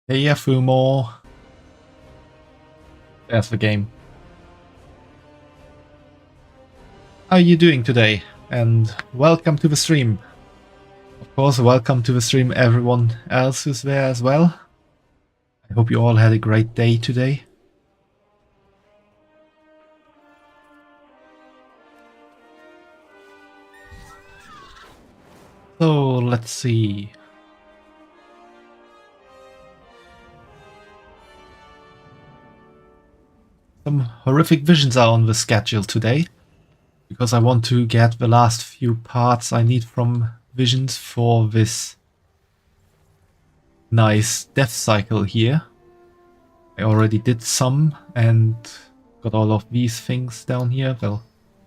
Hey Fumo, there's the game. How are you doing today? And welcome to the stream. Of course, welcome to the stream everyone else who's there as well. I hope you all had a great day today. So, let's see. Some horrific visions are on the schedule today, because I want to get the last few parts I need from visions for this nice death cycle here. I already did some and got all of these things down here. Well,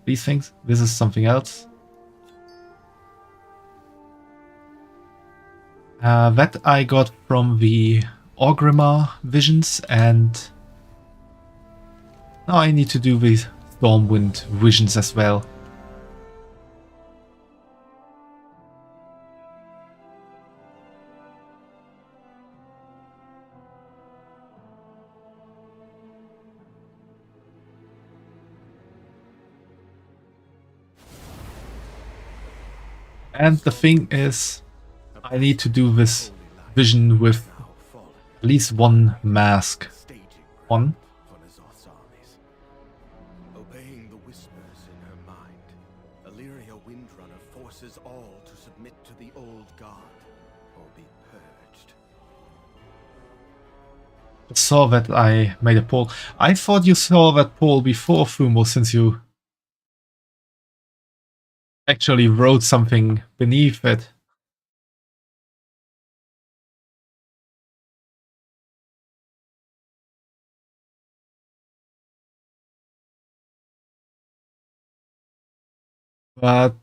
these things. This is something else. That I got from the Orgrimmar visions, and now I need to do the Stormwind visions as well. And the thing is, I need to do this vision with at least one mask on. Obeying the whispers in her mind, Illyria Windrunner forces all to submit to the old god or be purged. I saw that I made a poll. I thought you saw that poll before, Fumo, since you actually wrote something beneath it. But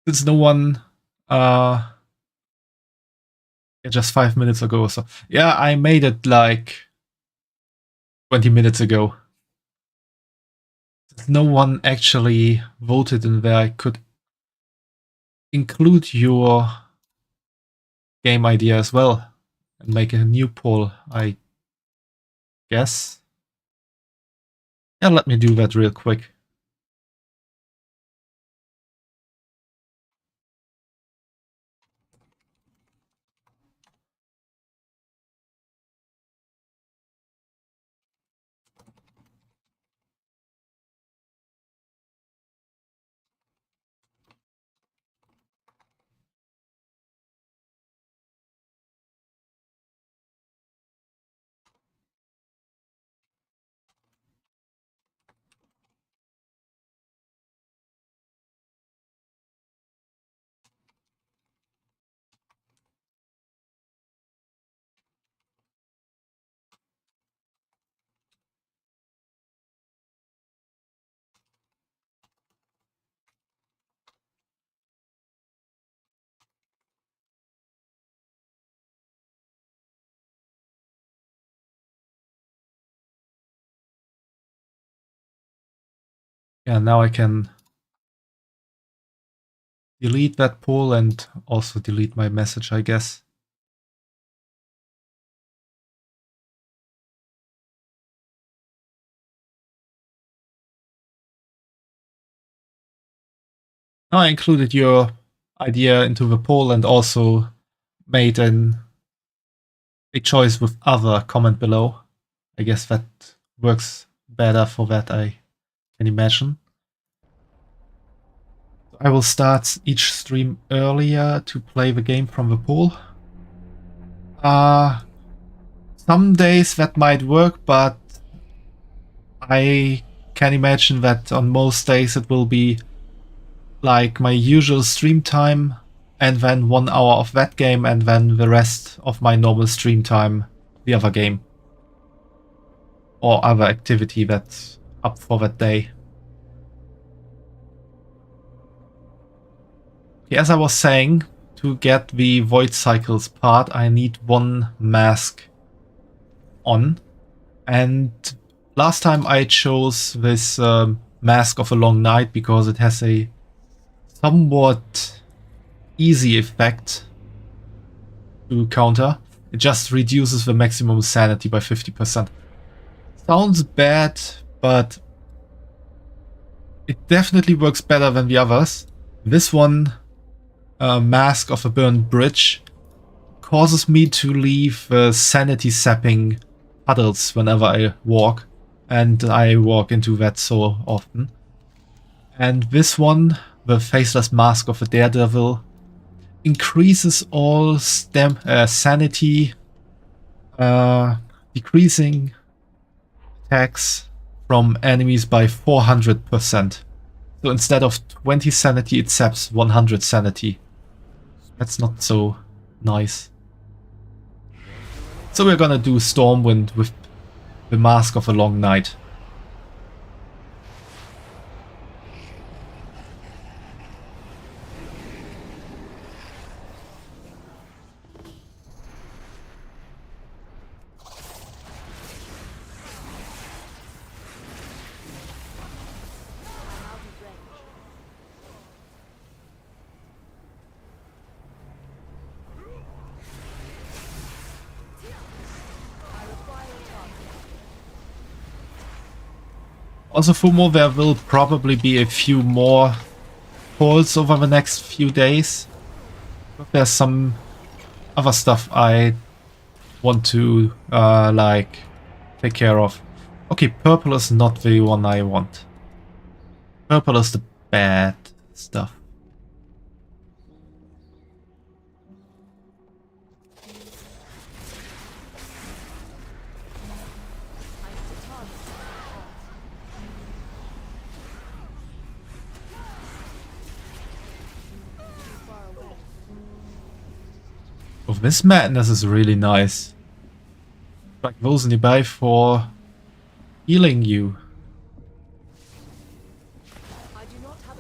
since no one just 5 minutes ago or so. Yeah, I made it like 20 minutes ago. Since no one actually voted in there, I could include your game idea as well and make a new poll, I guess. Yeah, let me do that real quick. Yeah, now I can delete that poll and also delete my message, I guess. Now I included your idea into the poll and also made a choice with other comment below. I guess that works better for that, I can imagine. I will start each stream earlier to play the game from the pool. Some days that might work, but I can imagine that on most days it will be like my usual stream time and then 1 hour of that game and then the rest of my normal stream time, the other game. Or other activity that's up for that day. As I was saying, to get the Void Cycles part, I need one mask on. And last time I chose this Mask of a Long Night because it has a somewhat easy effect to counter. It just reduces the maximum sanity by 50%. Sounds bad, but it definitely works better than the others. This one, Mask of a Burned Bridge, causes me to leave sanity sapping puddles whenever I walk, and I walk into that so often. And this one, the Faceless Mask of a Daredevil, increases all sanity, decreasing attacks from enemies by 400%. So instead of 20 sanity, it saps 100 sanity. That's not so nice. So we're gonna do Stormwind with the Mask of a Long Night. Also, Fumo, there will probably be a few more polls over the next few days. But there's some other stuff I want to, like, take care of. Okay, purple is not the one I want. Purple is the bad stuff. Oh, this madness is really nice. Like those nearby for healing you.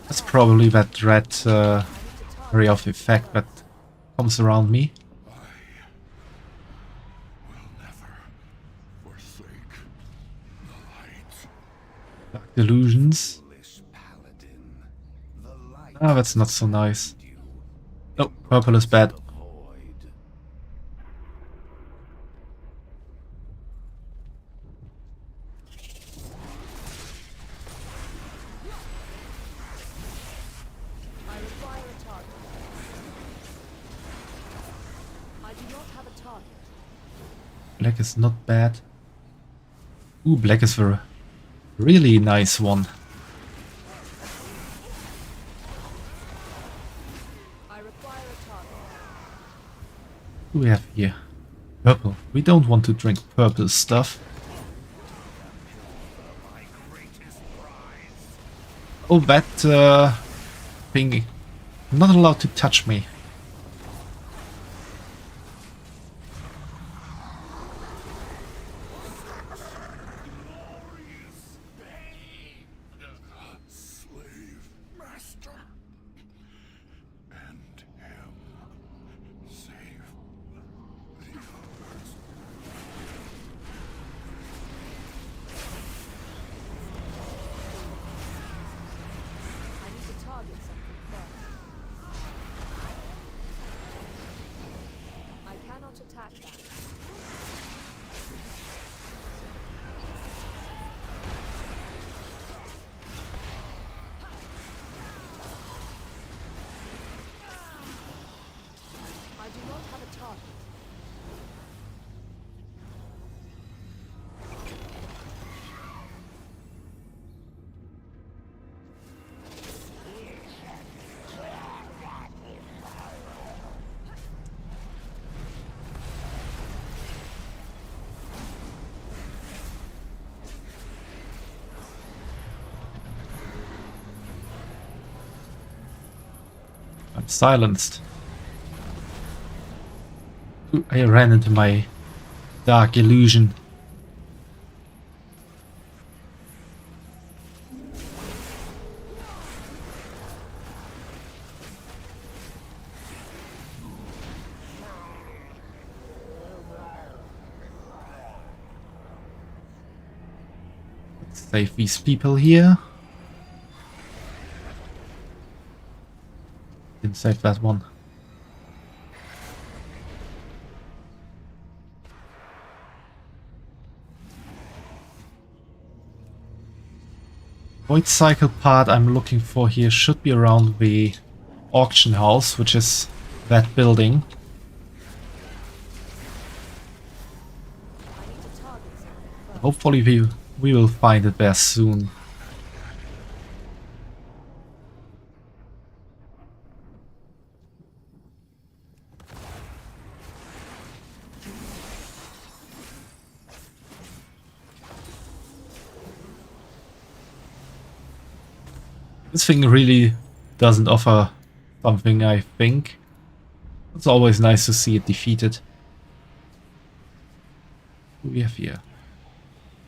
That's probably that red area of effect that comes around me. Dark delusions. Ah, that's not so nice. No, purple is bad. Black is not bad. Ooh, black is a really nice one. What do we have here? Purple. We don't want to drink purple stuff. Oh, that thing. I'm not allowed to touch me. I'm silenced. Ooh, I ran into my dark illusion. Let's save these people here. Didn't save that one. Void cycle part I'm looking for here should be around the auction house, which is that building. Hopefully we will find it there soon. This thing really doesn't offer something, I think. It's always nice to see it defeated. What do we have here?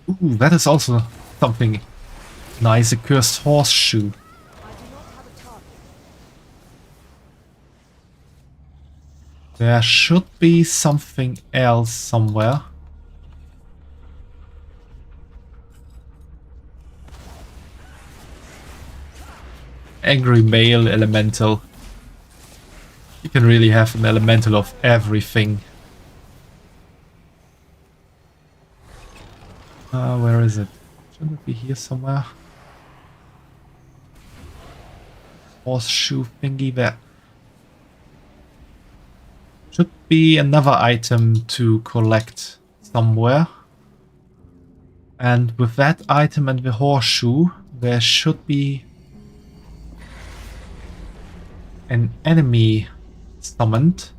Ooh, that is also something nice, a cursed horseshoe. There should be something else somewhere. Angry male elemental. You can really have an elemental of everything. Where is it? Shouldn't it be here somewhere? Horseshoe thingy there. Should be another item to collect somewhere. And with that item and the horseshoe, there should be an enemy summoned.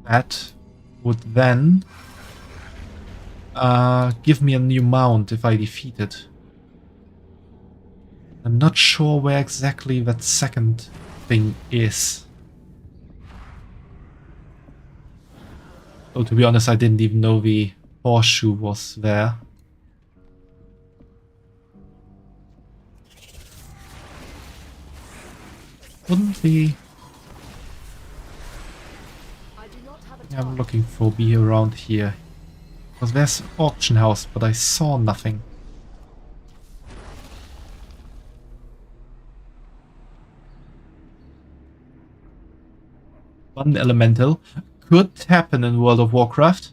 That would then give me a new mount if I defeat it. I'm not sure where exactly that second thing is. Oh, to be honest, I didn't even know the horseshoe was there. Wouldn't the... I'm looking for be around here. Because there's an auction house, but I saw nothing. One elemental could happen in World of Warcraft.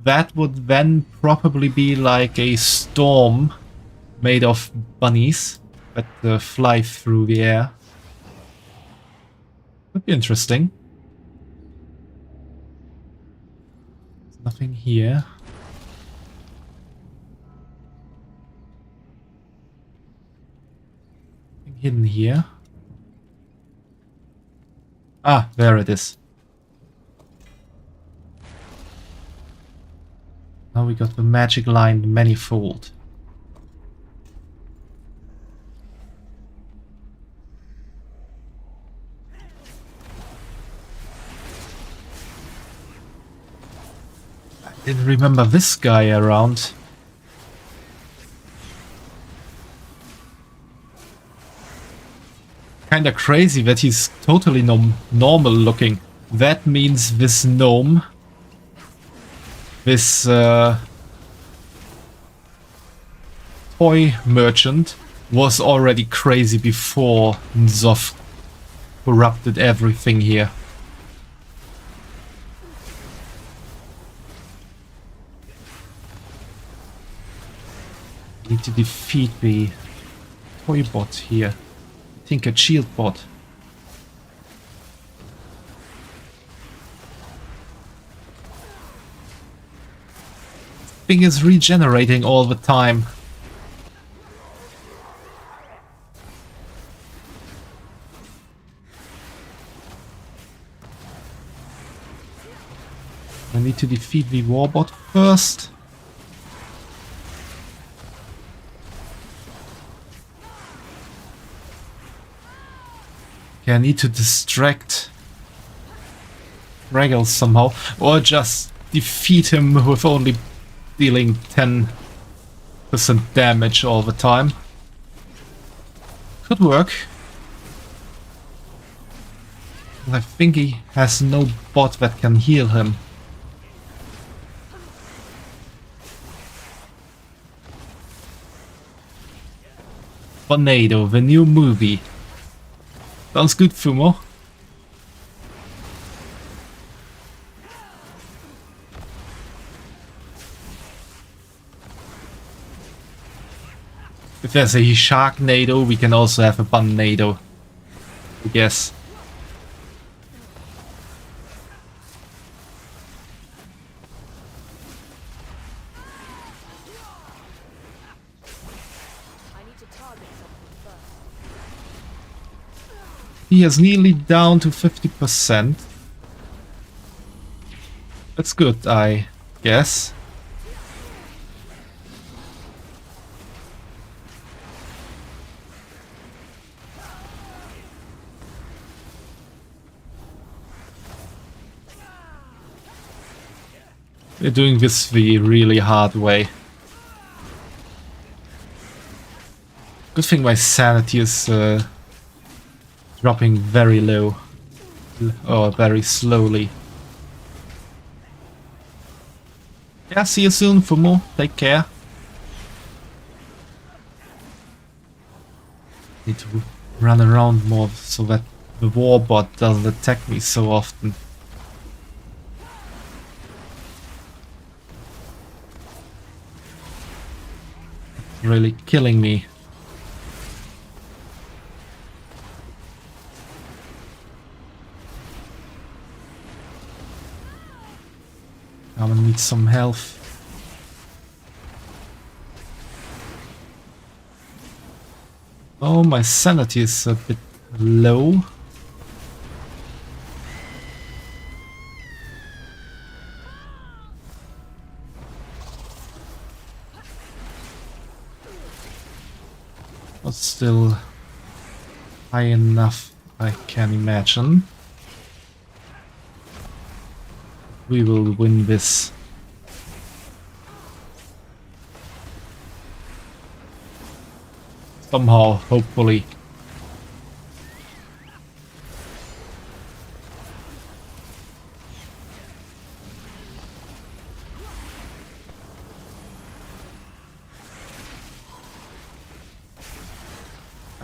That would then probably be like a storm made of bunnies that fly through the air. Would be interesting. There's nothing here. Nothing hidden here. Ah, there it is. Now we got the magic line manifold. I didn't remember this guy around. Kinda crazy that he's totally normal looking. That means this gnome, this toy merchant, was already crazy before Nzoth corrupted everything here. Need to defeat the toy bot here. I think a shield bot. Thing is regenerating all the time. I need to defeat the warbot first. Okay, I need to distract Regals somehow, or just defeat him with only dealing 10% damage all the time. Could work. I think he has no bot that can heal him. Tornado, the new movie. Sounds good, Fumo. If there's a Sharknado, we can also have a Bunnado, I guess. He is nearly down to 50%. That's good, I guess. We're doing this the really hard way. Good thing my sanity is dropping very low. Or very slowly. Yeah, see you soon, Fumo. Take care. Need to run around more so that the warbot doesn't attack me so often. Really killing me. I'm gonna need some health. Oh, my sanity is a bit low. But still high enough, I can imagine. We will win this. Somehow, hopefully.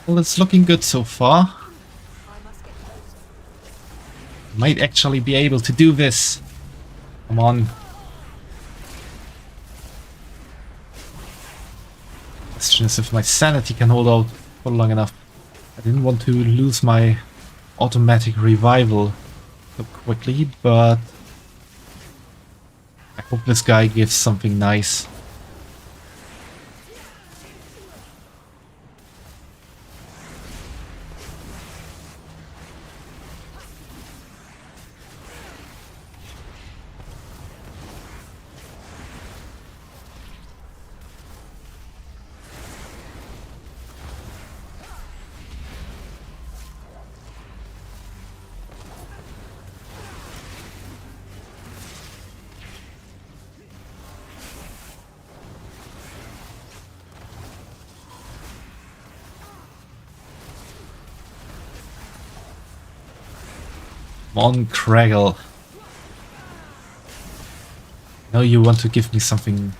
Well, it's looking good so far. Might actually be able to do this. Come on. Question is if my sanity can hold out for long enough. I didn't want to lose my automatic revival so quickly, but I hope this guy gives something nice. Come on, Craggle. Now you want to give me something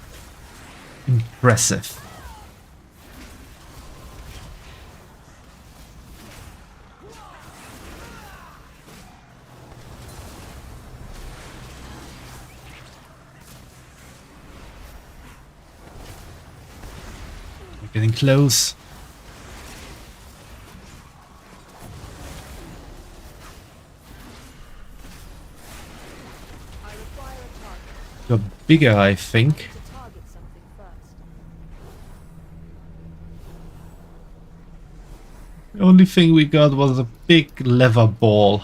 impressive. We're getting close. Got bigger, I think. The only thing we got was a big leather ball.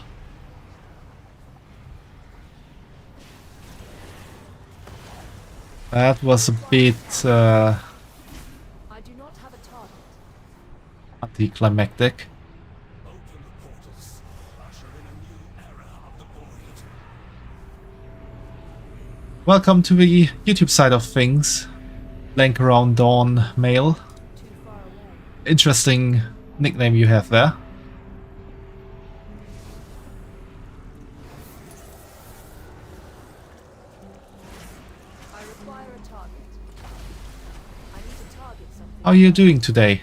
That was a bit anticlimactic. Welcome to the YouTube side of things, Blank Around Dawn Mail. Interesting nickname you have there. How are you doing today?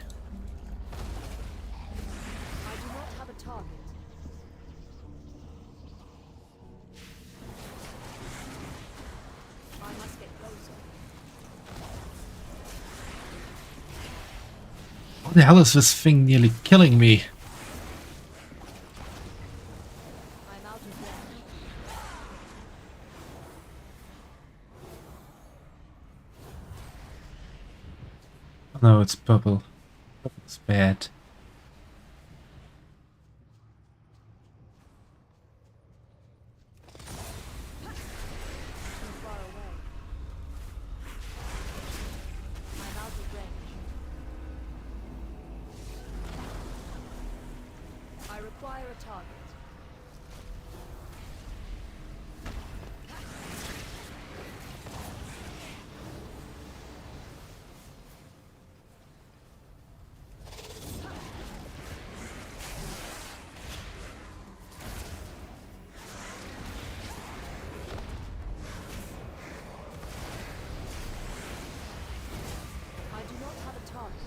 What the hell is this thing nearly killing me? I'm out of range. Oh, no, it's purple. Purple's bad. Too far away. I'm out of range. I require a target. I do not have a target.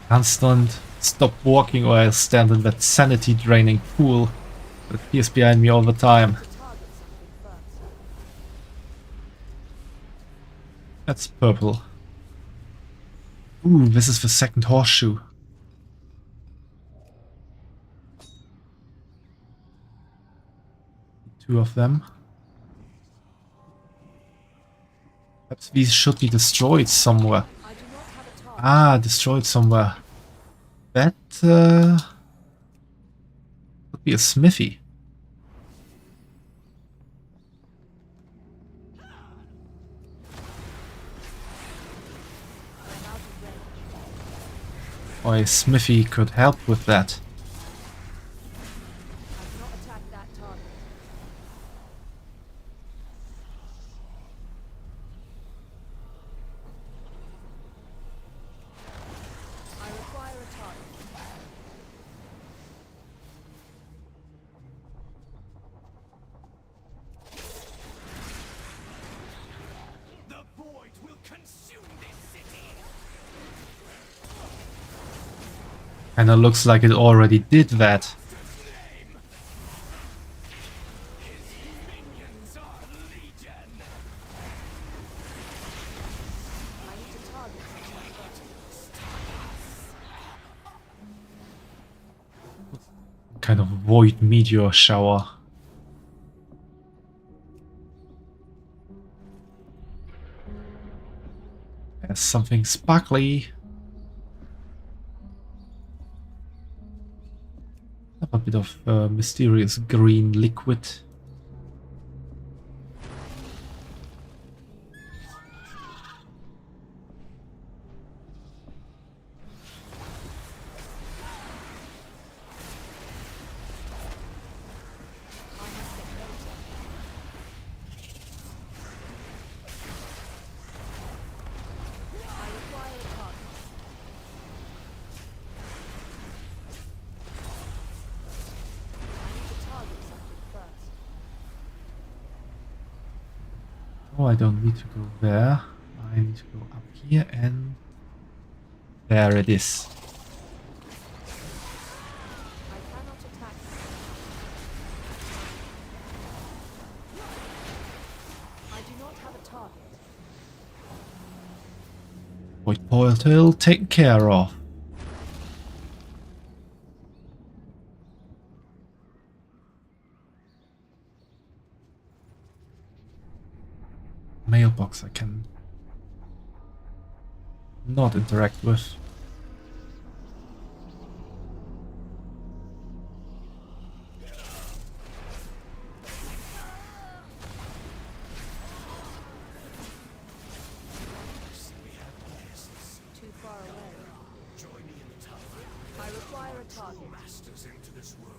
Can't stop walking or I'll stand in that sanity draining pool that appears behind me all the time. To target something first. That's purple. Ooh, this is the second horseshoe. Two of them. Perhaps these should be destroyed somewhere. I do not have a target. Ah, destroyed somewhere. That would be a smithy. I'm out of range. Or a smithy could help with that. I cannot attack that target. I require a target. The void will consume this city. Kinda looks like it already did that. Name. His minions are legion. I need to target something first. Kind of void meteor shower. There's something sparkly. A bit of mysterious green liquid. I must get closer. I require a target. I need to target something first. Oh, I don't need to go there. I need to go up here and there it is. I cannot attack. I do not have a target. Void portal taken care of. Mailbox I can not interact with. Too far away. Join me in the tower. I require a target. Masters into this world.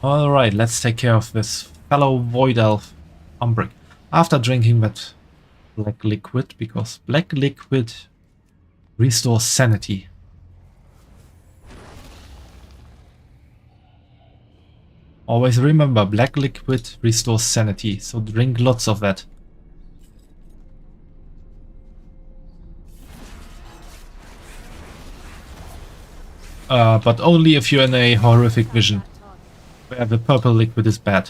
Alright, let's take care of this fellow Void Elf Umbric. After drinking that black liquid, because black liquid restores sanity. Always remember, black liquid restores sanity, so drink lots of that. But only if you're in a horrific vision, where the purple liquid is bad.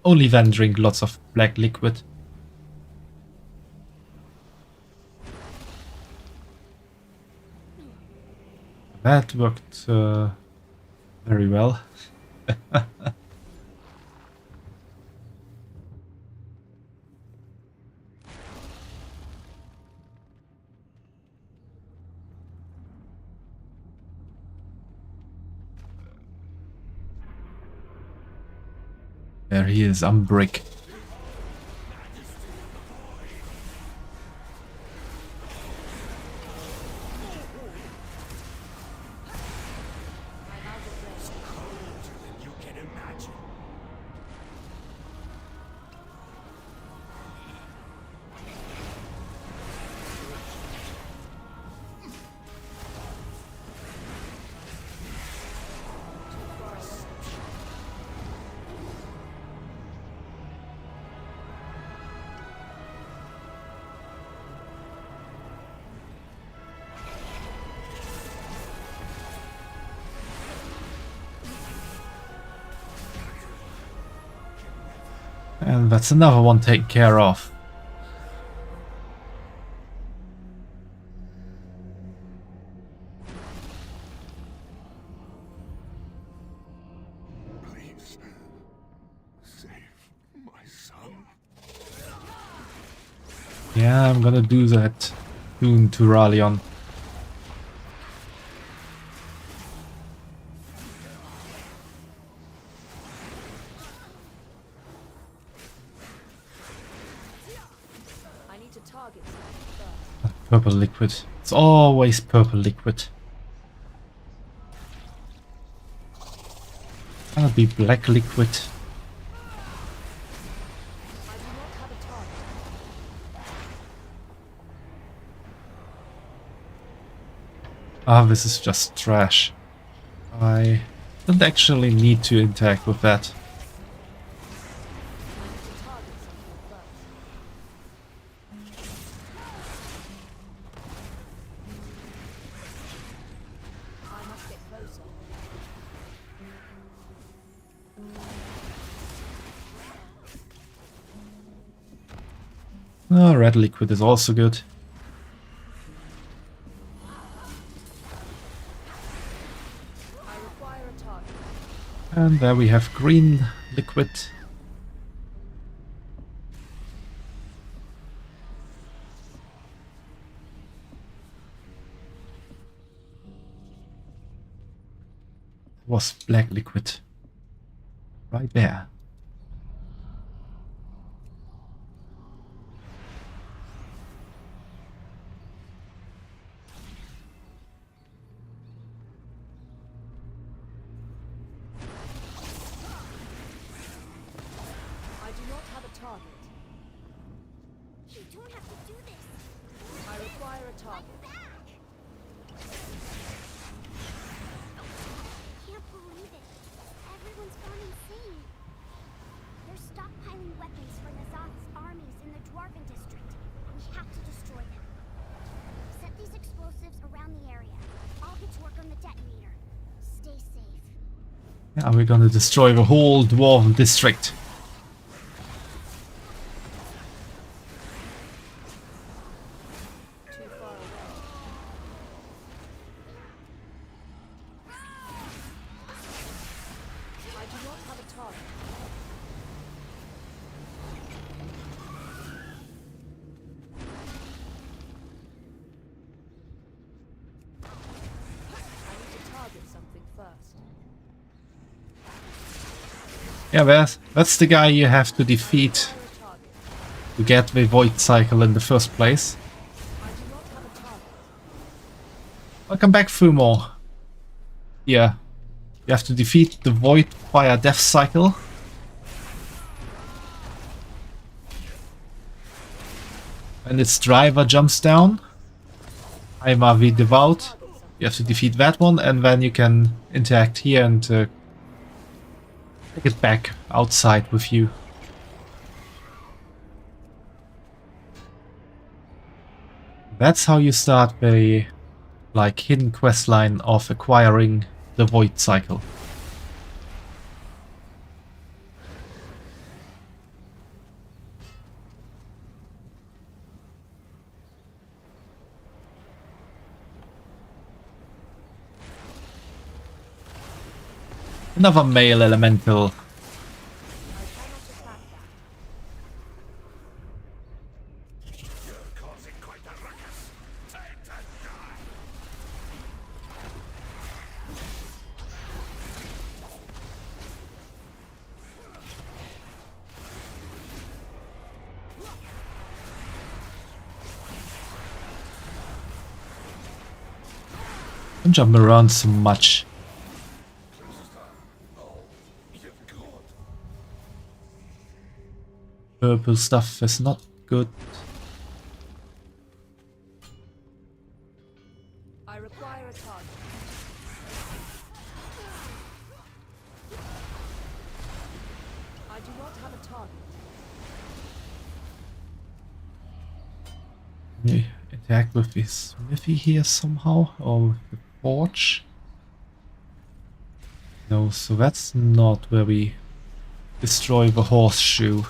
Only then drink lots of black liquid. That worked very well. There he is, Umbric. And that's another one taken care of. Please, save my son. Yeah, I'm gonna do that soon to Ralion. I need to target something first. Purple liquid. It's always purple liquid. Gonna be black liquid. I do not have a target. Ah, this is just trash. I don't actually need to interact with that. I need to target something first. I must get closer. Oh, red liquid is also good. I require a target. And there we have green liquid. Was black liquid. Right there. I do not have a target. You don't have to do this. I require a target. Can't believe it. Everyone's gone insane. They're stockpiling weapons for Nazath's armies in the Dwarven district. We have to destroy them. Set these explosives around the area. I'll get to work on the detonator. Stay safe. Yeah, we're gonna destroy the whole Dwarven district. Too far away. I do not have a target. I need to target something first. Yeah, that's the guy you have to defeat Fire a target. to get the void cycle in the first place. I do not have a target. Welcome back, Fumo. Yeah, you have to defeat the void fire death cycle. and its driver jumps down. I'm Avi Devout. You have to defeat that one, and then you can interact here and take it back outside with you. That's how you start the like hidden quest line of acquiring the Void Cycle. Another male elemental. I cannot attack that. Don't jump around so much. Purple stuff is not good. I require a target. I do not have a target. Can you interact with this smithy here somehow? Or with the forge? No, so that's not where we destroy the horseshoe.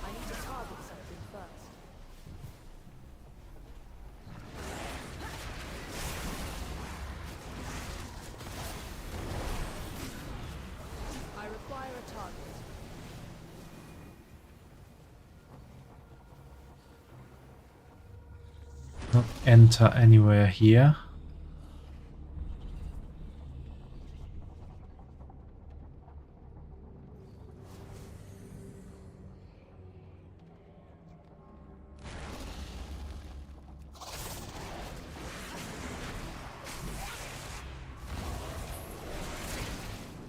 I need to target something first. I require a target. Not enter anywhere here.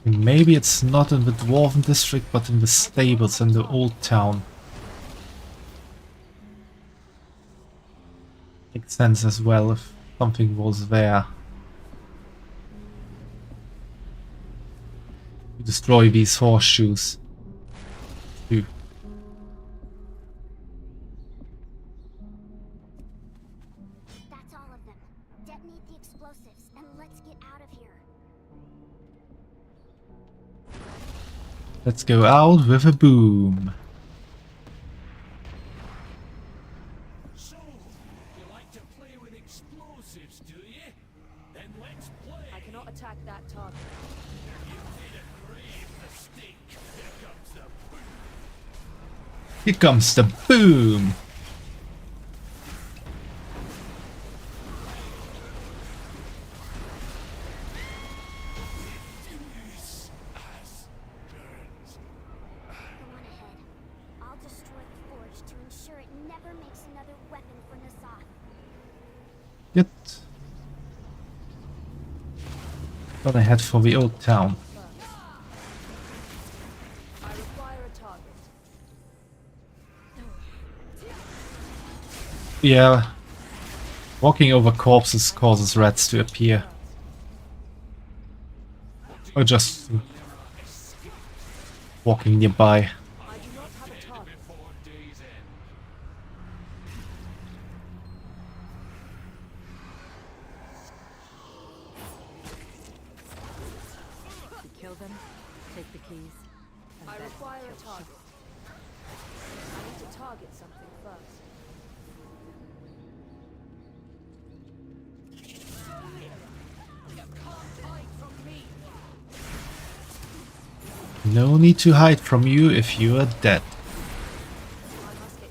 Maybe it's not in the Dwarven district, but in the stables in the old town. Makes sense as well if something was there. Destroy these horseshoes. Too. That's all of them. Detonate the explosives and let's get out of here. Let's go out with a boom. So, you like to play with explosives, do you? Then let's play. I cannot attack that target. You made a grave mistake. Here comes the boom. Here comes the boom. This ass burns. Go on ahead. I'll destroy the forge to ensure it never makes another weapon for Nazoth. Get. Gonna head for the old town. I require a target. Yeah. Walking over corpses causes rats to appear. Or just walking nearby. I do not have a target. Before day's end. We kill them, take the keys, and I then require a kill target. I need to target something first. No need to hide from you if you are dead. I must get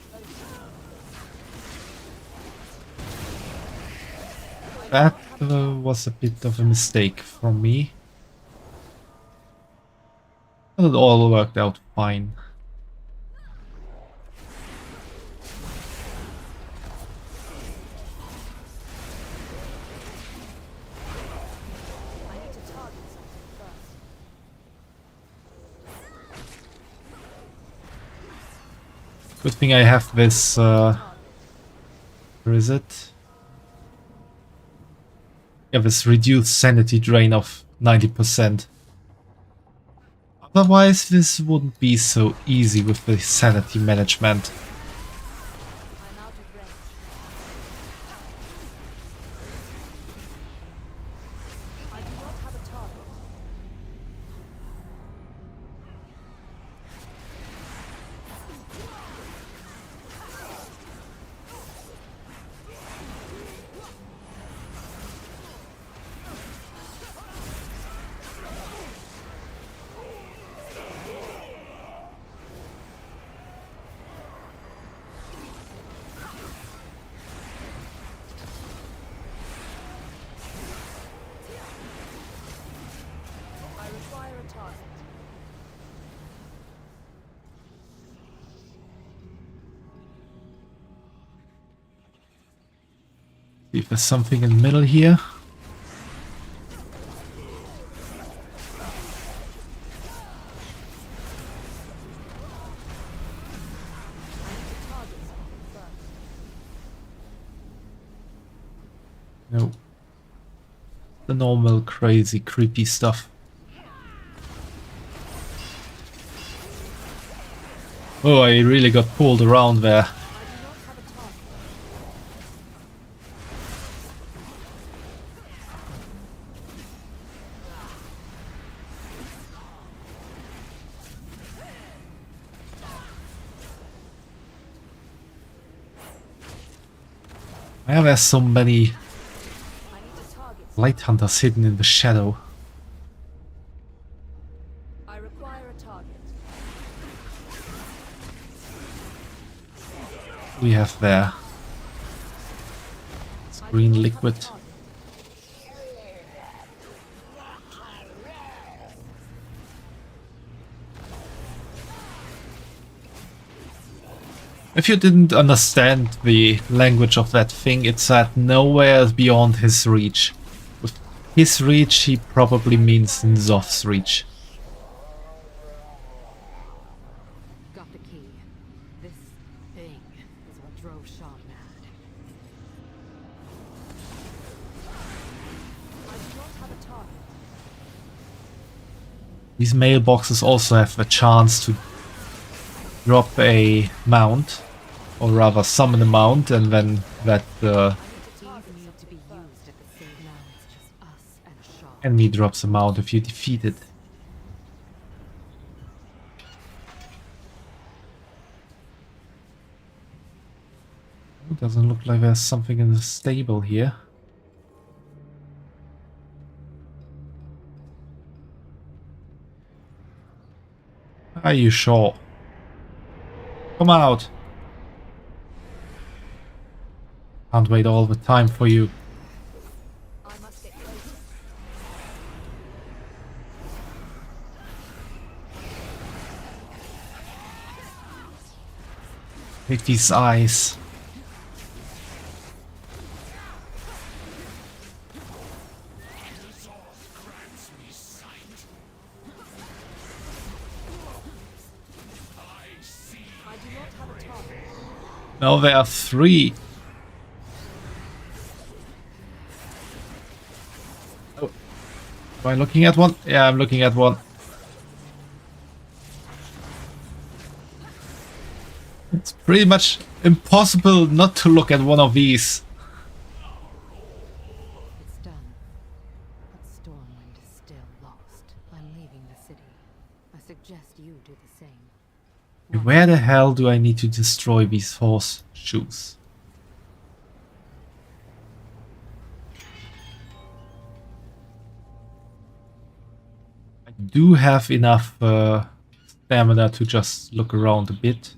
closer. That was a bit of a mistake from me. But it all worked out fine. I need to target something first. Good thing I have this, where is it? Yeah, this reduced sanity drain of 90%. Otherwise, this wouldn't be so easy with the sanity management. I'm out of range. I do not have a target. I require a target. See if there's something in the middle here. Target something first. No. The normal, crazy, creepy stuff. Oh, I really got pulled around there. I do not have a target. Why are there so many I need to target. light hunters hidden in the shadow? I require a target. We have there. It's I do green not have a liquid. target. If you didn't understand the language of that thing, it said nowhere beyond his reach. With his reach, he probably means Nzoth's reach. Got the key. This thing is what drove Sean mad. I do not have a target. These mailboxes also have a chance to drop a mount, or rather summon a mount, and then that These need to be used at the same now. It's just us and Sean. enemy drops a mount if you defeat it. It doesn't look like there's something in the stable here. Are you sure? Come out! Can't wait all the time for you. I must get closer. Take these eyes. grants me sight. I see. I do not have a target. Now there are 3. Oh. Am I looking at one? Yeah, I'm looking at one. It's pretty much impossible not to look at one of these. It's done. But Stormwind is still lost. I'm leaving the city. I suggest you do the same. Where the hell do I need to destroy these horseshoes? I do have enough stamina to just look around a bit.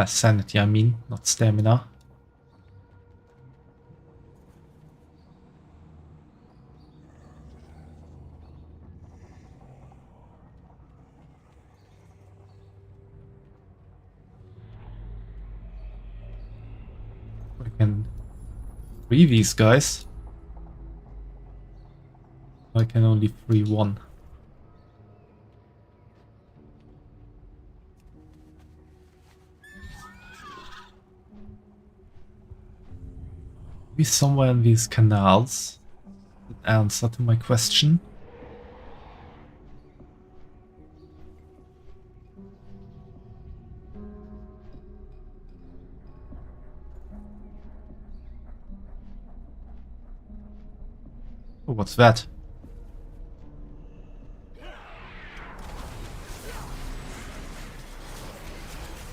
Sanity, I mean, not stamina. I can free these guys. I can only free one. Maybe somewhere in these canals. The answer to my question. Oh, what's that?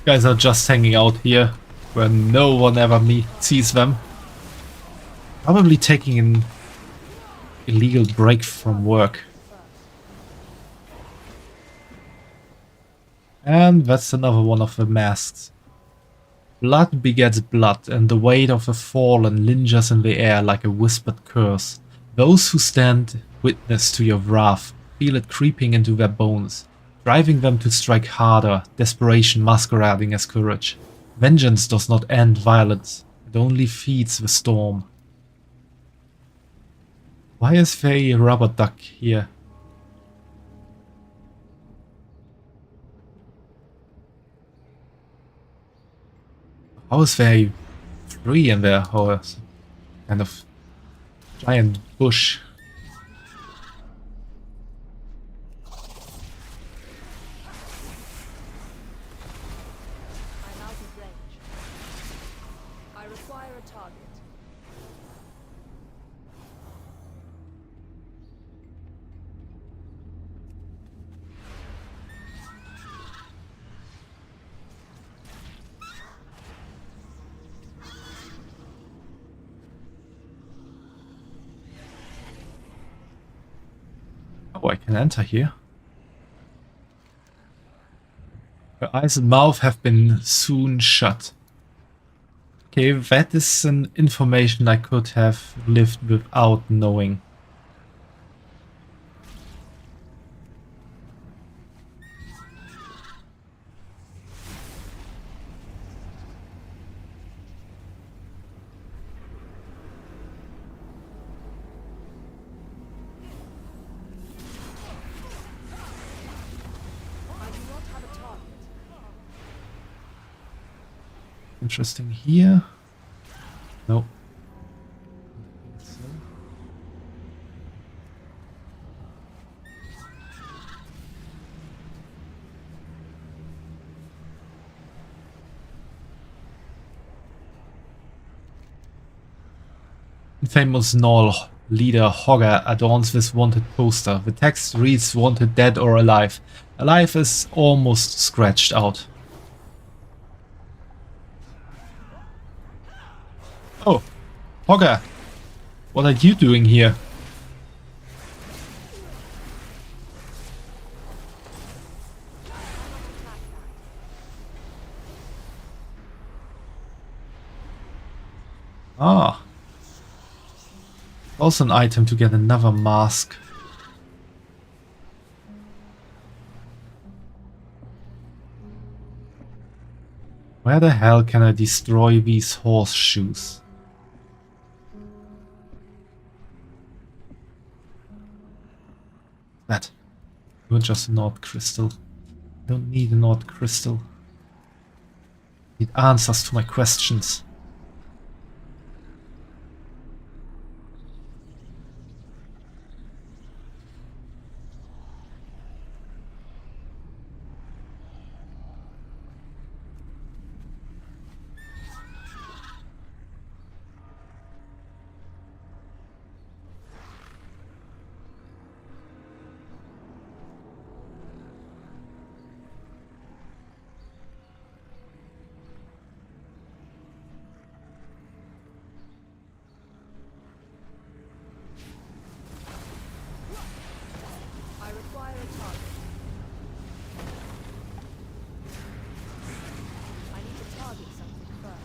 Guys are just hanging out here, where no one ever sees them. Probably taking an illegal break from work. And that's another one of the masks. Blood begets blood, and the weight of the fallen lingers in the air like a whispered curse. Those who stand witness to your wrath feel it creeping into their bones, driving them to strike harder, desperation masquerading as courage. Vengeance does not end violence, it only feeds the storm. Why is there a rubber duck here? How is there a tree in there, or a kind of giant bush? I'm out of range. I require a target. Oh, I can enter here. Her eyes and mouth have been soon shut. Okay, that is an information I could have lived without knowing. I do not have a target. Interesting here. Nope. Famous Gnoll leader Hogger adorns this wanted poster. The text reads wanted dead or alive. Alive is almost scratched out. Oh, Hogger, what are you doing here? Ah. Also an item to get another mask. Where the hell can I destroy these horseshoes? That. You're just an odd crystal. I don't need an odd crystal. I need answers to my questions. I require a target. I need to target something first.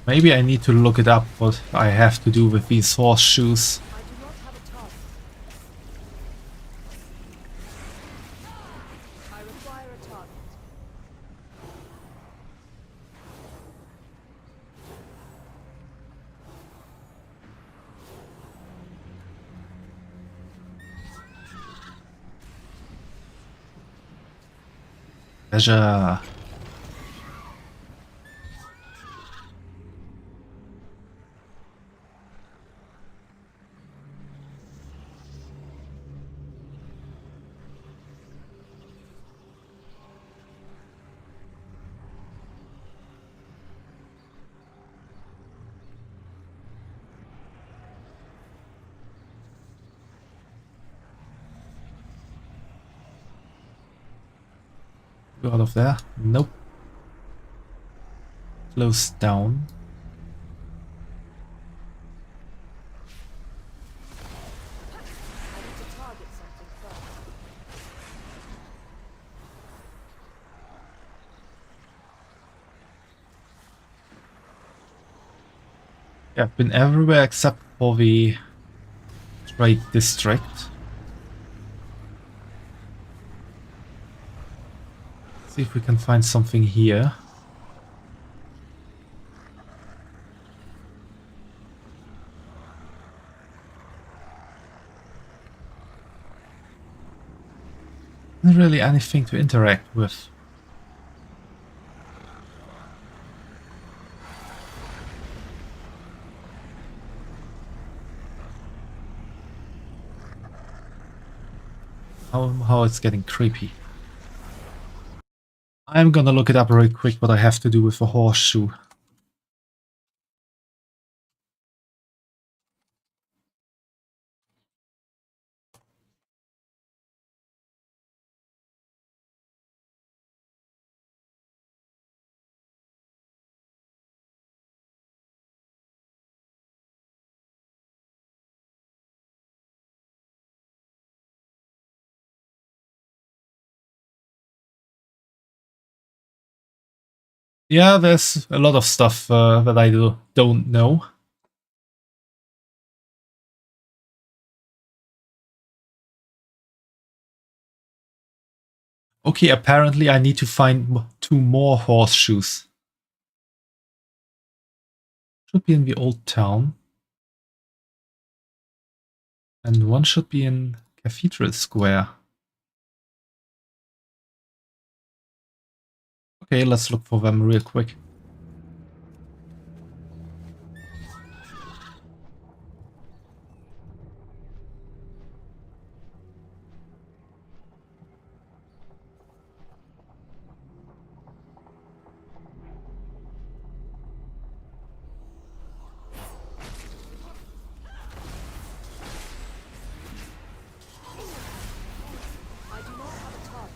Maybe I need to look it up what I have to do with these horseshoes. I do not have a target. I require a target. Treasure. Go out of there. Nope. Close down. I need to target something first. Yeah, I've been everywhere except for the trade district. See if we can find something here. Not really anything to interact with. How it's getting creepy. I'm gonna look it up real quick what I have to do with the horseshoe. Yeah, there's a lot of stuff that I don't know. Okay, apparently I need to find 2 more horseshoes. Should be in the old town. And one should be in Cathedral Square. Okay, let's look for them real quick. I do not have a target.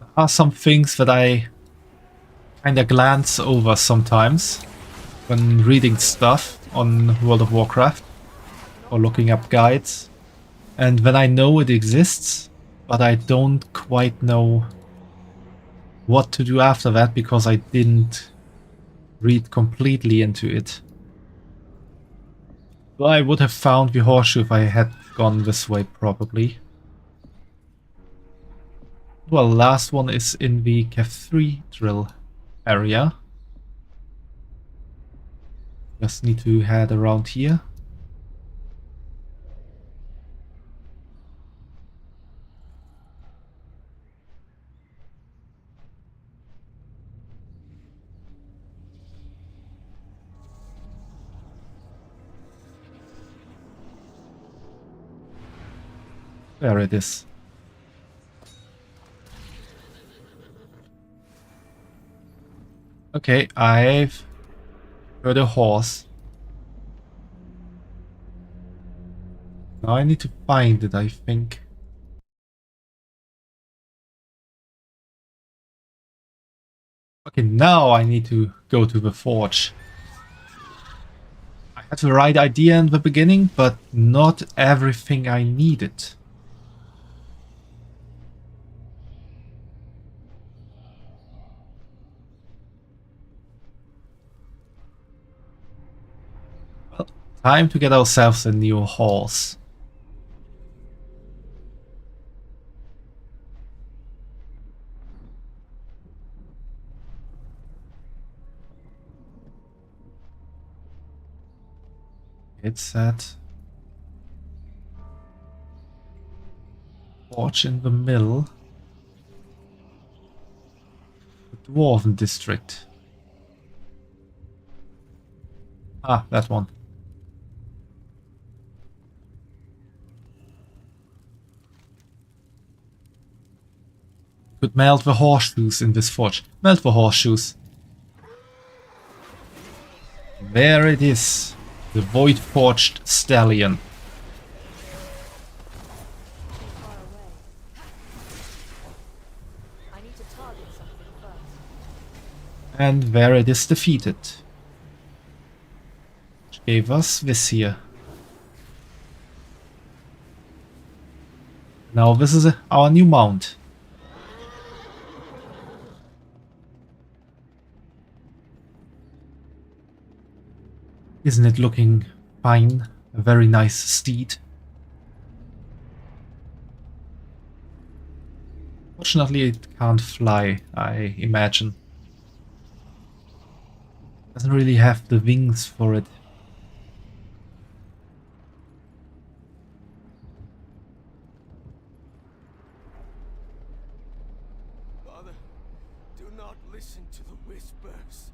There are some things that I kinda glance over sometimes when reading stuff on World of Warcraft or looking up guides. And when I know it exists, but I don't quite know what to do after that because I didn't read completely into it. Well, I would have found the horseshoe if I had gone this way, probably. Well, last one is in the Cathedral area. Just need to head around here. There it is. Okay, I've heard a horse. Now I need to find it, I think. Okay, now I need to go to the forge. I had the right idea in the beginning, but not everything I needed. Well, time to get ourselves a new horse. It's at forge in the mill. The Dwarven district. Ah, that one. Could melt the horseshoes in this forge. Melt the horseshoes. There it is. The void-forged stallion. And where it is defeated. Which gave us this here. Now this is our new mount. Isn't it looking fine? A very nice steed. Fortunately it can't fly, I imagine. Doesn't really have the wings for it. Father, do not listen to the whispers.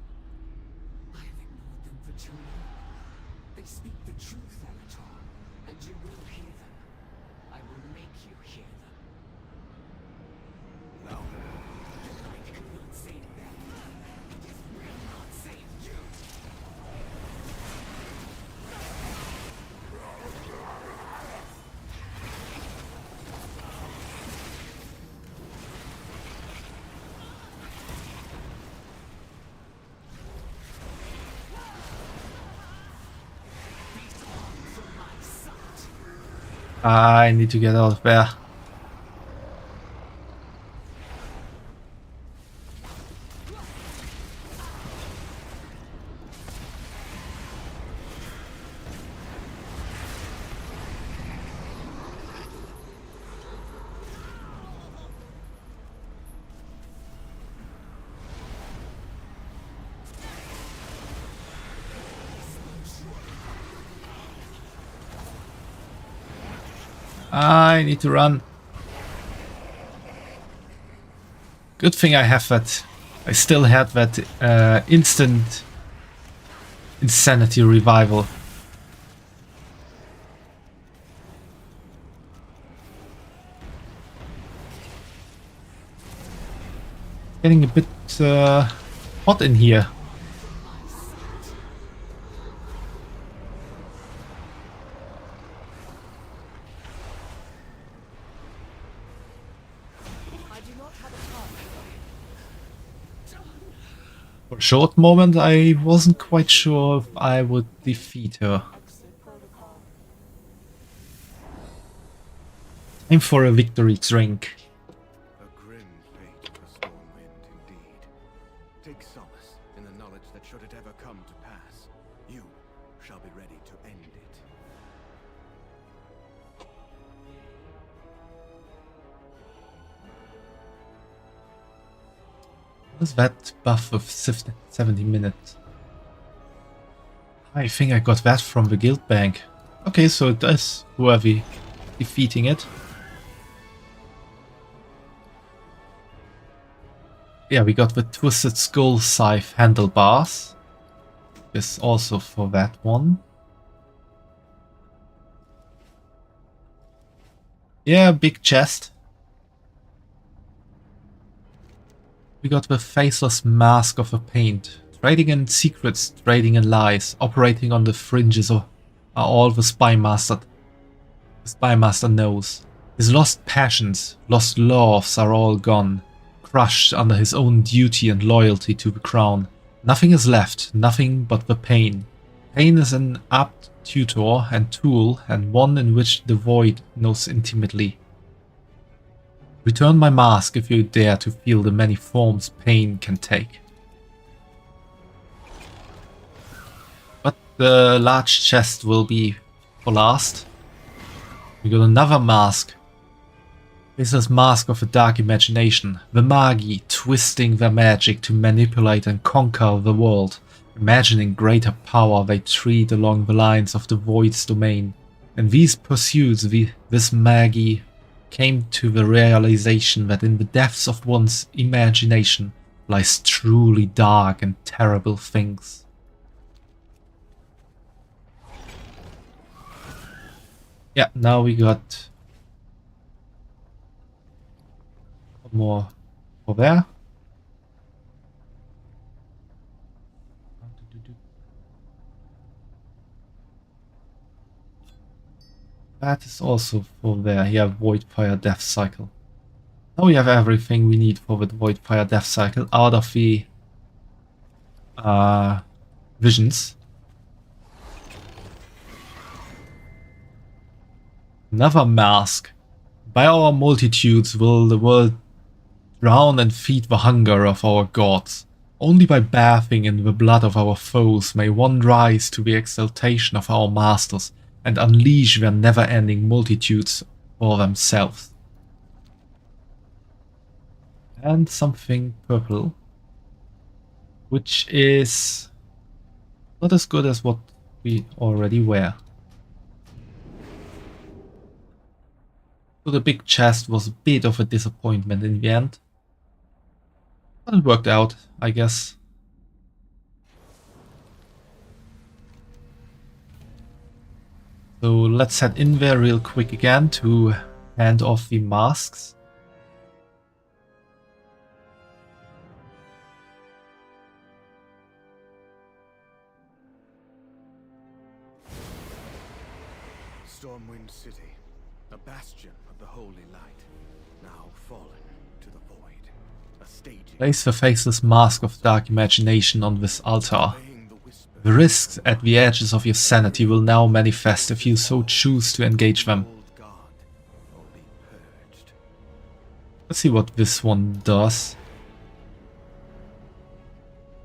I have ignored them for too long. They speak the truth, Avatar, and you will hear them. I will make you hear them. No. I could not save them. It will not save you. I need to get out of there. I need to run. Good thing I have that. I still had that instant insanity revival. Getting a bit hot in here. I do not have a target. For a short moment I wasn't quite sure if I would defeat her. Exit protocol. Time for a victory drink. A grim fate for Stormwind, indeed. Take solace in the knowledge that should it ever come to pass, you shall be ready to end it. What is that buff of 70 minutes? I think I got that from the guild bank. Okay, so it is worthy defeating it. Yeah, we got the Twisted Skull Scythe handlebars. This also for that one. Yeah, big chest. We got the Faceless Mask of a Paint. Trading in secrets, trading in lies, operating on the fringes are all the Spymaster knows. His lost passions, lost loves are all gone, crushed under his own duty and loyalty to the crown. Nothing is left, nothing but the pain. Pain is an apt tutor and tool, and one in which the void knows intimately. Return my mask if you dare to feel the many forms pain can take. But the large chest will be for last. We got another mask. This is Mask of a Dark Imagination. The Magi twisting their magic to manipulate and conquer the world. Imagining greater power they tread along the lines of the Void's domain. In these pursuits this Magi came to the realization that in the depths of one's imagination lies truly dark and terrible things. Yeah, now we got one more for there. That is also for there. Here, Void Fire Death Cycle. Now we have everything we need for the Void Fire Death Cycle out of the visions. Another mask. By our multitudes will the world drown and feed the hunger of our gods. Only by bathing in the blood of our foes may one rise to the exaltation of our masters and unleash their never-ending multitudes for themselves. And something purple, which is not as good as what we already wear. So the big chest was a bit of a disappointment in the end. But it worked out, I guess. So let's head in there real quick again to hand off the masks. Stormwind City, a bastion of the holy light, now fallen to the void. A staging. Place the faceless mask of dark imagination on this altar. Obeying the whisper. The risks at the edges of your sanity will now manifest if you so choose to engage them. Old God, or be purged. Let's see what this one does.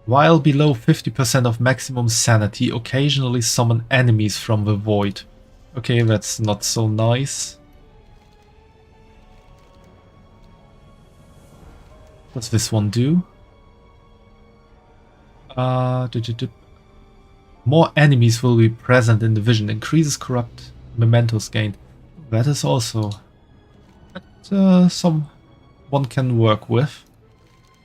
While below 50% of maximum sanity, occasionally summon enemies from the void. Okay, that's not so nice. What's this one do? More enemies will be present in the vision. Increases corrupt mementos gained. That is also someone can work with.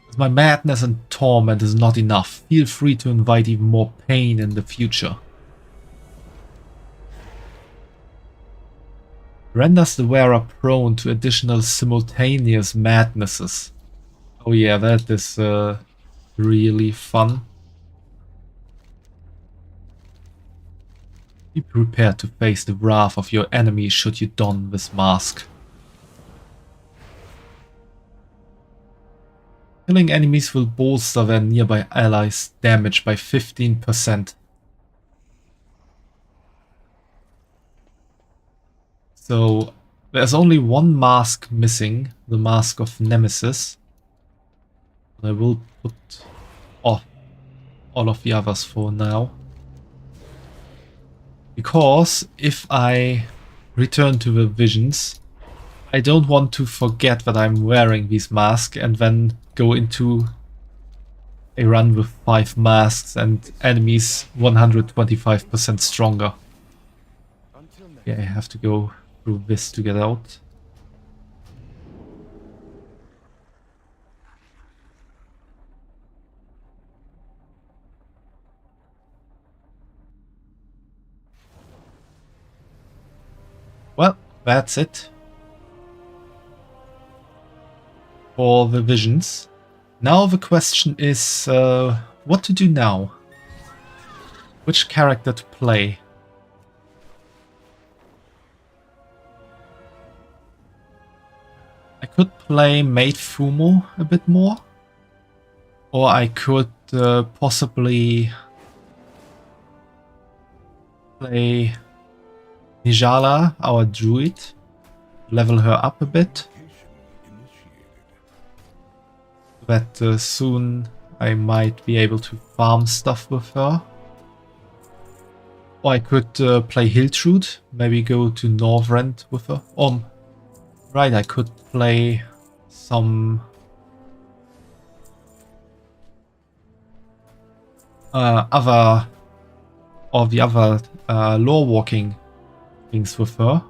As my madness and torment is not enough, feel free to invite even more pain in the future. Renders the wearer prone to additional simultaneous madnesses. Oh yeah, that is really fun. Be prepared to face the wrath of your enemy should you don this mask. Killing enemies will bolster their nearby allies' damage by 15%. So there's only one mask missing, the Mask of Nemesis. I will put off all of the others for now. Because if I return to the visions, I don't want to forget that I'm wearing these masks and then go into a run with 5 masks and enemies 125% stronger. Until next. Yeah, I have to go through this to get out. Well, that's it for the visions. Now the question is what to do now? Which character to play? I could play Maid Fumo a bit more, or I could possibly play Nijala, our druid, level her up a bit. That soon I might be able to farm stuff with her. Or I could play Hiltrud, maybe go to Northrend with her. Right, I could play some other lore walking things with her.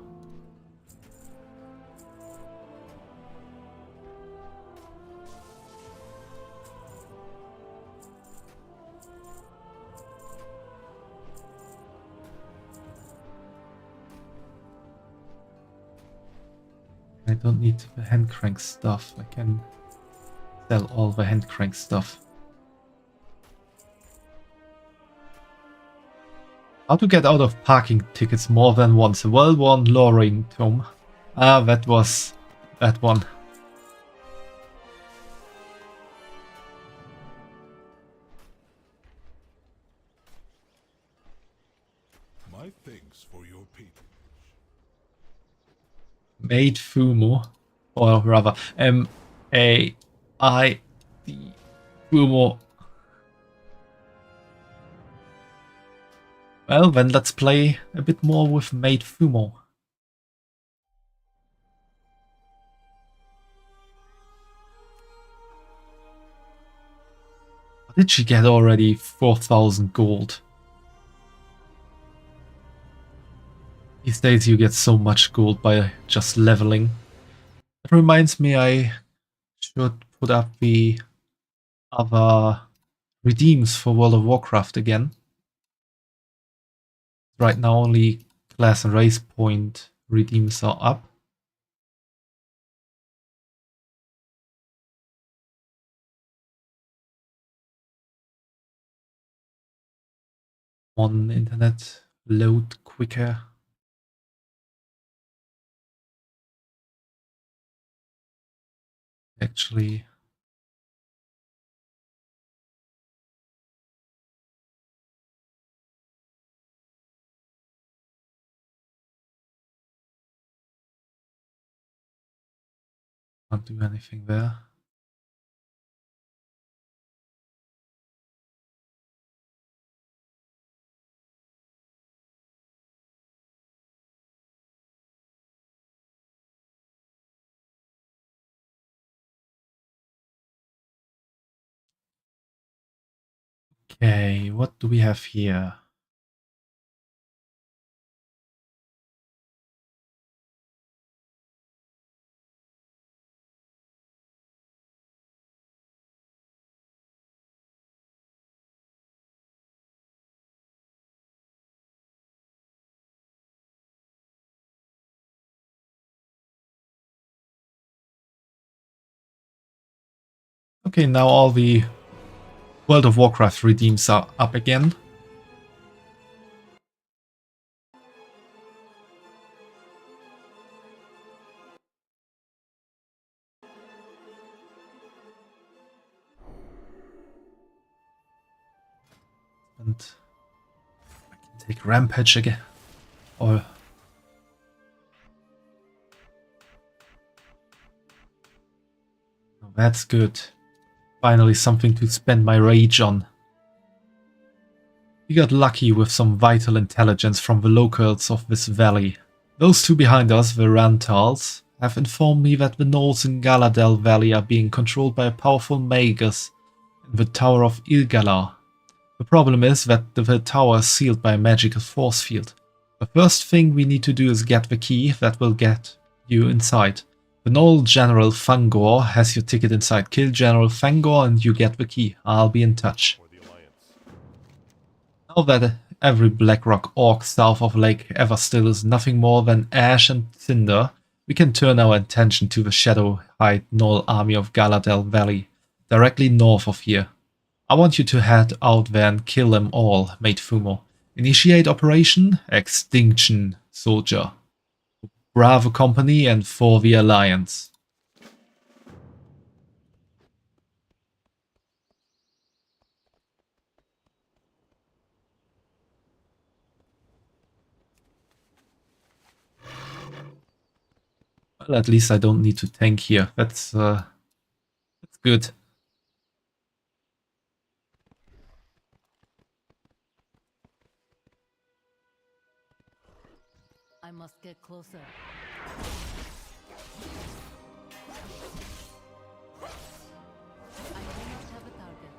I don't need the hand crank stuff. I can sell all the hand crank stuff. How to get out of parking tickets more than once. A well-worn lowering tome. Ah, that was that one. Made Fumo, or rather M-A-I-D Fumo. Well, then let's play a bit more with Made Fumo. Did she get already 4,000 gold? These days you get so much gold by just leveling. That reminds me I should put up the other redeems for World of Warcraft again. Right now only class and race point redeems are up. On internet load quicker. Actually, can't do anything there. Okay, what do we have here? Okay, now all the World of Warcraft redeems are up again. And I can take Rampage again. Or oh, that's good. Finally something to spend my rage on. We got lucky with some vital intelligence from the locals of this valley. Those two behind us, the Rantals, have informed me that the Gnolls in Galadel Valley are being controlled by a powerful magus in the Tower of Ilgalar. The problem is that the tower is sealed by a magical force field. The first thing we need to do is get the key that will get you inside. The Gnoll General Fangor has your ticket inside. Kill General Fangor and you get the key. I'll be in touch. Now that every Blackrock orc south of Lake Everstill is nothing more than ash and cinder, we can turn our attention to the Shadowhide Gnoll army of Galadel Valley, directly north of here. I want you to head out there and kill them all, Mate Fumo. Initiate Operation Extinction, soldier. Bravo Company and for the Alliance. Well, at least I don't need to tank here. That's good. I must get closer. I do not have a target.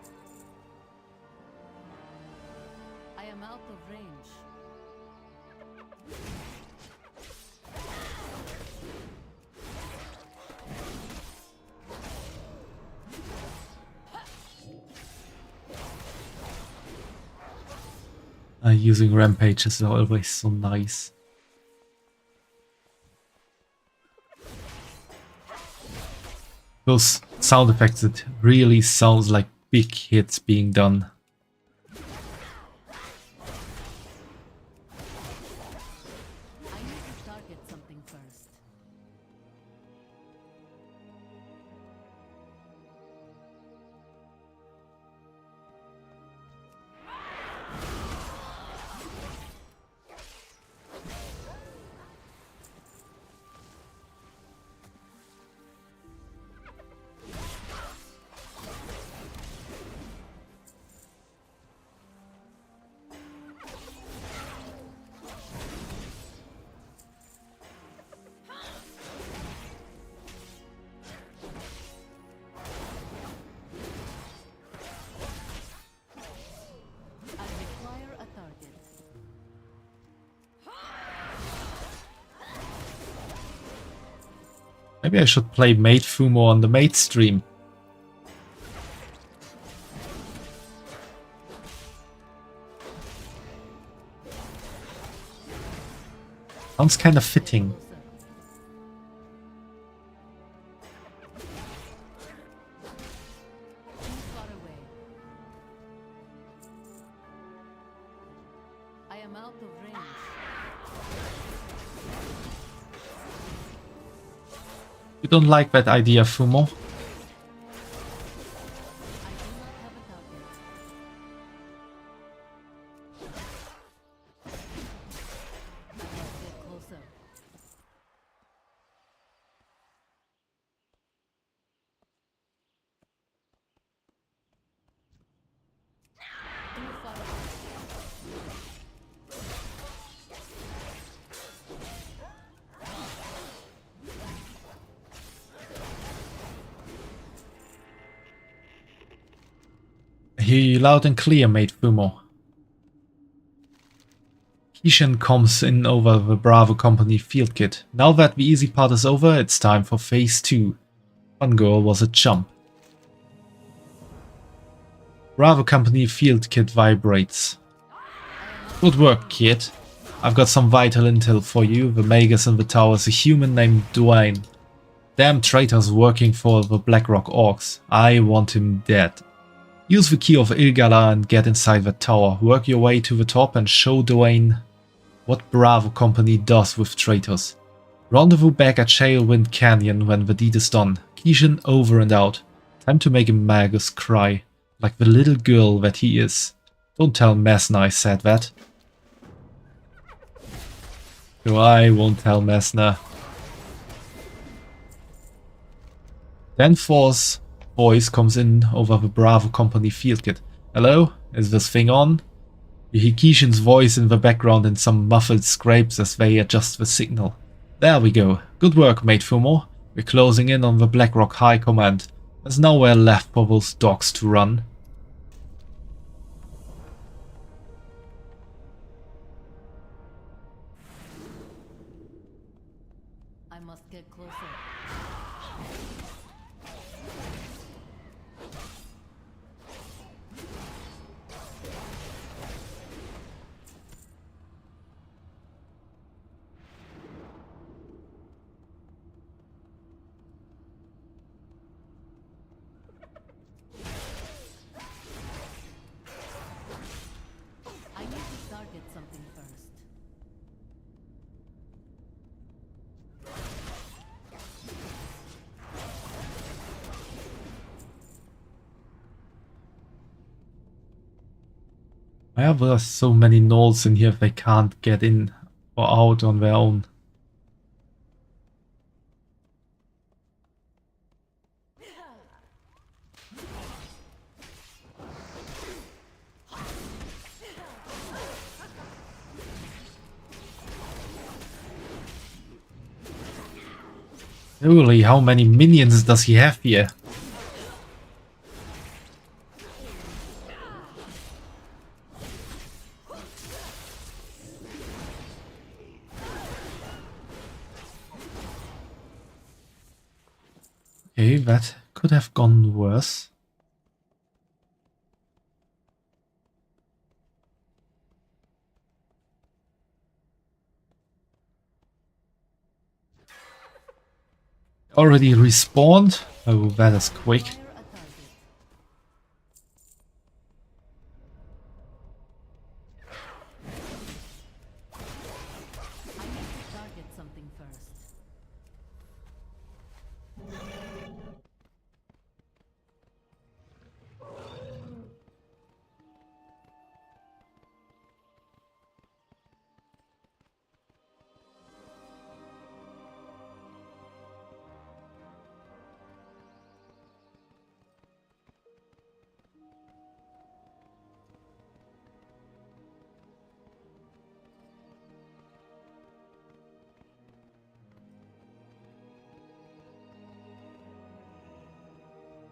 I am out of range. Using Rampage is always so nice. Those sound effects, it really sounds like big hits being done. I need to target something first. Maybe I should play Maid Fumo on the Maid stream. Sounds kind of fitting. Far away. I am out of range. You don't like that idea, Fumo? I do not have a target. I must get closer. Too far away. I hear you loud and clear, Maid Fumo. Kishan comes in over the Bravo Company field kit. Now that the easy part is over, it's time for phase 2. One girl was a chump. Bravo Company field kit vibrates. Good work, kid. I've got some vital intel for you. The Magus in the tower is a human named Dwayne. Damn traitor's working for the Blackrock Orcs. I want him dead. Use the key of Ilgala and get inside the tower. Work your way to the top and show Dwayne what Bravo Company does with traitors. Rendezvous back at Shalewind Canyon when the deed is done. Kishan over and out. Time to make a Magus cry, like the little girl that he is. Don't tell Messner I said that. No, I won't tell Messner. Danforth's voice comes in over the Bravo Company field kit. Hello? Is this thing on? You hear Kishan's voice in the background and some muffled scrapes as they adjust the signal. There we go. Good work, Maid Fumo. We're closing in on the Blackrock High Command. There's nowhere left for those dogs to run. I must get closer. I need to target something first. Why are there so many gnolls in here they can't get in or out on their own? Holy, how many minions does he have here? Okay, that could have gone worse. Already respawned? Oh, that is quick. Fire a target. I need to target something first.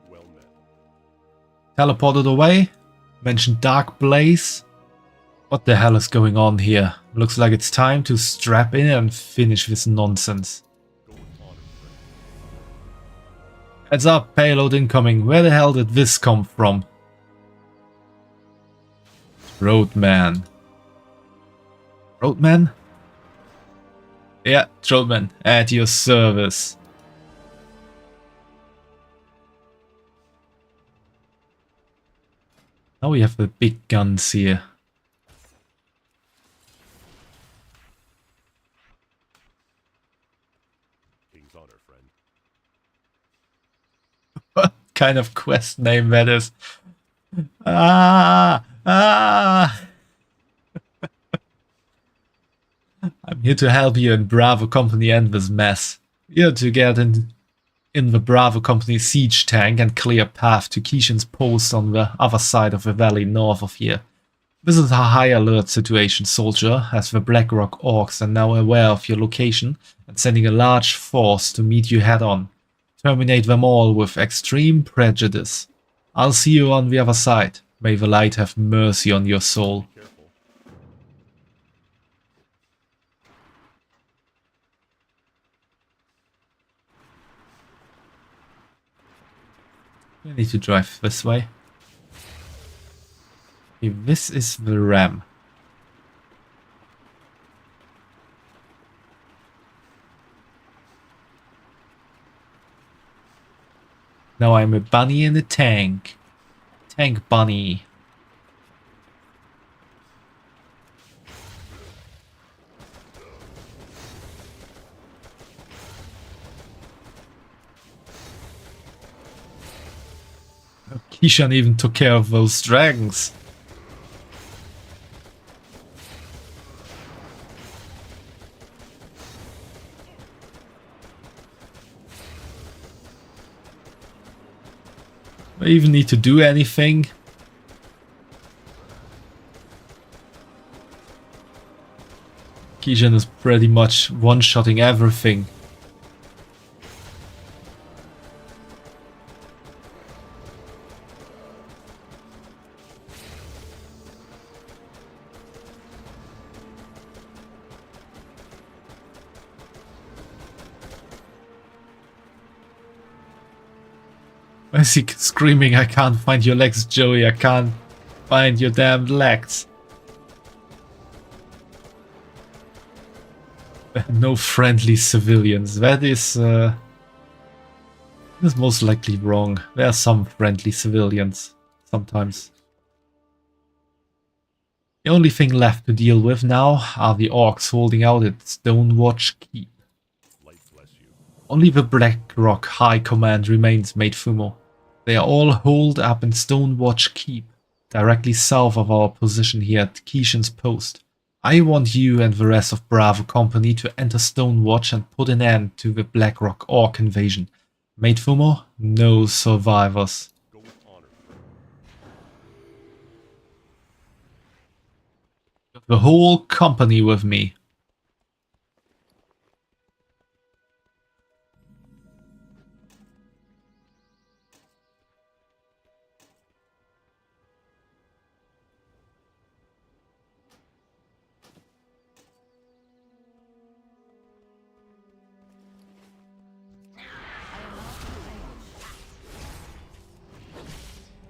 Well met. Teleported away. Mentioned Dark Blaze. What the hell is going on here? Looks like it's time to strap in and finish this nonsense. Go with honor, friend. Heads up, payload incoming. Where the hell did this come from? Roadman. Roadman? Yeah, Roadman, at your service. Now we have the big guns here. King's honor, friend. What kind of quest name that is? Ah! Ah! I'm here to help you and Bravo Company end this mess. Here to get in the Bravo Company siege tank and clear a path to Kishan's post on the other side of the valley north of here. This is a high alert situation, soldier, as the Blackrock Orcs are now aware of your location and sending a large force to meet you head on. Terminate them all with extreme prejudice. I'll see you on the other side. May the light have mercy on your soul. Careful. I need to drive this way. Okay, this is the ram. Now I'm a bunny in a tank. Tank bunny. Kishan even took care of those dragons. Do I even need to do anything? Kishan is pretty much one-shotting everything. Why is he screaming, I can't find your legs, Joey, I can't find your damn legs. No friendly civilians. That is most likely wrong. There are some friendly civilians, sometimes. The only thing left to deal with now are the orcs holding out at Stonewatch Keep. Light bless you. Only the Blackrock High Command remains, Mate Fumo. They are all holed up in Stonewatch Keep, directly south of our position here at Kishan's post. I want you and the rest of Bravo Company to enter Stonewatch and put an end to the Blackrock Orc invasion. Mate Fumo, no survivors. Go with honor, friend. The whole company with me.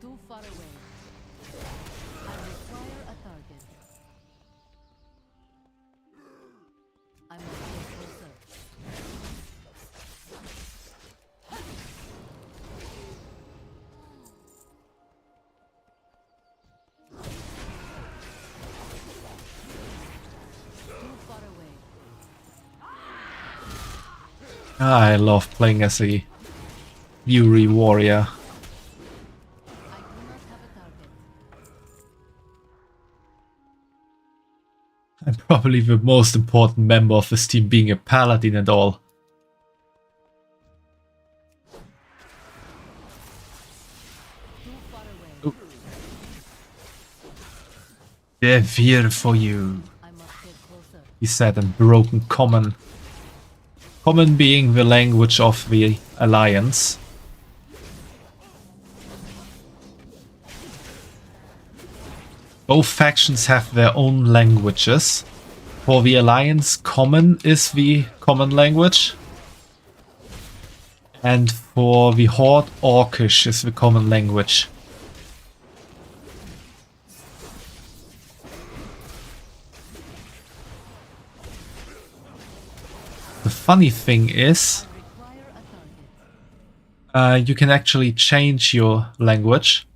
Too far away. I require a target. I must get closer. Too far away. I love playing as a Fury warrior. I do not have a target. I'm probably the most important member of this team, being a paladin and all. Too far away. They're here for you, I must get closer. he said in broken Common. Common being the language of the Alliance. Both factions have their own languages. For the Alliance, Common is the common language. And for the Horde, Orcish is the common language. The funny thing is, you can actually change your language.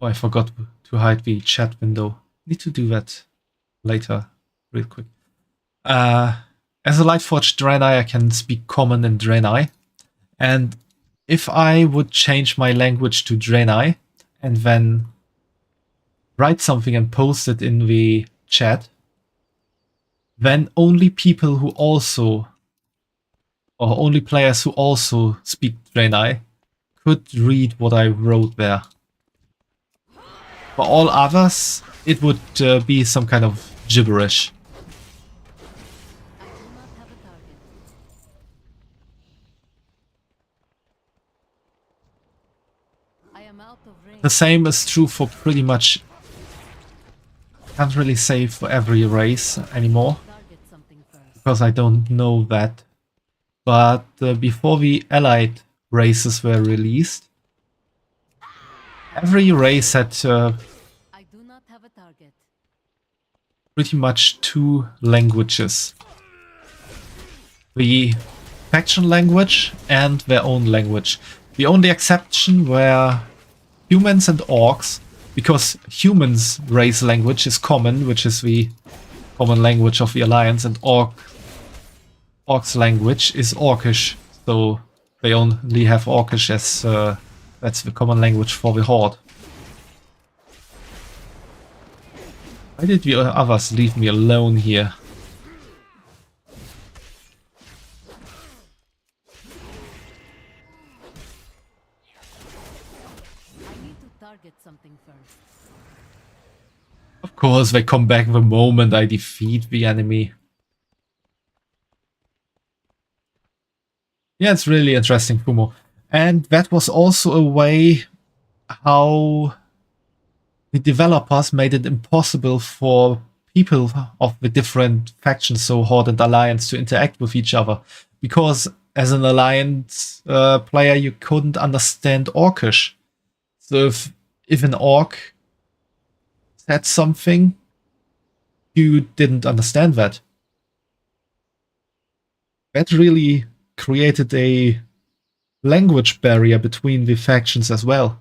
Oh, I forgot to hide the chat window. Need to do that later, real quick. As a Lightforged Draenei, I can speak Common and Draenei. And if I would change my language to Draenei and then write something and post it in the chat, then only people who also, or only players who also speak Draenei could read what I wrote there. For all others, it would be some kind of gibberish. The same is true for pretty much, can't really say for every race anymore, because I don't know that. But before the Allied races were released, every race had pretty much 2 languages. The faction language and their own language. The only exception were humans and orcs, because humans' race language is common, which is the common language of the Alliance, and orcs' language is Orcish, so they only have Orcish as that's the common language for the Horde. Why did the others leave me alone here? Of course, they come back the moment I defeat the enemy. Yeah, it's really interesting, Fumo. And that was also a way how the developers made it impossible for people of the different factions, so Horde and Alliance, to interact with each other. Because as an Alliance player, you couldn't understand Orcish. So if an Orc said something, you didn't understand that. That really created a language barrier between the factions as well.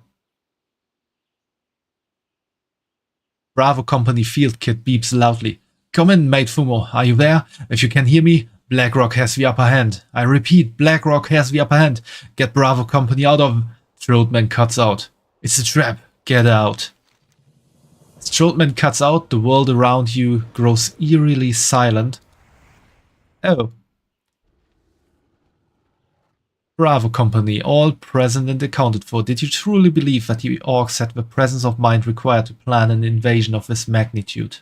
Bravo Company Field Kit beeps loudly. Come in, mate Fumo. Are you there? If you can hear me, BlackRock has the upper hand. I repeat, BlackRock has the upper hand. Get Bravo Company out of... Throatman cuts out. It's a trap. Get out. As Throatman cuts out, the world around you grows eerily silent. Oh. Bravo Company, all present and accounted for. Did you truly believe that the orcs had the presence of mind required to plan an invasion of this magnitude?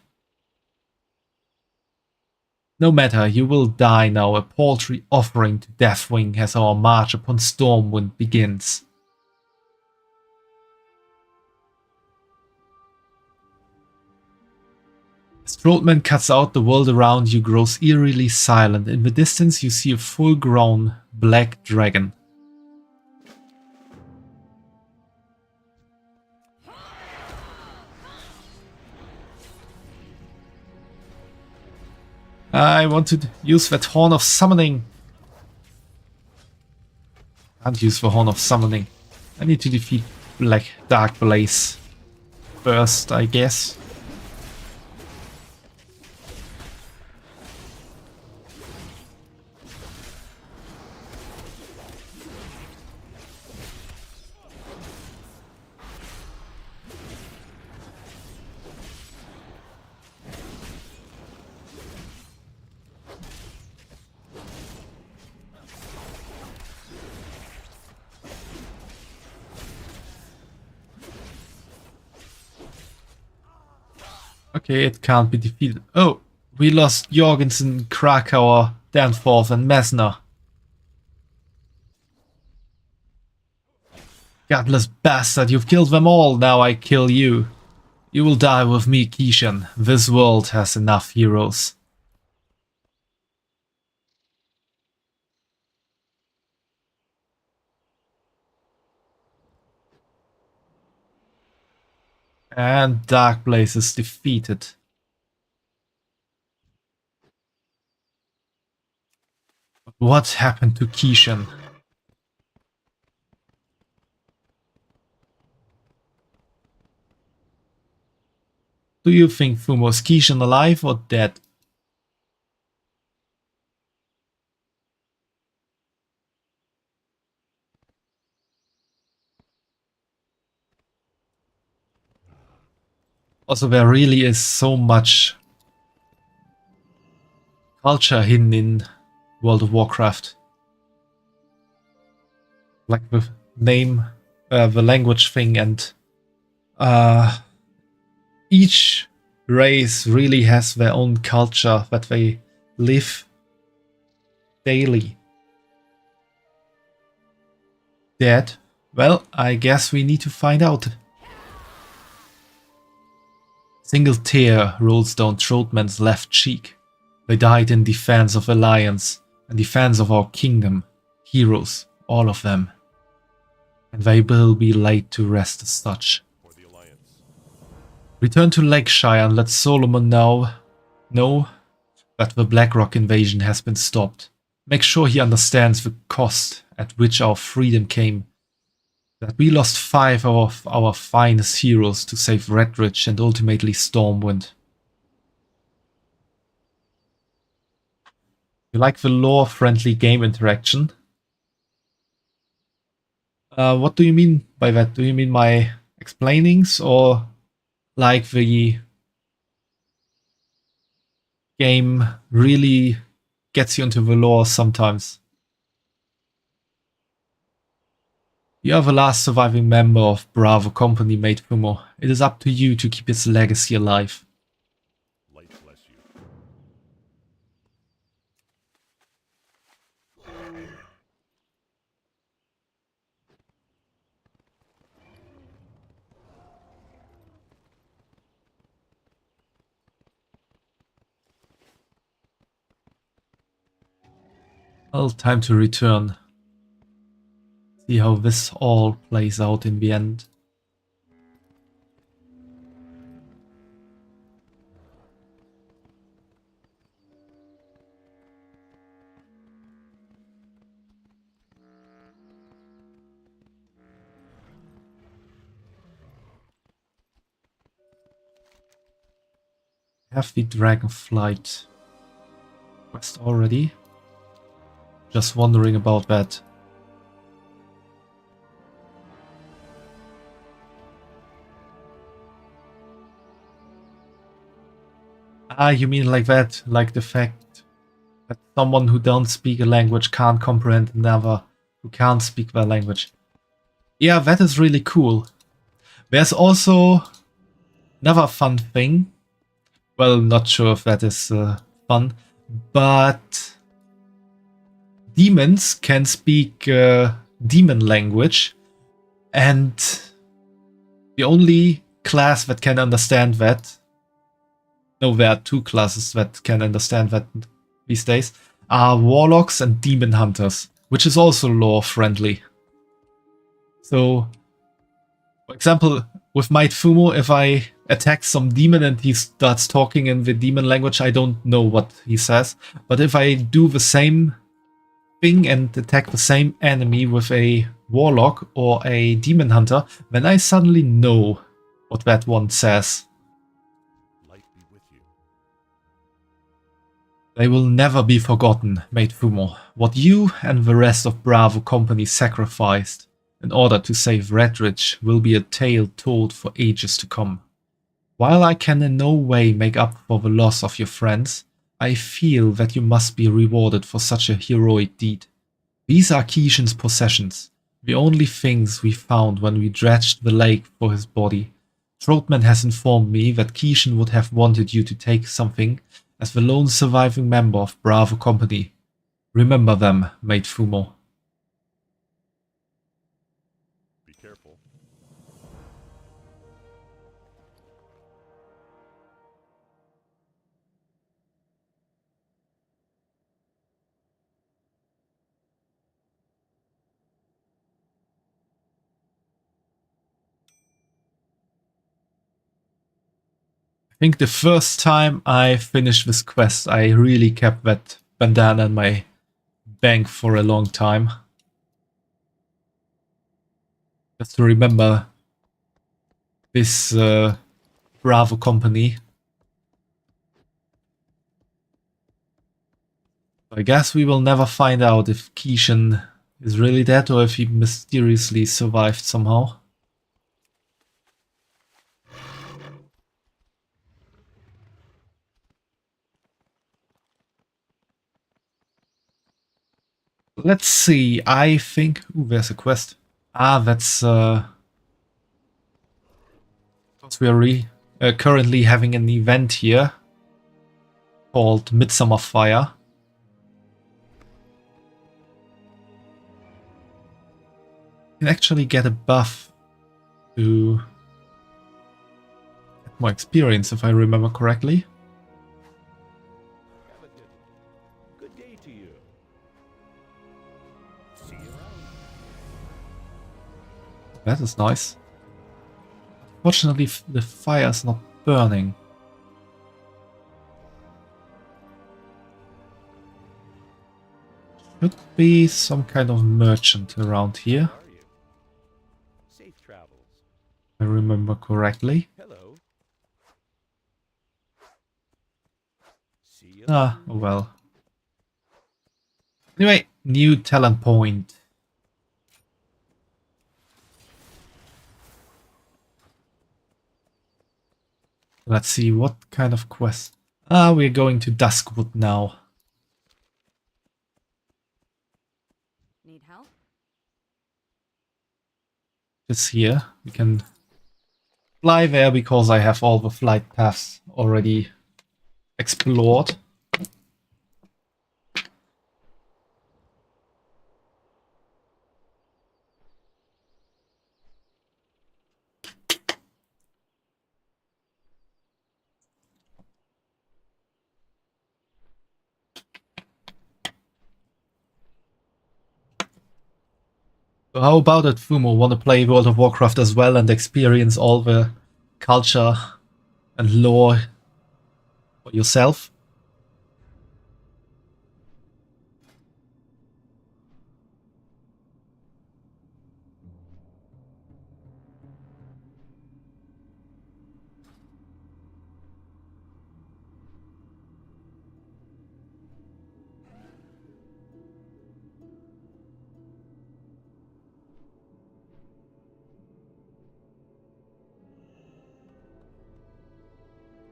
No matter, you will die now, a paltry offering to Deathwing as our march upon Stormwind begins. As Throatman cuts out, the world around you grows eerily silent. In the distance you see a full-grown black dragon. I want to use that Horn of Summoning. Can't use the Horn of Summoning. I need to defeat Dark Blaze first, I guess. Okay, it can't be defeated. Oh, we lost Jorgensen, Krakauer, Danforth and Messner. Godless bastard, you've killed them all, now I kill you. You will die with me, Kishan. This world has enough heroes. And Dark Blaze is defeated. What happened to Kishan? Do you think Fumo is Kishan alive or dead? Also, there really is so much culture hidden in World of Warcraft. Like the name, the language thing, and each race really has their own culture that they live daily. Dead? Well, I guess we need to find out. Single tear rolls down Throatman's left cheek. They died in defense of Alliance and defense of our kingdom. Heroes, all of them. And they will be laid to rest as such. For the Alliance. Return to Lakeshire and let Solomon know that the Blackrock invasion has been stopped. Make sure he understands the cost at which our freedom came. That we lost 5 of our finest heroes to save Redridge and ultimately Stormwind. You like the lore-friendly game interaction? What do you mean by that? Do you mean my explainings or like the game really gets you into the lore sometimes? You are the last surviving member of Bravo Company, Mate Fumo. It is up to you to keep its legacy alive. Light bless you. Well, time to return. See how this all plays out in the end. Have the Dragonflight quest already? Just wondering about that. Ah, you mean like that? Like the fact that someone who don't speak a language can't comprehend another who can't speak their language. Yeah, that is really cool. There's also another fun thing. Well, not sure if that is fun, but demons can speak demon language, and the only class that can understand that, no, there are 2 classes that can understand that these days, are warlocks and demon hunters, which is also lore friendly. So, for example, with Might Fumo, if I attack some demon and he starts talking in the demon language, I don't know what he says. But if I do the same thing and attack the same enemy with a warlock or a demon hunter, then I suddenly know what that one says. Light be with you. They will never be forgotten, Mate Fumo. What you and the rest of Bravo Company sacrificed in order to save Redridge will be a tale told for ages to come. While I can in no way make up for the loss of your friends, I feel that you must be rewarded for such a heroic deed. These are Kishan's possessions, the only things we found when we dredged the lake for his body. Throatman has informed me that Kishan would have wanted you to take something as the lone surviving member of Bravo Company. Remember them, Mate Fumo. Be careful. think the first time I finished this quest, I really kept that bandana in my bank for a long time. Just to remember this Bravo company. I guess we will never find out if Keishan is really dead or if he mysteriously survived somehow. Let's see, I think... Ooh, there's a quest. Ah, that's... because we are currently having an event here called Midsummer Fire. You can actually get a buff to get more experience, if I remember correctly. Good day to you. See you around. That is nice. Fortunately, the fire is not burning. Should be some kind of merchant around here, How are you? Safe travels. if I remember correctly. Hello. See you. Ah, oh well. Anyway, new talent point. Let's see, what kind of quest? Ah, we're going to Duskwood now. Need help? It's here. We can fly there because I have all the flight paths already explored. So how about it, Fumo? Want to play World of Warcraft as well and experience all the culture and lore for yourself?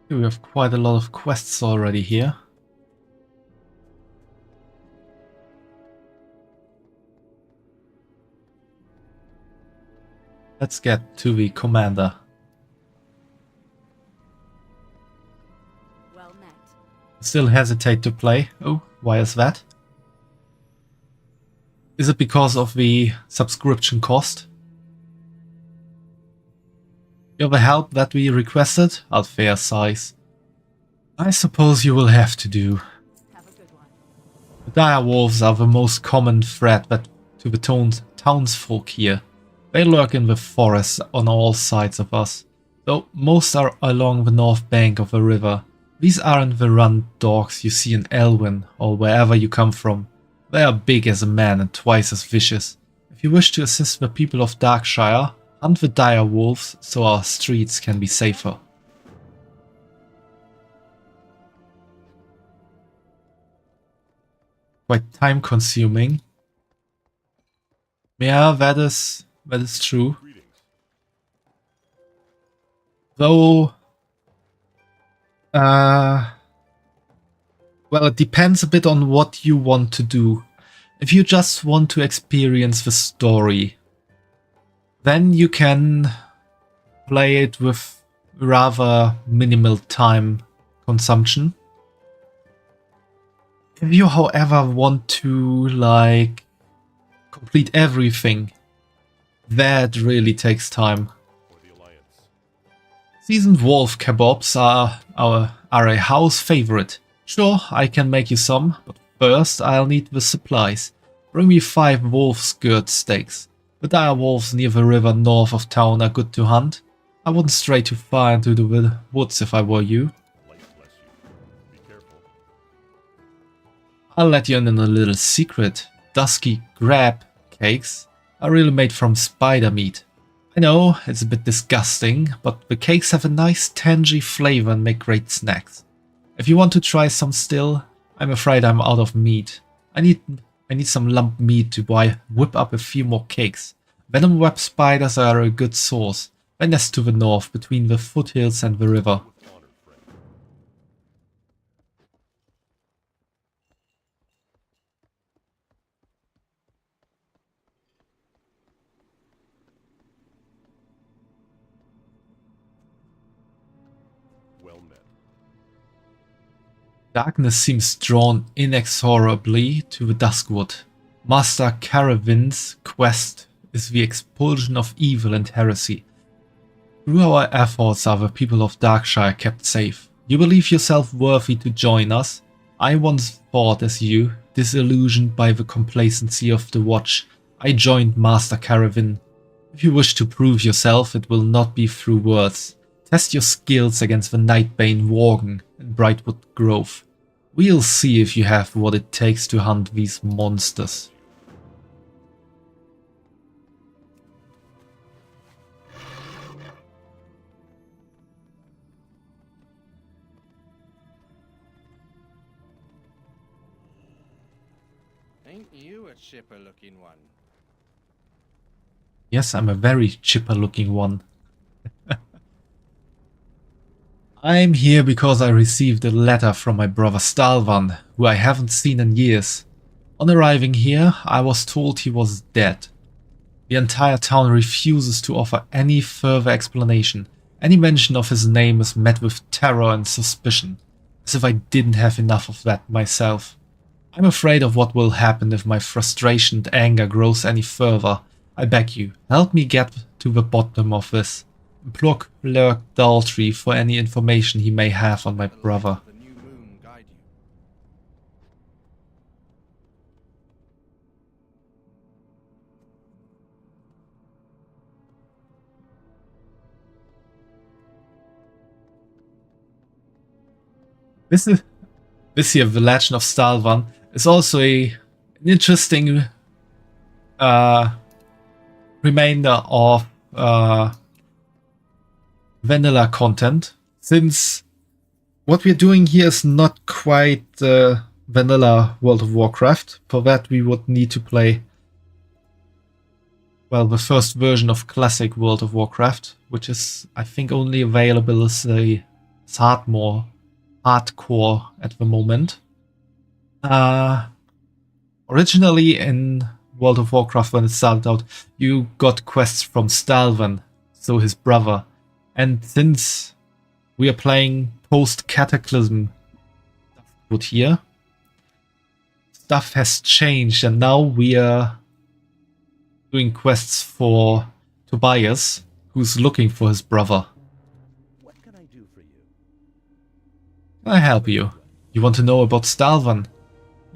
We have quite a lot of quests already here. Let's get to the commander. Well met. Still hesitate to play. Oh, why is that? Is it because of the subscription cost? You're the help that we requested? Alfair sighs. I suppose you will have to do. Have a good one. The dire wolves are the most common threat to the townsfolk here. They lurk in the forests on all sides of us, though most are along the north bank of the river. These aren't the run dogs you see in Elwyn or wherever you come from. They are big as a man and twice as vicious. If you wish to assist the people of Darkshire, hunt the dire wolves so our streets can be safer. Quite time consuming. Yeah, that is true. Greetings. Though, well, it depends a bit on what you want to do. If you just want to experience the story, then you can play it with rather minimal time consumption. If you, however, want to, like, complete everything, that really takes time. For the Alliance. Seasoned wolf kebabs are a house favorite. Sure, I can make you some, but first I'll need the supplies. Bring me 5 wolf skirt steaks. The dire wolves near the river north of town are good to hunt. I wouldn't stray too far into the woods if I were you. Light bless you. Be careful. I'll let you in on a little secret. Dusky grab cakes are really made from spider meat. I know, it's a bit disgusting, but the cakes have a nice tangy flavor and make great snacks. If you want to try some still, I'm afraid I'm out of meat. I need some lump meat to whip up a few more cakes. Venom web spiders are a good source. They nest to the north, between the foothills and the river. With honor, friend. Well met. Darkness seems drawn inexorably to the Duskwood. Master Caravin's quest is the expulsion of evil and heresy. Through our efforts are the people of Darkshire kept safe. You believe yourself worthy to join us? I once thought as you, disillusioned by the complacency of the Watch. I joined Master Caravin. If you wish to prove yourself, it will not be through words. Test your skills against the Nightbane Worgen in Brightwood Grove. We'll see if you have what it takes to hunt these monsters. Ain't you a chipper looking one? Yes, I'm a very chipper looking one. I'm here because I received a letter from my brother Stalvan, who I haven't seen in years. On arriving here, I was told he was dead. The entire town refuses to offer any further explanation. Any mention of his name is met with terror and suspicion, as if I didn't have enough of that myself. I'm afraid of what will happen if my frustration and anger grows any further. I beg you, help me get to the bottom of this. Implore Lurk Daltrey for any information he may have on my brother. The new moon guide you. This here, The Legend of Stalvan, is also an interesting remainder of vanilla content, since what we're doing here is not quite vanilla World of Warcraft. For that we would need to play, well, the first version of classic World of Warcraft, which is, I think, only available as a hardcore at the moment. Originally in World of Warcraft, when it started out, you got quests from Stalvan, so his brother. And since we are playing post-Cataclysm here, stuff has changed, and now we are doing quests for Tobias, who's looking for his brother. What can I do for you? Can I help you? You want to know about Stalvan?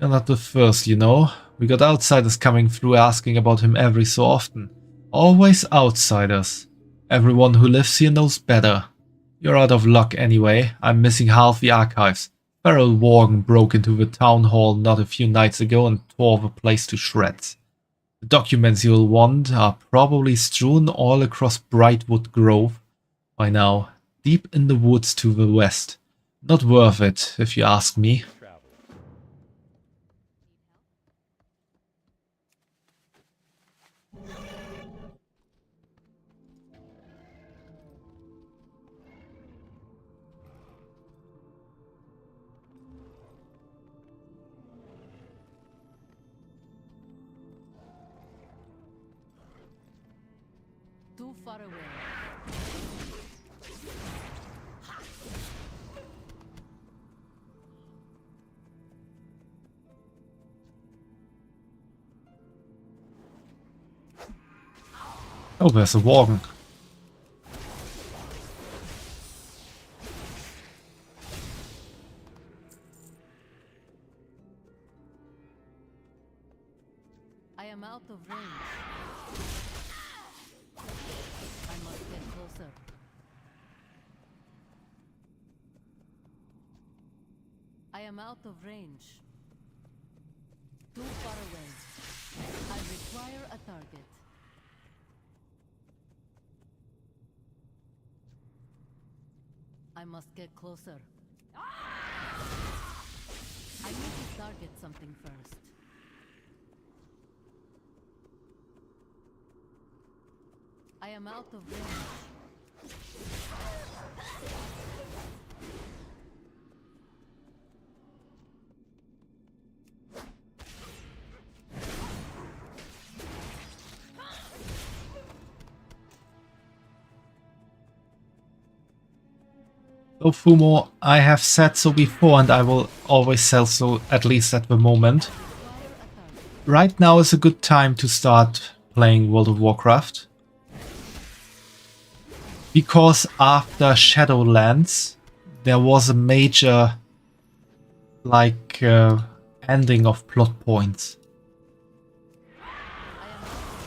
You're not the first, you know. We got outsiders coming through asking about him every so often. Always outsiders. Everyone who lives here knows better. You're out of luck anyway. I'm missing half the archives. Feral Worgen broke into the town hall not a few nights ago and tore the place to shreds. The documents you'll want are probably strewn all across Brightwood Grove by now, deep in the woods to the west. Not worth it, if you ask me. Travel. Too far away. Oh, there's a Worgen. I am out of range. I must get closer. I am out of range. Too far away. I require a target. I must get closer. I need to target something first. I am out of range. So Fumo, I have said so before and I will always say so, at least at the moment. Right now is a good time to start playing World of Warcraft. Because after Shadowlands, there was a major, ending of plot points.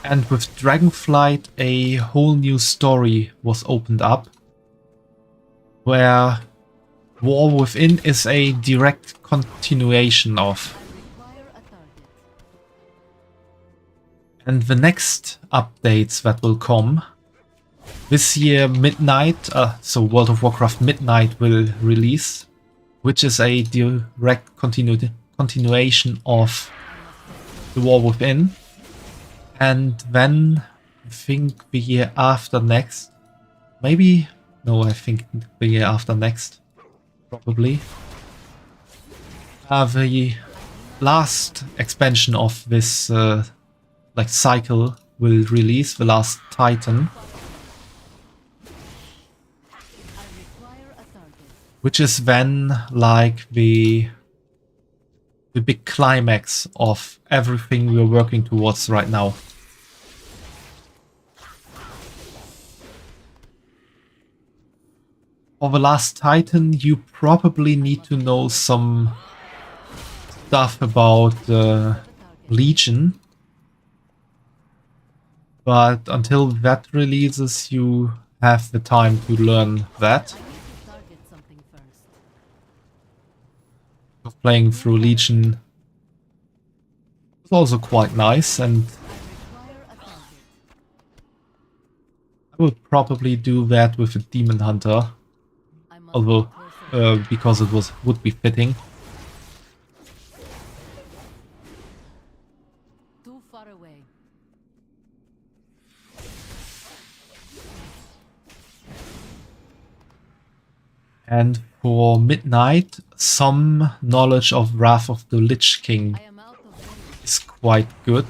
And with Dragonflight, a whole new story was opened up, where War Within is a direct continuation of. And the next updates that will come, this year Midnight, so World of Warcraft Midnight will release, which is a direct continuation of the War Within. And then, I think the year after next, maybe... No, I think the year after next, probably. The last expansion of this cycle will release, the last Titan, which is then like the big climax of everything we're working towards right now. For the last Titan, you probably need to know some stuff about Legion. But until that releases, you have the time to learn that. Playing through Legion is also quite nice, and I will probably do that with a Demon Hunter. Although, because it would be fitting. Too far away. And for Midnight, some knowledge of Wrath of the Lich King is quite good.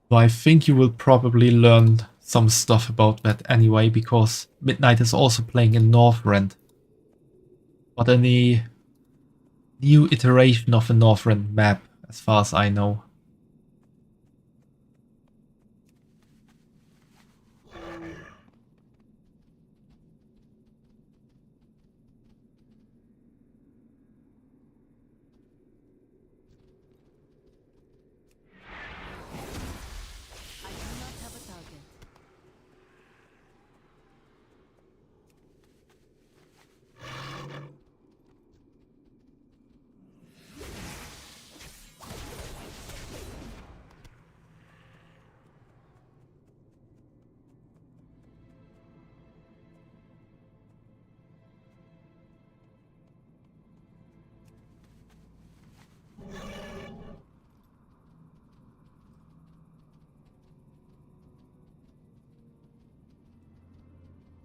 So I think you will probably learn some stuff about that anyway, because Midnight is also playing in Northrend. But any new iteration of a Northrend map, as far as I know.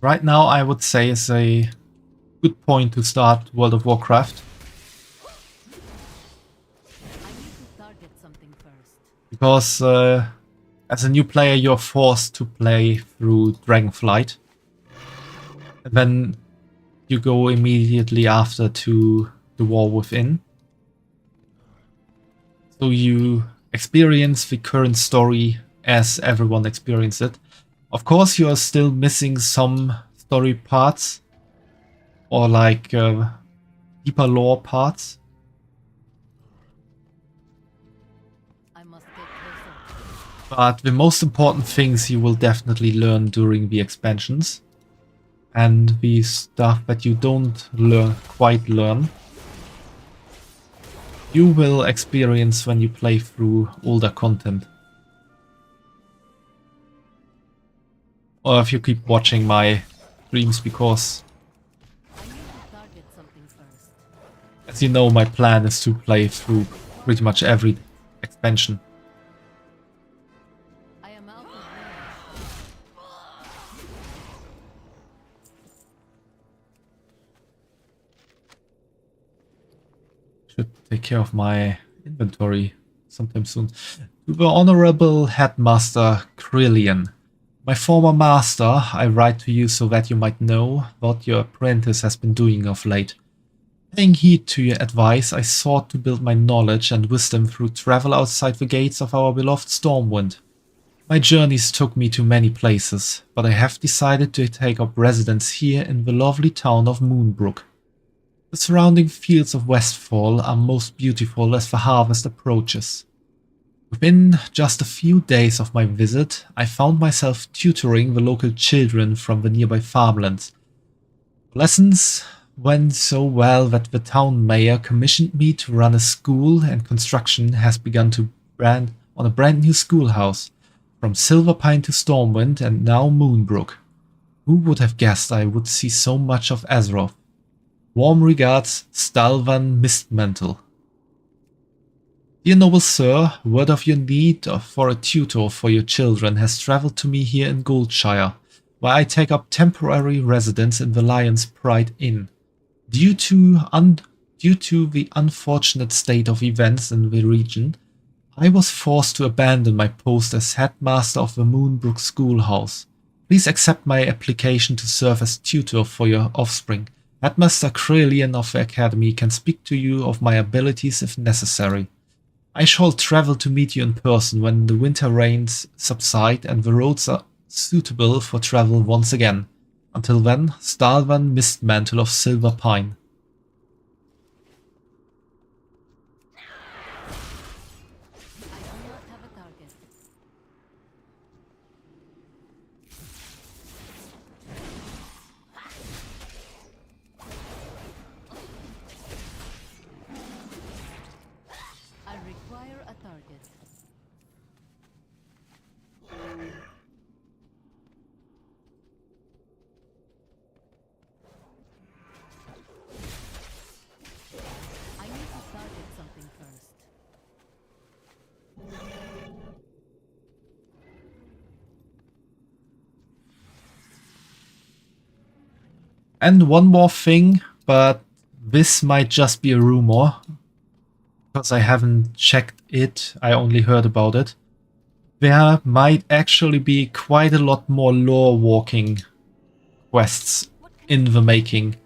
Right now, I would say is a good point to start World of Warcraft. Because as a new player, you're forced to play through Dragonflight. And then you go immediately after to the War Within. So you experience the current story as everyone experienced it. Of course, you are still missing some story parts, or deeper lore parts. I must get closer. But the most important things you will definitely learn during the expansions. and the stuff that you don't quite learn, you will experience when you play through older content. Or if you keep watching my streams, because I need to target something first. as you know, my plan is to play through pretty much every expansion. I am out of range. Should take care of my inventory sometime soon. To the Honorable Headmaster Krillian. My former master, I write to you so that you might know what your apprentice has been doing of late. Paying heed to your advice, I sought to build my knowledge and wisdom through travel outside the gates of our beloved Stormwind. My journeys took me to many places, but I have decided to take up residence here in the lovely town of Moonbrook. The surrounding fields of Westfall are most beautiful as the harvest approaches. Within just a few days of my visit, I found myself tutoring the local children from the nearby farmlands. Lessons went so well that the town mayor commissioned me to run a school, and construction has begun on a brand new schoolhouse, from Silverpine to Stormwind and now Moonbrook. Who would have guessed I would see so much of Azeroth? Warm regards, Stalvan Mistmantle. Dear noble sir, word of your need for a tutor for your children has travelled to me here in Goldshire, where I take up temporary residence in the Lion's Pride Inn. Due to the unfortunate state of events in the region, I was forced to abandon my post as headmaster of the Moonbrook Schoolhouse. Please accept my application to serve as tutor for your offspring. Headmaster Krillian of the Academy can speak to you of my abilities if necessary. I shall travel to meet you in person when the winter rains subside and the roads are suitable for travel once again. Until then, Stalvan Mistmantle of Silverpine. I do not have a target. I require a target. I need to target something first. And one more thing, but this might just be a rumor, because I haven't checked it, I only heard about it. There might actually be quite a lot more lore walking quests in the making.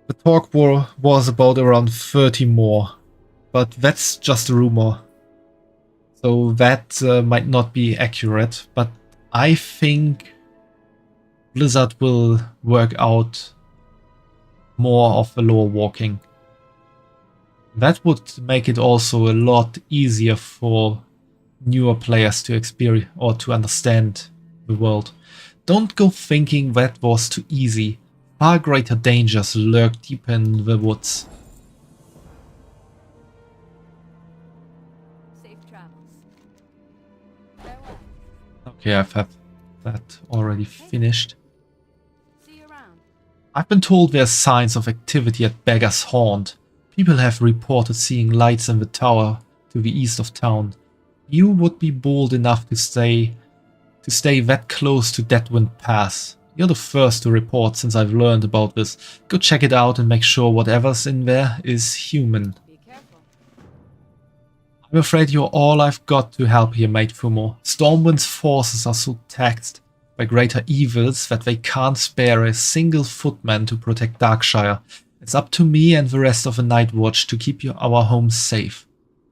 The talk was about around 30 more, but that's just a rumor. So that might not be accurate, but I think Blizzard will work out more of the lore walking. That would make it also a lot easier for newer players to experience or to understand the world. Don't go thinking that was too easy. Far greater dangers lurk deep in the woods. Safe travels. Farewell. Okay, I've had that already finished. See you around. I've been told there's signs of activity at Beggar's Haunt. People have reported seeing lights in the tower to the east of town. You would be bold enough to stay that close to Deadwind Pass. You're the first to report since I've learned about this. Go check it out and make sure whatever's in there is human. Be careful. I'm afraid you're all I've got to help here, Mate Fumo. Stormwind's forces are so taxed by greater evils that they can't spare a single footman to protect Darkshire. It's up to me and the rest of the Night Watch to keep our homes safe.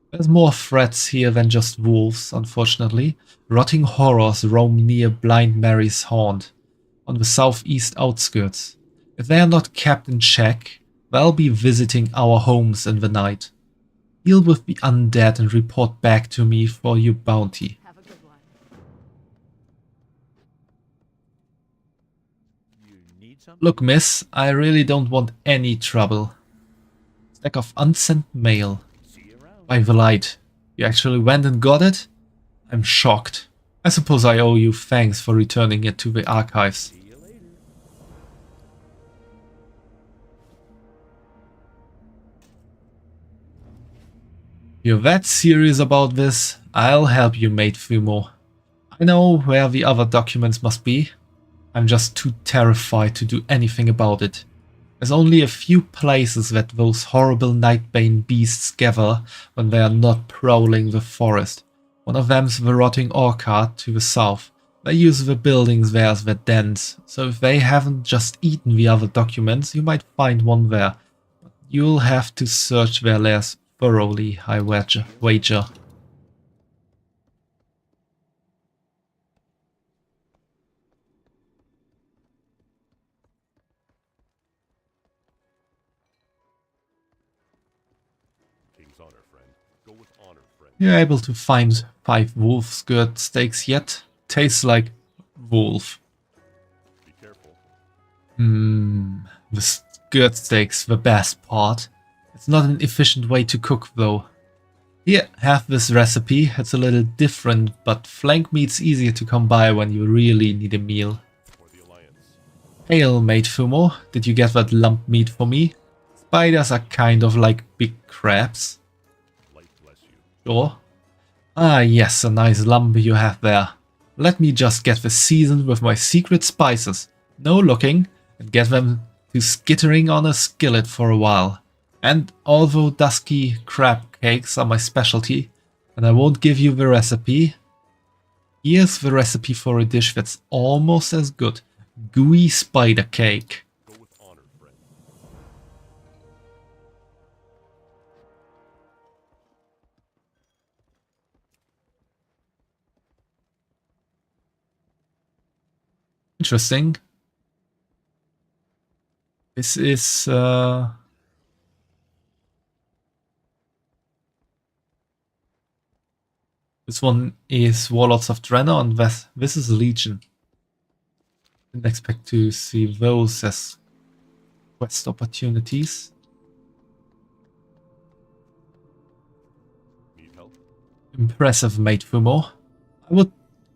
There's more threats here than just wolves, unfortunately. Rotting horrors roam near Blind Mary's Haunt, on the southeast outskirts. If they are not kept in check, they'll be visiting our homes in the night. Deal with the undead and report back to me for your bounty. Have a good one. You need something? Look, miss, I really don't want any trouble. Stack of unsent mail. See you around. By the light. You actually went and got it? I'm shocked. I suppose I owe you thanks for returning it to the archives. See you later. You're that serious about this? I'll help you, mate Fumo. I know where the other documents must be. I'm just too terrified to do anything about it. There's only a few places that those horrible Nightbane beasts gather when they are not prowling the forest. One of them's the rotting orchard to the south. They use the buildings there as their dens, so if they haven't just eaten the other documents, you might find one there. But you'll have to search their lairs thoroughly, I wager. King's honor, friend. Go with honor, friend. You're able to find 5 wolf skirt steaks yet? Tastes like wolf. Be careful. The skirt steak's the best part. It's not an efficient way to cook though. Here, have this recipe. It's a little different, but flank meat's easier to come by when you really need a meal. For the Alliance. Hail, mate Fumo. Did you get that lump meat for me? Spiders are kind of like big crabs. Light bless you. Sure. Ah yes, a nice lump you have there. Let me just get this seasoned with my secret spices. No looking, and get them to skittering on a skillet for a while. And although dusky crab cakes are my specialty, and I won't give you the recipe, here's the recipe for a dish that's almost as good. Gooey spider cake. Go with honor, friend. Interesting. This is this one is Warlords of Draenor, and this is Legion. Didn't expect to see those as quest opportunities. Need help? Impressive, mate Fumo.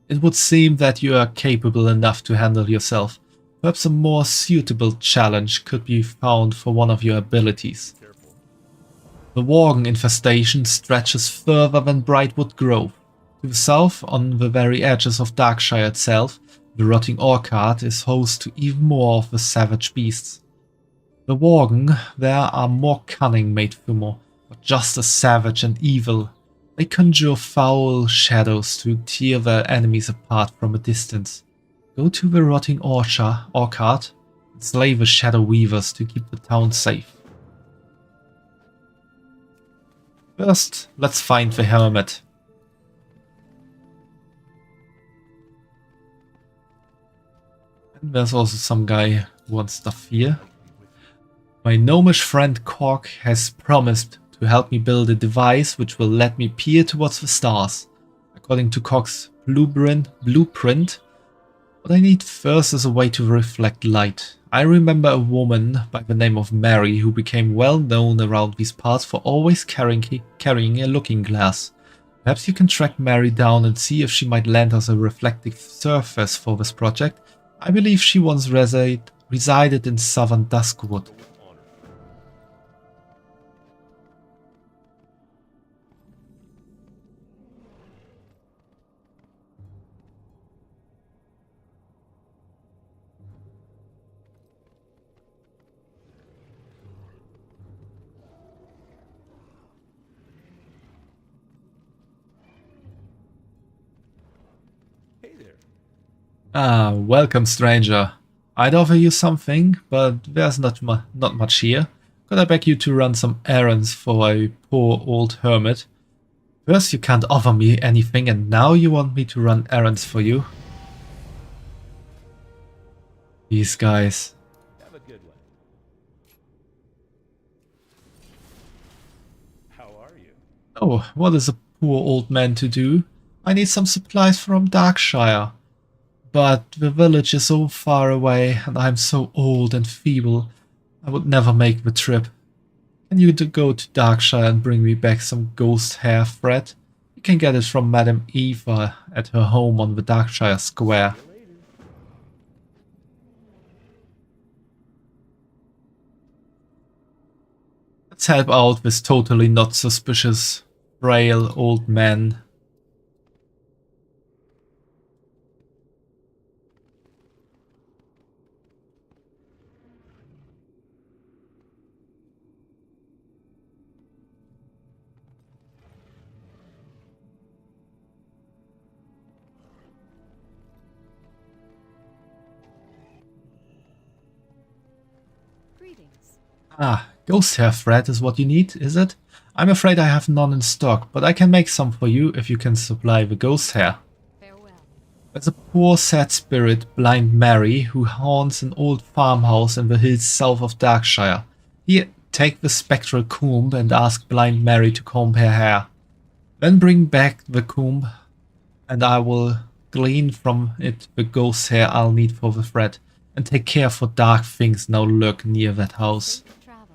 It would seem that you are capable enough to handle yourself. Perhaps a more suitable challenge could be found for one of your abilities. Careful. The Worgen infestation stretches further than Brightwood Grove. To the south, on the very edges of Darkshire itself, the rotting orchard is host to even more of the savage beasts. The Worgen there are more cunning, mate Fumo, but just as savage and evil. They conjure foul shadows to tear their enemies apart from a distance. Go to the rotting orchard and slay the shadow weavers to keep the town safe. First, let's find the hermit. And there's also some guy who wants stuff here. My gnomish friend Cork has promised to help me build a device which will let me peer towards the stars. According to Cork's blueprint, what I need first is a way to reflect light. I remember a woman by the name of Mary who became well known around these parts for always carrying a looking glass. Perhaps you can track Mary down and see if she might lend us a reflective surface for this project. I believe she once resided in southern Duskwood. Go with honor. Hey there. Ah, welcome stranger. I'd offer you something, but there's not much here. Could I beg you to run some errands for a poor old hermit? First you can't offer me anything and now you want me to run errands for you? These guys. Have a good one. How are you? Oh, what is a poor old man to do? I need some supplies from Darkshire. but the village is so far away and I'm so old and feeble, I would never make the trip. Can you go to Darkshire and bring me back some ghost hair thread? You can get it from Madame Eva at her home on the Darkshire Square. Let's help out this totally not suspicious, frail old man. Greetings. Ah, ghost hair thread is what you need, is it? I'm afraid I have none in stock, but I can make some for you if you can supply the ghost hair. Farewell. There's a poor sad spirit, Blind Mary, who haunts an old farmhouse in the hills south of Darkshire. Here, take the spectral comb and ask Blind Mary to comb her hair. Then bring back the comb and I will glean from it the ghost hair I'll need for the thread. And take care, for dark things now lurk near that house. Safe travels.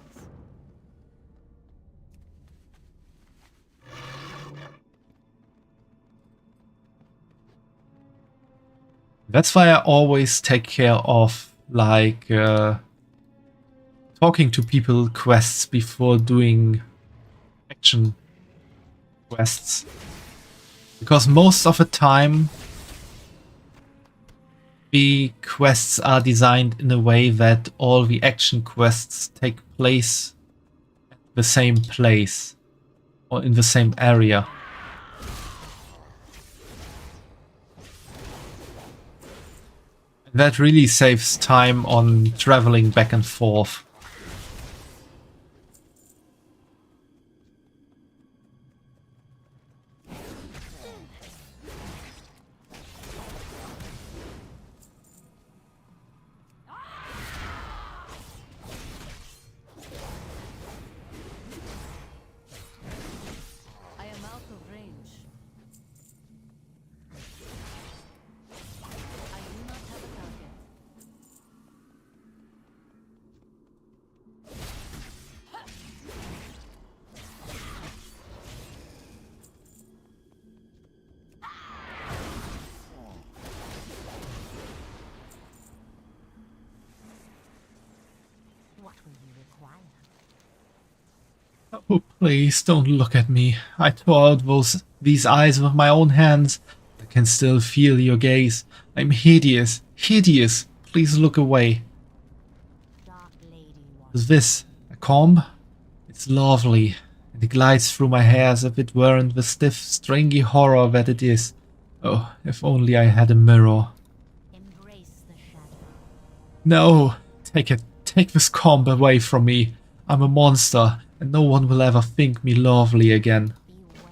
That's why I always take care of, like, talking to people quests before doing action quests. Because most of the time, the quests are designed in a way that all the action quests take place at the same place or in the same area. That really saves time on traveling back and forth. I am out of range. I do not have a target. What will you require? Oh, please don't look at me. I tore out these eyes with my own hands. I can still feel your gaze. I'm hideous, hideous. Please look away. Dark lady wants Is this a comb? It's lovely, and it glides through my hair as if it weren't the stiff, stringy horror that it is. Oh, if only I had a mirror. embrace the shadow. No, take it. Take this comb away from me. I'm a monster, and no one will ever think me lovely again. Beware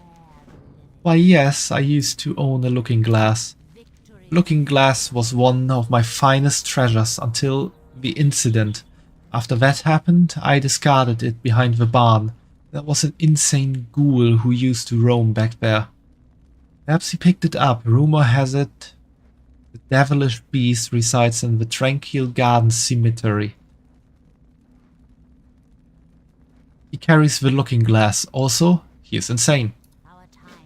the living. Why yes, I used to own a looking glass. Victory. Looking glass was one of my finest treasures until the incident. After that happened, I discarded it behind the barn. There was an insane ghoul who used to roam back there. Perhaps he picked it up. Rumor has it the devilish beast resides in the Tranquil Garden Cemetery. He carries the looking glass. Also, he is insane. Our time.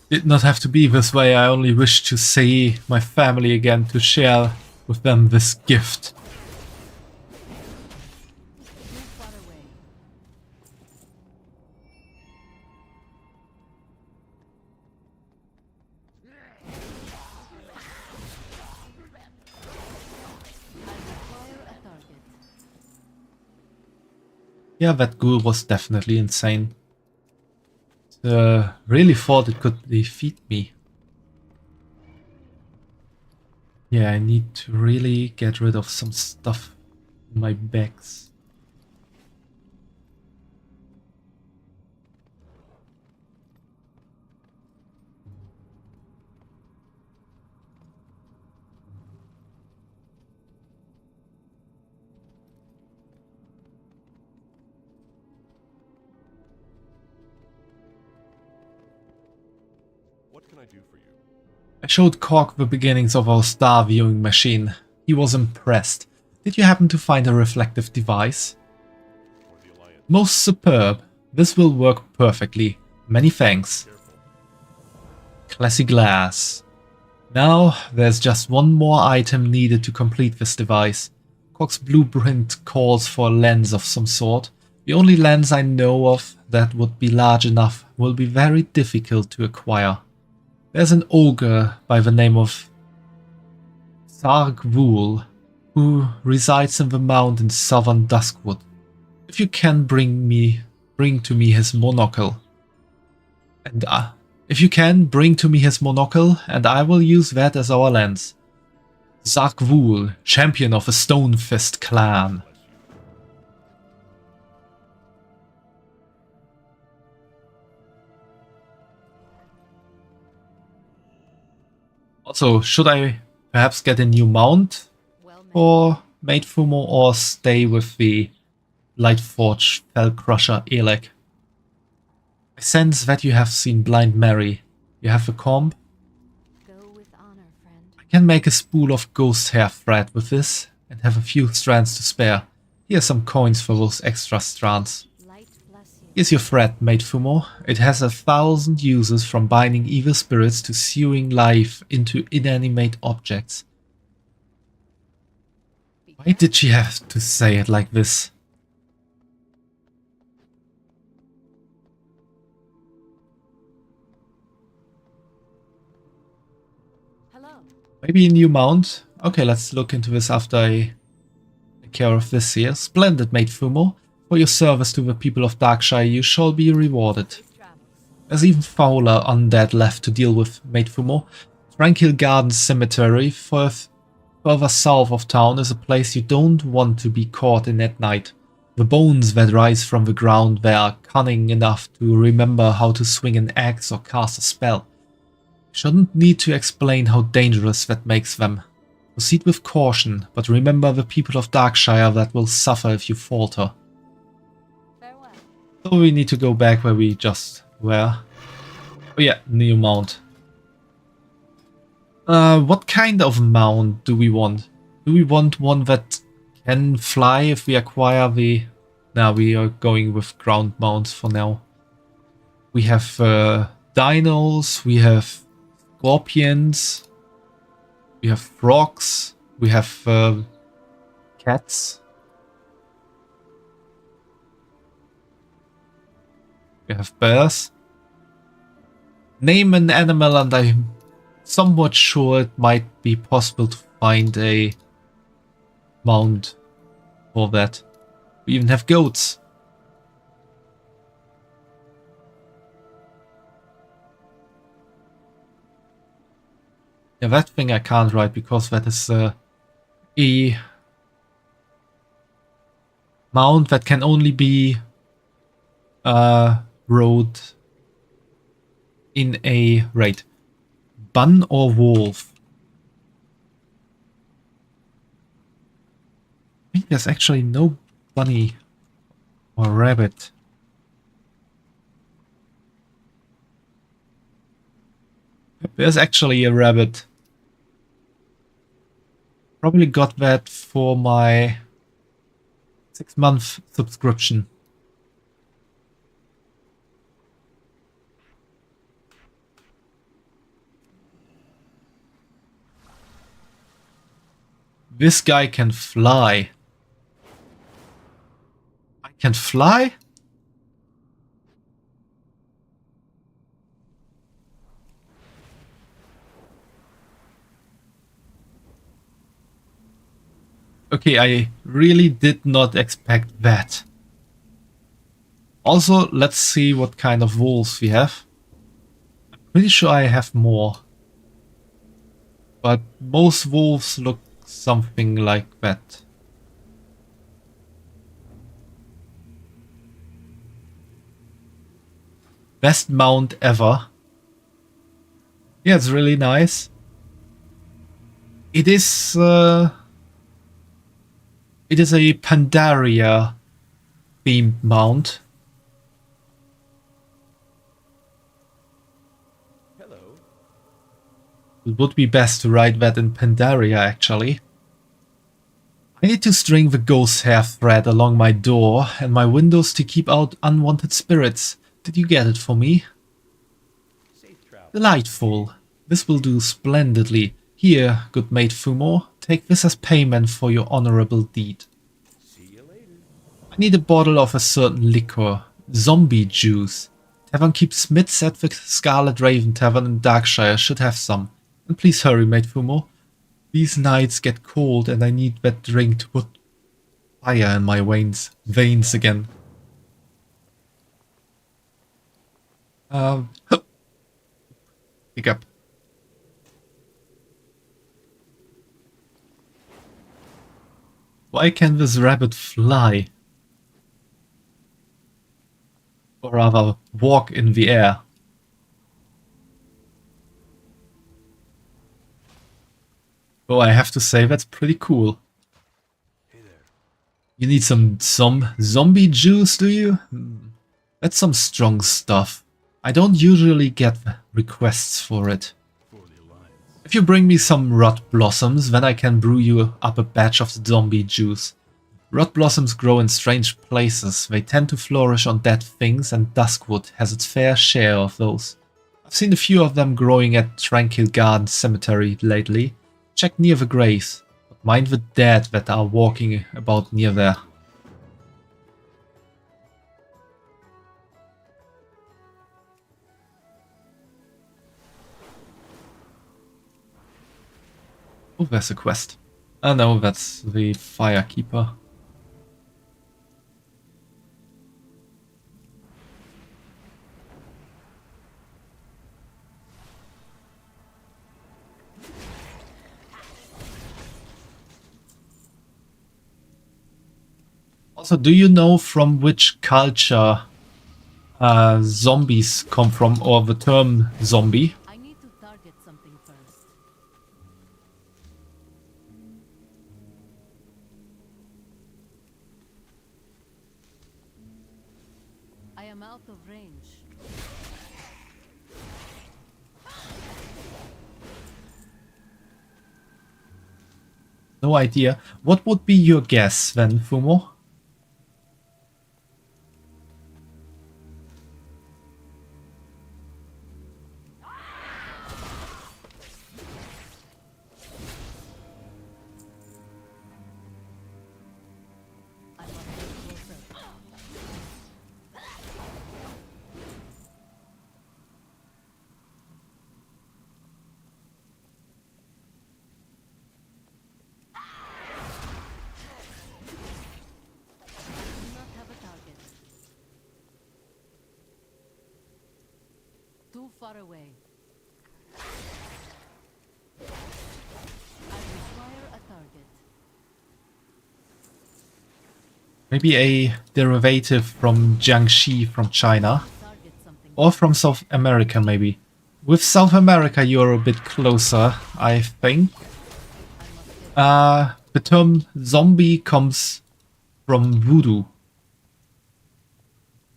Did not have to be this way. I only wish to see my family again, to share with them this gift. Too far away. I require a target. Yeah, that ghoul was definitely insane. Really thought it could defeat me. Yeah, I need to really get rid of some stuff in my bags. What can I do for you? I showed Cork the beginnings of our star viewing machine. He was impressed. Did you happen to find a reflective device? For the Alliance. Most superb. This will work perfectly. Many thanks. Careful. Classy glass. Now, there's just one more item needed to complete this device. Cork's blueprint calls for a lens of some sort. The only lens I know of that would be large enough will be very difficult to acquire. There's an ogre by the name of Sargvul who resides in the mount in southern Duskwood. If you can bring to me his monocle, and I will use that as our lens. Sargvul, champion of the Stonefist clan. Bless you. Also, should I perhaps get a new mount Well met. for Maid Fumo or stay with the Lightforge Fellcrusher Elec? I sense that you have seen Blind Mary. You have a comb? Go with honor, friend. I can make a spool of ghost hair thread with this and have a few strands to spare. Here's some coins for those extra strands. Light bless you. Here's your thread, Maid Fumo. It has 1,000 uses from binding evil spirits to sewing life into inanimate objects. Why did she have to say it like this? Hello. Maybe a new mount? Okay, let's look into this after I take care of this here. Splendid, Maid Fumo. For your service to the people of Darkshire, you shall be rewarded. Safe travels. There's even fouler undead left to deal with, Maid Fumo. Tranquil Garden Cemetery, further south of town, is a place you don't want to be caught in at night. The bones that rise from the ground there are cunning enough to remember how to swing an axe or cast a spell. Shouldn't need to explain how dangerous that makes them. Proceed with caution, but remember the people of Darkshire that will suffer if you falter. Farewell. So we need to go back where we just were. Oh yeah, new mount. What kind of mount do we want? Do we want one that can fly if we acquire the... Nah, we are going with ground mounts for now. We have dinos, we have scorpions, we have frogs, we have cats. We have bears. Name an animal and I'm somewhat sure it might be possible to find a mount for that. We even have goats. Yeah, that thing I can't ride because that is a mount that can only be rode in a raid. Bun or wolf? I think there's actually no bunny or rabbit. There's actually a rabbit. Probably got that for my 6-month subscription. This guy can fly. I can fly? Okay, I really did not expect that. Also, let's see what kind of wolves we have. I'm pretty sure I have more. But most wolves look something like that. Best mount ever. Yeah, it's really nice. It is a Pandaria themed mount. Hello. It would be best to ride that in Pandaria, actually. I need to string the ghost hair thread along my door and my windows to keep out unwanted spirits. Did you get it for me? Safe travel. Delightful. This will do splendidly. Here, good mate Fumo, take this as payment for your honorable deed. See you later. I need a bottle of a certain liquor. Zombie juice. Tavern Keep Smiths at the Scarlet Raven Tavern in Darkshire should have some. And please hurry, mate Fumo. These nights get cold and I need that drink to put fire in my veins again. Pick up. Why can this rabbit fly? Or rather, walk in the air. Oh, I have to say, that's pretty cool. Hey there. You need some zombie juice, do you? That's some strong stuff. I don't usually get requests for it. For the Alliance. If you bring me some rot blossoms, then I can brew you up a batch of zombie juice. Rot blossoms grow in strange places. They tend to flourish on dead things, and Duskwood has its fair share of those. I've seen a few of them growing at Tranquil Garden Cemetery lately. Check near the graves, but mind the dead that are walking about near there. Oh, there's a quest. Oh no, that's the Firekeeper. Also, do you know from which culture zombies come from, or the term zombie? I need to target something first. I am out of range. No idea. What would be your guess then, Fumo? I must get closer. I do not have a target. Too far away. I require a target. Maybe a derivative from Jiangxi from China. Target something. Or from South America, maybe. With South America, you're a bit closer, I think. The term zombie comes from voodoo.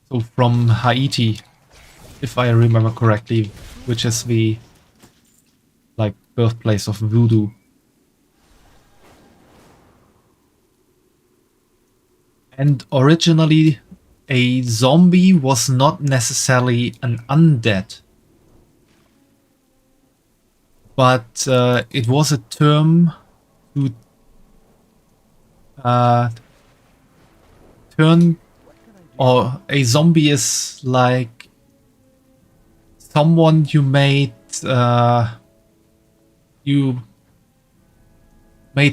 So from Haiti, if I remember correctly, which is the like birthplace of voodoo. And originally, a zombie was not necessarily an undead. But it was a term to turn, or a zombie is like someone you made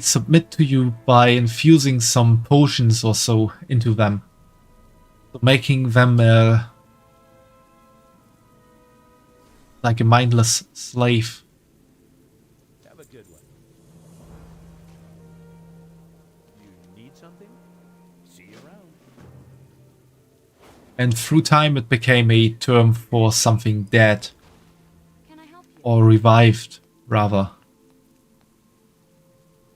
submit to you by infusing some potions or so into them. making them like a mindless slave. Have a good one. You need something? See you around. And through time it became a term for something dead. Can I help you? Or revived, rather.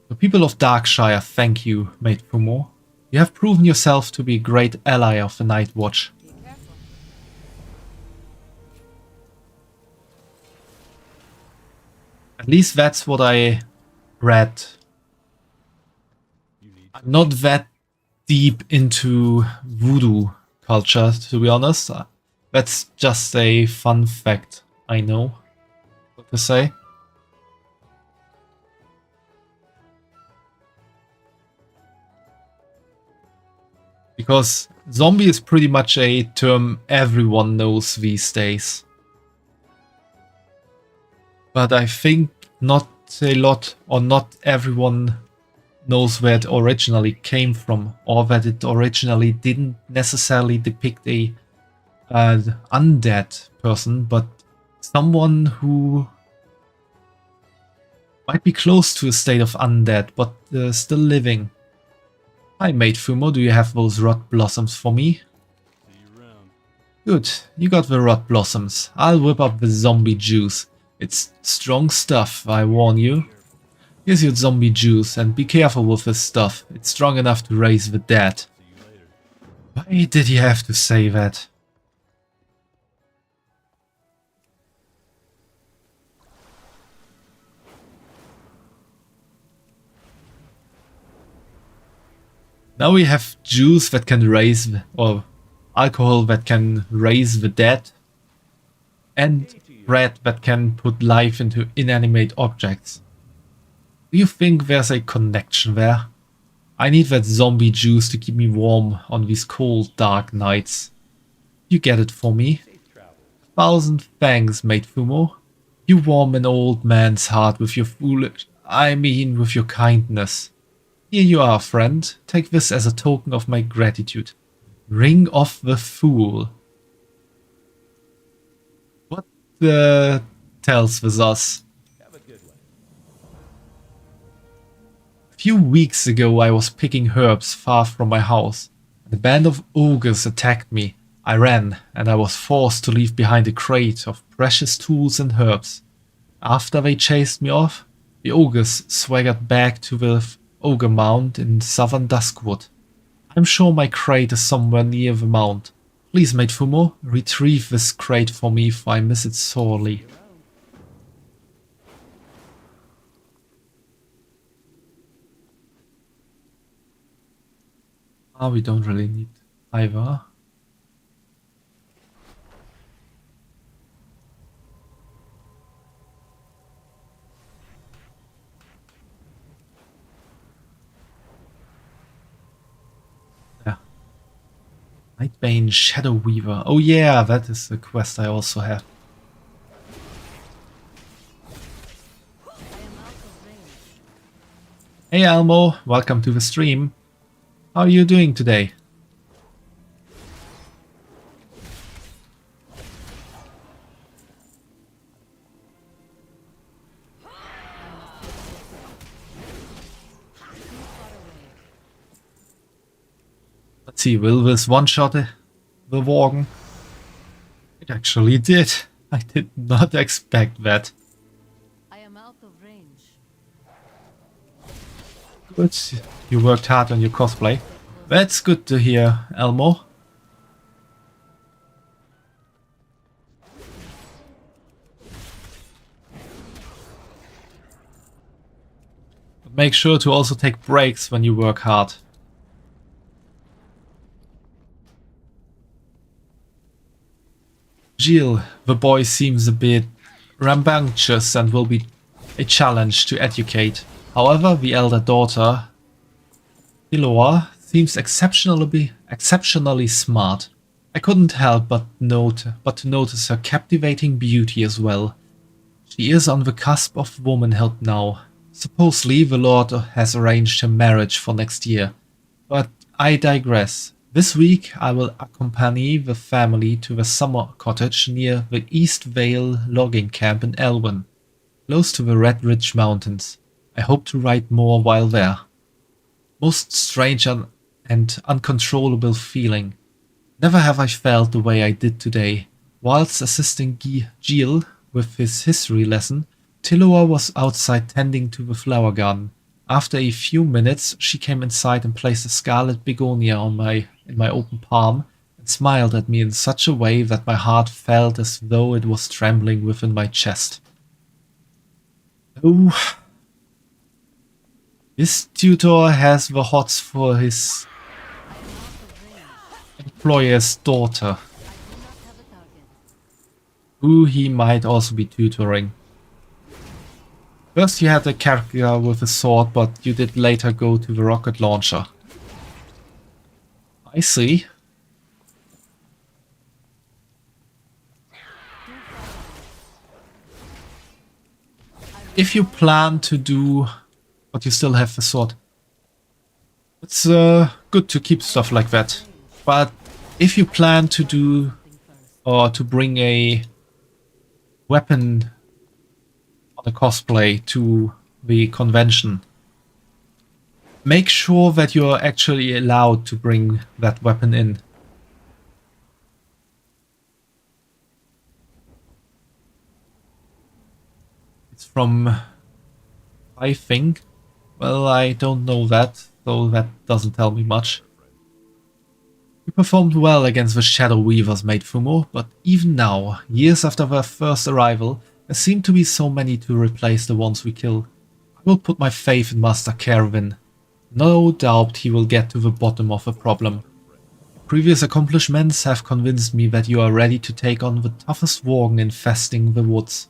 The people of Darkshire thank you, Mate Fumo. You have proven yourself to be a great ally of the Night Watch. Be careful. At least that's what I read. You need I'm not that deep into voodoo culture, to be honest. That's just a fun fact I know, what to say. Because zombie is pretty much a term everyone knows these days. But I think not a lot or not everyone knows where it originally came from, or that it originally didn't necessarily depict a undead person, but someone who might be close to a state of undead, but still living. Hi, Mate Fumo, do you have those rot blossoms for me? See you around. Good, you got the rot blossoms. I'll whip up the zombie juice. It's strong stuff, I warn you. Here's your zombie juice, and be careful with this stuff. It's strong enough to raise the dead. See you later. Why did he have to say that? Now we have juice that can raise, or alcohol that can raise the dead, and bread that can put life into inanimate objects. Do you think there's a connection there? I need that zombie juice to keep me warm on these cold, dark nights. You get it for me? Safe travels. 1,000 thanks, Mate Fumo. You warm an old man's heart with your with your kindness. Here you are, friend. Take this as a token of my gratitude. Ring of the Fool. What the tells this us? Have a good one. A few weeks ago I was picking herbs far from my house. A band of ogres attacked me. I ran, and I was forced to leave behind a crate of precious tools and herbs. After they chased me off, the ogres swaggered back to the ogre mound in southern Duskwood. I'm sure my crate is somewhere near the mound. Please, Mate Fumo, retrieve this crate for me, for I miss it sorely. We don't really need either. Yeah. Nightbane Shadow Weaver. Oh yeah, that is the quest I also have. Hey Elmo, welcome to the stream. How are you doing today? Let's see, will this one-shot the Worgen? It actually did. I did not expect that. I am out of range. Good. You worked hard on your cosplay. That's good to hear, Elmo. But make sure to also take breaks when you work hard. Gilles, the boy seems a bit rambunctious and will be a challenge to educate. However, the elder daughter, Eloa, seems exceptionally smart. I couldn't help but to notice her captivating beauty as well. She is on the cusp of womanhood now. Supposedly the Lord has arranged her marriage for next year. But I digress. This week I will accompany the family to the summer cottage near the East Vale logging camp in Elwyn, close to the Red Ridge Mountains. I hope to write more while there. Most strange and uncontrollable feeling. Never have I felt the way I did today. Whilst assisting Gilles with his history lesson, Tillua was outside tending to the flower garden. After a few minutes, she came inside and placed a scarlet begonia in my open palm and smiled at me in such a way that my heart felt as though it was trembling within my chest. Oh, this tutor has the hots for his employer's daughter, who he might also be tutoring. First you had a character with a sword, but you did later go to the rocket launcher. I see. If you plan to do... but you still have the sword. It's good to keep stuff like that. But if you plan to do... or to bring a weapon on a cosplay to the convention, make sure that you're actually allowed to bring that weapon in. It's from... I think. Well, I don't know that, so that doesn't tell me much. You performed well against the Shadow Weavers, Mate Fumo, but even now, years after their first arrival, there seem to be so many to replace the ones we kill. I will put my faith in Master Kervin. No doubt he will get to the bottom of the problem. Previous accomplishments have convinced me that you are ready to take on the toughest Worgen infesting the woods.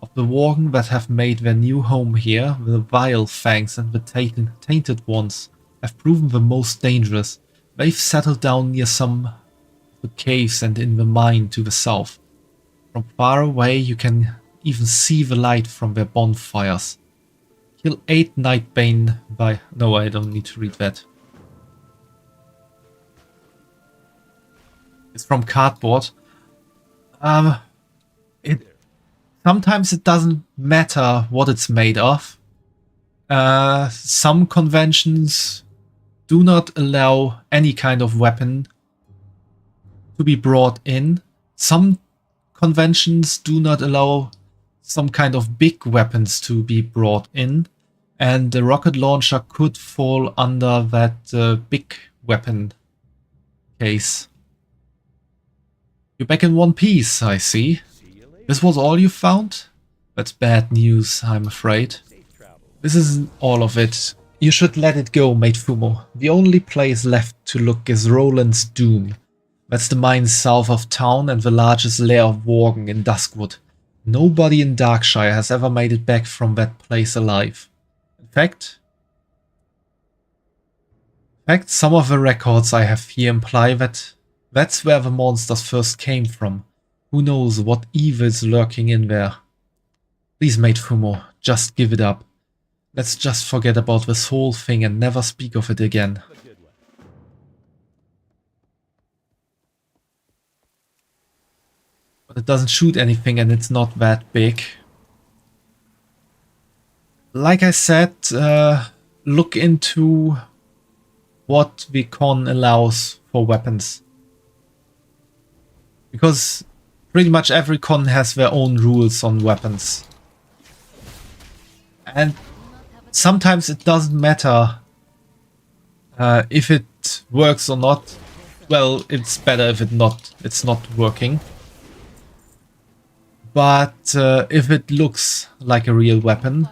Of the Worgen that have made their new home here, the Vile Fangs and the Tainted Ones have proven the most dangerous. They've settled down near some of the caves and in the mine to the south. From far away you can even see the light from their bonfires. Kill 8 Nightbane by... no, I don't need to read that. It's from cardboard. Sometimes it doesn't matter what it's made of. Some conventions do not allow any kind of weapon to be brought in. Some conventions do not allow some kind of big weapons to be brought in. And the rocket launcher could fall under that big weapon case. You're back in one piece, I see. This was all you found? That's bad news, I'm afraid. This isn't all of it. You should let it go, Mate Fumo. The only place left to look is Roland's Doom. That's the mine south of town and the largest lair of Worgen in Duskwood. Nobody in Darkshire has ever made it back from that place alive. In fact, some of the records I have here imply that that's where the monsters first came from. Who knows what evil is lurking in there. Please, Mate Fumo, just give it up. Let's just forget about this whole thing and never speak of it again. But it doesn't shoot anything and it's not that big. Like I said, look into what the con allows for weapons. Because pretty much every con has their own rules on weapons. And sometimes it doesn't matter if it works or not. Well, it's better if it's not working. But if it looks like a real weapon.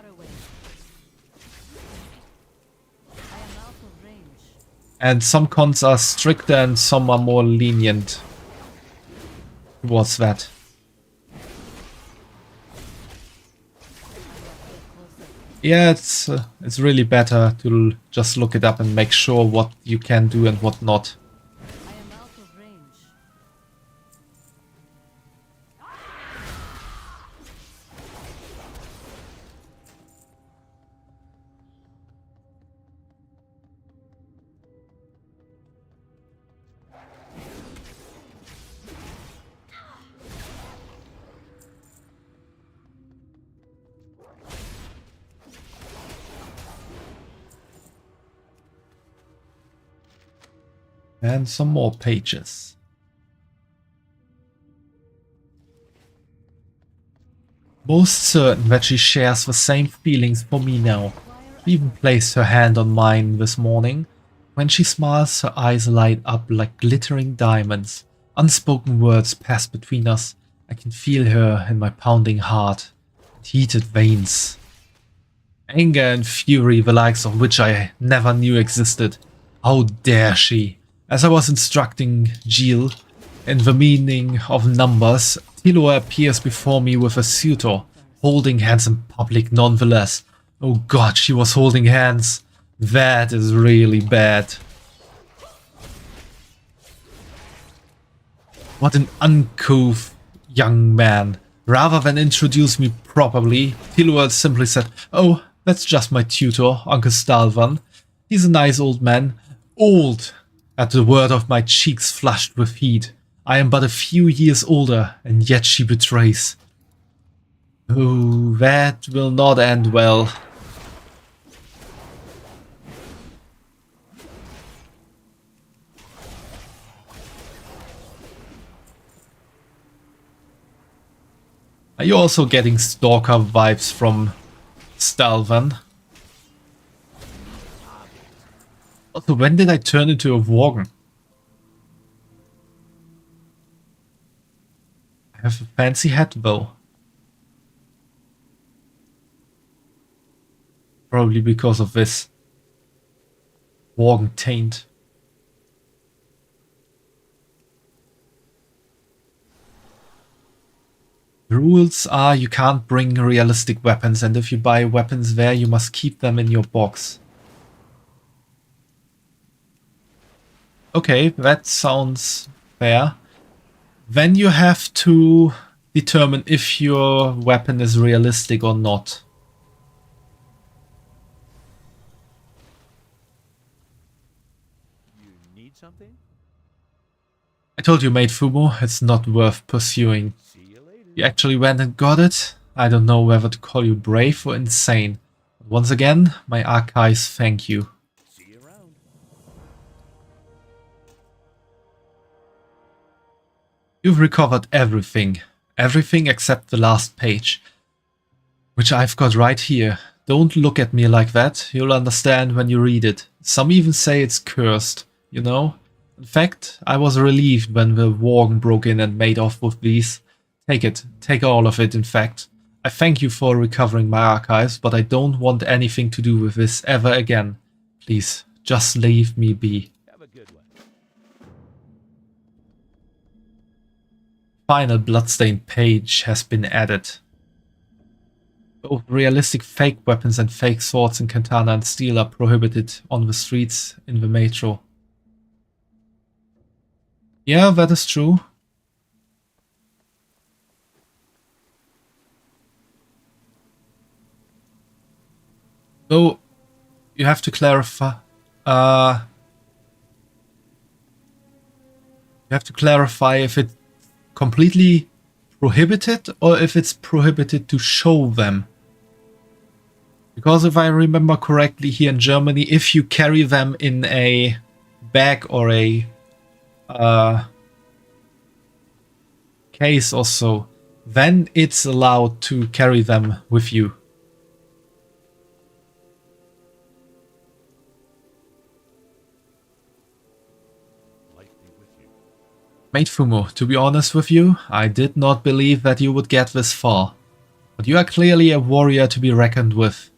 And some cons are stricter and some are more lenient towards that. Yeah, it's really better to just look it up and make sure what you can do and what not. And some more pages. Most certain that she shares the same feelings for me now. She even placed her hand on mine this morning. When she smiles, her eyes light up like glittering diamonds. Unspoken words pass between us. I can feel her in my pounding heart and heated veins. Anger and fury, the likes of which I never knew existed. How dare she? As I was instructing Jill in the meaning of numbers, Tilo appears before me with a suitor, holding hands in public nonetheless. Oh god, she was holding hands. That is really bad. What an uncouth young man. Rather than introduce me properly, Tilo simply said, "Oh, that's just my tutor, Uncle Stalvan. He's a nice old man." Old! At the word of my cheeks flushed with heat. I am but a few years older, and yet she betrays. Oh, that will not end well. Are you also getting stalker vibes from Stalvan? Also, when did I turn into a Worgen? I have a fancy hat though. Probably because of this Worgen taint. The rules are you can't bring realistic weapons, and if you buy weapons there, you must keep them in your box. Okay, that sounds fair. Then you have to determine if your weapon is realistic or not. You need something? I told you, mate Fumo, it's not worth pursuing. See you later. You actually went and got it? I don't know whether to call you brave or insane. But once again, my archives thank you. See you around. You've recovered everything. Everything except the last page. Which I've got right here. Don't look at me like that. You'll understand when you read it. Some even say it's cursed, you know? In fact, I was relieved when the Worgen broke in and made off with these. Take it. Take all of it, in fact. I thank you for recovering my archives, but I don't want anything to do with this ever again. Please, just leave me be. Have a good one. Final bloodstained page has been added. Both realistic fake weapons and fake swords in katana and steel are prohibited on the streets in the metro. Yeah, that is true. Though, you have to clarify... you have to clarify if it's completely prohibited or if it's prohibited to show them. Because if I remember correctly, here in Germany, if you carry them in a bag or a case or so, then it's allowed to carry them with you. Life be with you. Mate Fumo, to be honest with you, I did not believe that you would get this far. But you are clearly a warrior to be reckoned with.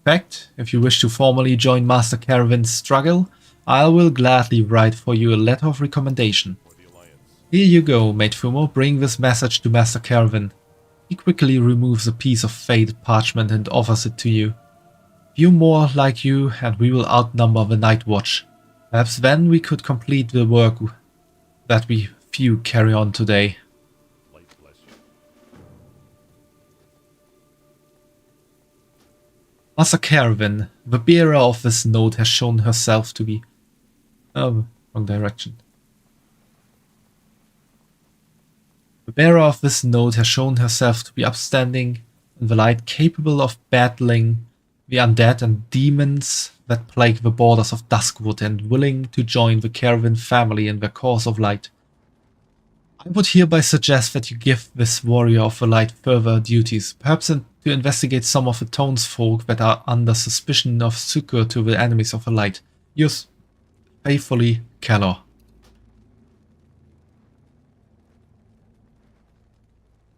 In fact, if you wish to formally join Master Caravan's struggle, I will gladly write for you a letter of recommendation. For the Alliance. Here you go, Mate Fumo, bring this message to Master Caravan. He quickly removes a piece of faded parchment and offers it to you. Few more like you and we will outnumber the Night Watch. Perhaps then we could complete the work that we few carry on today. Life bless you. Master Caravan, the bearer of this note has shown herself to be... Oh, wrong direction. The bearer of this note has shown herself to be upstanding in the light, capable of battling the undead and demons that plague the borders of Duskwood and willing to join the Caravan family in their cause of light. I would hereby suggest that you give this warrior of the light further duties, perhaps to investigate some of the townsfolk that are under suspicion of succor to the enemies of the light. Yours faithfully, Calor.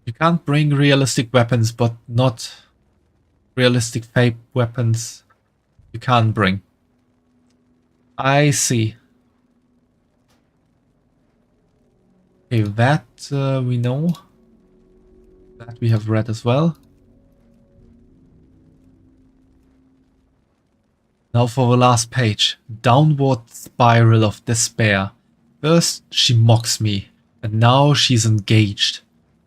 You can't bring realistic weapons, but not realistic fake weapons you can't bring. I see. Okay, that we know. That we have read as well. Now for the last page. Downward spiral of despair. First she mocks me, and now she's engaged.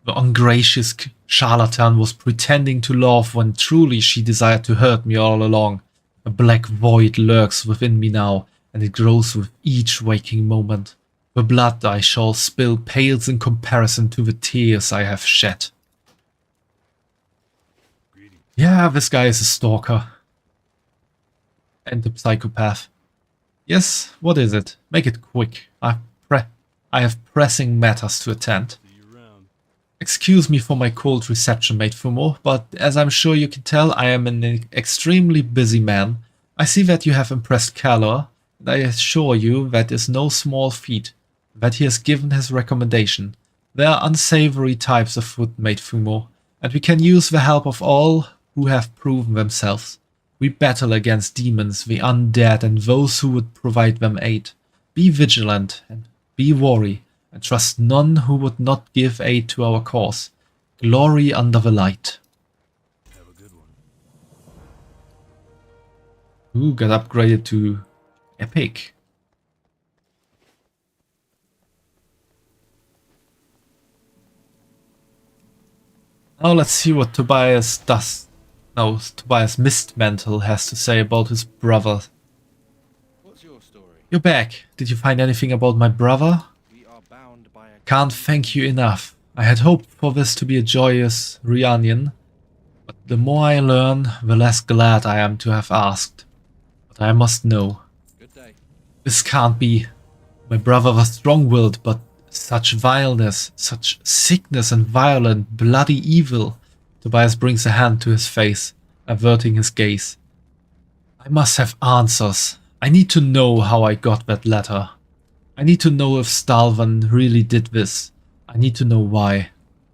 The ungracious charlatan was pretending to love when truly she desired to hurt me all along. A black void lurks within me now, and it grows with each waking moment. The blood I shall spill pales in comparison to the tears I have shed. Yeah, this guy is a stalker. And a psychopath. Yes, what is it? Make it quick. I have pressing matters to attend. Excuse me for my cold reception, mate Fumo, but as I'm sure you can tell, I am an extremely busy man. I see that you have impressed Calor, and I assure you that is no small feat, that he has given his recommendation. There are unsavory types of food, mate Fumo, and we can use the help of all who have proven themselves. We battle against demons, the undead, and those who would provide them aid. Be vigilant and be wary, and trust none who would not give aid to our cause. Glory under the light. Have a good one. Ooh, got upgraded to epic. Now let's see what Tobias does. No, Tobias Mistmantle has to say about his brother. What's your story? You're back. Did you find anything about my brother? We are bound by a Can't thank you enough. I had hoped for this to be a joyous reunion, but the more I learn, the less glad I am to have asked. But I must know. good day. This can't be. My brother was strong-willed, but such vileness, such sickness and violent, bloody evil. Tobias brings a hand to his face, averting his gaze. I must have answers. I need to know how I got that letter. I need to know if Stalvan really did this. I need to know why.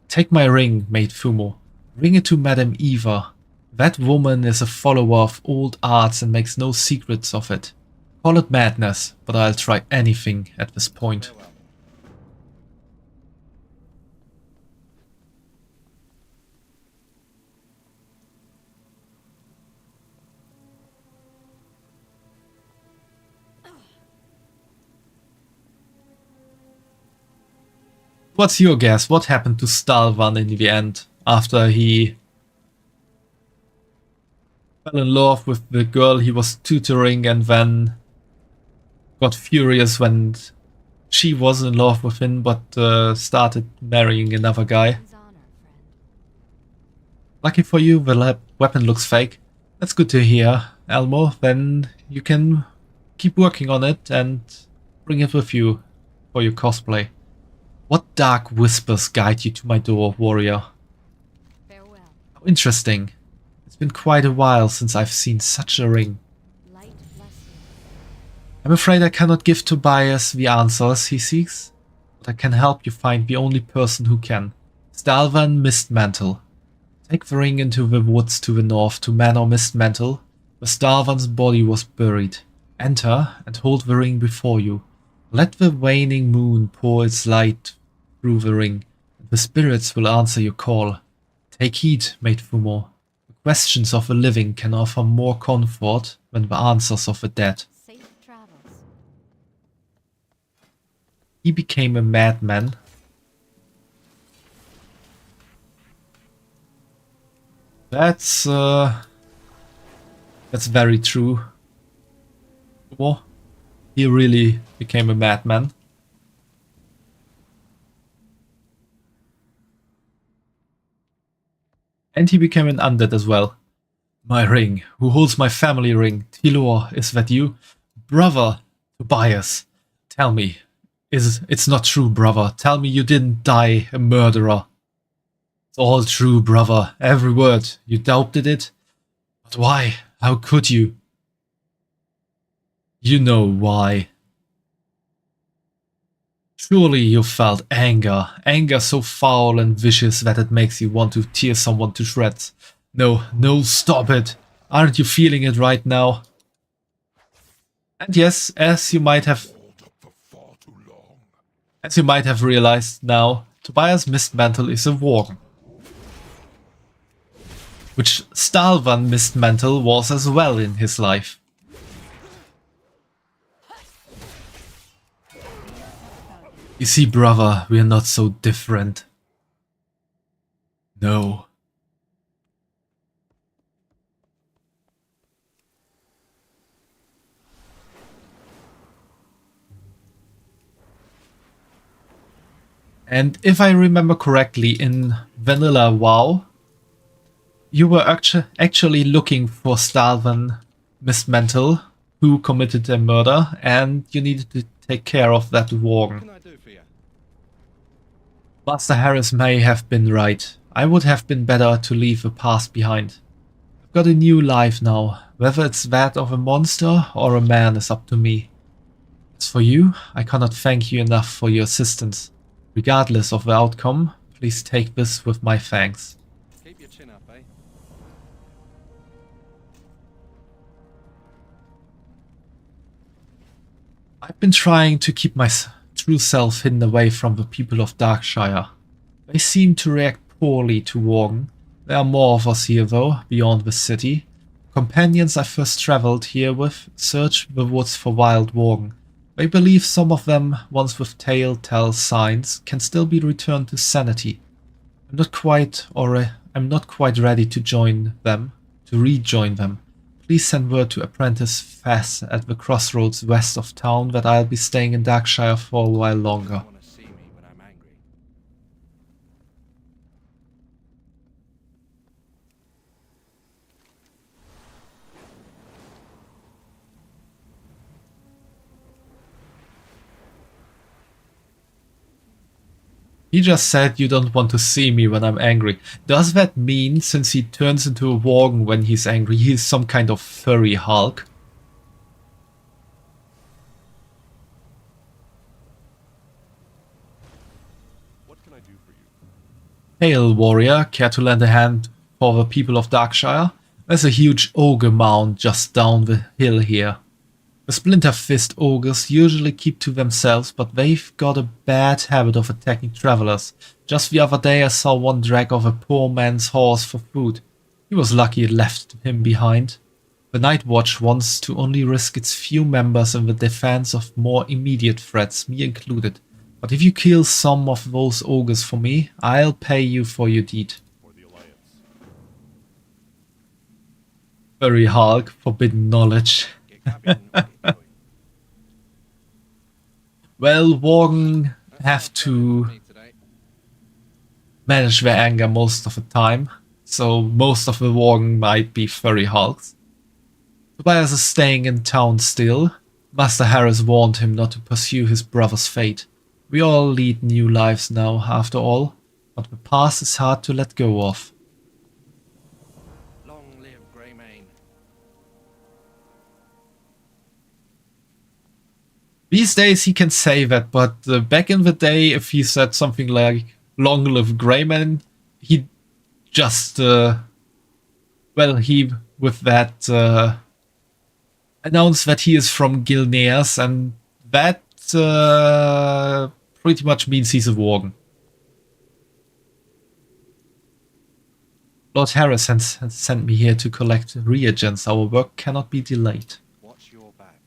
Take my ring, mate Fumo. Bring it to Madame Eva. That woman is a follower of old arts and makes no secrets of it. Call it madness, but I'll try anything at this point. Farewell. What's your guess? What happened to Stalvan in the end after he fell in love with the girl he was tutoring and then got furious when she was in love with him but started marrying another guy? His honor, friend. Lucky for you, the weapon looks fake. That's good to hear, Elmo. Then you can keep working on it and bring it with you for your cosplay. What dark whispers guide you to my door, warrior? Farewell. How interesting. It's been quite a while since I've seen such a ring. Light bless you. I'm afraid I cannot give Tobias the answers he seeks, but I can help you find the only person who can. Stalvan Mistmantle. Take the ring into the woods to the north to Manor Mistmantle, where Stalvan's body was buried. Enter and hold the ring before you. Let the waning moon pour its light through the ring, and the spirits will answer your call. Take heed, mate Fumo. The questions of the living can offer more comfort than the answers of the dead. Safe travels. He became a madman. That's very true. Fumo. He really became a madman. And he became an undead as well. My ring. Who holds my family ring? Tilor, is that you? Brother, Tobias. Tell me. It's not true, brother. Tell me you didn't die a murderer. It's all true, brother. Every word. You doubted it? But why? How could you? You know why. Surely you felt anger. Anger so foul and vicious that it makes you want to tear someone to shreds. No, no, stop it. Aren't you feeling it right now? And yes, as you might have realized now, Tobias Mistmantle is a warg. Which Stalvan Mistmantle was as well in his life. You see, brother, we are not so different. No. And if I remember correctly, in Vanilla WoW, you were actually looking for Stalvan Mistmantle, who committed a murder, and you needed to take care of that warg. Master Harris may have been right. I would have been better to leave the past behind. I've got a new life now. Whether it's that of a monster or a man is up to me. As for you, I cannot thank you enough for your assistance. Regardless of the outcome, please take this with my thanks. Keep your chin up, eh? I've been trying to keep my true self hidden away from the people of Darkshire. They seem to react poorly to Worgen. There are more of us here though, beyond the city. Companions I first travelled here with search the woods for wild Worgen. They believe some of them, once with telltale signs, can still be returned to sanity. I'm not quite ready to rejoin them. Please send word to Apprentice Fass at the crossroads west of town that I'll be staying in Darkshire for a while longer. Want to see me when I'm angry? He just said you don't want to see me when I'm angry. Does that mean, since he turns into a Worgen when he's angry, he's some kind of furry Hulk? What can I do for you? Hail, warrior. Care to lend a hand for the people of Darkshire? There's a huge ogre mound just down the hill here. The Splinter Fist ogres usually keep to themselves, but they've got a bad habit of attacking travelers. Just the other day I saw one drag off a poor man's horse for food. He was lucky it left him behind. The Night Watch wants to only risk its few members in the defense of more immediate threats, me included. But if you kill some of those ogres for me, I'll pay you for your deed. For the Alliance. Furry Hulk, forbidden knowledge. Well, Worgen have to manage their anger most of the time, so most of the Worgen might be furry Hulks. Tobias is staying in town still. Master Harris warned him not to pursue his brother's fate. We all lead new lives now, after all, but the past is hard to let go of. Long live Greymane. These days he can say that, but back in the day, if he said something like "Long live Greyman," he just, he with that announced that he is from Gilneas, and that pretty much means he's a Worgen. Lord Harris has sent me here to collect reagents. Our work cannot be delayed. Watch your back.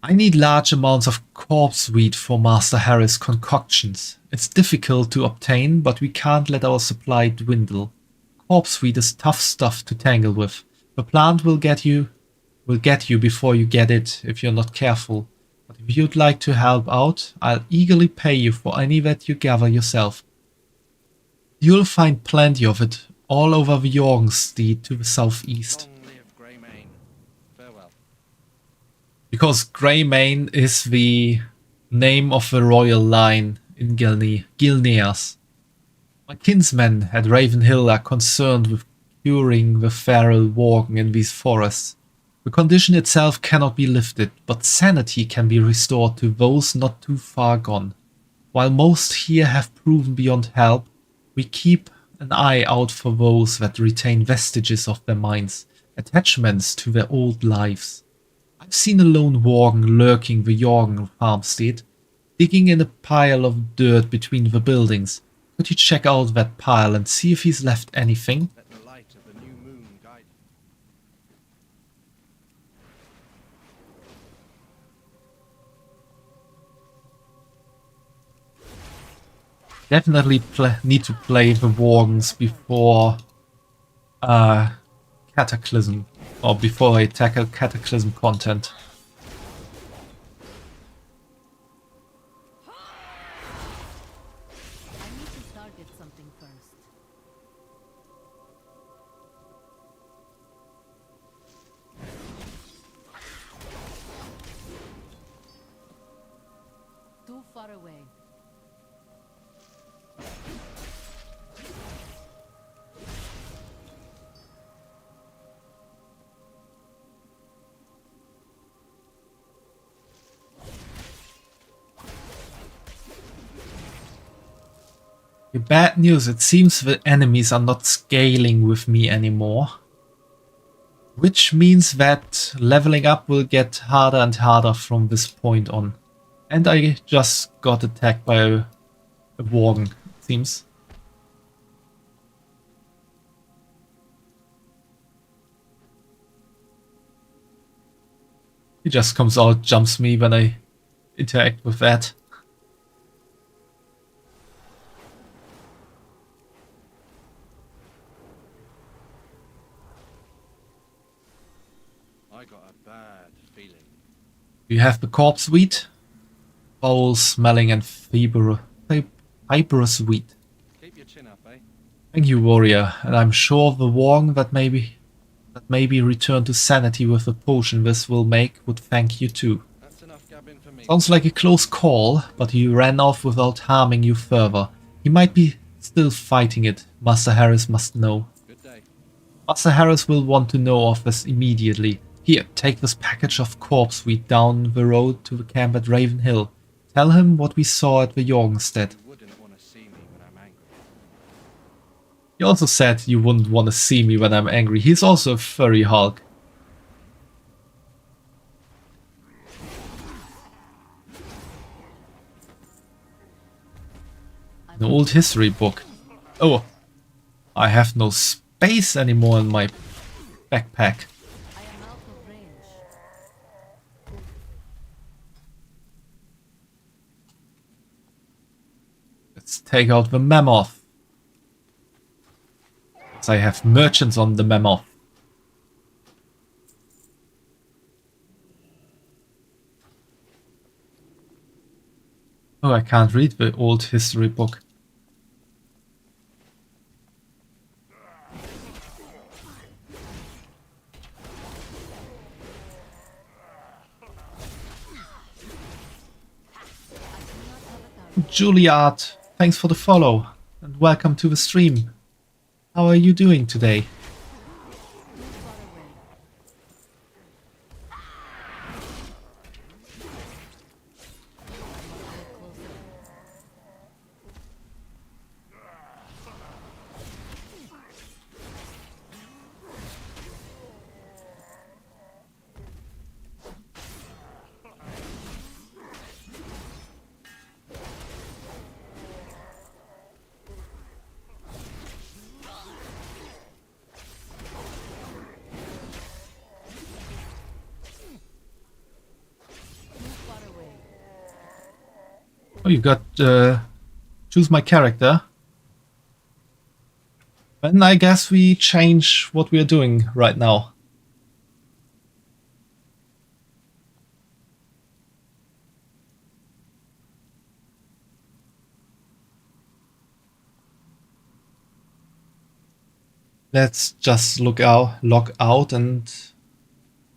I need large amounts of corpse weed for Master Harris' concoctions. It's difficult to obtain, but we can't let our supply dwindle. Corpse weed is tough stuff to tangle with. The plant will get you before you get it if you're not careful. But if you'd like to help out, I'll eagerly pay you for any that you gather yourself. You'll find plenty of it all over the Jorgenstead to the southeast. Long live Because Greymane is the name of the royal line in Gilneas. My kinsmen at Ravenhill are concerned with curing the feral worgen in these forests. The condition itself cannot be lifted, but sanity can be restored to those not too far gone. While most here have proven beyond help, we keep an eye out for those that retain vestiges of their minds, attachments to their old lives. I've seen a lone worgen lurking the Jorgen farmstead, digging in a pile of dirt between the buildings. Could you check out that pile and see if he's left anything? Let the light of the new moon guide you. Definitely need to play the Worgens before Cataclysm, or before I tackle Cataclysm content. I need to target something first. Too far away. The bad news, it seems the enemies are not scaling with me anymore. Which means that leveling up will get harder and harder from this point on. And I just got attacked by a Worgen, it seems. He just comes out, jumps me when I interact with that. I got a bad feeling. You have the corpse wheat, foul smelling and fibrous wheat. Keep your chin up, eh? Thank you, warrior, and I'm sure the Worgen that maybe return to sanity with the potion this will make would thank you too. That's enough gabbing for me. Sounds like a close call, but he ran off without harming you further. He might be still fighting it, Master Harris must know. Good day. Master Harris will want to know of this immediately. Here, take this package of corpse wheat down the road to the camp at Ravenhill. Tell him what we saw at the Jorgenstead. You wouldn't want to see me when I'm angry. He also said you wouldn't want to see me when I'm angry. He's also a furry Hulk. An old history book. Oh, I have no space anymore in my backpack. I am out of range. Let's take out the mammoth. As I have merchants on the mammoth. Oh, I can't read the old history book. Juilliard, thanks for the follow and welcome to the stream. How are you doing today? Oh, you got choose my character. Then I guess we change what we are doing right now. Let's just log out and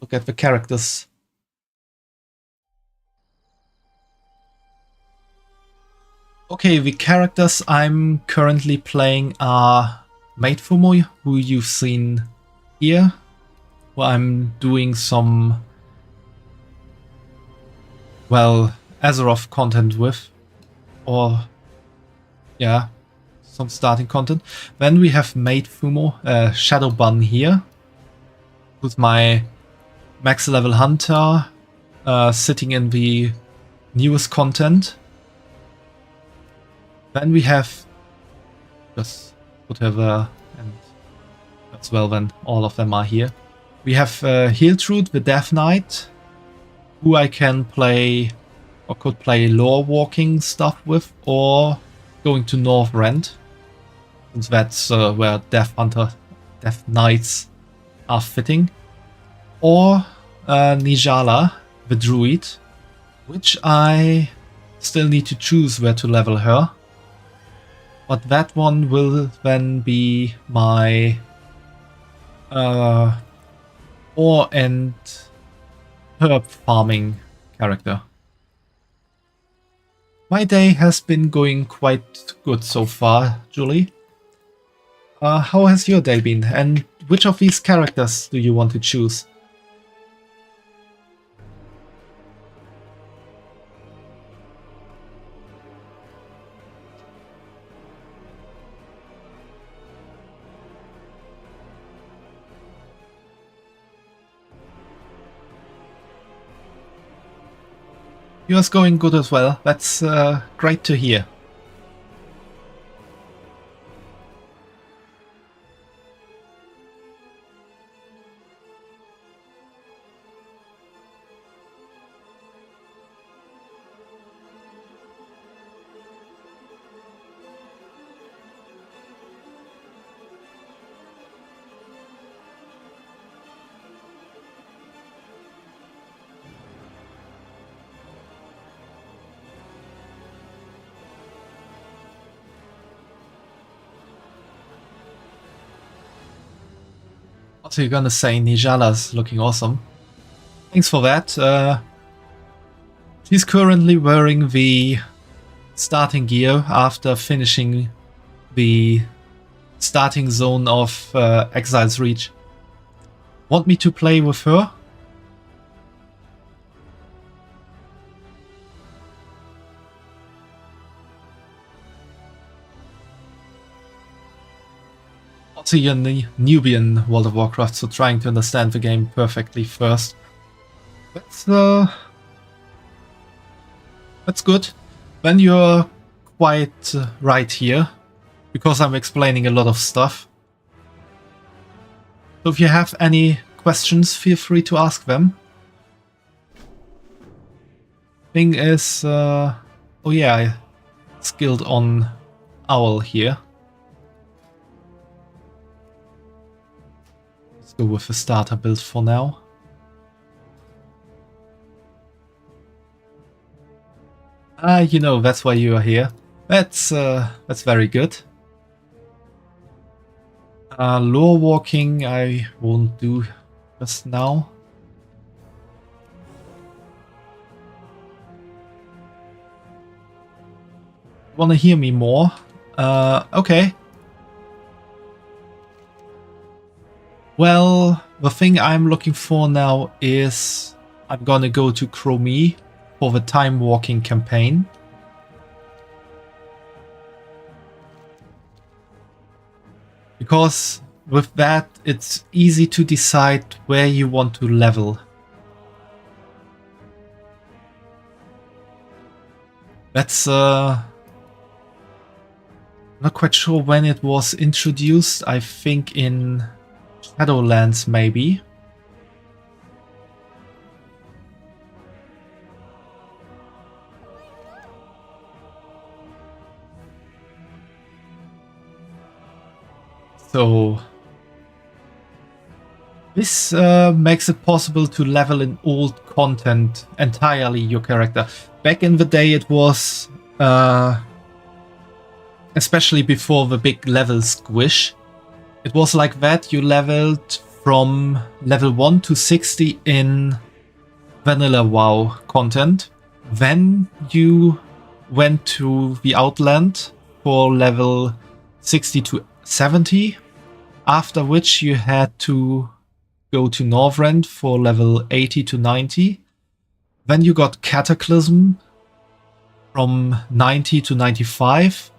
look at the characters. Okay, the characters I'm currently playing are Vtuber, who you've seen here, where I'm doing some, well, Azeroth content with, or yeah, some starting content. Then we have Vtuber, Shadowbun here, who's my max level hunter, sitting in the newest content. Then we have just whatever, and as well then all of them are here. We have Hiltrud, the Death Knight, who I can play or could play lore walking stuff with, or going to Northrend, since that's where Death Knights are fitting. Or Nijala, the Druid, which I still need to choose where to level her. But that one will then be my ore and herb farming character. My day has been going quite good so far, Julie. How has your day been, and which of these characters do you want to choose? Yours going good as well. That's great to hear. Also, you're gonna say Nijala's looking awesome. Thanks for that. She's currently wearing the starting gear after finishing the starting zone of Exile's Reach. Want me to play with her? Also, you're Nubian World of Warcraft, so trying to understand the game perfectly first. That's good. Then you're quite right here, because I'm explaining a lot of stuff. So if you have any questions, feel free to ask them. Thing is, oh yeah, I skilled on Owl here. Let's go with the starter build for now. You know, that's why you are here. That's very good. Lore walking I won't do just now. Wanna hear me more? Okay. Well, the thing I'm looking for now is I'm gonna go to Chromie for the time walking campaign. Because with that, it's easy to decide where you want to level. That's not quite sure when it was introduced. I think in Shadowlands, maybe. So this makes it possible to level in old content entirely your character. Back in the day it was, especially before the big level squish, it was like that. You leveled from level 1 to 60 in vanilla WoW content. Then you went to the Outland for level 60 to 70, after which you had to go to Northrend for level 80 to 90. Then you got Cataclysm from 90 to 95,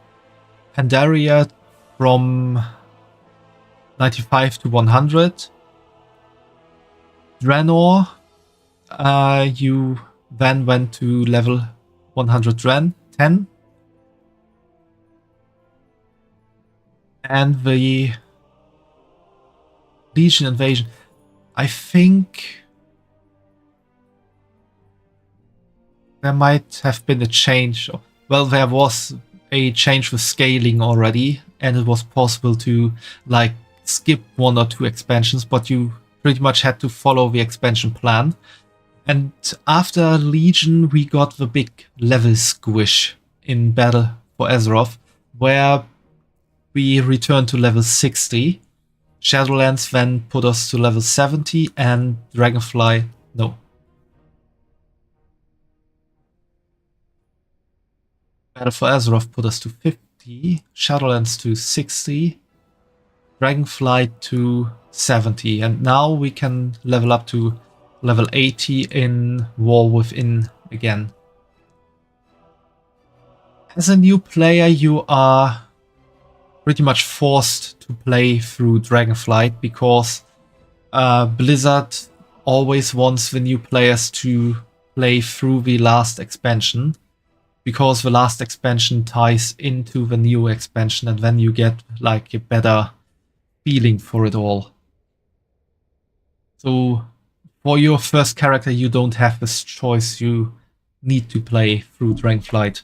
Pandaria from 95 to 100, Draenor, you then went to level 110, and the Legion Invasion, I think there might have been a change. Well, there was a change with scaling already, and it was possible to like skip 1 or 2 expansions, but you pretty much had to follow the expansion plan. And after Legion, we got the big level squish in Battle for Azeroth, where we returned to level 60. Shadowlands then put us to level 70, and Dragonfly, no. Battle for Azeroth put us to 50, Shadowlands to 60, Dragonfly to 70, and now we can level up to level 80 in War Within again. As a new player, you are pretty much forced to play through Dragonflight because Blizzard always wants the new players to play through the last expansion, because the last expansion ties into the new expansion, and then you get like a better feeling for it all. So for your first character, you don't have this choice. You need to play through Dragonflight.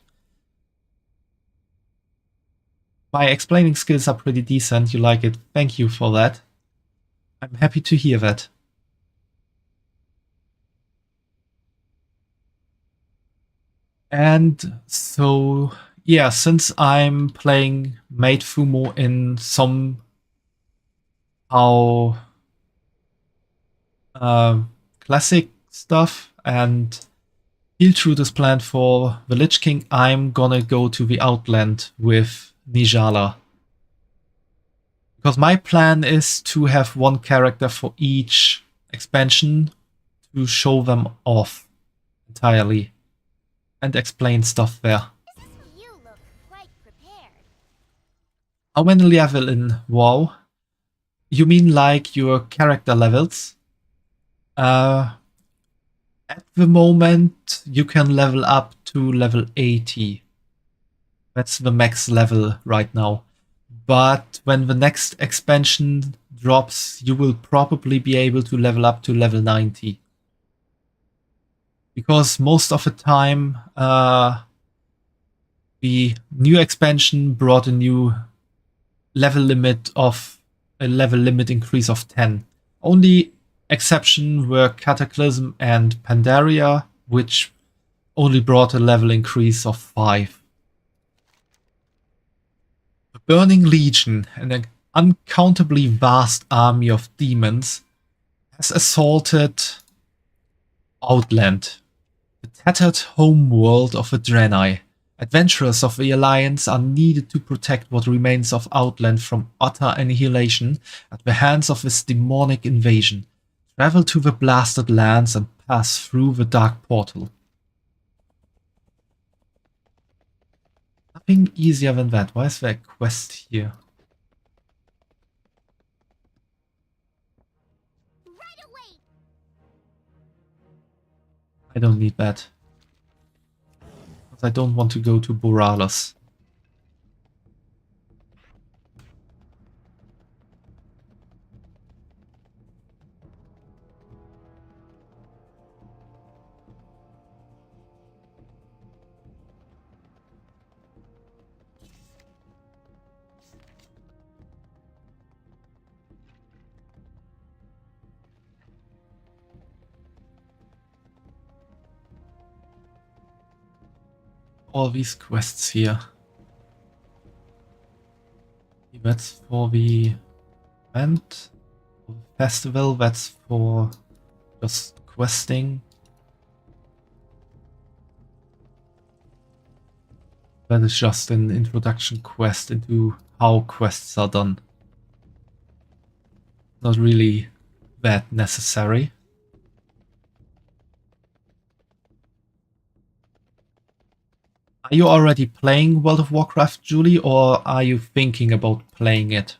My explaining skills are pretty decent. You like it. Thank you for that. I'm happy to hear that. And so, yeah, since I'm playing Maid Fumo in some classic stuff and Healtrude is planned for the Lich King, I'm gonna go to the Outland with Nijala. Because my plan is to have 1 character for each expansion to show them off entirely and explain stuff there. You look quite prepared. How many level in WoW? You mean like your character levels? At the moment, you can level up to level 80. That's the max level right now. But when the next expansion drops, you will probably be able to level up to level 90. Because most of the time, the new expansion brought a new level limit increase of 10. Only exception were Cataclysm and Pandaria, which only brought a level increase of 5. The Burning Legion, an uncountably vast army of demons, has assaulted Outland, the tattered homeworld of the Draenei. Adventurers of the Alliance are needed to protect what remains of Outland from utter annihilation at the hands of this demonic invasion. Travel to the blasted lands and pass through the dark portal. Nothing easier than that. Why is there a quest here? Right away. I don't need that. Because I don't want to go to Boralos. All these quests here. That's for the event, for the festival, that's for just questing. That is just an introduction quest into how quests are done. Not really that necessary. Are you already playing World of Warcraft, Julie, or are you thinking about playing it?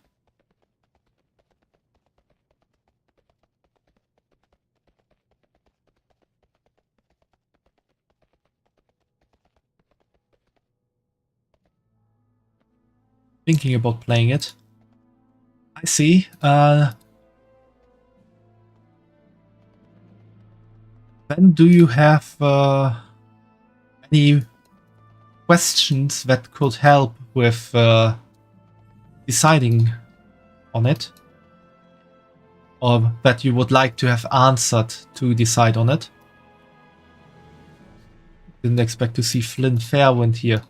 Thinking about playing it. I see. Then do you have any questions that could help with deciding on it? Or that you would like to have answered to decide on it? Didn't expect to see Flynn Fairwind here.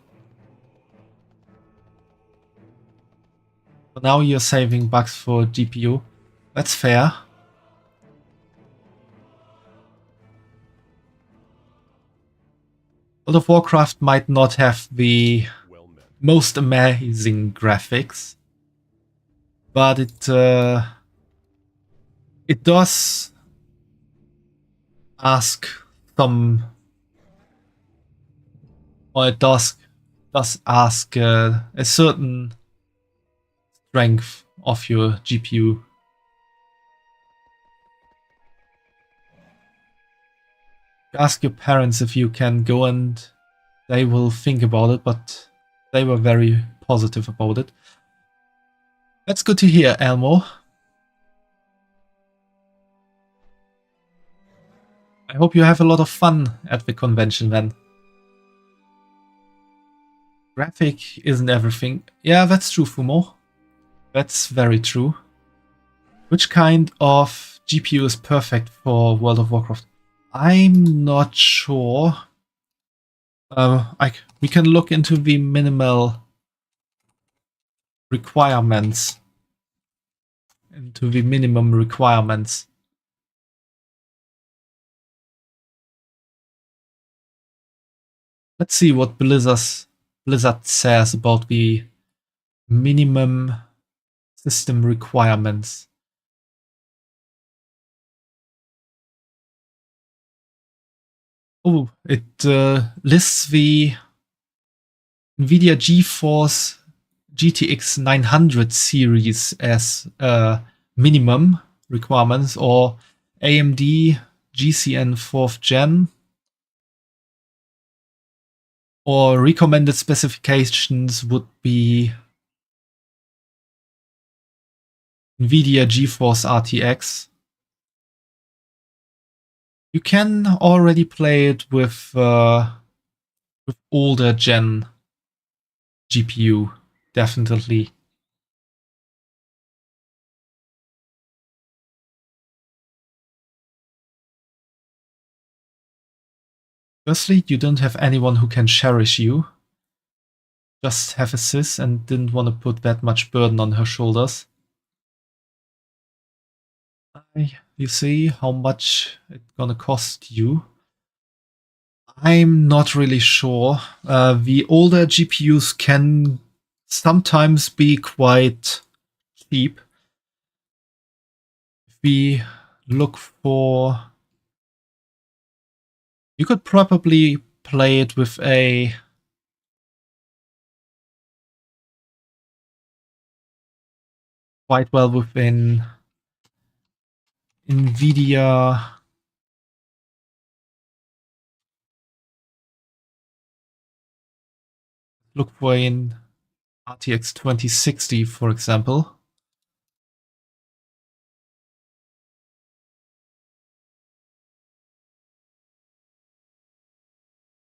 So now you're saving bucks for GPU. That's fair. World of Warcraft might not have the Well met. most amazing graphics, but it does ask some, or it does ask a certain strength of your GPU. Ask your parents if you can go, and they will think about it, but they were very positive about it. That's good to hear, Elmo. I hope you have a lot of fun at the convention then. Graphic isn't everything. Yeah, that's true, Fumo. That's very true. Which kind of GPU is perfect for World of Warcraft? I'm not sure. We can look into the minimal requirements. Into the minimum requirements. Let's see what Blizzard says about the minimum system requirements. Oh, it lists the NVIDIA GeForce GTX 900 series as minimum requirements, or AMD GCN 4th Gen, or recommended specifications would be NVIDIA GeForce RTX. You can already play it with older gen GPU, definitely. Firstly, you don't have anyone who can cherish you. Just have a sis and didn't want to put that much burden on her shoulders. You see how much it's gonna cost you. I'm not really sure. The older GPUs can sometimes be quite cheap. If we look for... You could probably play it with a... quite well within NVIDIA... Look for an RTX 2060, for example.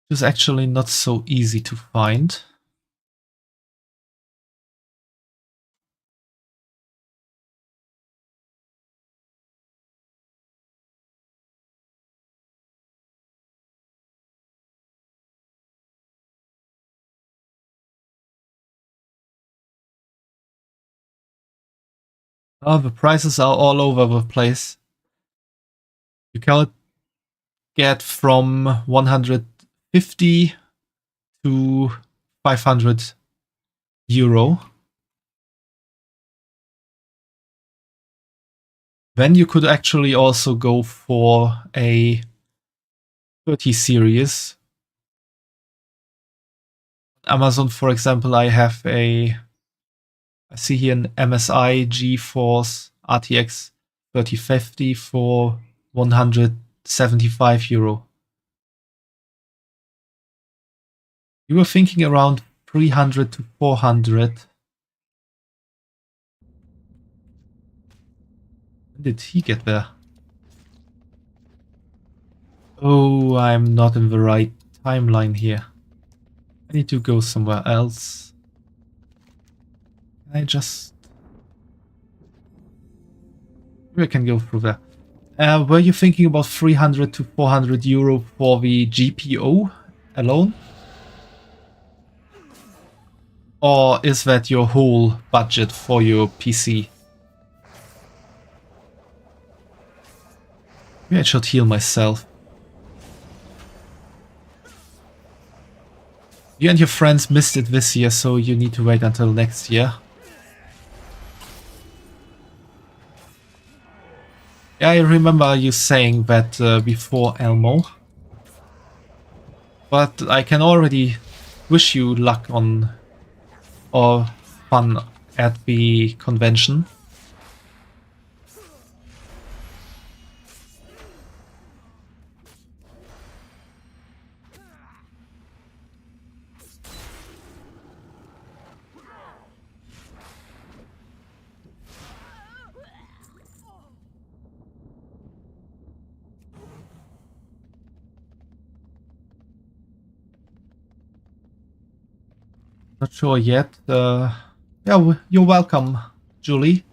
It's actually not so easy to find. Oh, the prices are all over the place. You can get from 150 to 500 euro. Then you could actually also go for a 30 series. Amazon, for example, I see here an MSI GeForce RTX 3050 for 175 euro. You were thinking around 300 to 400. When did he get there? Oh, I'm not in the right timeline here. I need to go somewhere else. Can I just... Maybe I can go through there. Were you thinking about 300 to 400 euro for the GPO alone? Or is that your whole budget for your PC? Maybe I should heal myself. You and your friends missed it this year, so you need to wait until next year. Yeah, I remember you saying that before, Elmo. But I can already wish you luck on or fun at the convention. Not sure yet. Yeah, you're welcome, Julie.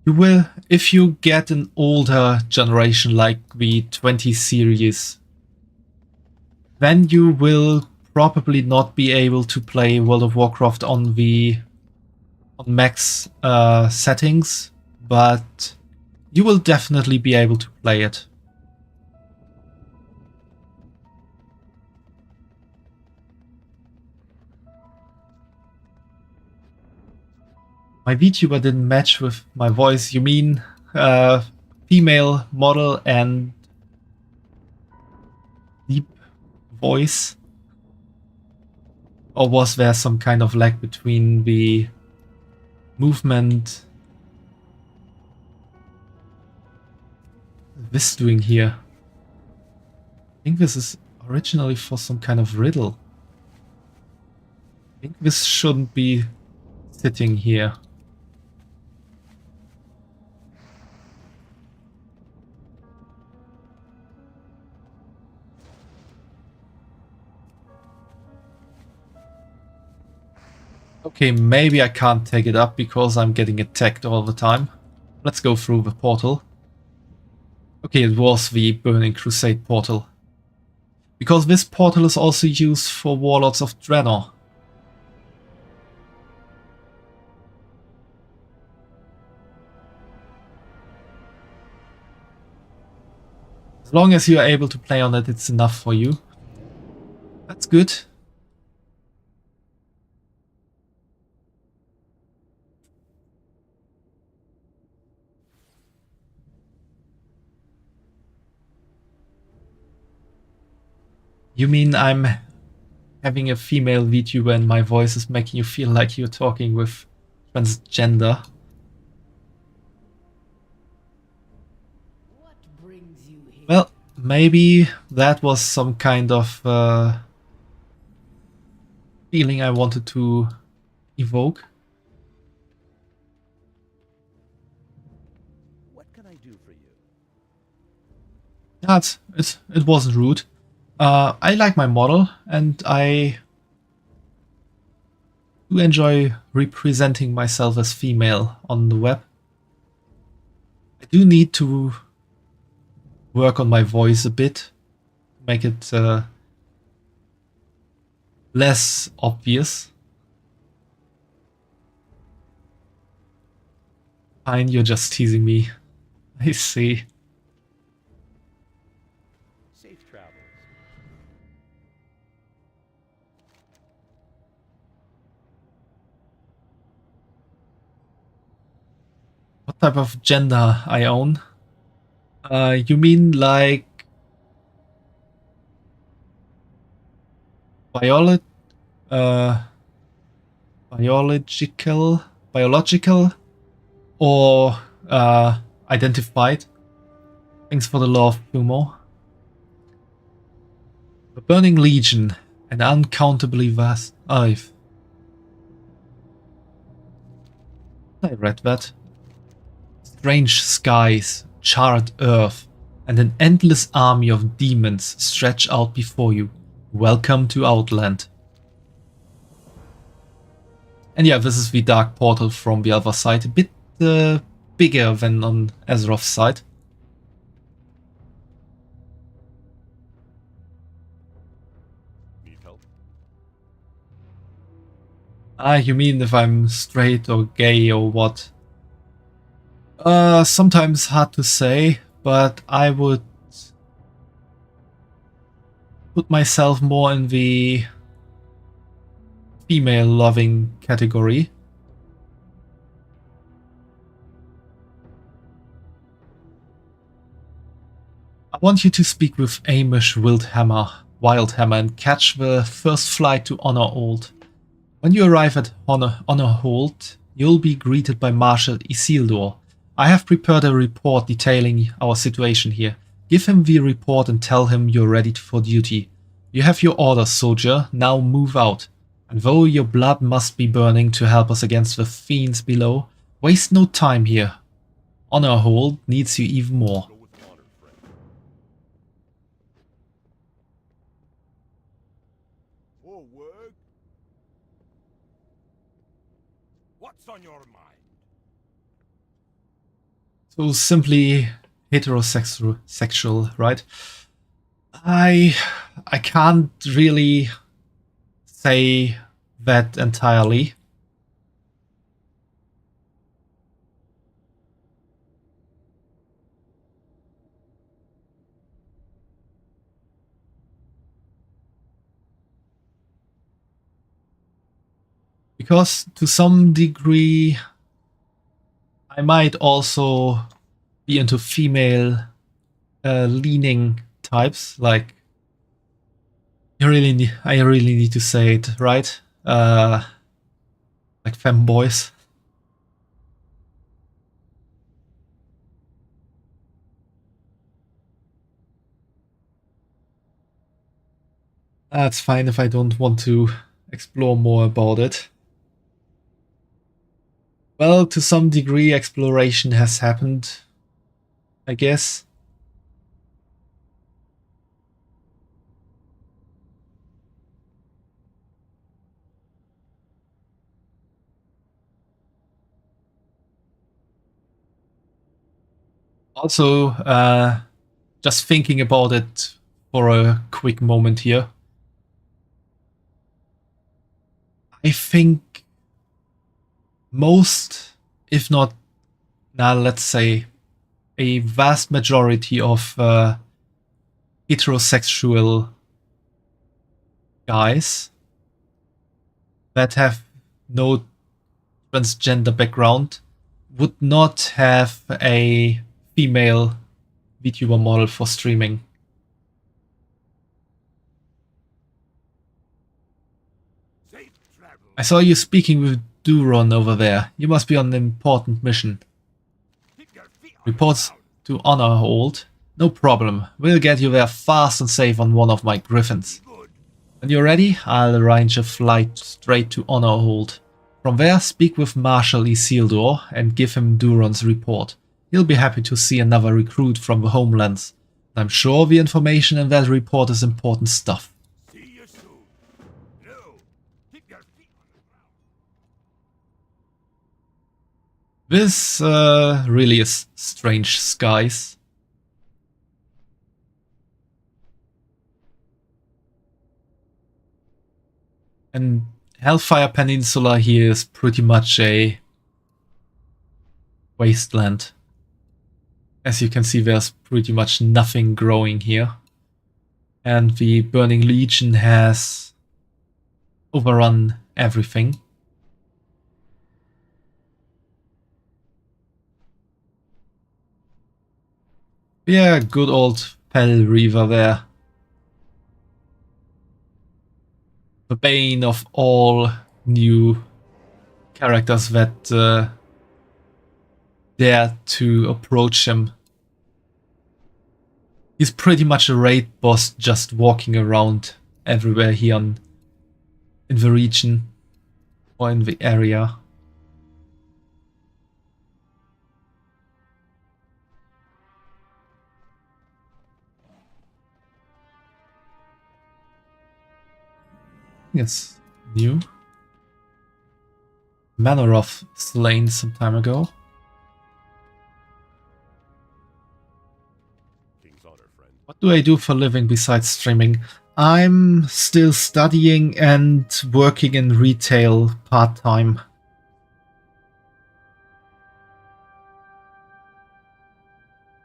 You will, if you get an older generation like the 20 series, then you will probably not be able to play World of Warcraft on max settings, but you will definitely be able to play it. My VTuber didn't match with my voice. You mean female model and deep voice? Or was there some kind of lag between the movement? What is this doing here? I think this is originally for some kind of riddle. I think this shouldn't be sitting here. Okay, maybe I can't take it up because I'm getting attacked all the time. Let's go through the portal. Okay, it was the Burning Crusade portal. Because this portal is also used for Warlords of Draenor. As long as you are able to play on it, it's enough for you. That's good. You mean I'm having a female VTuber and my voice is making you feel like you're talking with transgender? What brings you here? Well, maybe that was some kind of feeling I wanted to evoke. What can I do for you? Yeah, it wasn't rude. I like my model, and I do enjoy representing myself as female on the web. I do need to work on my voice a bit, make it less obvious. Fine, you're just teasing me. I see. what type of gender I own. You mean like biolo uh, biological, or identified? Thanks for the love, Fumo. The Burning Legion, an uncountably vast... I read that. Strange skies, charred earth, and an endless army of demons stretch out before you. Welcome to Outland. And yeah, this is the Dark Portal from the other side, a bit bigger than on Azeroth's side. Need help? Ah, you mean if I'm straight or gay or what? Sometimes hard to say, but I would put myself more in the female-loving category. I want you to speak with Amish Wildhammer and catch the first flight to Honorhold. When you arrive at Honorhold, you'll be greeted by Marshal Isildur. I have prepared a report detailing our situation here. Give him the report and tell him you're ready for duty. You have your orders, soldier. Now move out. And though your blood must be burning to help us against the fiends below, waste no time here. Honorhold needs you even more. Go with honor, friend. Forward. What's on your mind? So simply heterosexual, right? I can't really say that entirely. Because to some degree I might also be into female leaning types, like I really need to say it, right? Like femboys. That's fine if I don't want to explore more about it. Well, to some degree exploration has happened, I guess. Also, just thinking about it for a quick moment here. I think most, if not, now let's say, a vast majority of heterosexual guys that have no transgender background would not have a female VTuber model for streaming. Safe travel. I saw you speaking with Duron over there. You must be on an important mission. Keep your feet on the Reports ground. to Honorhold. No problem. We'll get you there fast and safe on one of my griffins. Good. When you're ready, I'll arrange a flight straight to Honorhold. From there, speak with Marshal Isildur and give him Duron's report. He'll be happy to see another recruit from the homelands. I'm sure the information in that report is important stuff. See you soon. No. Keep your feet on the ground. This really is strange skies. And Hellfire Peninsula here is pretty much a wasteland. As you can see, there's pretty much nothing growing here. And the Burning Legion has overrun everything. Yeah, good old Pell Reaver there. The bane of all new characters that dare to approach him. He's pretty much a raid boss just walking around everywhere here in the region or in the area. Yes, new. Manor of Slain some time ago. King's honor, friend. What do I do for a living besides streaming? I'm still studying and working in retail part-time.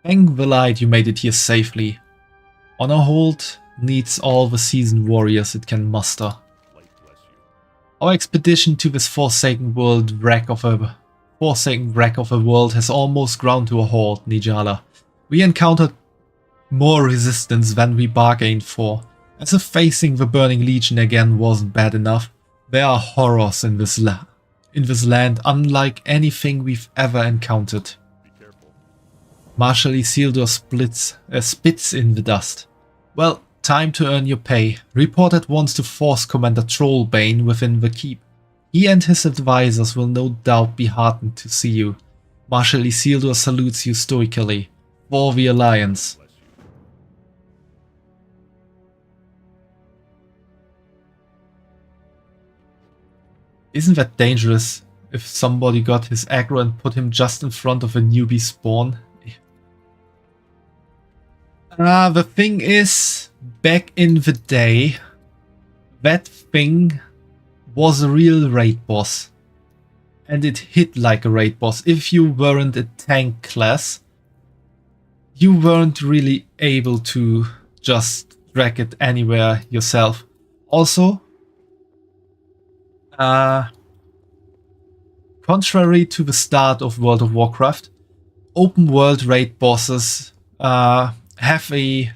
Thank the light you made it here safely. Honorhold needs all the seasoned warriors it can muster. Light bless you. Our expedition to this forsaken wreck of a world has almost ground to a halt, Nijala. We encountered more resistance than we bargained for. As if facing the Burning Legion again wasn't bad enough, there are horrors in this land unlike anything we've ever encountered. Be careful. Marshal Isildur spits in the dust. Well, time to earn your pay. Report at once to Force Commander Trollbane within the keep. He and his advisors will no doubt be heartened to see you. Marshal Isildur salutes you stoically. For the Alliance. Bless you. Isn't that dangerous if somebody got his aggro and put him just in front of a newbie spawn? The thing is, back in the day, that thing was a real raid boss. And it hit like a raid boss. If you weren't a tank class, you weren't really able to just drag it anywhere yourself. Also, contrary to the start of World of Warcraft, open world raid bosses have a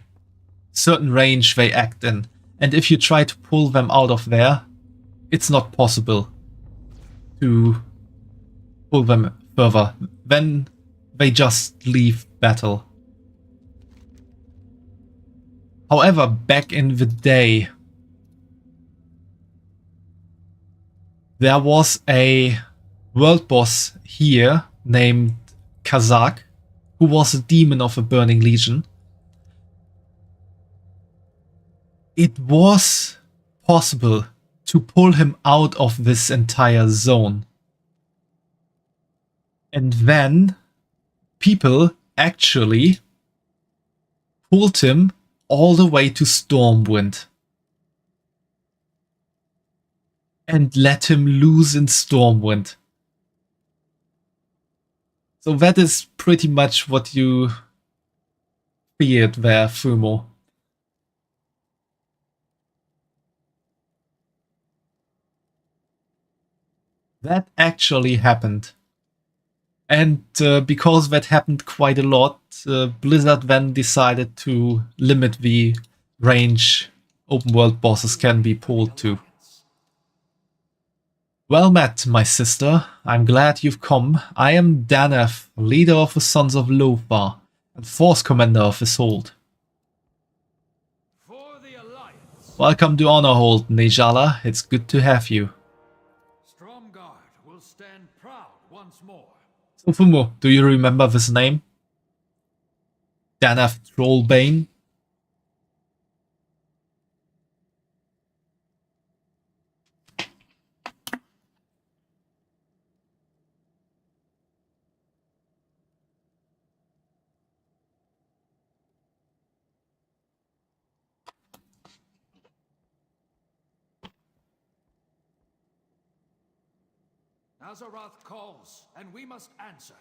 certain range they act in, and if you try to pull them out of there, it's not possible to pull them further. Then they just leave battle. However, back in the day, there was a world boss here named Kazak, who was a demon of a Burning Legion. It was possible to pull him out of this entire zone. And then people actually pulled him all the way to Stormwind and let him loose in Stormwind. So that is pretty much what you feared there, Fumo. That actually happened. And because that happened quite a lot, Blizzard then decided to limit the range open world bosses can be pulled to. Well met, my sister. I'm glad you've come. I am Daneth, leader of the Sons of Lothar, and Force Commander of this hold. For the Alliance, Welcome to Honorhold, Nejala. It's good to have you. Stromgarde will stand proud once more. So Fumo, do you remember this name? Daneth Trollbane? Azeroth calls, and we must answer.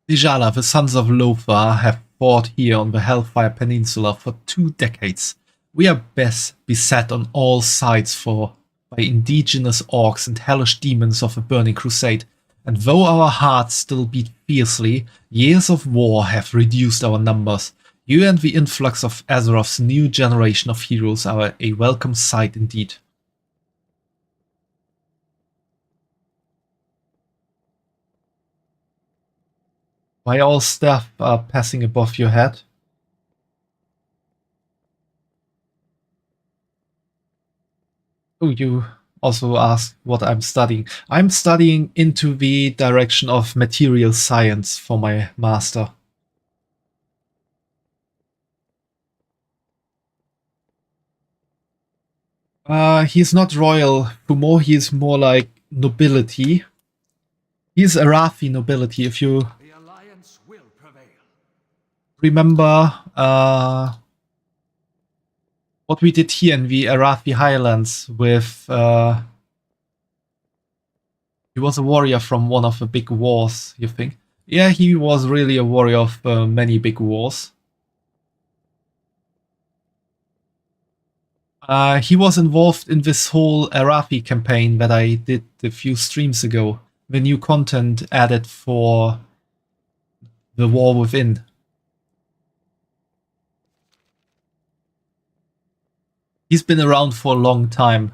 Nejala, the Sons of Lothar have fought here on the Hellfire Peninsula for 2 decades. We are best beset on all sides by indigenous orcs and hellish demons of a burning crusade. And though our hearts still beat fiercely, years of war have reduced our numbers. You and the influx of Azeroth's new generation of heroes are a welcome sight indeed. Why all staff are passing above your head? Oh, you also asked what I'm studying. I'm studying into the direction of material science for my master. He's not royal. Fumo, he's more like nobility. He's Arathi nobility. If you The Alliance will prevail. remember what we did here in the Arathi Highlands with... he was a warrior from one of the big wars, you think? Yeah, he was really a warrior of many big wars. He was involved in this whole Arathi campaign that I did a few streams ago. The new content added for the War Within. He's been around for a long time.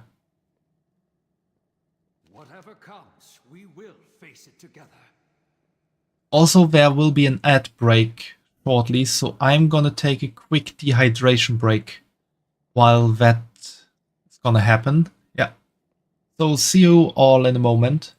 Whatever comes, we will face it together. Also, there will be an ad break shortly, so I'm gonna take a quick dehydration break while that is gonna happen. Yeah. So see you all in a moment.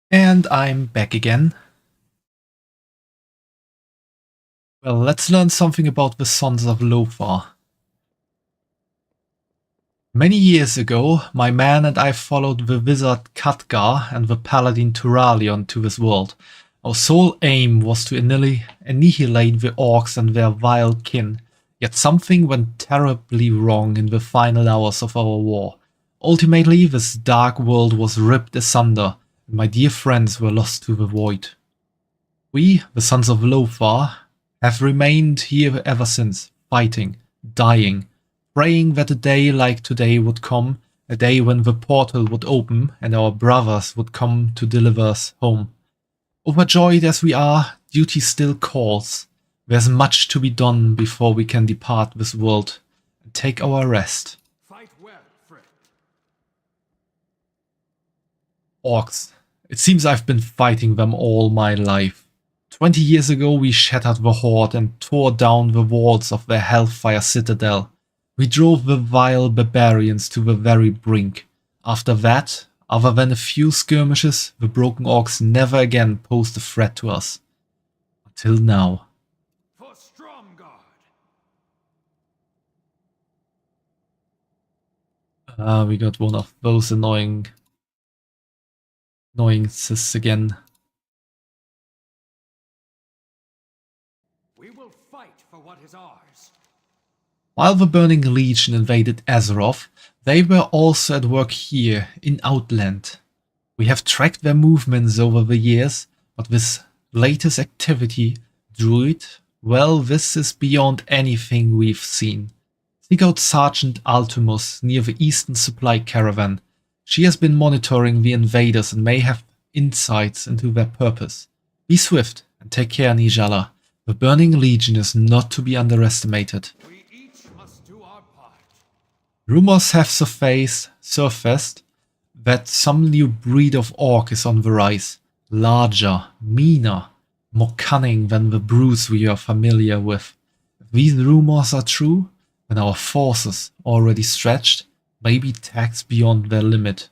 And I'm back again. Well, let's learn something about the Sons of Lothar. Many years ago, my man and I followed the wizard Khadgar and the paladin Turalion to this world. Our sole aim was to annihilate the orcs and their vile kin, yet something went terribly wrong in the final hours of our war. Ultimately, this dark world was ripped asunder, and my dear friends were lost to the void. We, the Sons of Lothar, have remained here ever since, fighting, dying, praying that a day like today would come, a day when the portal would open and our brothers would come to deliver us home. Overjoyed as we are, duty still calls. There's much to be done before we can depart this world and take our rest. Fight well, friend. Orcs. It seems I've been fighting them all my life. 20 years ago we shattered the Horde and tore down the walls of their Hellfire Citadel. We drove the vile barbarians to the very brink. After that, other than a few skirmishes, the broken orcs never again posed a threat to us. Until now. For Stromguard. We got one of those annoyances again. We will fight for what is ours. While the Burning Legion invaded Azeroth, they were also at work here in Outland. We have tracked their movements over the years, but this latest activity, Druid, well, this is beyond anything we've seen. Seek out Sergeant Altimus near the Eastern Supply Caravan. She has been monitoring the invaders and may have insights into their purpose. Be swift and take care, Nijala. The Burning Legion is not to be underestimated. We each must do our part. Rumors have surfaced that some new breed of orc is on the rise. Larger, meaner, more cunning than the brews we are familiar with. If these rumors are true, then our forces, already stretched, may be taxed beyond their limit.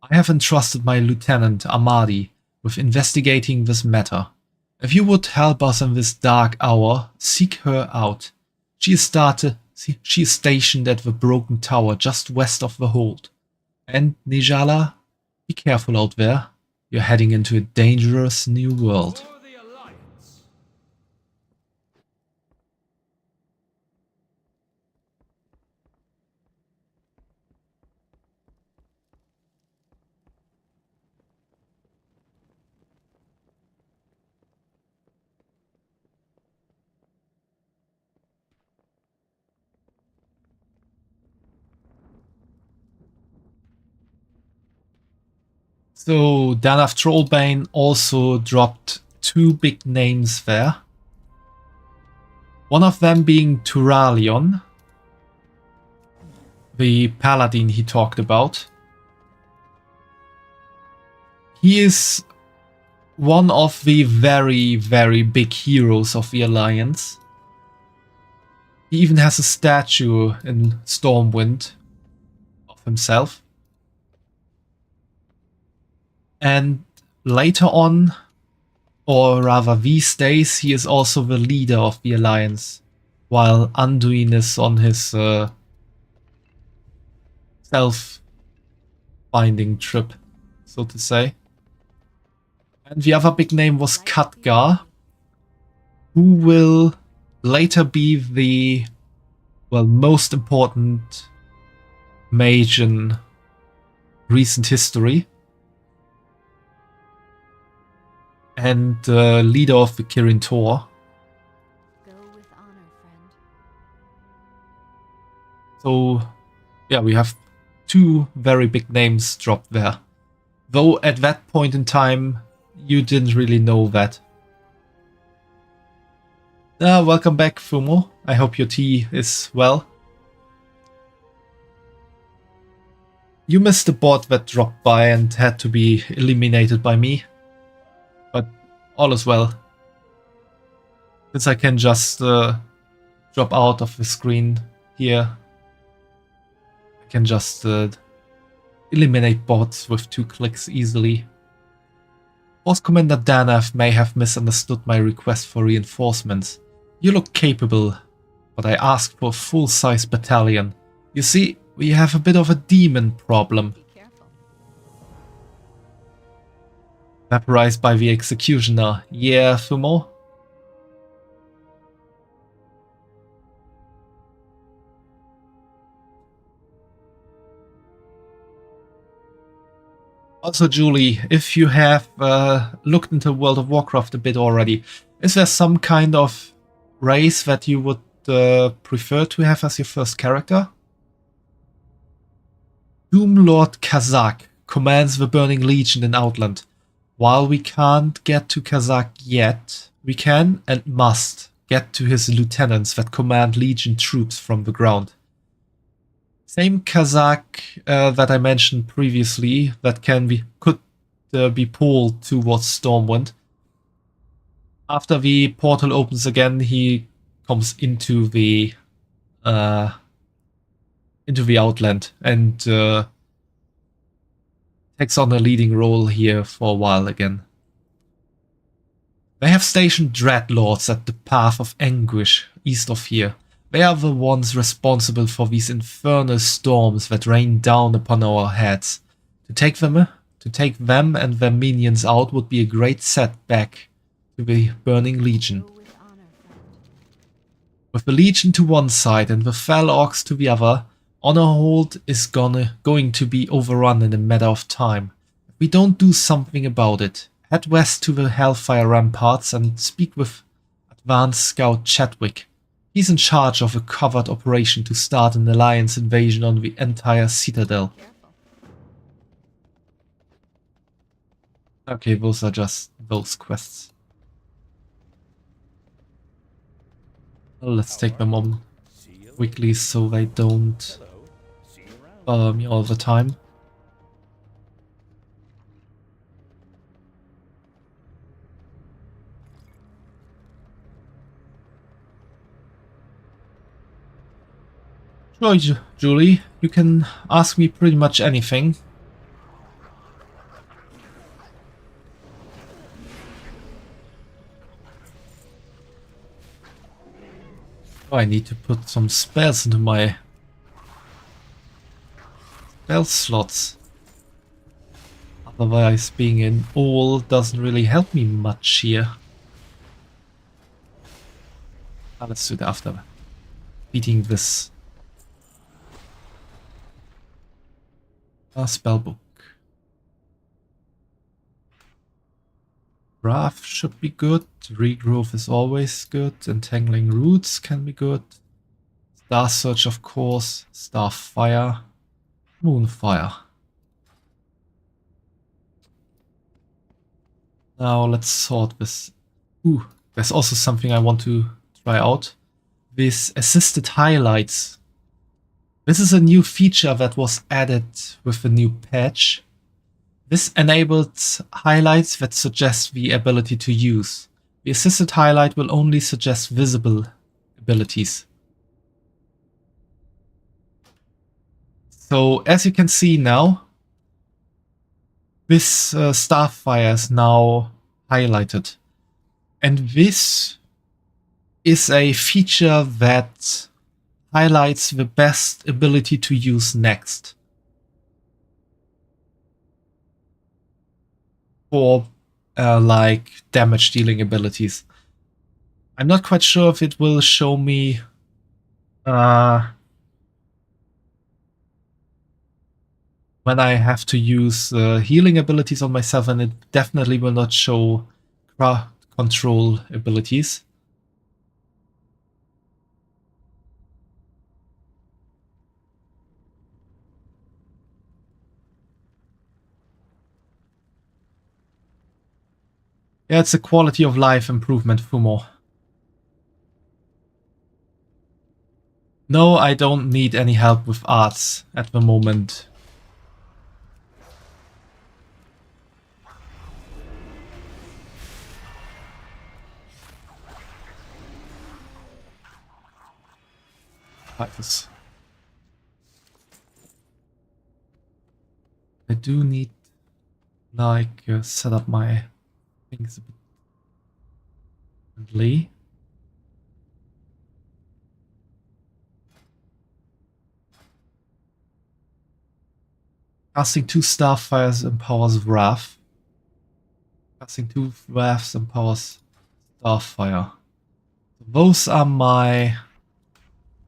I have entrusted my lieutenant Amadi with investigating this matter. If you would help us in this dark hour, seek her out. She is stationed at the Broken Tower just west of the Hold. And Nijala, be careful out there. You're heading into a dangerous new world. For the Alliance. So Danav Trollbane also dropped two big names there. One of them being Turalion, the paladin he talked about. He is one of the very, very big heroes of the Alliance. He even has a statue in Stormwind of himself. And later on, or rather these days, he is also the leader of the Alliance, while Anduin is on his self-finding trip, so to say. And the other big name was Khadgar, who will later be the, well, most important mage in recent history. And leader of the Kirin Tor. Go with honor, friend. So, yeah, we have two very big names dropped there. Though at that point in time, you didn't really know that. Welcome back, Fumo. I hope your tea is well. You missed the bot that dropped by and had to be eliminated by me. But all is well. Since I can just drop out of the screen here, I can just eliminate bots with 2 clicks easily. Force Commander Danav may have misunderstood my request for reinforcements. You look capable, but I asked for a full-size battalion. You see, We have a bit of a demon problem. Be careful. Vaporized by the executioner. Yeah, Fumo? Also, Julie, if you have looked into World of Warcraft a bit already, is there some kind of race that you would prefer to have as your first character? Doom Lord Kazak commands the Burning Legion in Outland. While we can't get to Kazak yet, we can and must get to his lieutenants that command Legion troops from the ground. Same Kazak that I mentioned previously that could be pulled towards Stormwind. After the portal opens again, he comes into the Outland and takes on a leading role here for a while again. They have stationed Dreadlords at the Path of Anguish east of here. They are the ones responsible for these infernal storms that rain down upon our heads. To take them and their minions out would be a great setback to the Burning Legion. Go with honor, friend. With the Legion to one side and the Fell Orcs to the other, Honorhold is going to be overrun in a matter of time. If we don't do something about it, head west to the Hellfire Ramparts and speak with Advanced Scout Chadwick. He's in charge of a covert operation to start an alliance invasion on the entire Citadel. Careful. Okay, those are just those quests. Well, let's take them on See you later. quickly so they don't Hello. See you around. bother me all the time. Sure, Julie, you can ask me pretty much anything. Oh, I need to put some spells into my spell slots. Otherwise, being in all doesn't really help me much here. Let's do it after beating this spellbook. Wrath should be good. Regrowth is always good. Entangling Roots can be good. Star Search, of course. Starfire. Moonfire. Now let's sort this. Ooh, there's also something I want to try out. This assisted highlights. This is a new feature that was added with the new patch. This enabled highlights that suggest the ability to use. The assisted highlight will only suggest visible abilities. So as you can see now, this Starfire is now highlighted. And this is a feature that highlights the best ability to use next. For like damage dealing abilities. I'm not quite sure if it will show me when I have to use healing abilities on myself, and it definitely will not show crowd control abilities. Yeah, it's a quality of life improvement, Fumo. No, I don't need any help with arts at the moment. Fighters. I do need, like, set up my things a bit differently. Casting 2 Starfires empowers Wrath. Casting 2 Wraths empowers Starfire. Those are my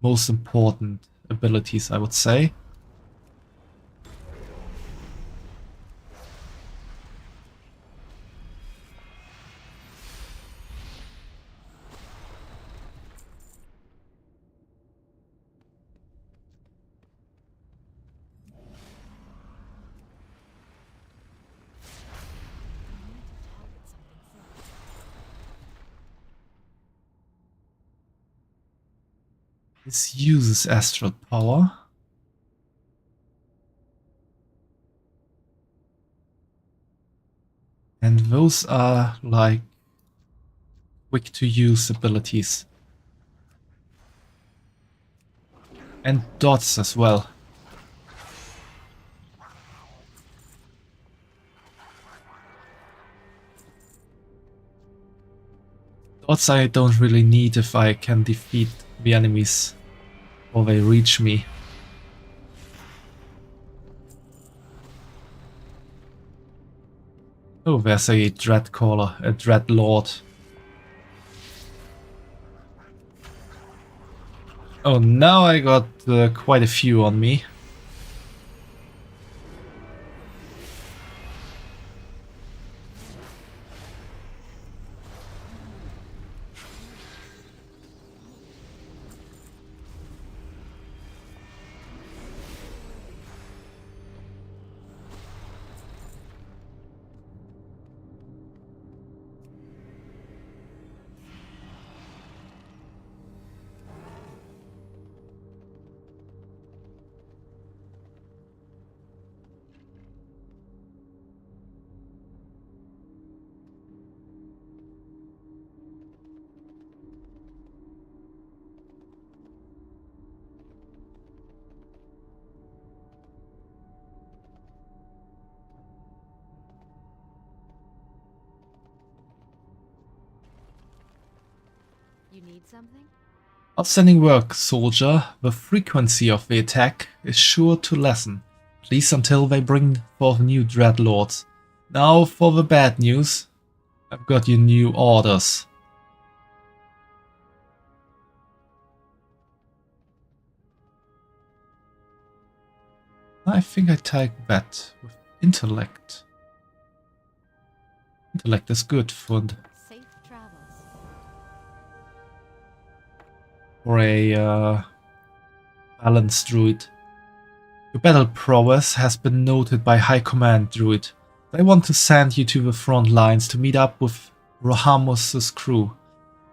most important abilities, I would say. This uses astral power. And those are like quick to use abilities. And dots as well. Dots I don't really need if I can defeat the enemies or they reach me. Oh, there's a Dreadcaller, a Dreadlord. Oh, now I got quite a few on me. You need something? Outstanding work, soldier. The frequency of the attack is sure to lessen, at least until they bring forth new Dreadlords. Now for the bad news. I've got your new orders. I think I take that with intellect. Intellect is good for Safe travels. a balanced druid. Your battle prowess has been noted by High Command, druid. They want to send you to the front lines to meet up with Rohamus's crew.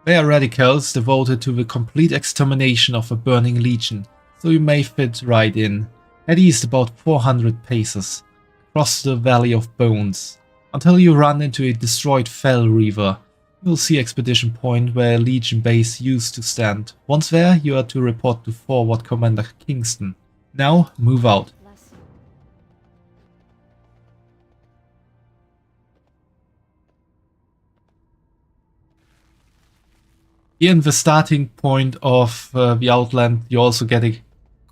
They are radicals devoted to the complete extermination of the Burning Legion, so you may fit right in. Head east about 400 paces, across the Valley of Bones, until you run into a destroyed Fell Reaver. You'll see Expedition Point where a Legion base used to stand. Once there, you are to report to Forward Commander Kingston. Now, move out. Bless you. Here in the starting point of the Outland, you also get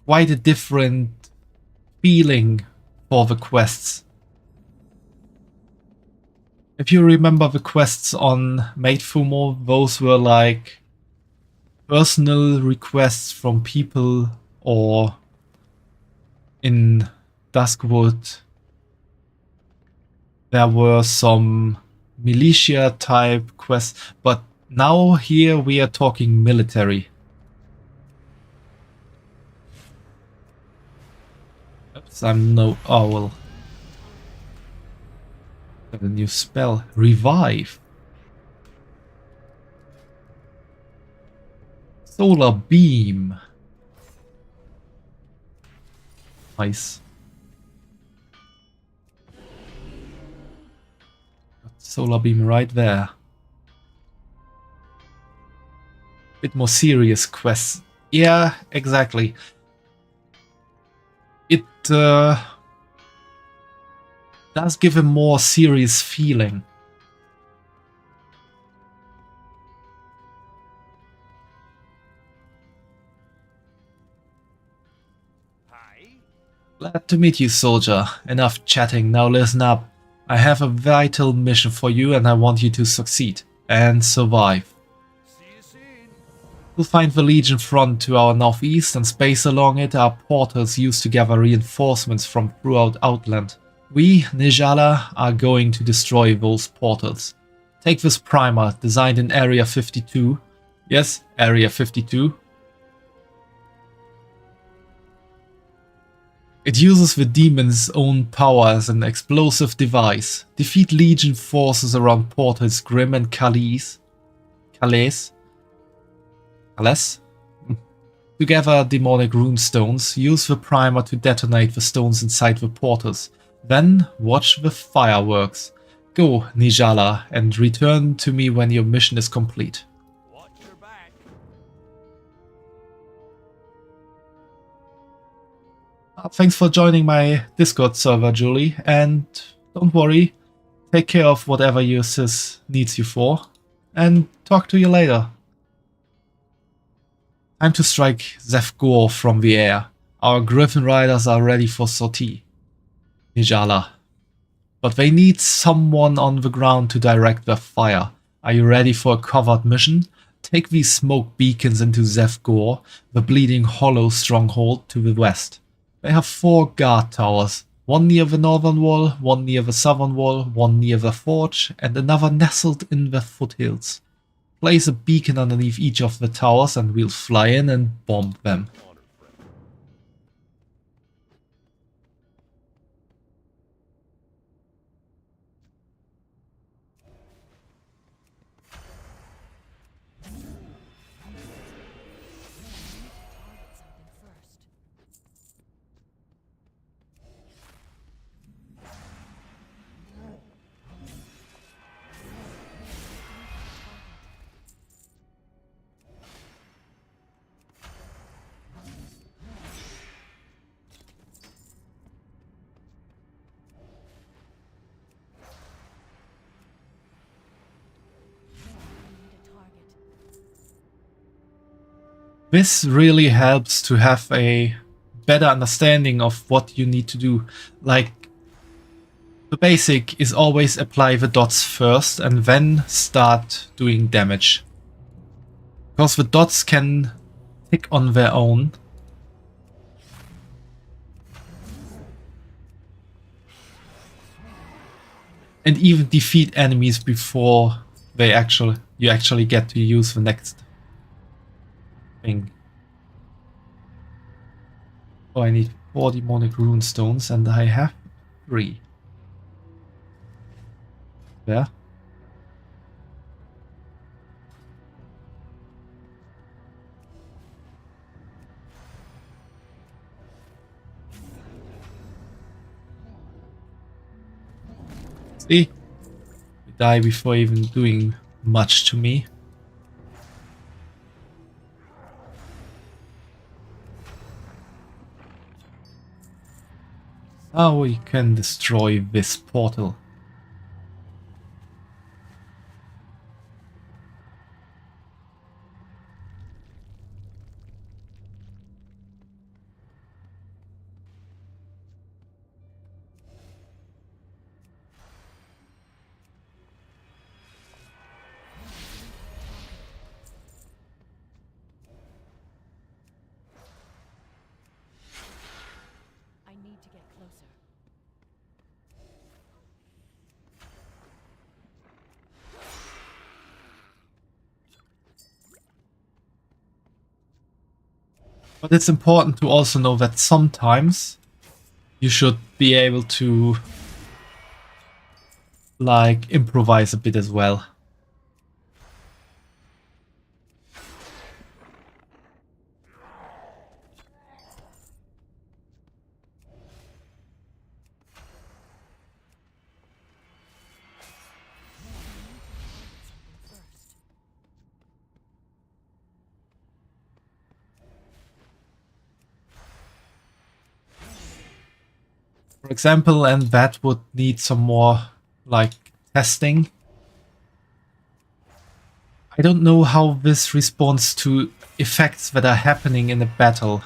quite a different feeling for the quests. If you remember the quests on Vtuber, those were like personal requests from people, or in Duskwood there were some militia type quests, but now here we are talking military. Oops, I'm no owl. Got a new spell. Revive. Solar beam. Nice. Got solar beam right there. Bit more serious quests. Yeah, exactly. It does give a more serious feeling. Glad to meet you, soldier. Enough chatting, now listen up. I have a vital mission for you and I want you to succeed. And survive. See you soon. You'll find the Legion front to our northeast and space along it are portals used to gather reinforcements from throughout Outland. We, Nijala, are going to destroy those portals. Take this primer, designed in Area 52. Yes, Area 52. It uses the demon's own power as an explosive device. Defeat Legion forces around portals Grim and Calais. To gather demonic runestones, use the primer to detonate the stones inside the portals. Then watch the fireworks. Go, Nijala, and return to me when your mission is complete. Watch your back. Thanks for joining my Discord server, Julie, and don't worry, take care of whatever your sis needs you for, and talk to you later. Time to strike Zefgor from the air. Our Griffin Riders are ready for sortie. Nijala. But they need someone on the ground to direct their fire. Are you ready for a covert mission? Take these smoke beacons into Zefgor, the Bleeding Hollow stronghold to the west. They have 4 guard towers, one near the northern wall, one near the southern wall, one near the forge, and another nestled in the foothills. Place a beacon underneath each of the towers and we'll fly in and bomb them. Honor, friend. Target something first. This really helps to have a better understanding of what you need to do. Like, the basic is always apply the dots first and then start doing damage. Because the dots can tick on their own. And even defeat enemies before you actually get to use the next thing. Oh, I need 4 demonic runestones and I have 3. There. See? We die before even doing much to me. Now we can destroy this portal. I need to get closer. But it's important to also know that sometimes you should be able to like improvise a bit as well. For example, and that would need some more like testing. I don't know how this responds to effects that are happening in a battle.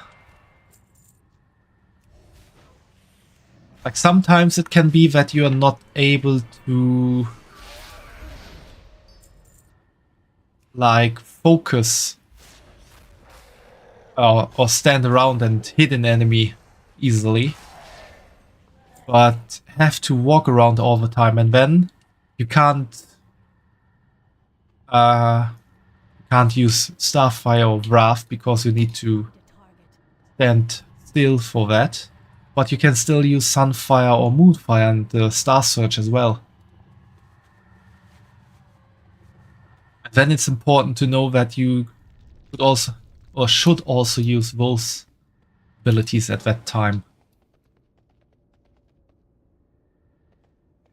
Like sometimes it can be that you are not able to like focus or stand around and hit an enemy easily, but have to walk around all the time, and then you can't use Starfire or Wrath because you need to stand still for that. But you can still use Sunfire or Moonfire and Star Surge as well. And then it's important to know that you could also or should also use those abilities at that time.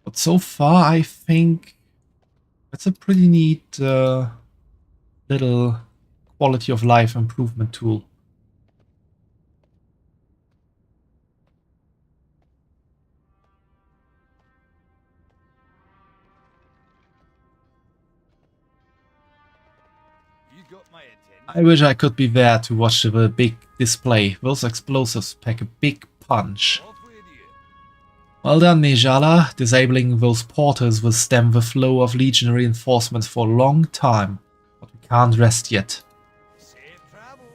But so far I think that's a pretty neat little quality of life improvement tool. You got my attention. I wish I could be there to watch the big display. Those explosives pack a big punch. Off with you. Well done, Nejala. Disabling those portals will stem the flow of Legion reinforcements for a long time. But we can't rest yet. Safe travels.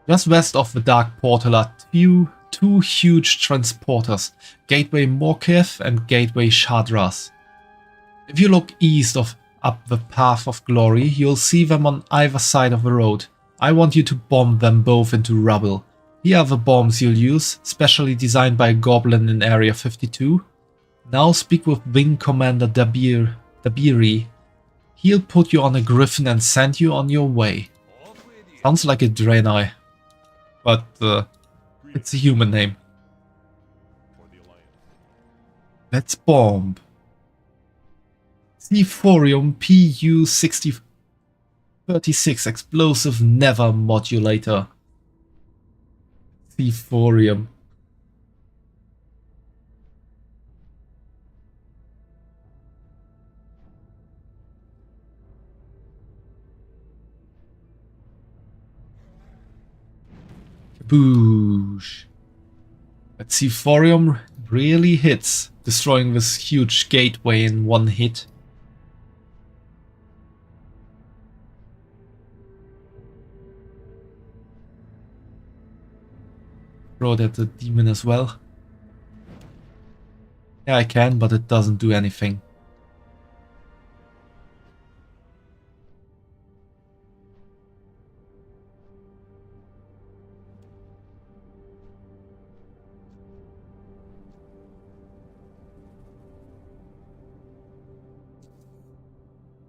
Just west of the Dark Portal are two huge transporters, Gateway Morkith and Gateway Shadras. If you look east of up the Path of Glory, you'll see them on either side of the road. I want you to bomb them both into rubble. Here are the bombs you'll use, specially designed by a goblin in Area 52. Now speak with Wing Commander Dabiri. He'll put you on a griffin and send you on your way. Off with you. Sounds like a Draenei, but it's a human name. For the Alliance. Let's bomb. Thorium PU-6036 explosive never modulator. Thorium. Kaboosh. But Thorium really hits, destroying this huge gateway in one hit. Throw that at the demon as well. Yeah, I can, but it doesn't do anything.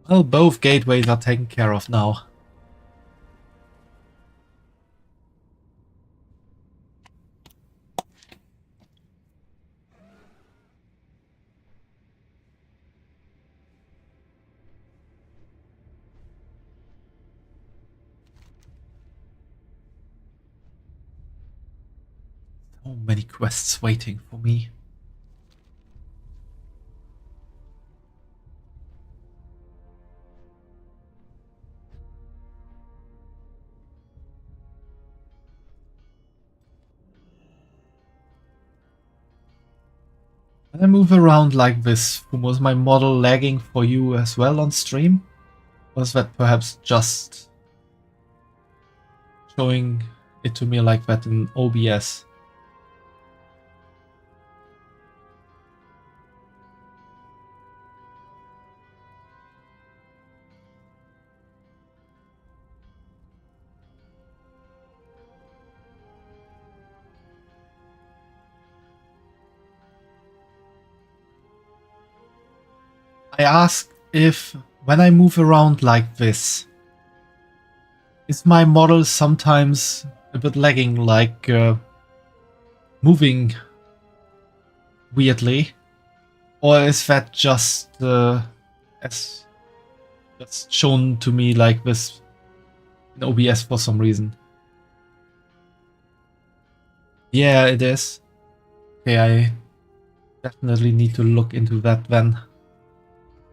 Well, both gateways are taken care of now. So many quests waiting for me. When I move around like this, was my model lagging for you as well on stream? Was that perhaps just showing it to me like that in OBS? I ask if, when I move around like this, is my model sometimes a bit lagging, like moving weirdly? Or is that just as just shown to me like this in OBS for some reason? Yeah, it is. Okay, I definitely need to look into that then.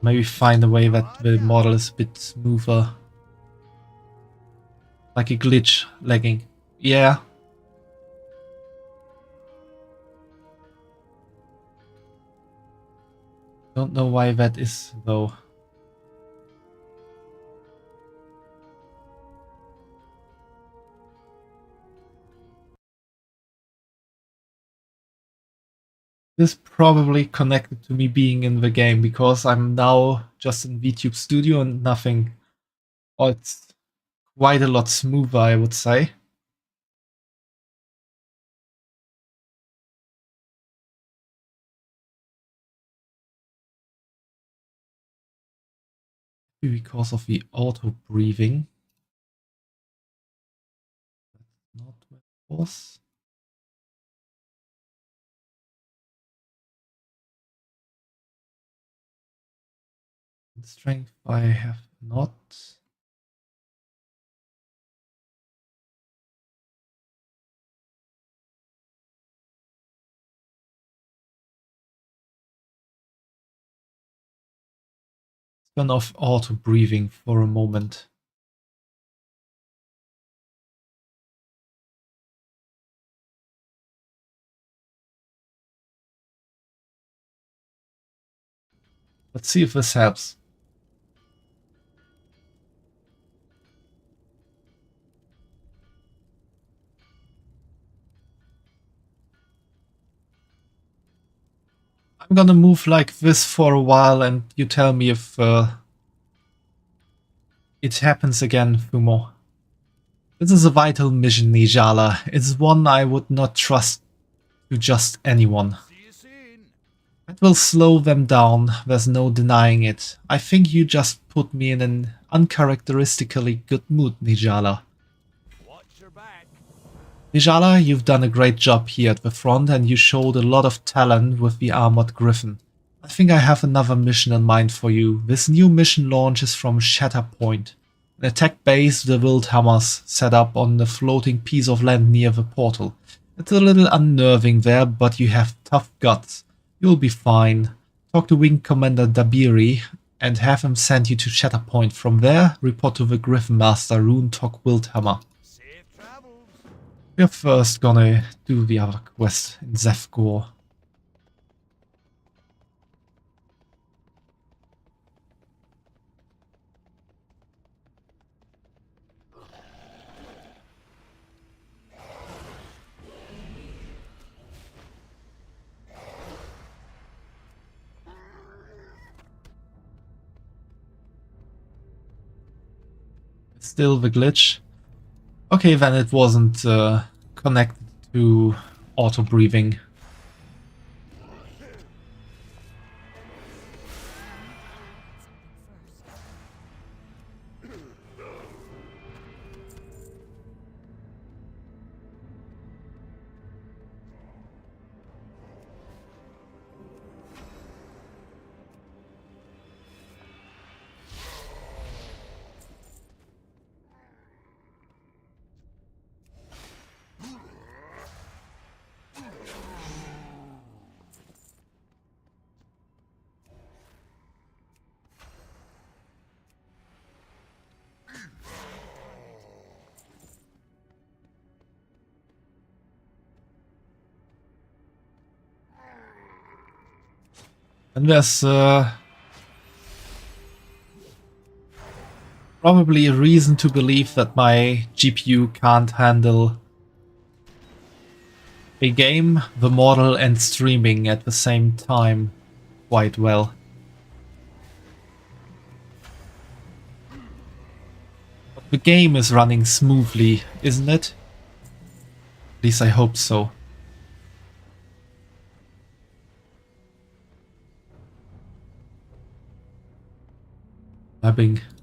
Maybe find a way that the model is a bit smoother. Like a glitch lagging. Yeah. Don't know why that is, though. This is probably connected to me being in the game, because I'm now just in VTube Studio and nothing. Oh, it's quite a lot smoother, I would say. Maybe because of the auto breathing. Not what it was. Strength I have not. Turn off auto breathing for a moment. Let's see if this helps. I'm gonna move like this for a while and you tell me if it happens again, Fumo. This is a vital mission, Nijala. It's one I would not trust to just anyone. See you soon. That will slow them down, there's no denying it. I think you just put me in an uncharacteristically good mood, Nijala. Watch your back. Nijala, you've done a great job here at the front and you showed a lot of talent with the Armored Griffin. I think I have another mission in mind for you. This new mission launches from Shatterpoint, an attack base the Wildhammers set up on a floating piece of land near the portal. It's a little unnerving there, but you have tough guts. You'll be fine. Talk to Wing Commander Dabiri and have him send you to Shatterpoint. From there, report to the Griffin Master Rune Tok Wildhammer. Safe travels. We're first gonna do the other quest in Zefgor. Still the glitch. Okay, then it wasn't connected to auto breathing. And there's probably a reason to believe that my GPU can't handle a game, the model, and streaming at the same time quite well. But the game is running smoothly, isn't it? At least I hope so.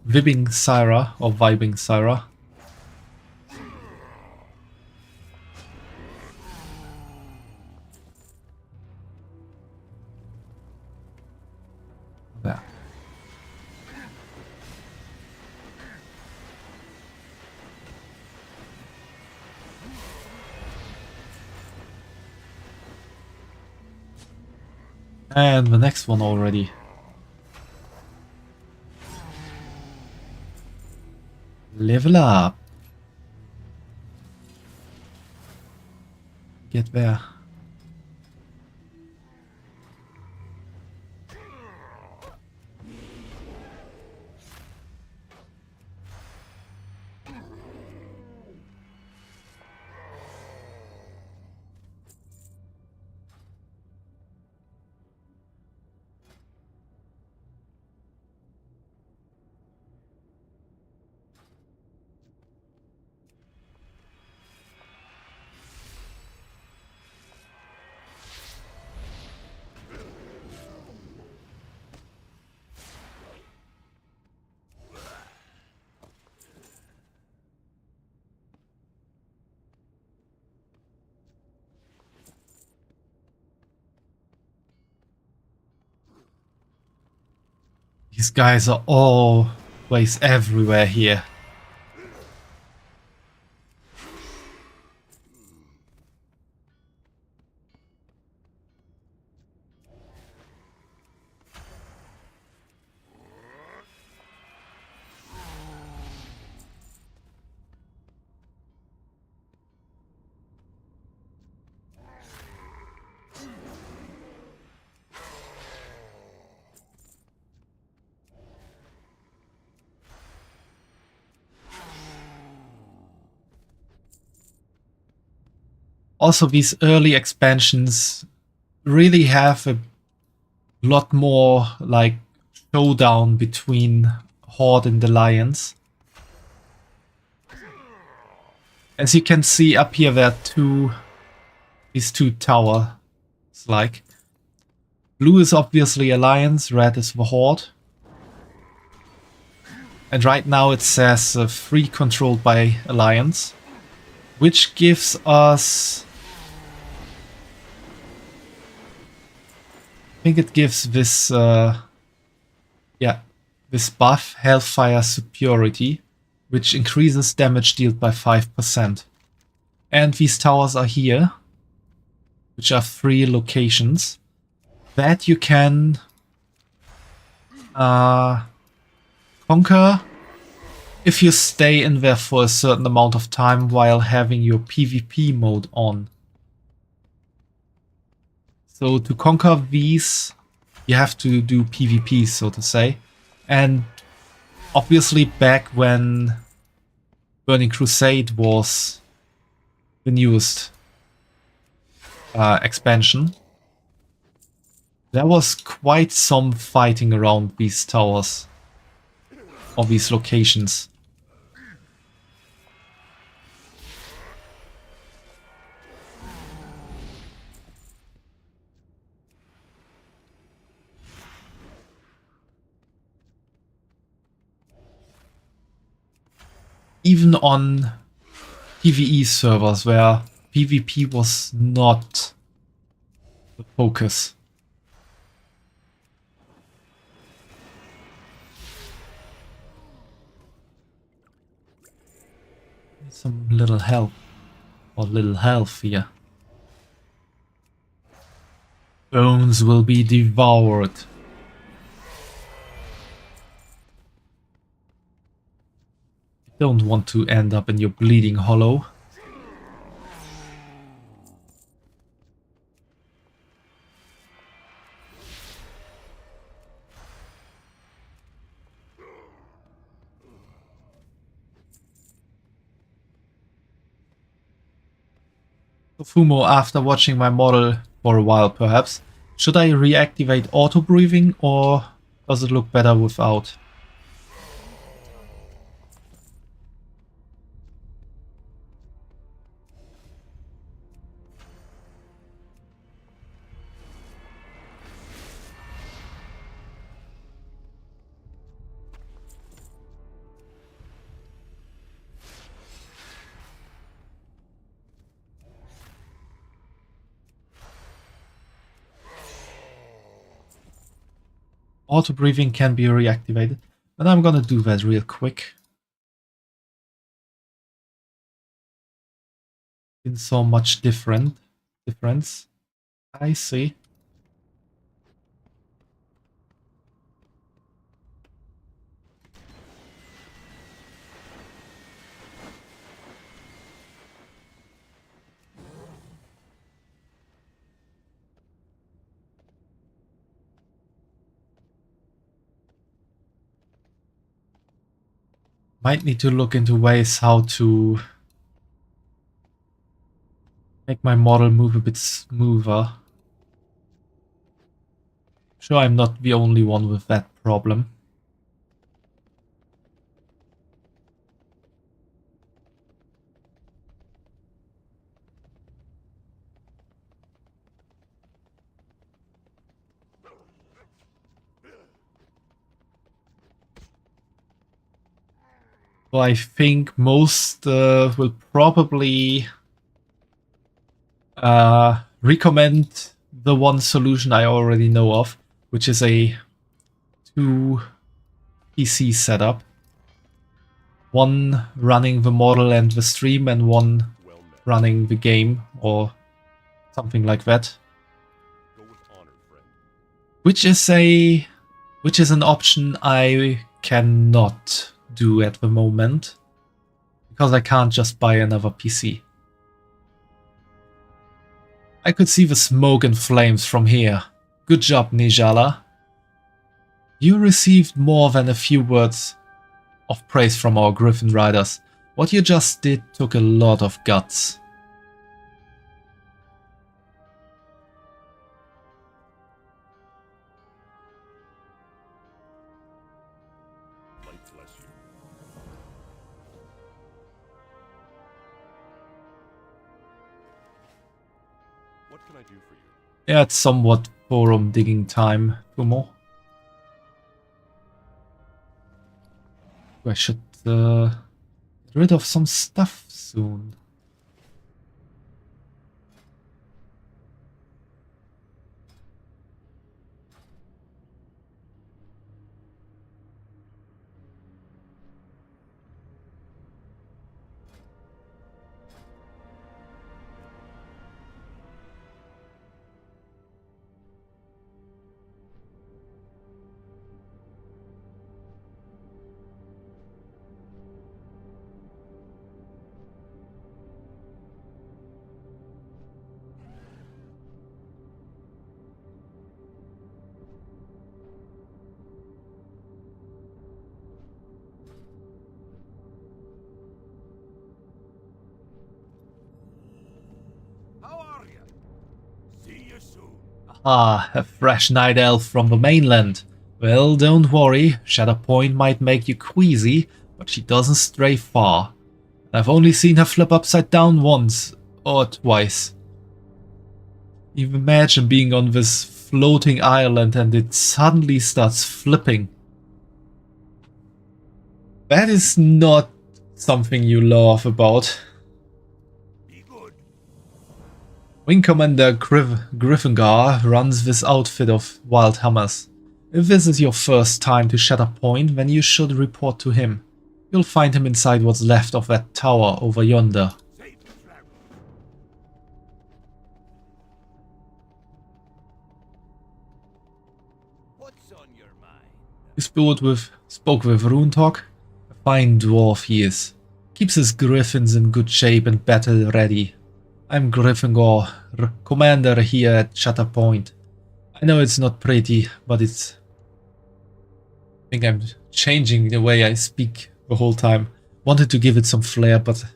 Vibbing Syra, or Vibing Syra. There. And the next one already. Level up. Get there. These guys are always everywhere here. Also, these early expansions really have a lot more like showdown between Horde and Alliance. As you can see up here, there are these two towers. Like blue is obviously Alliance, red is the Horde. And right now it says free controlled by Alliance, which gives us, I think it gives this, this buff, Hellfire Superiority, which increases damage dealt by 5%. And these towers are here, which are 3 locations that you can conquer if you stay in there for a certain amount of time while having your PvP mode on. So to conquer these, you have to do PvP, so to say. And obviously back when Burning Crusade was the newest expansion, there was quite some fighting around these towers, or these locations. Even on PvE servers where PvP was not the focus. Some little help, or little health here. Bones will be devoured. Don't want to end up in your bleeding hollow. Fumo, after watching my model for a while perhaps, should I reactivate auto breathing or does it look better without? Auto breathing can be reactivated, and I'm gonna do that real quick. In so much difference. I see. Might need to look into ways how to make my model move a bit smoother. Sure, I'm not the only one with that problem. So I think most will probably recommend the one solution I already know of, which is a 2 PC setup. One running the model and the stream, and one Well met. running the game, or something like that. Go with honor, friend. Which is an option I cannot do at the moment, because I can't just buy another PC. I could see the smoke and flames from here. Good job, Nijala. You received more than a few words of praise from our Griffin Riders. What you just did took a lot of guts. Light bless you. What can I do for you? Yeah, it's somewhat forum digging time, Fumo. I should get rid of some stuff soon. How are you? See you soon. Ah, a fresh night elf from the mainland. Well, don't worry, Shatterpoint might make you queasy, but she doesn't stray far. I've only seen her flip upside down once, or twice. You imagine being on this floating island and it suddenly starts flipping. That is not something you laugh about. Be good. Wing Commander Gryffindor runs this outfit of Wild Hammers. If this is your first time to Shatterpoint, then you should report to him. You'll find him inside what's left of that tower over yonder. Safe travel. What's on your mind? You spoke with Runetalk. A fine dwarf he is. Keeps his griffins in good shape and battle ready. I'm Gryffindor, commander here at Shatterpoint. I know it's not pretty, but it's... I think I'm changing the way I speak the whole time. Wanted to give it some flair, but I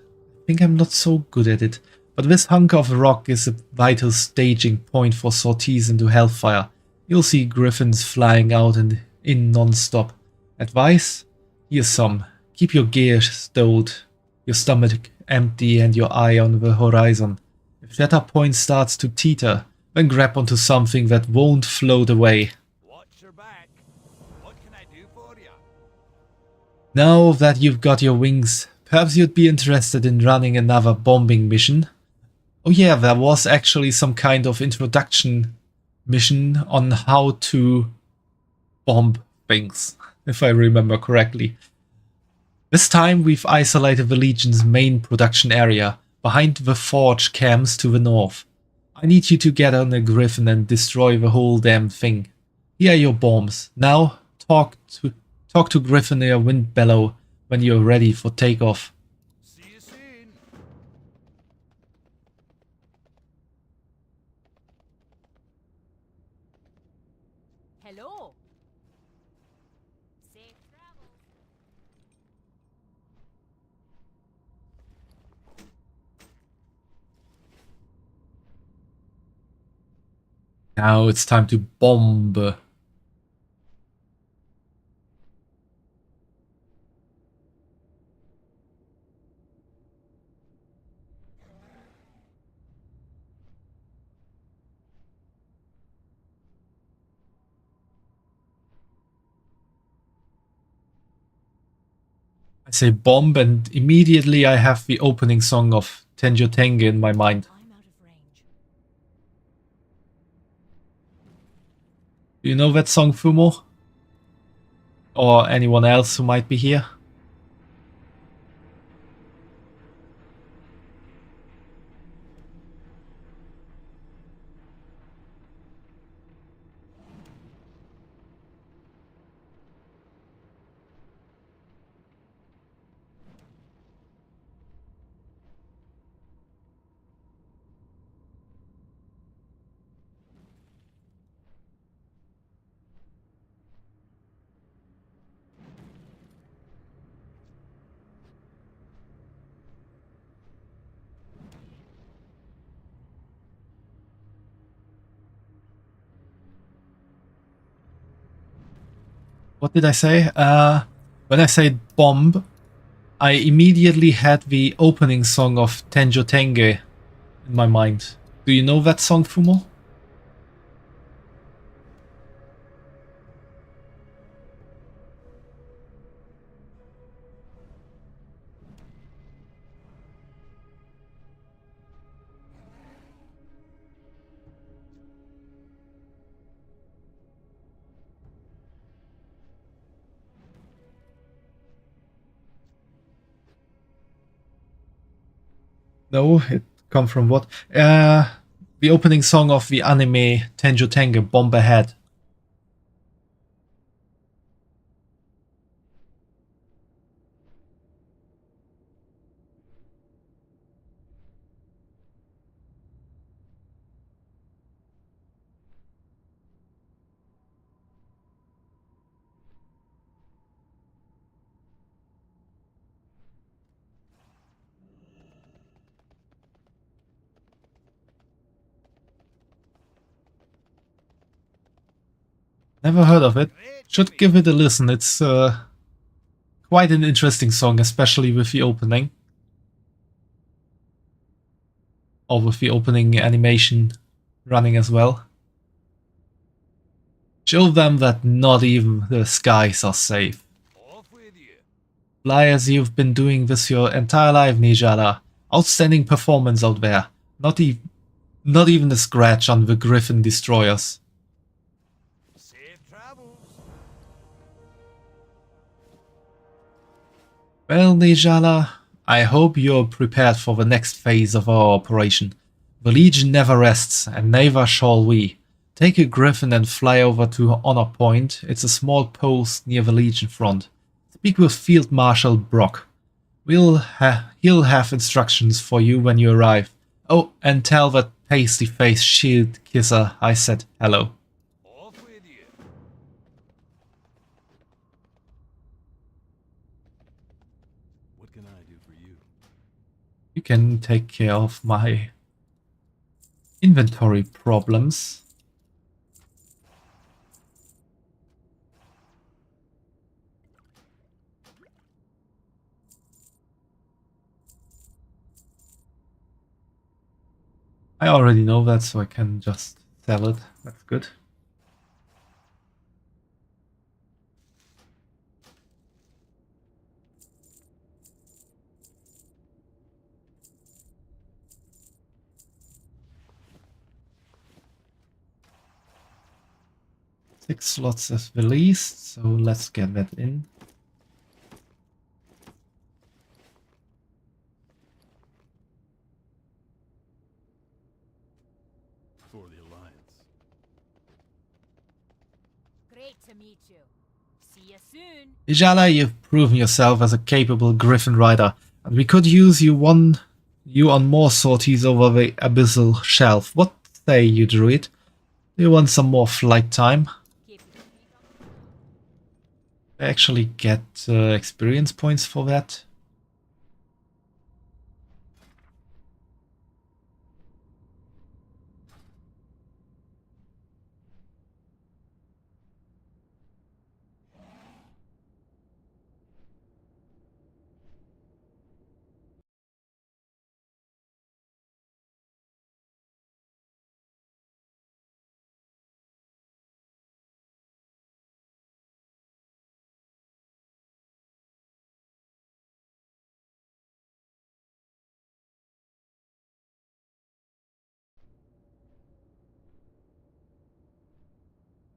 think I'm not so good at it. But this hunk of rock is a vital staging point for sorties into Hellfire. You'll see griffins flying out and in non-stop. Advice? Here's some. Keep your gear stowed, your stomach empty and your eye on the horizon. If Shatterpoint starts to teeter, then grab onto something that won't float away. Watch your back. What can I do for you? Now that you've got your wings, perhaps you'd be interested in running another bombing mission. Oh yeah, there was actually some kind of introduction mission on how to bomb things, if I remember correctly. This time we've isolated the Legion's main production area, behind the forge camps to the north. I need you to get on a griffin and destroy the whole damn thing. Here are your bombs. Now talk to Gryffindor Windbellow when you're ready for takeoff. See you soon. Hello. Safe travels. Now it's time to bomb. I say bomb and immediately I have the opening song of Tenjo Tenge in my mind. I'm out of range. Do you know that song, Fumo? or anyone else who might be here. What did I say? When I say bomb, I immediately had the opening song of Tenjo Tenge in my mind. Do you know that song, Fumo? No, it come from what? The opening song of the anime Tenjo Tenge, Bomb Ahead. Never heard of it. Should give it a listen. It's quite an interesting song, especially with the opening. Or with the opening animation running as well. Show them that not even the skies are safe. Fly as you've been doing this your entire life, Nijala. Outstanding performance out there. Not even a scratch on the Griffin destroyers. Well, Nijala, I hope you're prepared for the next phase of our operation. The Legion never rests, and neither shall we. Take a Griffin and fly over to Honor Point. It's a small post near the Legion front. Speak with Field Marshal Brock. He'll have instructions for you when you arrive. Oh, and tell that pasty-faced shield kisser I said hello. What can I do for you? You can take care of my inventory problems. I already know that, so I can just sell it. That's good. Six slots as released, so let's get that in. For the Alliance. Great to meet you. See you soon. Ijala, you've proven yourself as a capable Griffin rider, and we could use you on more sorties over the abyssal shelf. What say you, druid? Do you want some more flight time? Keep your feet on I actually get experience points for that.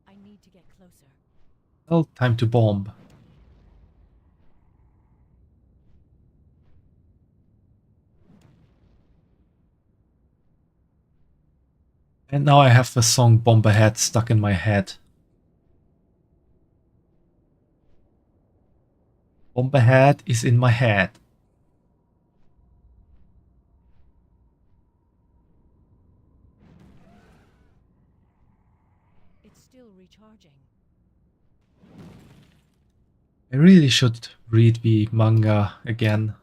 I need to get closer. Well, time to bomb. And now I have the song Bomberhead stuck in my head. Bomberhead is in my head. It's still recharging. I really should read the manga again.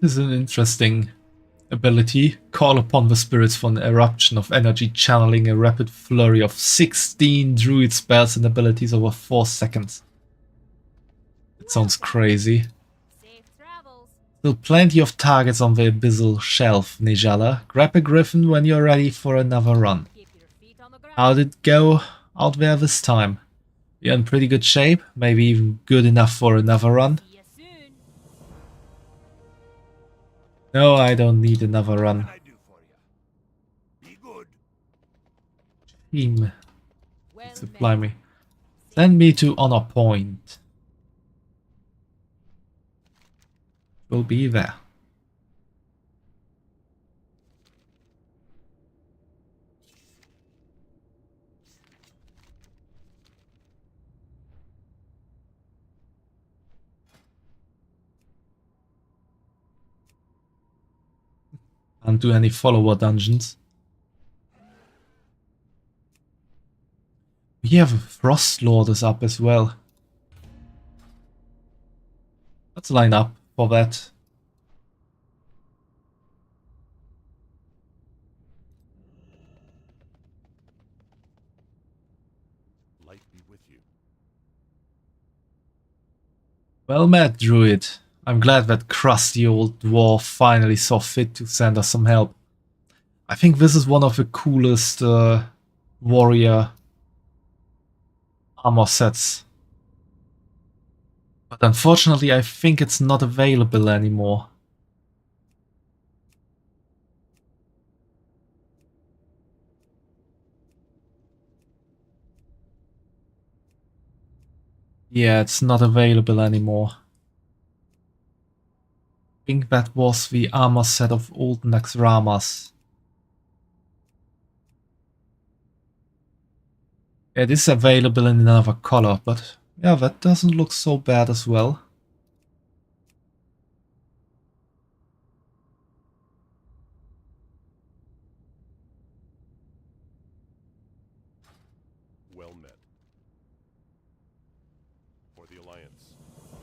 This is an interesting ability. Call upon the spirits for an eruption of energy, channeling a rapid flurry of 16 druid spells and abilities over 4 seconds. It sounds crazy. Safe travels. Still plenty of targets on the abyssal shelf, Nijala. Grab a griffin when you're ready for another run. Keep your feet on the ground. How did it go out there this time? You're in pretty good shape, maybe even good enough for another run. See you soon. No, I don't need another run. I do for you. Be good. Team, Well supply met. me. Send me to Honor Point. We'll be there. Can't do any follower dungeons. We have a Frost Lord is up as well. Let's line up for that. Light be with you. Well met, Druid. I'm glad that crusty old dwarf finally saw fit to send us some help. I think this is one of the coolest warrior armor sets. But unfortunately, I think it's not available anymore. Yeah, it's not available anymore. I think that was the armor set of old Naxxramas. It is available in another color, but yeah, that doesn't look so bad as well. Well met. For the Alliance.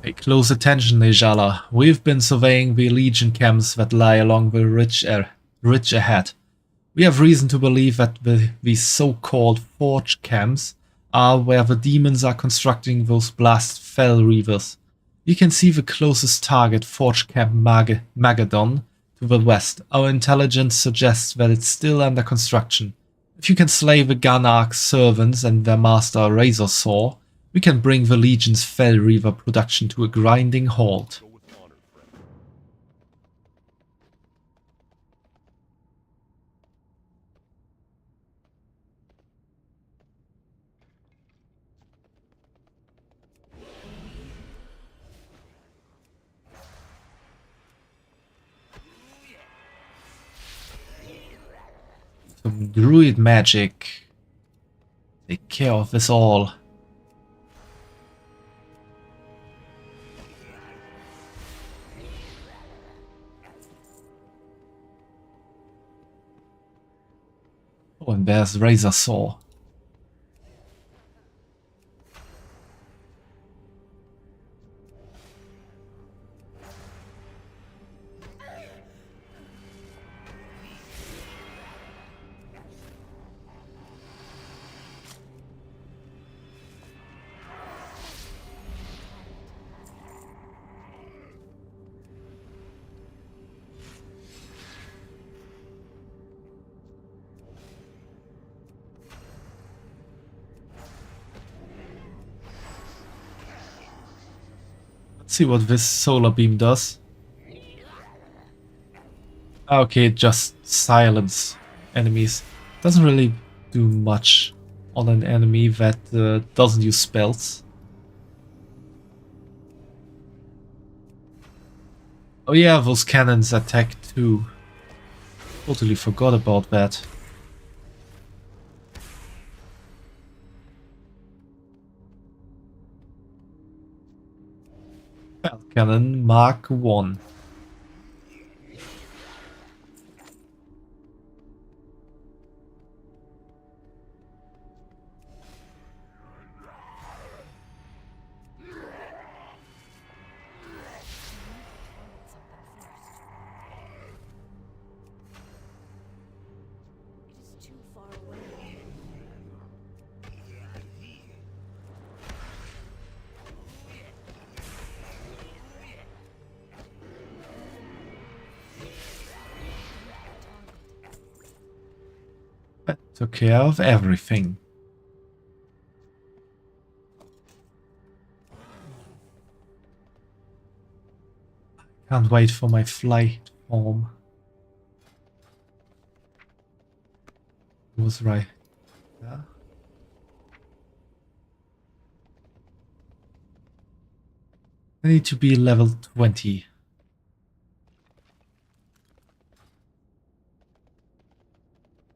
Pay close attention, Nejala. We've been surveying the Legion camps that lie along the ridge ahead. We have reason to believe that these so-called Forge camps are where the demons are constructing those blast Fell Reavers. You can see the closest target, Forge Camp Magadon, to the west. Our intelligence suggests that it's still under construction. If you can slay the Gunark's servants and their master Razor Saw, we can bring the Legion's Fell Reaver production to a grinding halt. Go with honor, friend. Some druid magic. Take care of this all. and there's Razor Saw. Let's see what this solar beam does. Okay, it just silence enemies. Doesn't really do much on an enemy that doesn't use spells. Oh yeah, those cannons attack too. Totally forgot about that. Well, cannon Mark 1. It is too far away. That took care of everything. Can't wait for my flight form. It was right. Yeah. I need to be level 20.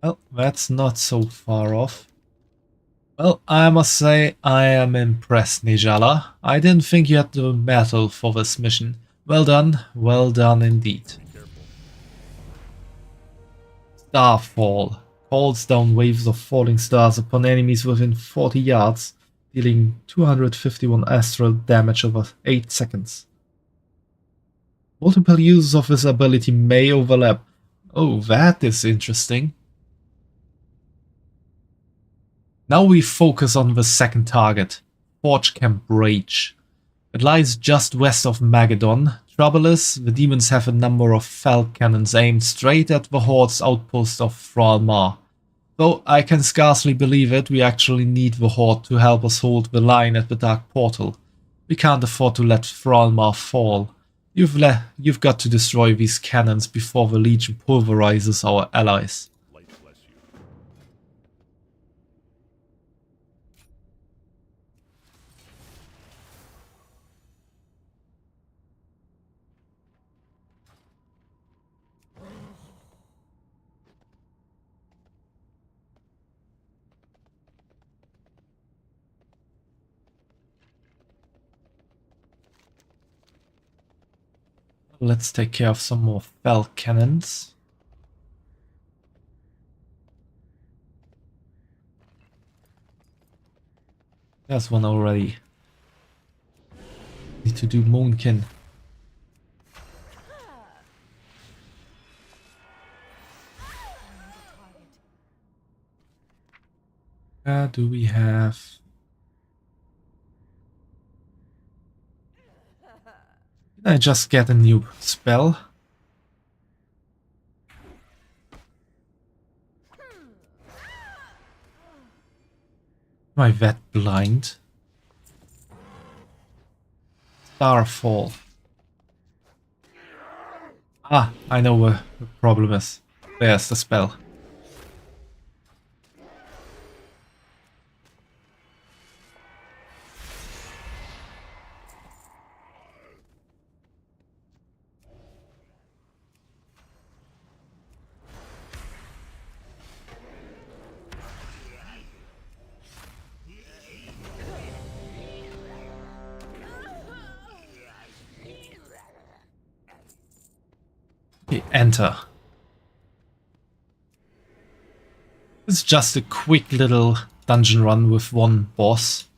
Well, that's not so far off. Well, I must say I am impressed, Nijala. I didn't think you had the mettle for this mission. Well done indeed. Starfall. Calls down waves of falling stars upon enemies within 40 yards, dealing 251 astral damage over 8 seconds. Multiple uses of this ability may overlap. Oh, that is interesting. Now we focus on the second target, Forge Camp Rage. It lies just west of Magadon. Trouble is, the demons have a number of fell cannons aimed straight at the Horde's outpost of Thralmar. Though I can scarcely believe it, we actually need the Horde to help us hold the line at the Dark Portal. We can't afford to let Thralmar fall. You've got to destroy these cannons before the Legion pulverizes our allies. Light bless you. Let's take care of some more fell cannons. There's one already. Need to do Moonkin. Do we have... Did I just get a new spell? Am I that blind? Starfall. Ah, I know where the problem is. There's the spell. Enter. It's just a quick little dungeon run with one boss.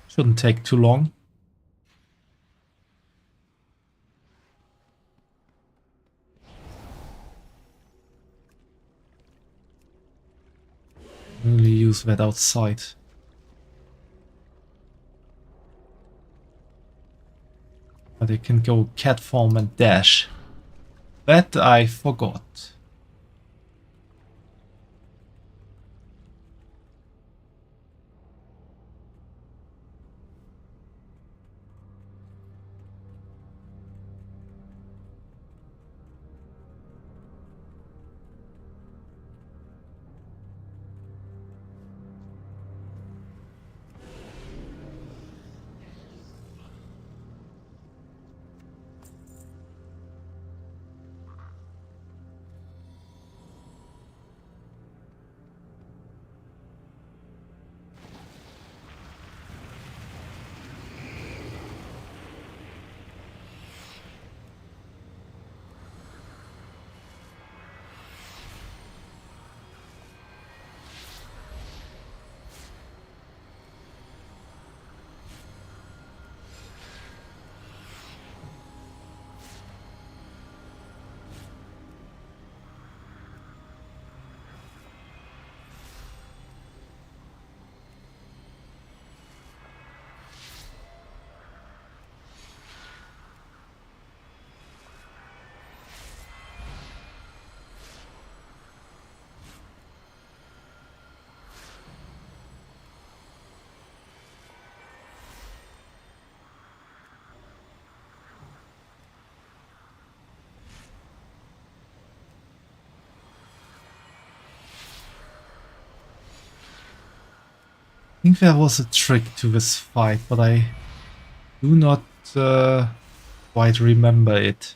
Shouldn't take too long. Really use that outside. But I can go cat form and dash. That I forgot. I think there was a trick to this fight, but I do not quite remember it.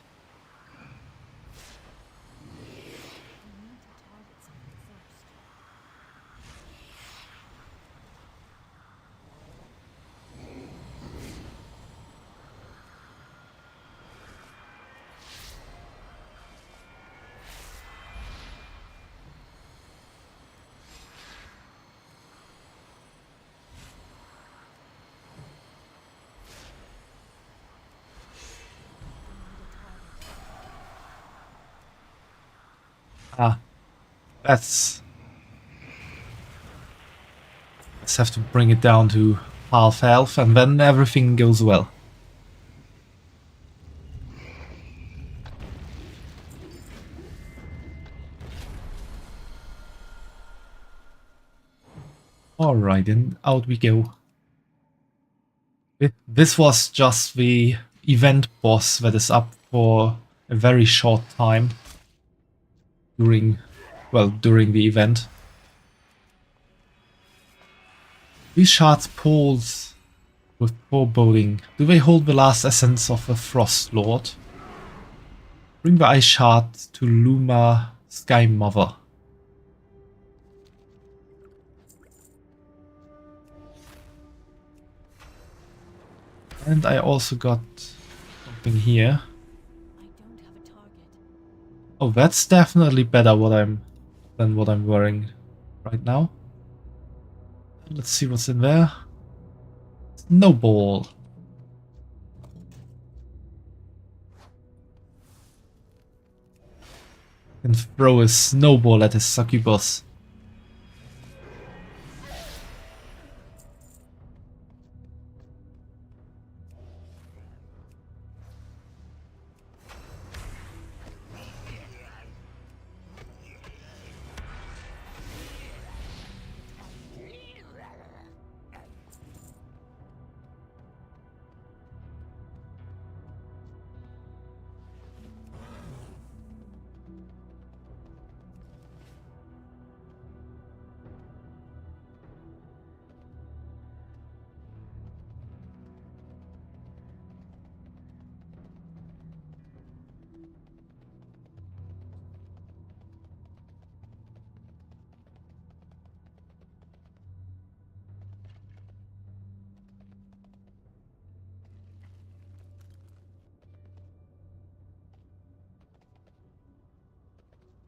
Ah, that's... Let's have to bring it down to half health and then everything goes well. Alright, then out we go. This was just the event boss that is up for a very short time during the event. These shards pulse with foreboding. Do they hold the last essence of the Frost Lord? Bring the ice shard to Luma Sky Mother. And I also got something here. I don't have a target. Oh, that's definitely better than what I'm wearing right now. Let's see what's in there. Snowball. And throw a snowball at a succubus.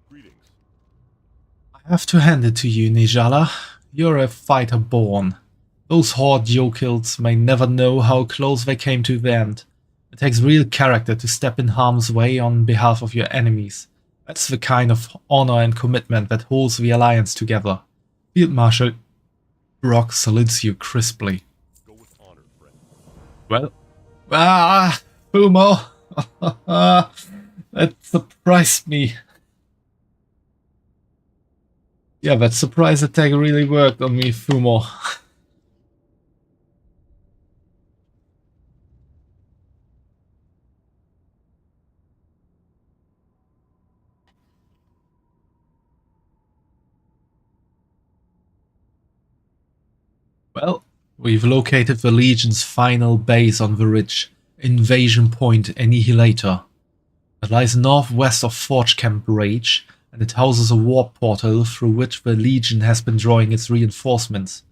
Greetings. Have to hand it to you, Nijala. You're a fighter born. Those horde yokels may never know how close they came to the end. It takes real character to step in harm's way on behalf of your enemies. That's the kind of honor and commitment that holds the Alliance together. Field Marshal Brock salutes you crisply. Go with honor, friend. Well, Fumo! That surprised me. Yeah, that surprise attack really worked on me, Fumo. Well, we've located the Legion's final base on the ridge, Invasion Point Annihilator. It lies northwest of Forge Camp Rage, and it houses a warp portal through which the Legion has been drawing its reinforcements.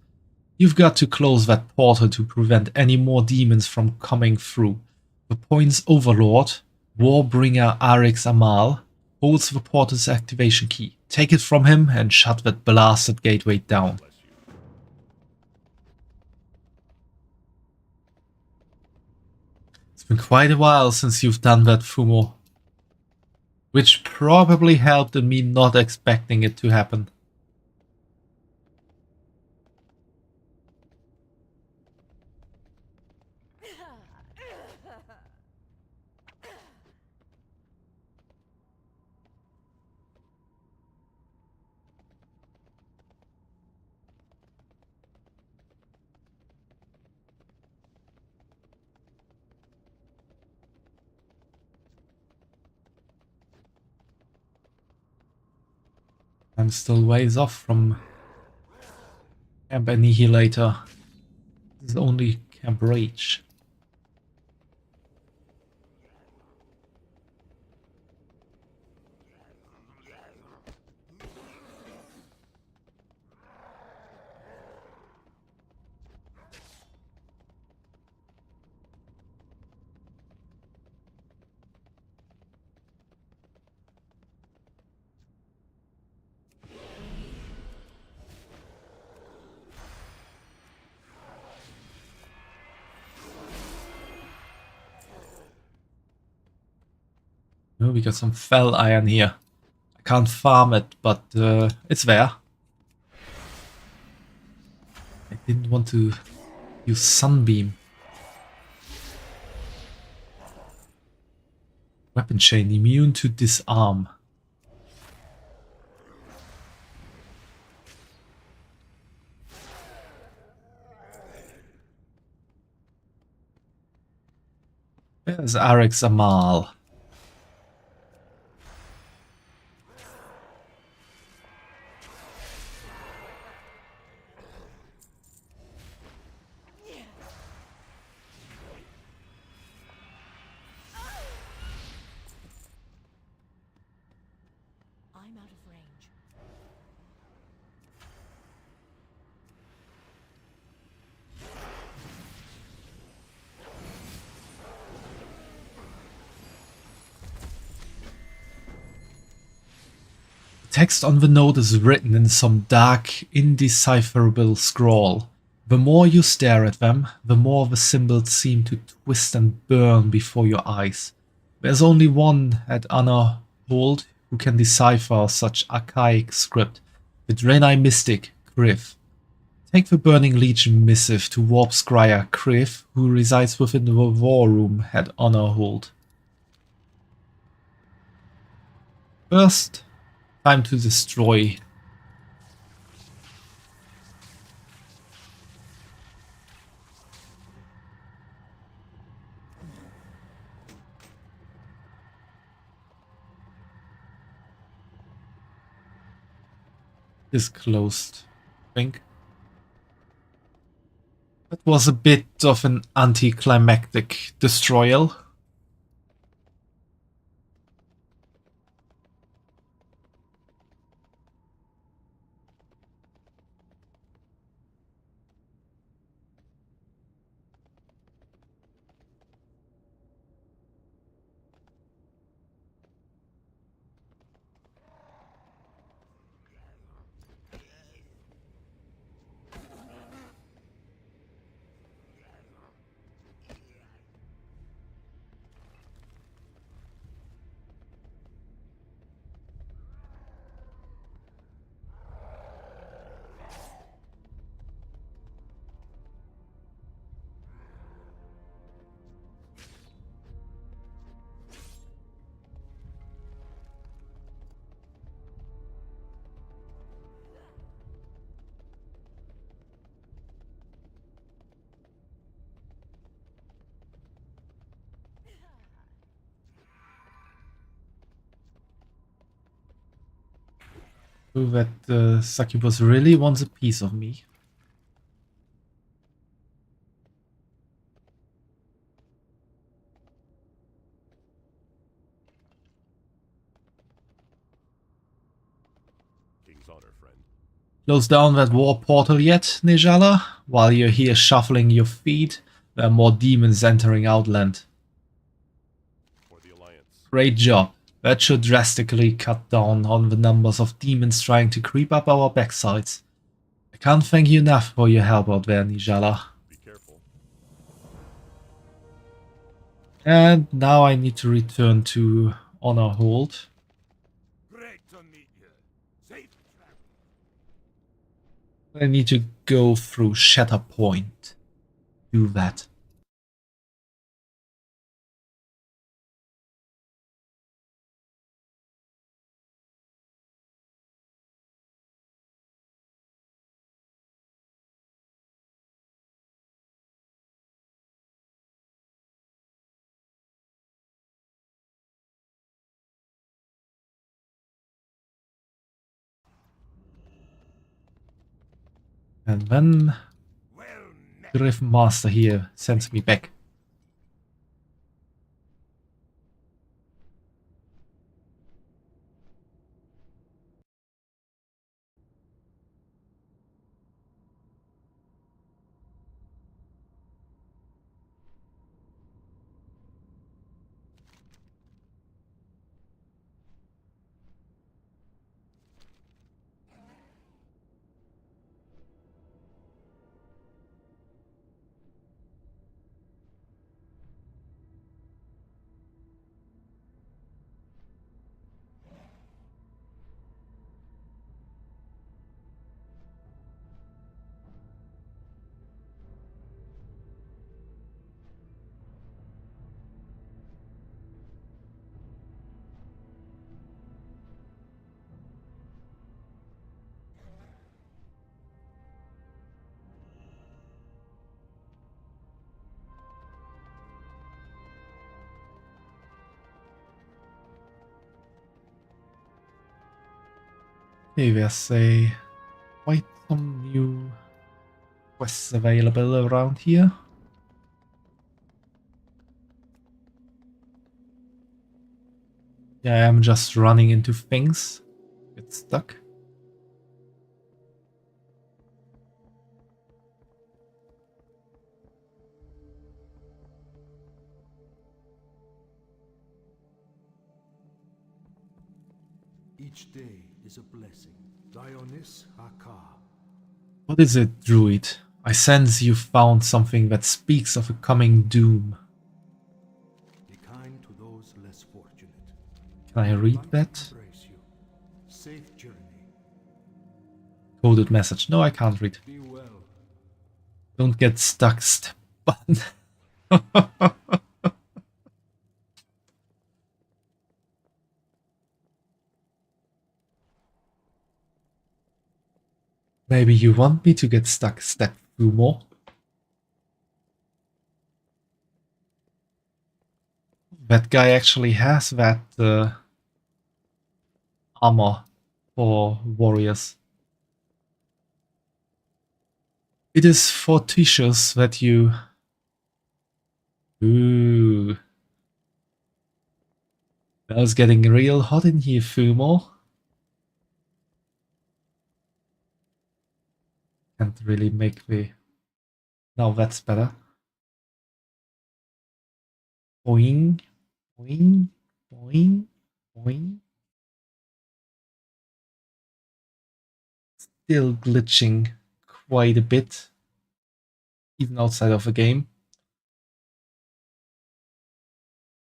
You've got to close that portal to prevent any more demons from coming through. The point's overlord, Warbringer Arix Amal, holds the portal's activation key. Take it from him and shut that blasted gateway down. Bless you. It's been quite a while since you've done that, Fumo. Which probably helped in me not expecting it to happen. I'm still ways off from Camp Annihilator. This is only Camp Rage. Oh, we got some fell iron here. I can't farm it, but it's there. I didn't want to use Sunbeam. Weapon chain immune to disarm. There's Arix Amal. I'm out of range. The text on the note is written in some dark, indecipherable scrawl. The more you stare at them, the more the symbols seem to twist and burn before your eyes. There's only one at Anna Hold who can decipher such archaic script, the Draenei mystic, Kriv. Take the Burning Legion missive to Warp Scryer Kriv, who resides within the war room at Honor Hold. First, time to destroy. This closed, I think. That was a bit of an anticlimactic destroyal. So that Succubus really wants a piece of me. King's honor, friend. Close down that war portal yet, Nejala? While you're here shuffling your feet, there are more demons entering Outland. For the Alliance. Great job. That should drastically cut down on the numbers of demons trying to creep up our backsides. I can't thank you enough for your help out there, Nejala. Be careful. And now I need to return to Honor Hold. Great to meet you. Safe travel. I need to go through Shatterpoint. Do that. And then Well met. Griffin Master here sends me back. Okay, there's quite some new quests available around here. Yeah, I'm just running into things. Get stuck. Each day is a blessing. Dionys Haka. What is it, Druid? I sense you found something that speaks of a coming doom. Be kind to those less fortunate. Can I read that? Embrace you. Safe journey. Coded message. No, I can't read. Be well. Don't get stuck, step button. Maybe you want me to get stuck, step through more. That guy actually has that armor for warriors. It is fortuitous that you... Ooh. That was getting real hot in here, Fumo. Can't really make the... Now that's better. Boing, boing, boing, boing. Still glitching quite a bit, even outside of the game.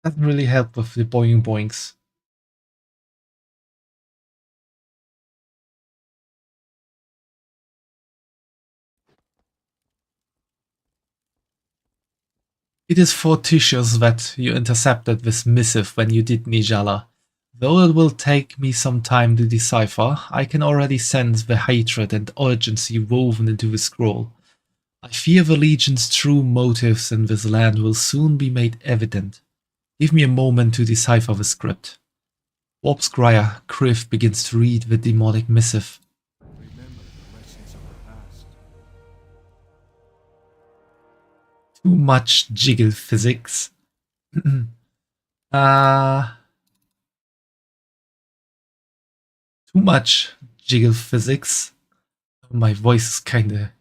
Doesn't really help with the boing boings. It is fortuitous that you intercepted this missive when you did, Nijala. Though it will take me some time to decipher, I can already sense the hatred and urgency woven into the scroll. I fear the Legion's true motives in this land will soon be made evident. Give me a moment to decipher the script. Warp Scryer Kriv begins to read the demonic missive. Remember the lessons of the past. Too much jiggle physics. Too much jiggle physics. My voice is kinda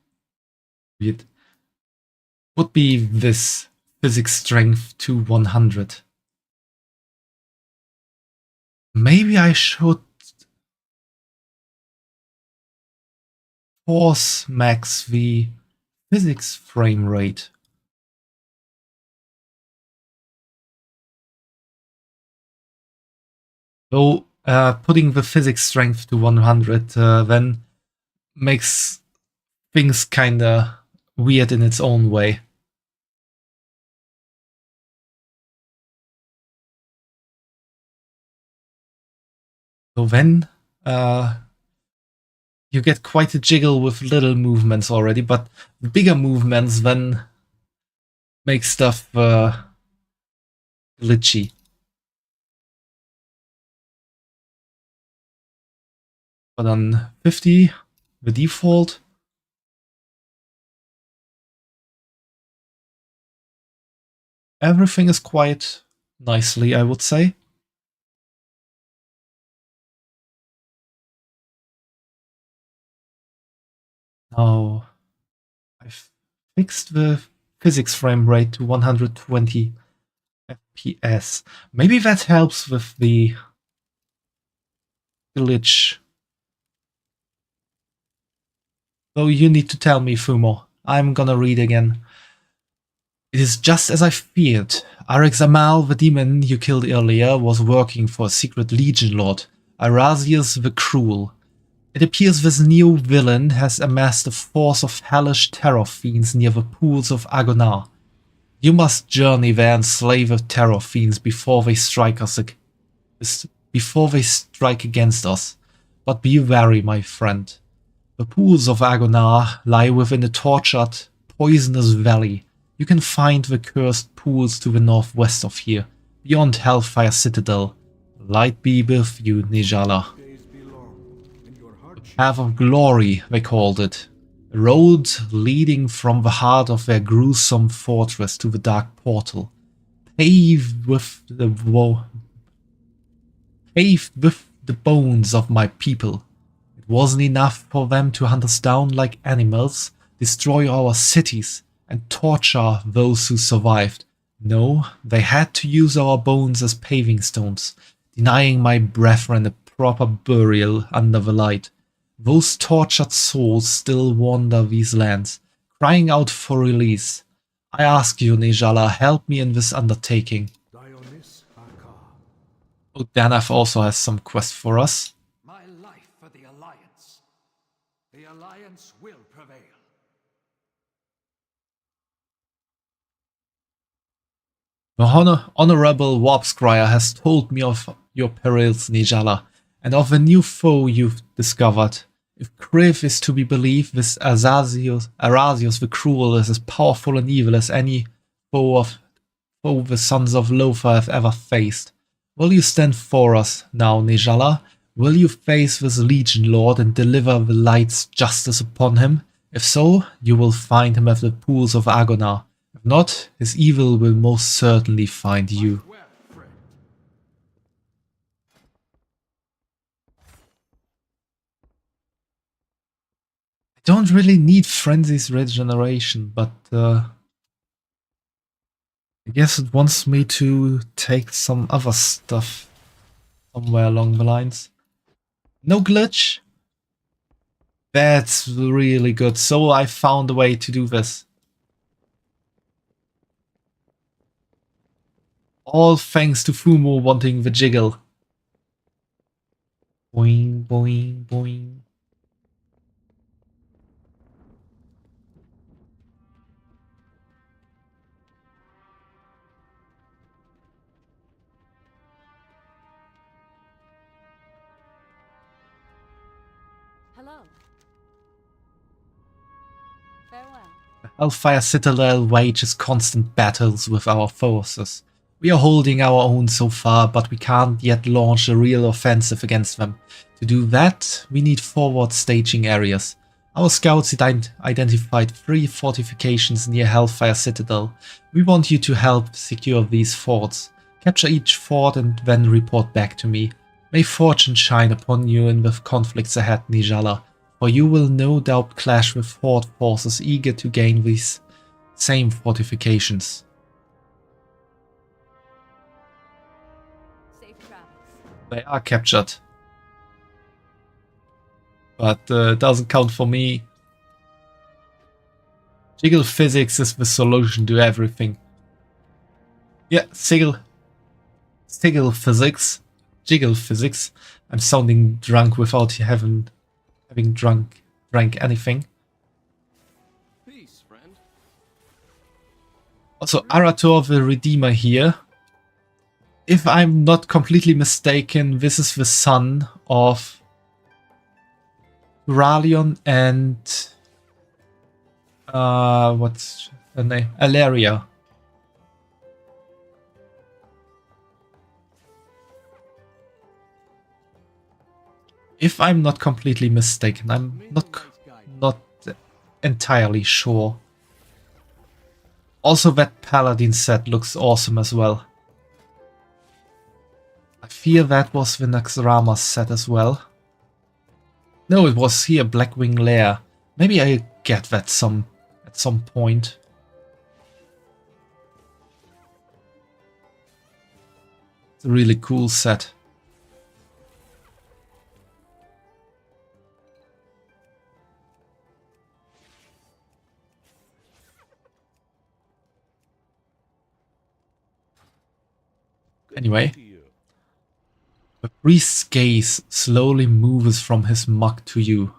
weird. Would be this physics strength to 100. Maybe I should force max the physics frame rate. Though putting the physics strength to 100 then makes things kinda weird in its own way. So then you get quite a jiggle with little movements already, but bigger movements then make stuff glitchy. But on 50, the default, everything is quite nicely, I would say. Now, I've fixed the physics frame rate to 120 FPS. Maybe that helps with the glitch. Though you need to tell me, Fumo. I'm gonna read again. It is just as I feared. Arexamal, the demon you killed earlier, was working for a secret Legion Lord, Irasius the Cruel. It appears this new villain has amassed a force of hellish terror fiends near the pools of Agonar. You must journey there and slay the terror fiends before they strike against us. But be wary, my friend. The pools of Agonar lie within a tortured, poisonous valley. You can find the cursed pools to the northwest of here, beyond Hellfire Citadel. Light be with you, Nijala. Days belong, and your heart Path of Glory, they called it. A road leading from the heart of their gruesome fortress to the dark portal. Paved with the bones of my people. It wasn't enough for them to hunt us down like animals, destroy our cities, and torture those who survived. No, they had to use our bones as paving stones, denying my brethren a proper burial under the light. Those tortured souls still wander these lands, crying out for release. I ask you, Nejala, help me in this undertaking. Dionys Akar. Oh, Danaf also has some quest for us. My life for the Alliance. The Alliance will prevail. The Honorable Warp Scryer has told me of your perils, Nejala, and of a new foe you've discovered. If Kriv is to be believed, this Arasius the Cruel is as powerful and evil as any foe the Sons of Lothar have ever faced. Will you stand for us now, Nejala? Will you face this Legion Lord and deliver the light's justice upon him? If so, you will find him at the pools of Agonar. If not, his evil will most certainly find you. Well, friend. I don't really need Frenzy's regeneration, but I guess it wants me to take some other stuff somewhere along the lines. No glitch? That's really good. So I found a way to do this. All thanks to Fumo wanting the jiggle. Boing, boing, boing. Hello. Farewell. The Hellfire Citadel wages constant battles with our forces. We are holding our own so far, but we can't yet launch a real offensive against them. To do that, we need forward staging areas. Our scouts identified 3 fortifications near Hellfire Citadel. We want you to help secure these forts. Capture each fort and then report back to me. May fortune shine upon you in the conflicts ahead, Nijala, for you will no doubt clash with Horde forces eager to gain these same fortifications. Safe travels. They are captured. But it doesn't count for me. Jiggle physics is the solution to everything. Yeah, Jiggle physics. I'm sounding drunk without having drank anything. Peace, friend. Also, Arator the Redeemer here. If I'm not completely mistaken, this is the son of Ralion and what's her name? Alaria. If I'm not completely mistaken, I'm not entirely sure. Also, that Paladin set looks awesome as well. I fear that was the Naxxramas set as well. No, it was here, Blackwing Lair. Maybe I get that at some point. It's a really cool set. Anyway, the priest's gaze slowly moves from his mug to you.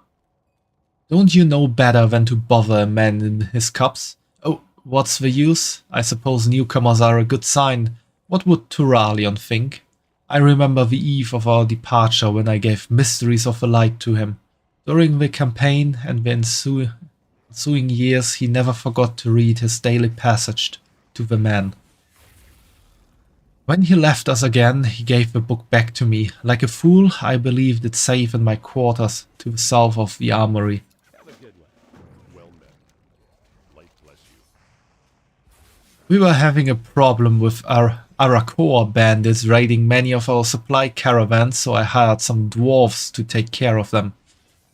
Don't you know better than to bother a man in his cups? Oh, what's the use? I suppose newcomers are a good sign. What would Turalion think? I remember the eve of our departure when I gave Mysteries of the Light to him. During the campaign and the ensuing years, he never forgot to read his daily passage to the man. When he left us again, he gave the book back to me. Like a fool, I believed it safe in my quarters to the south of the armory. Have a good one. Well met. Light bless you. We were having a problem with our Arakoa bandits raiding many of our supply caravans, so I hired some dwarves to take care of them.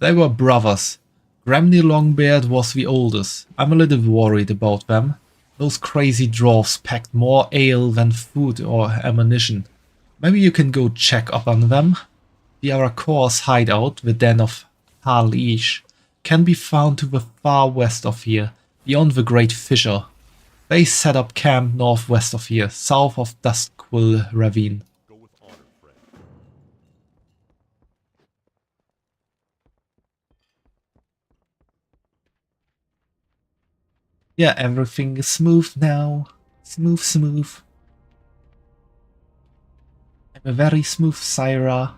They were brothers. Gramny Longbeard was the oldest. I'm a little worried about them. Those crazy dwarves packed more ale than food or ammunition. Maybe you can go check up on them? The Arakoa's hideout, the Den of Hal-Ish, can be found to the far west of here, beyond the Great Fissure. They set up camp northwest of here, south of Duskquill Ravine. Go with honor, friend. Yeah, everything is smooth now. Smooth. I'm a very smooth Syra.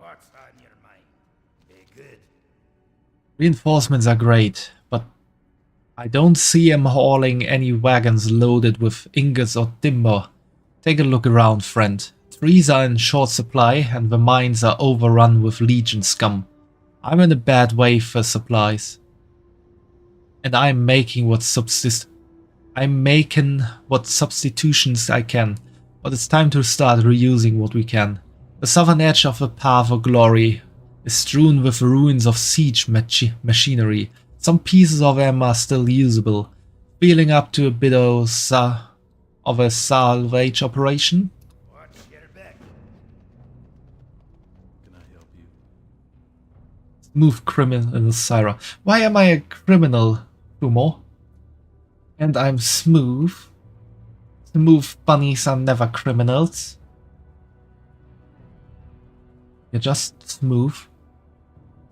What's on your mind? Be good. Reinforcements are great, but I don't see him hauling any wagons loaded with ingots or timber. Take a look around, friend. Trees are in short supply and the mines are overrun with Legion scum. I'm in a bad way for supplies. And I'm making what substitutions I can, but it's time to start reusing what we can. The southern edge of the Path of Glory is strewn with ruins of siege machinery. Some pieces of them are still usable, feeling up to a bit of a salvage operation. Watch your back. Can I help you? Smooth criminal Syra. Why am I a criminal, Kumo? And I'm smooth. Smooth bunnies are never criminals. You're just smooth.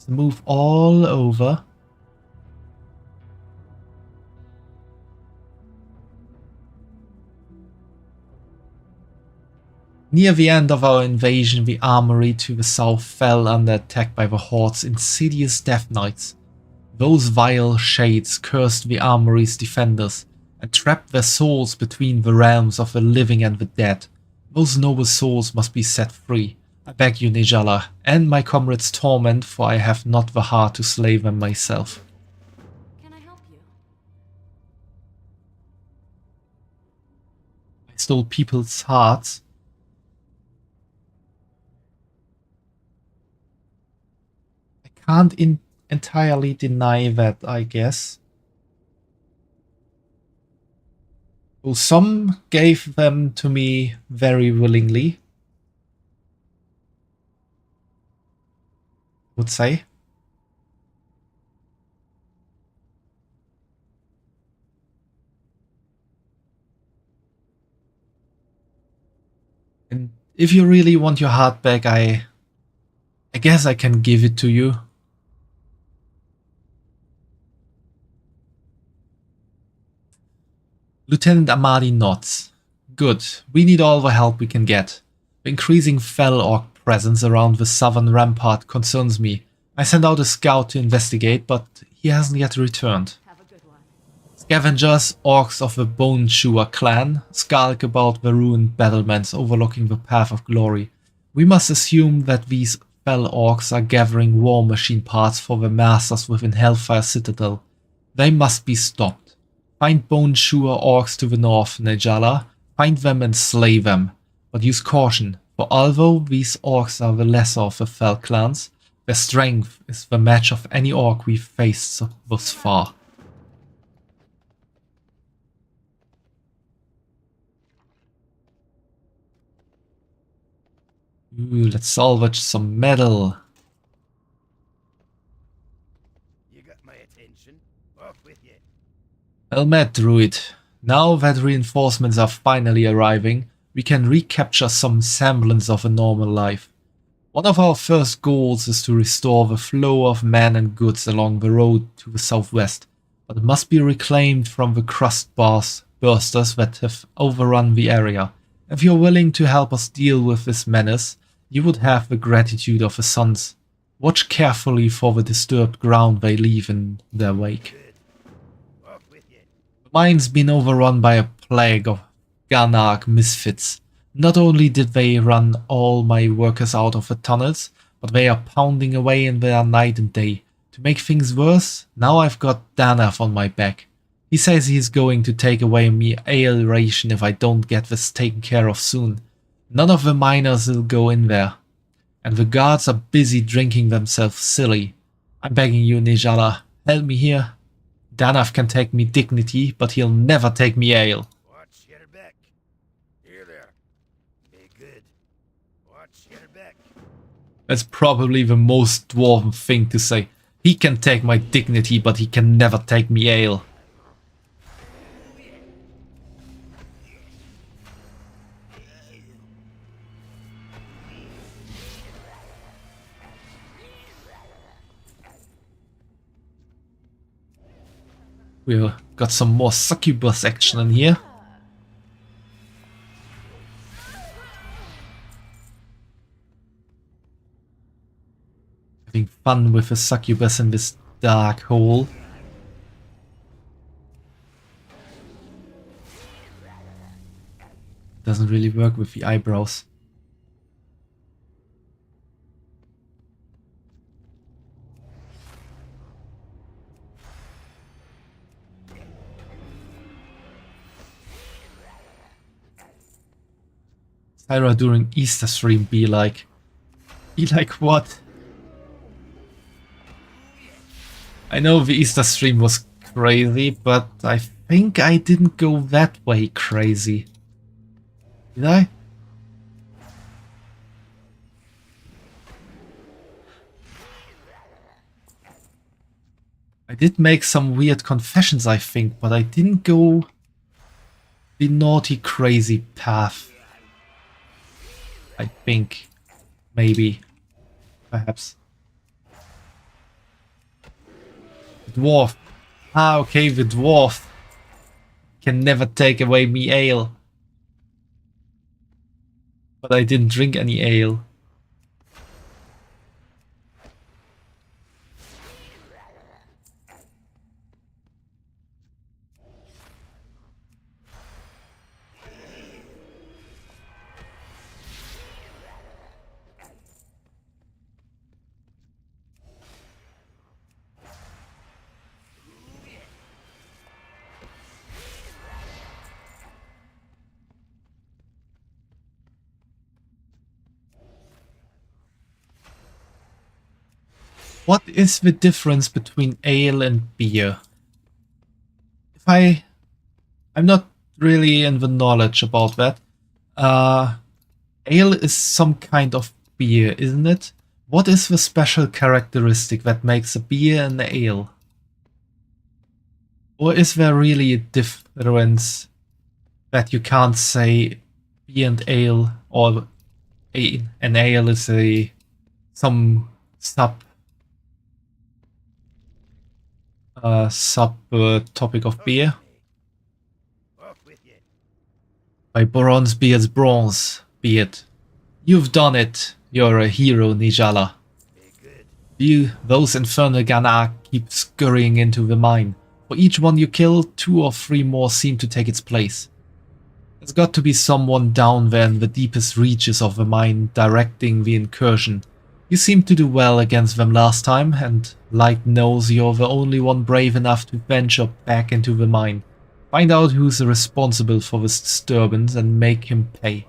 Let's move all over. Near the end of our invasion, the armory to the south fell under attack by the Horde's insidious Death Knights. Those vile shades cursed the armory's defenders and trapped their souls between the realms of the living and the dead. Those noble souls must be set free. I beg you, Nejala, end my comrades' torment, for I have not the heart to slay them myself. Can I help you? I stole people's hearts. I can't entirely deny that, I guess. Well, some gave them to me very willingly, I would say. And if you really want your heart back, I guess I can give it to you. Lieutenant Amadi nods. Good, we need all the help we can get. The increasing Fel Orc presence around the southern rampart concerns me. I sent out a scout to investigate, but he hasn't yet returned. Have a good one. Scavengers, orcs of the Bone Chewer clan, skulk about the ruined battlements overlooking the Path of Glory. We must assume that these Fel Orcs are gathering war machine parts for the masters within Hellfire Citadel. They must be stopped. Find Bone Chewer orcs to the north, Nejala. Find them and slay them. But use caution, for although these orcs are the lesser of the Fel clans, their strength is the match of any orc we've faced thus far. Ooh, let's salvage some metal. You got my attention. Off with you. Well met, Druid. Now that reinforcements are finally arriving, we can recapture some semblance of a normal life. One of our first goals is to restore the flow of men and goods along the road to the southwest, but it must be reclaimed from the crust bursters that have overrun the area. If you're willing to help us deal with this menace, you would have the gratitude of the Suns. Watch carefully for the disturbed ground they leave in their wake. Off with you. The mine's been overrun by a plague of Garnark misfits. Not only did they run all my workers out of the tunnels, but they are pounding away in there night and day. To make things worse, now I've got Danav on my back. He says he's going to take away me ale ration if I don't get this taken care of soon. None of the miners will go in there. And the guards are busy drinking themselves silly. I'm begging you, Nejala, help me here. Danav can take me dignity, but he'll never take me ale. Watch your back. Here there. Be good. Watch your back. That's probably the most dwarven thing to say. He can take my dignity, but he can never take me ale. We've got some more succubus action in here. Having fun with a succubus in this dark hole. Doesn't really work with the eyebrows. Syra during Easter stream be like? Be like what? I know the Easter stream was crazy, but I think I didn't go that way crazy. Did I? I did make some weird confessions, I think, but I didn't go the naughty crazy path. I think. Maybe. Perhaps. dwarf. Ah, okay, the dwarf can never take away me ale. But I didn't drink any ale. What is the difference between ale and beer? I'm not really in the knowledge about that. Ale is some kind of beer, isn't it? What is the special characteristic that makes a beer an ale? Or is there really a difference that you can't say beer and ale, or an ale is some sub topic of beer? By Bronzebeard's bronze beard. You've done it. You're a hero, Nijala. Those infernal Ganar keep scurrying into the mine. For each one you kill, 2 or 3 more seem to take its place. There's got to be someone down there in the deepest reaches of the mine directing the incursion. You seemed to do well against them last time, and Light knows you're the only one brave enough to venture back into the mine. Find out who's responsible for this disturbance and make him pay.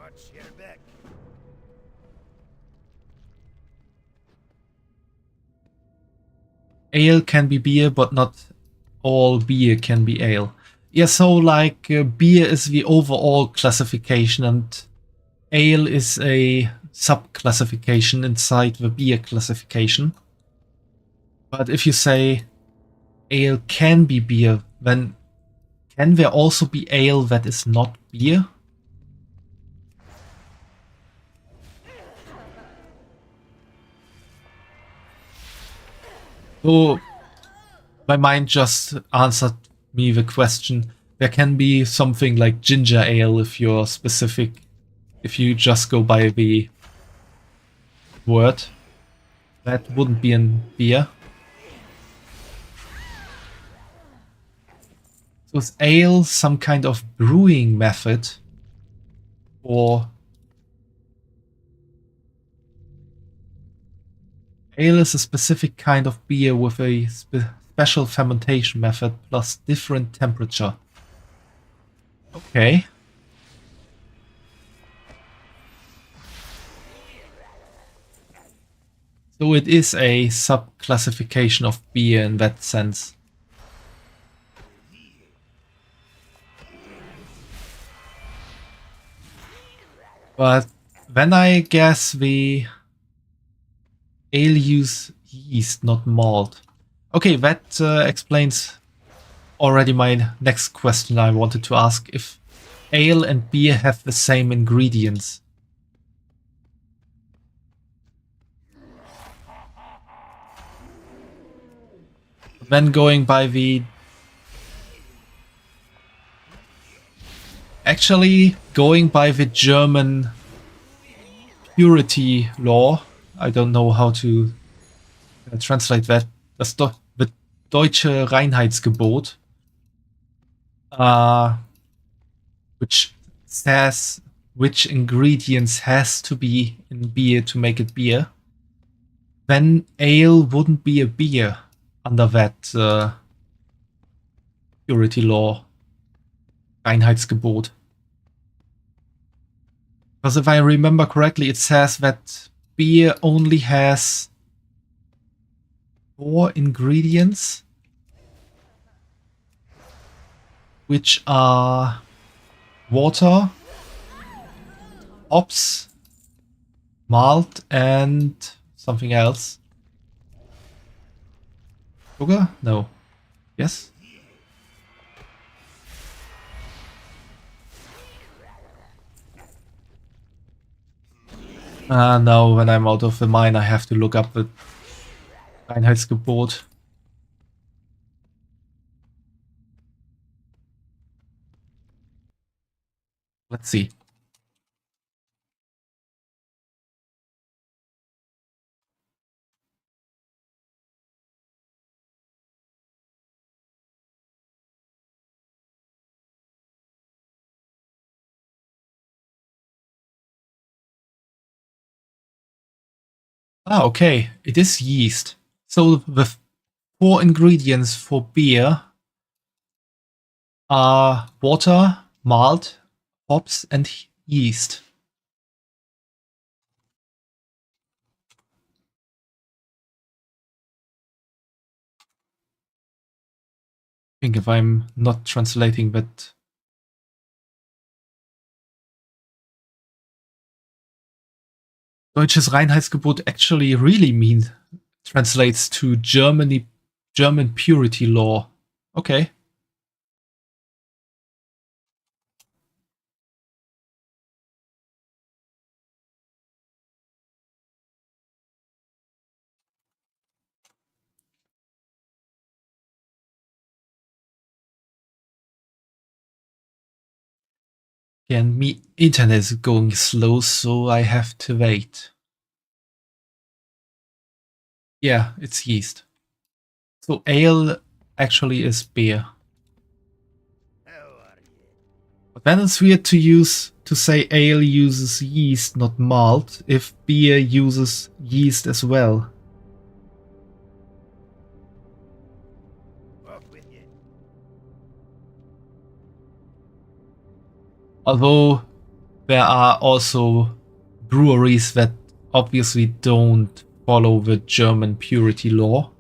Ale can be beer, but not all beer can be ale. Yeah, so like beer is the overall classification and ale is a sub-classification inside the beer classification. But if you say ale can be beer, then can there also be ale that is not beer? So my mind just answered me the question. There can be something like ginger ale if you're specific, if you just go by the word. That wouldn't be in beer. So is ale some kind of brewing method? Or ale is a specific kind of beer with a special fermentation method plus different temperature. Okay. So it is a sub-classification of beer in that sense. But then I guess the ale use yeast, not malt. Okay, that explains already my next question I wanted to ask. If ale and beer have the same ingredients. Then going by the... Actually, going by the German purity law, I don't know how to translate that. Das the deutsche Reinheitsgebot, which says which ingredients has to be in beer to make it beer. Then ale wouldn't be a beer under that purity law, Reinheitsgebot. Because if I remember correctly, it says that beer only has 4 ingredients, which are water, hops, malt, and something else. Sugar? No. Yes? Now when I'm out of the mine I have to look up the Reinheitsgebot. Let's see. Ah, okay. It is yeast. So the 4 ingredients for beer are water, malt, hops, and yeast. I think if I'm not translating that. Deutsches Reinheitsgebot actually really translates to German purity law. Okay. And me internet is going slow, so I have to wait. Yeah, it's yeast. So ale actually is beer. But then it's weird to say ale uses yeast, not malt, if beer uses yeast as well. Although there are also breweries that obviously don't follow the German purity law.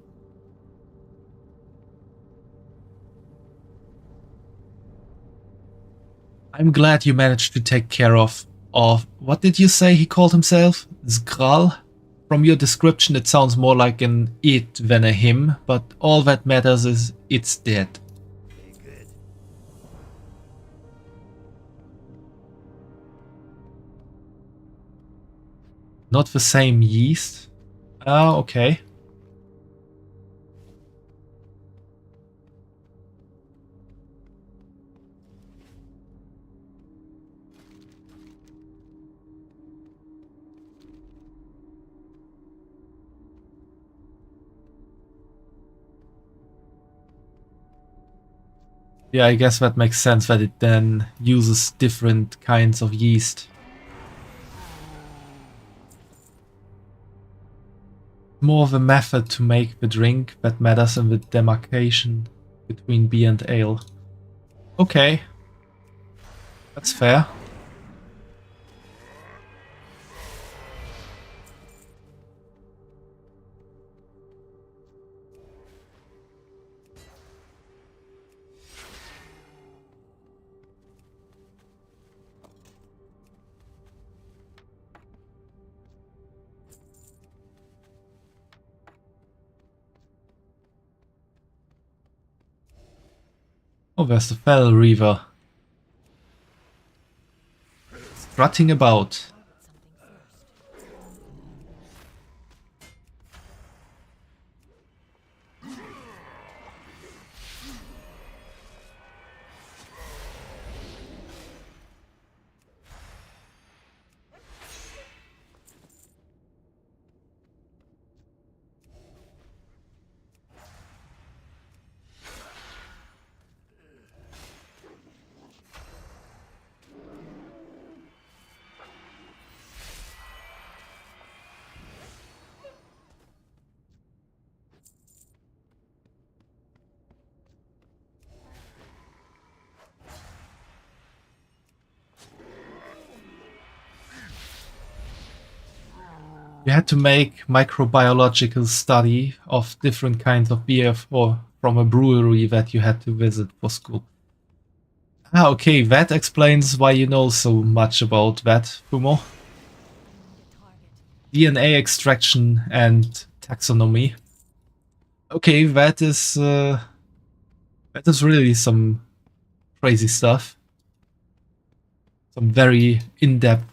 I'm glad you managed to take care of what did you say he called himself? Skral? From your description it sounds more like an it than a him, but all that matters is it's dead. Not the same yeast? Ah, okay. Yeah, I guess that makes sense that it then uses different kinds of yeast. More of a method to make the drink that matters in the demarcation between beer and ale. Okay. That's fair. Oh, there's the Fell Reaver. Strutting about. You had to make microbiological study of different kinds of beer from a brewery that you had to visit for school. Ah, okay, that explains why you know so much about that, Fumo. DNA extraction and taxonomy. Okay, that is really some crazy stuff. Some very in-depth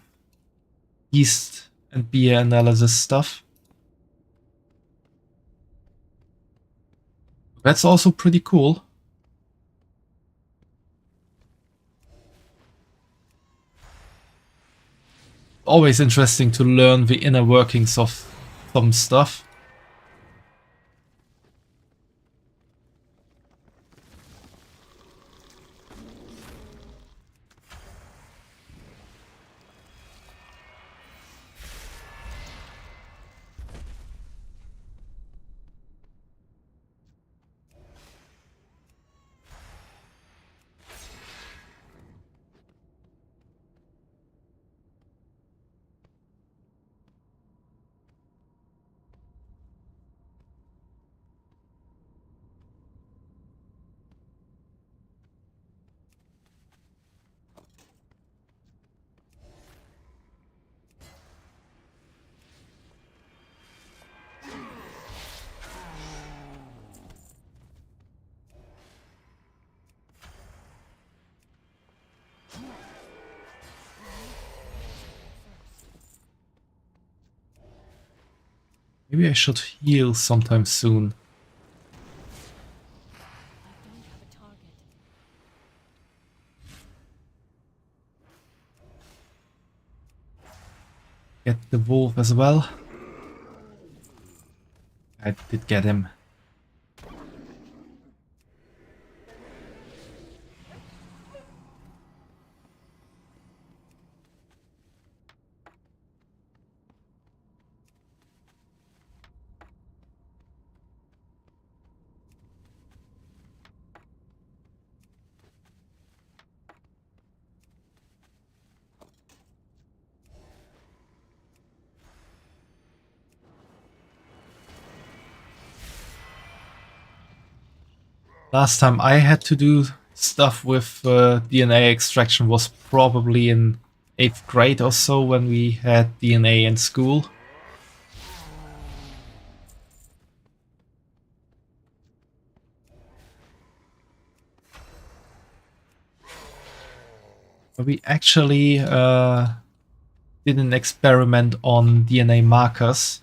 yeast and beer analysis stuff. That's also pretty cool. always interesting to learn the inner workings of some stuff. Maybe I should heal sometime soon. I don't have a target. Get the wolf as well. I did get him. Last time I had to do stuff with DNA extraction was probably in 8th grade or so, when we had DNA in school. But we actually did an experiment on DNA markers.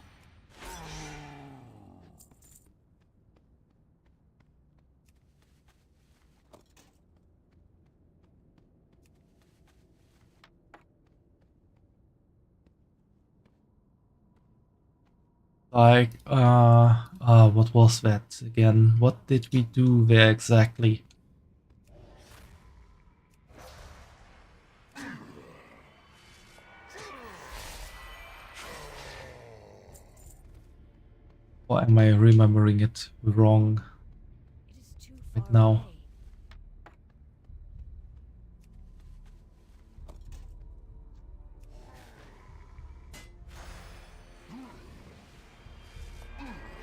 Like, what was that again? What did we do there exactly? Or am I remembering it wrong It is too right far now? away.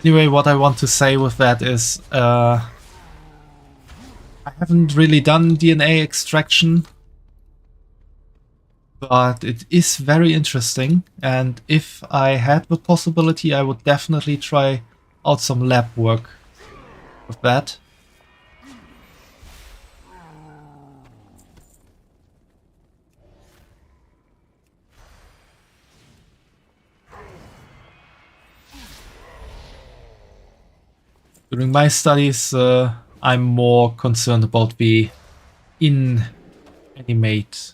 Anyway, what I want to say with that is, I haven't really done DNA extraction, but it is very interesting, and if I had the possibility, I would definitely try out some lab work with that. During my studies, I'm more concerned about the inanimate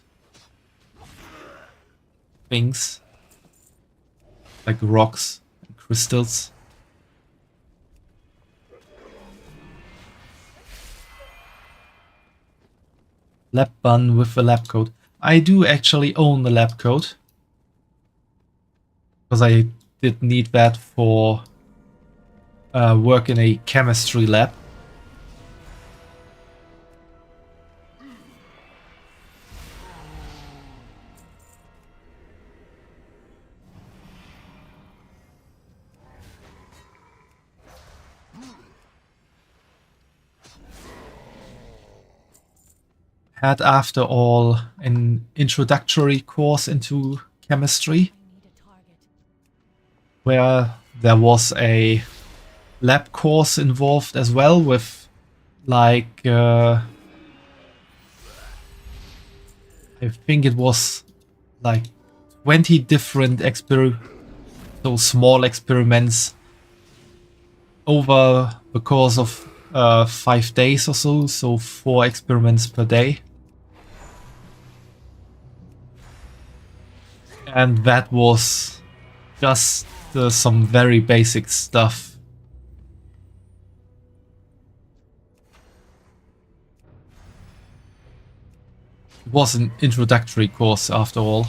things, like rocks and crystals. Lab bun with a lab coat. I do actually own the lab coat, because I did need that for work in a chemistry lab. Had, after all, an introductory course into chemistry, I need a target. where there was a lab course involved as well, with like I think it was like 20 different those small experiments over the course of 5 days or so, so 4 experiments per day. And that was just some very basic stuff. It was an introductory course after all.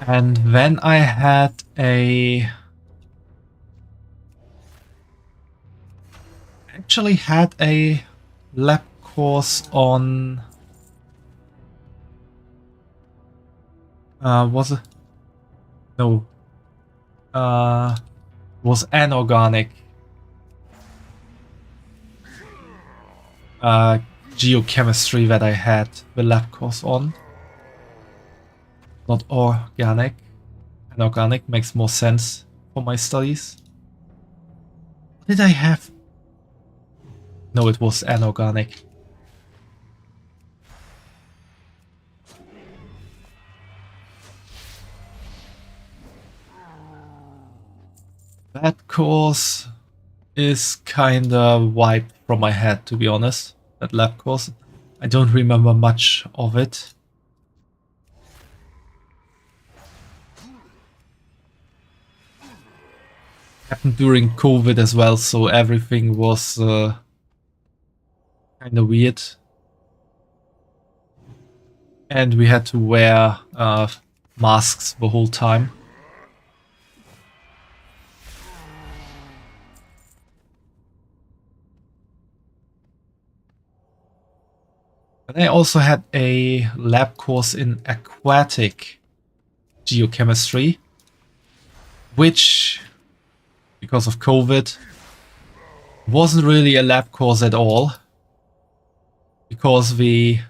And then I had actually had a lab course on was it? No. Was anorganic geochemistry that I had the lab course on. Not organic. Anorganic makes more sense for my studies. What did I have? No, it was anorganic. That course is kinda wiped from my head, to be honest. That lab course. I don't remember much of it. Happened during COVID as well, so everything was kinda weird. And we had to wear masks the whole time. And I also had a lab course in aquatic geochemistry, which, because of COVID, wasn't really a lab course at all, because the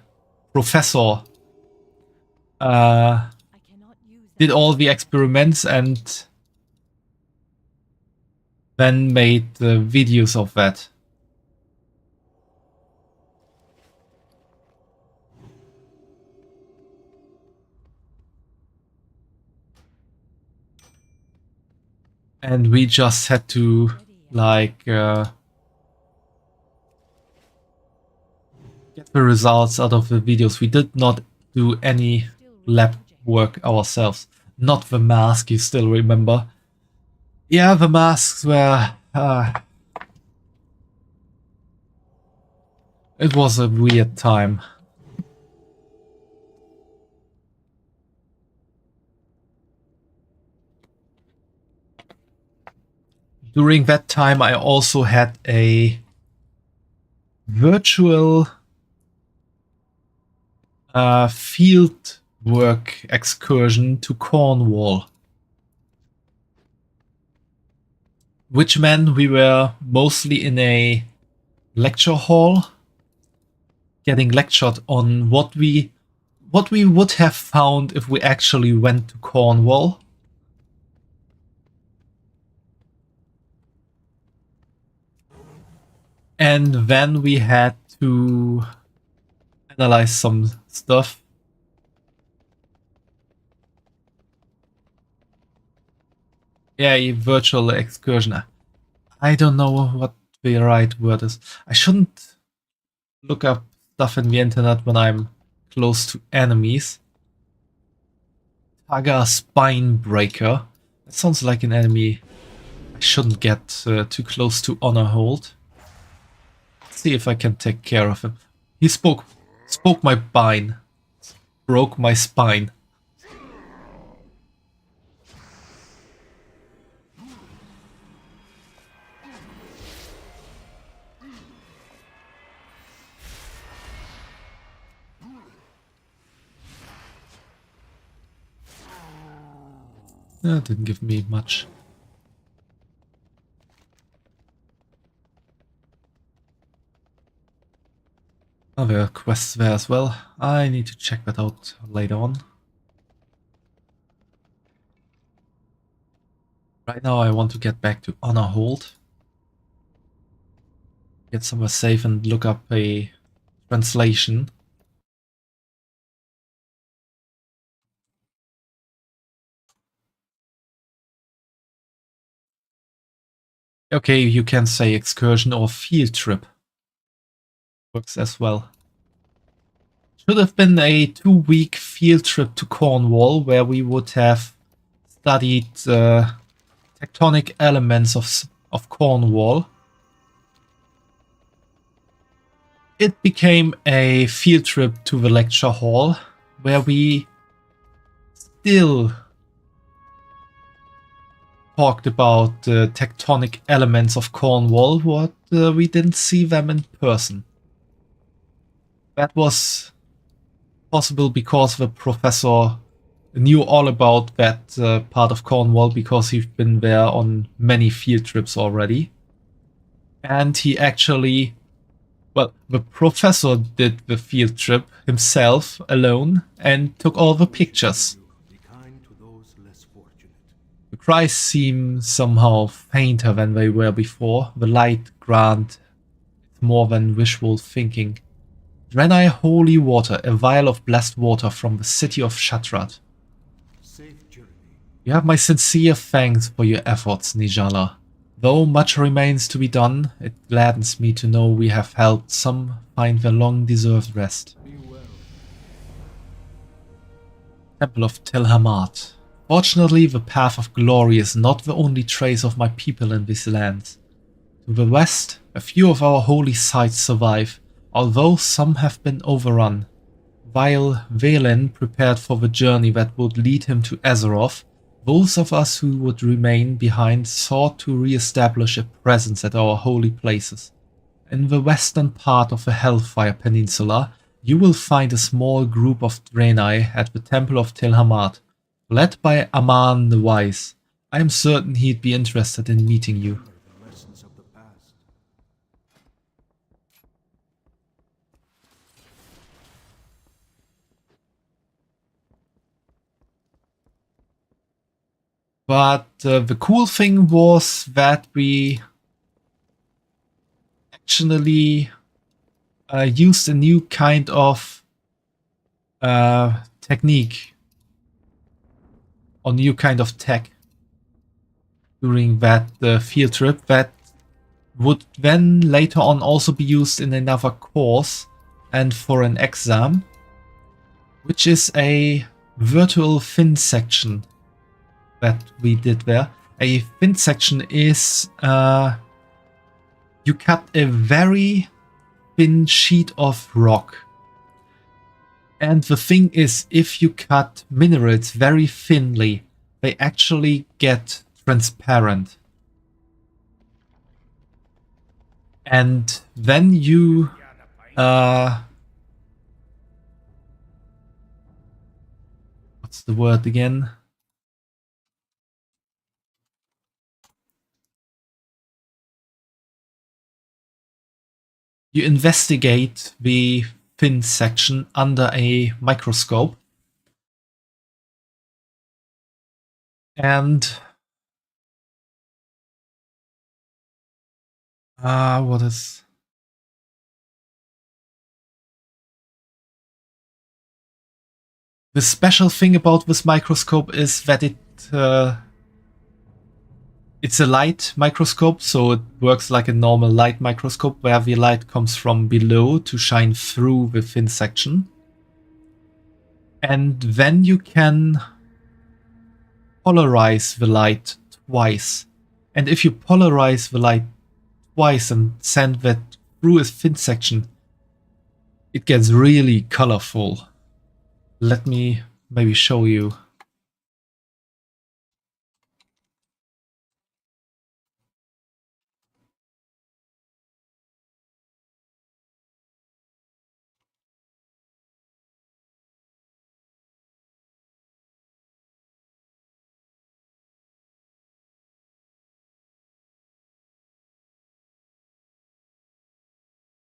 professor did all the experiments and then made the videos of that. And we just had to, like, get the results out of the videos. We did not do any lab work ourselves. Not the mask, you still remember. Yeah, the masks were... it was a weird time. During that time, I also had a virtual field work excursion to Cornwall, which meant we were mostly in a lecture hall, getting lectured on what we would have found if we actually went to Cornwall. And then we had to analyze some stuff. Yeah, a virtual excursion. I don't know what the right word is. I shouldn't look up stuff in the internet when I'm close to enemies. Taga Spinebreaker. That sounds like an enemy I shouldn't get too close to honor hold. See if I can take care of him. He spoke my spine. Broke my spine. That didn't give me much. Oh, there are quests there as well. I need to check that out later on. Right now I want to get back to honor hold. Get somewhere safe and look up a translation. Okay, you can say excursion or field trip. Works as well. Should have been a 2-week field trip to Cornwall where we would have studied tectonic elements of Cornwall. It became a field trip to the lecture hall where we still talked about the tectonic elements of Cornwall, but we didn't see them in person. That was possible because the professor knew all about that part of Cornwall because he's been there on many field trips already. And he actually, well, the professor did the field trip himself alone and took all the pictures. Be kind to those less fortunate. The cries seem somehow fainter than they were before. The light grant more than wishful thinking. Draenei holy water, a vial of blessed water from the city of Shatrat. Safe journey. You have my sincere thanks for your efforts, Nijala. Though much remains to be done, it gladdens me to know we have helped some find their long-deserved rest. Be well. Temple of Telhamat. Fortunately, the path of glory is not the only trace of my people in this land. To the west, a few of our holy sites survive, although some have been overrun. While Valen prepared for the journey that would lead him to Azeroth, those of us who would remain behind sought to re-establish a presence at our holy places. In the western part of the Hellfire Peninsula, you will find a small group of Draenei at the Temple of Telhamat, led by Aman the Wise. I am certain he'd be interested in meeting you. The lessons of the past. But the cool thing was that we actually used a new kind of technique or new kind of tech during that field trip that would then later on also be used in another course and for an exam, which is a virtual fin section that we did there. A fin section is you cut a very thin sheet of rock. And the thing is, if you cut minerals very thinly, they actually get transparent. And then you what's the word again? You investigate the fin section under a microscope. And what is... The special thing about this microscope is that it's a light microscope, so it works like a normal light microscope where the light comes from below to shine through the thin section. And then you can polarize the light twice. And if you polarize the light twice and send that through a thin section, it gets really colorful. Let me maybe show you.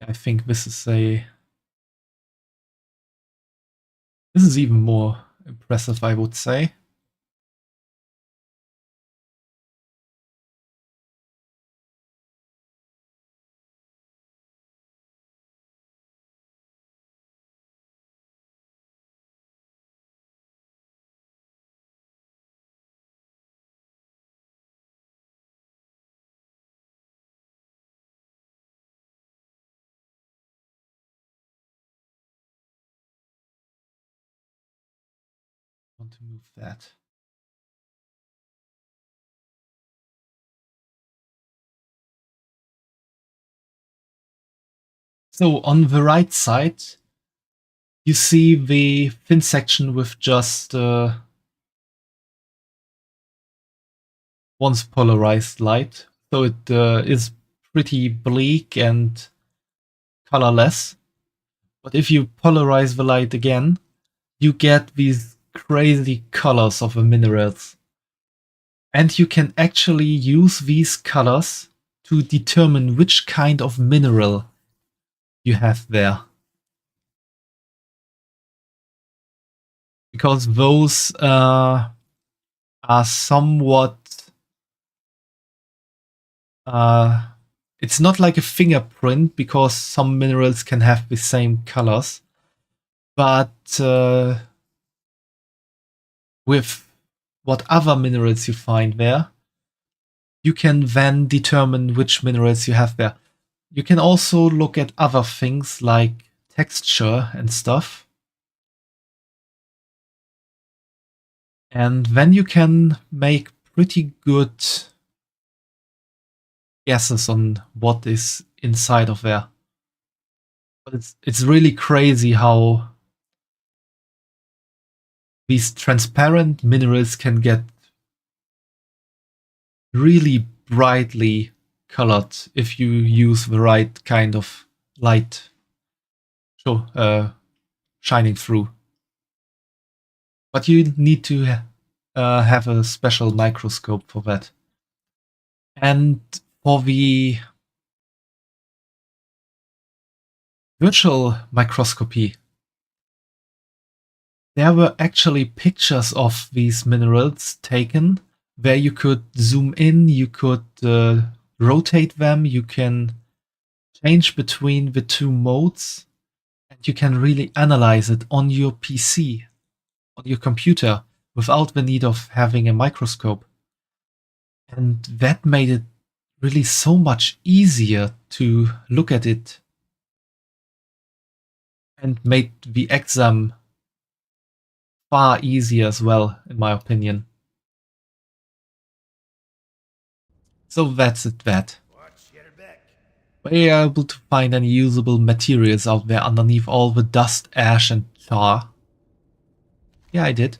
I think this is even more impressive, I would say. to move that. So on the right side, you see the thin section with just once polarized light. So it is pretty bleak and colorless. But if you polarize the light again, you get these crazy colors of the minerals. And you can actually use these colors to determine which kind of mineral you have there. Because those are somewhat... it's not like a fingerprint, because some minerals can have the same colors. But with what other minerals you find there, you can then determine which minerals you have there. You can also look at other things like texture and stuff. And then you can make pretty good guesses on what is inside of there. But it's really crazy how these transparent minerals can get really brightly colored if you use the right kind of light shining through. But you need to have a special microscope for that. And for the virtual microscopy, there were actually pictures of these minerals taken where you could zoom in, you could rotate them, you can change between the two modes, and you can really analyze it on your PC, on your computer, without the need of having a microscope. And that made it really so much easier to look at it, and made the exam far easier as well, in my opinion. So that's it, that. Were you able to find any usable materials out there underneath all the dust, ash and char? Yeah, I did.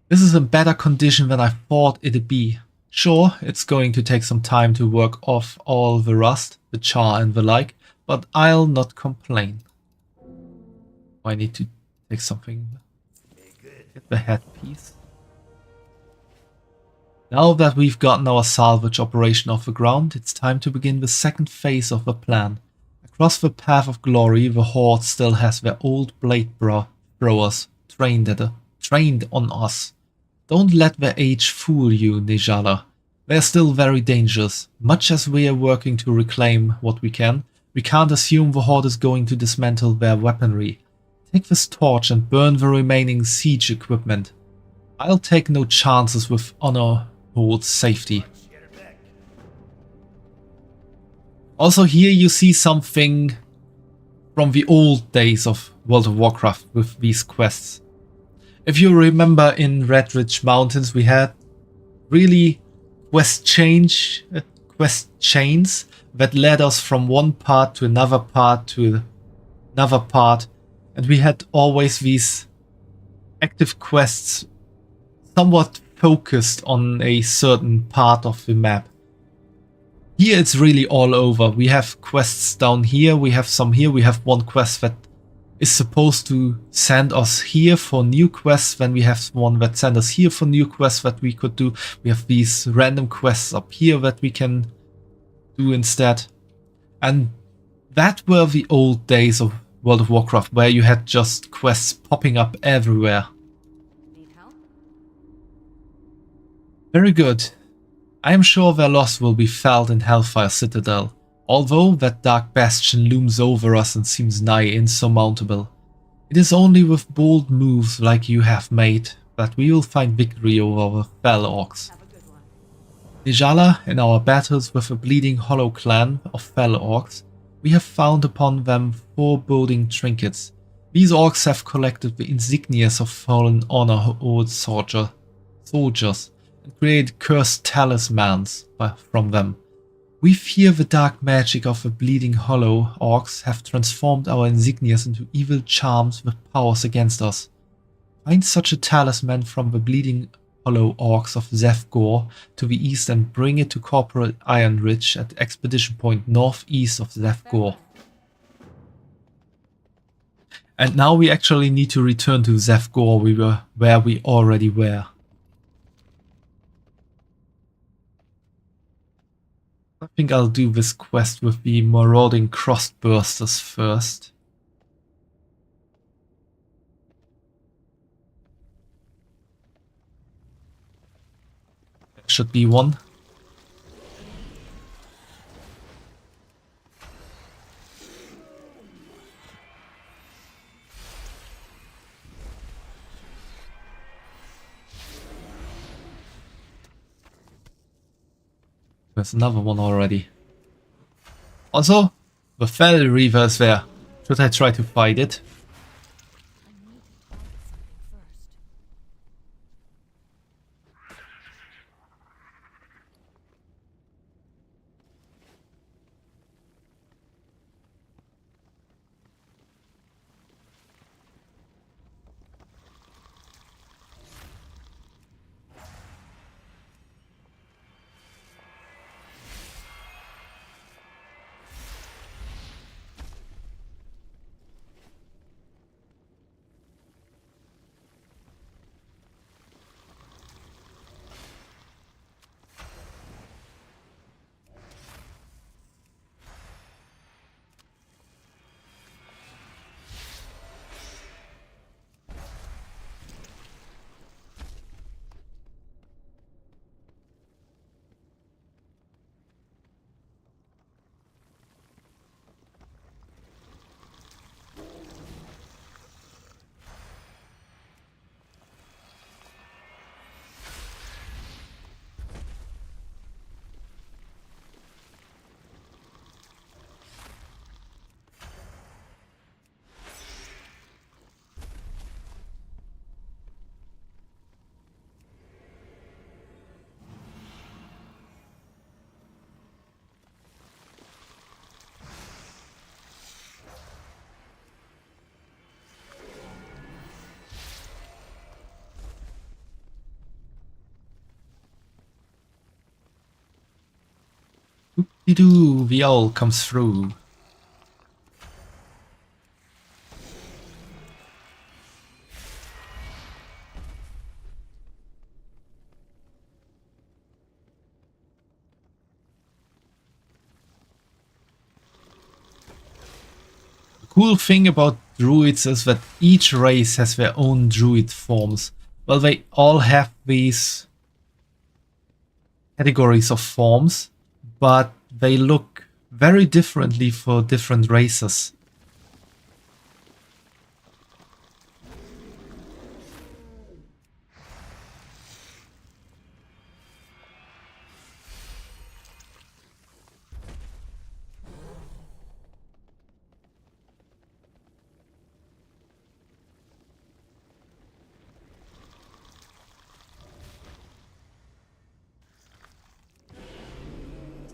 This is in better condition than I thought it'd be. Sure, it's going to take some time to work off all the rust, the char and the like, but I'll not complain. I need to take something. Get the headpiece. Now that we've gotten our salvage operation off the ground, it's time to begin the second phase of the plan. Across the path of glory, the Horde still has their old blade throwers trained on us. Don't let their age fool you, Nejala. They're still very dangerous. Much as we are working to reclaim what we can't assume the Horde is going to dismantle their weaponry. Take this torch and burn the remaining siege equipment. I'll take no chances with Honor Hold's safety. Also here you see something from the old days of World of Warcraft with these quests. If you remember, in Red Ridge Mountains we had really quest chains that led us from one part to another part to another part, and we had always these active quests somewhat focused on a certain part of the map. Here it's really all over. We have quests down here, we have some here, we have one quest that is supposed to send us here for new quests, then we have one that sends us here for new quests that we could do. We have these random quests up here that we can do instead. And that were the old days of World of Warcraft, where you had just quests popping up everywhere. Need help? Very good. I am sure their loss will be felt in Hellfire Citadel, although that dark bastion looms over us and seems nigh insurmountable. It is only with bold moves like you have made that we will find victory over the Fel Orcs. Have a good one. Nejala, in our battles with the Bleeding Hollow clan of Fel Orcs, we have found upon them foreboding trinkets. These orcs have collected the insignias of fallen honor old soldiers and created cursed talismans from them. We fear the dark magic of the Bleeding Hollow orcs have transformed our insignias into evil charms with powers against us. Find such a talisman from the Bleeding Hollow orcs of Zevgor to the east and bring it to Corporal Iron Ridge at Expedition Point northeast of Zevgor. And now we actually need to return to Zevgor where we already were. I think I'll do this quest with the marauding crossbursters first. There should be one. There's another one already. Also, the Fell Reaver is there. Should I try to fight it? Oop-de-doo, the owl comes through. The cool thing about druids is that each race has their own druid forms. Well, they all have these categories of forms, but they look very differently for different races.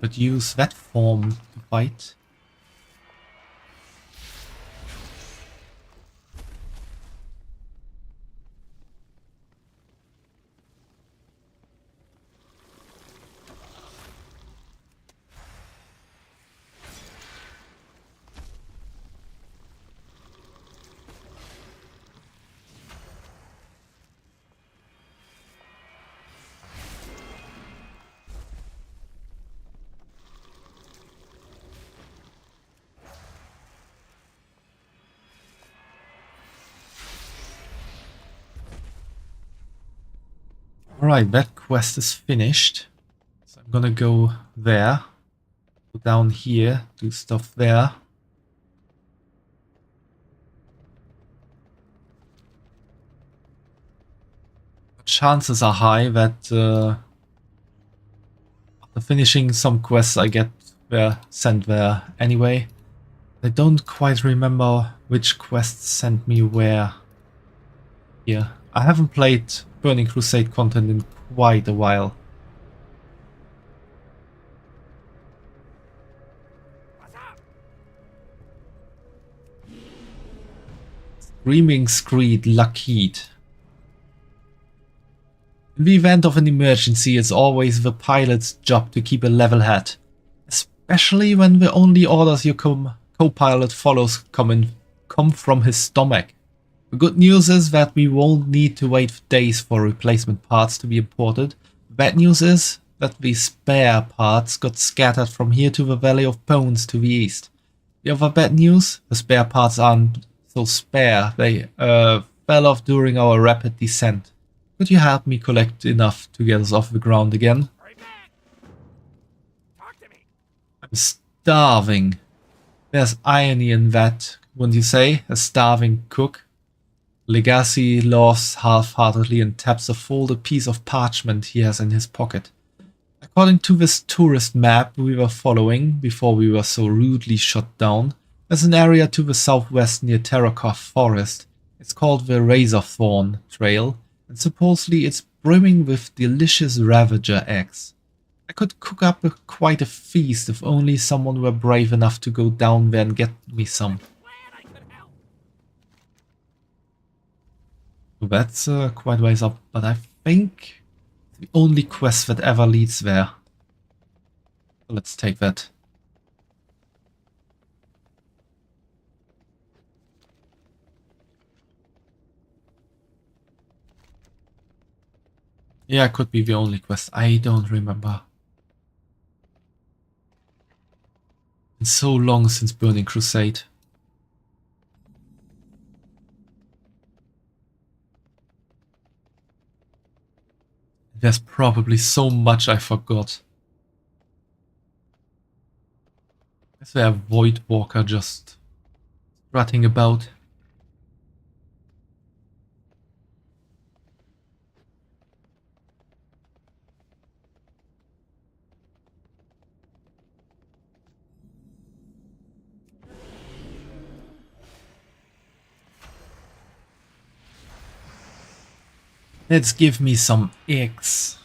But use that form to fight. Alright, that quest is finished. So I'm gonna go there. Go down here, do stuff there. Chances are high that after finishing some quests I get sent there anyway. I don't quite remember which quest sent me where. Here. I haven't played Burning Crusade content in quite a while. Screaming Screed Lockheed. In the event of an emergency, it's always the pilot's job to keep a level head. Especially when the only orders your co-pilot follows come from his stomach. The good news is that we won't need to wait days for replacement parts to be imported. The bad news is that the spare parts got scattered from here to the Valley of Bones to the east. The other bad news, the spare parts aren't so spare, they fell off during our rapid descent. Could you help me collect enough to get us off the ground again? I'm starving. There's irony in that, wouldn't you say? A starving cook. Legacy laughs half-heartedly and taps a folded piece of parchment he has in his pocket. According to this tourist map we were following before we were so rudely shot down, there's an area to the southwest near Terracoth Forest. It's called the Razorthorn Trail, and supposedly it's brimming with delicious Ravager eggs. I could cook up quite a feast if only someone were brave enough to go down there and get me some. That's quite ways up, but I think the only quest that ever leads there. So let's take that. Yeah, it could be the only quest. I don't remember. It's so long since Burning Crusade. There's probably so much I forgot. Is there a Void Walker just strutting about? Let's give me some eggs.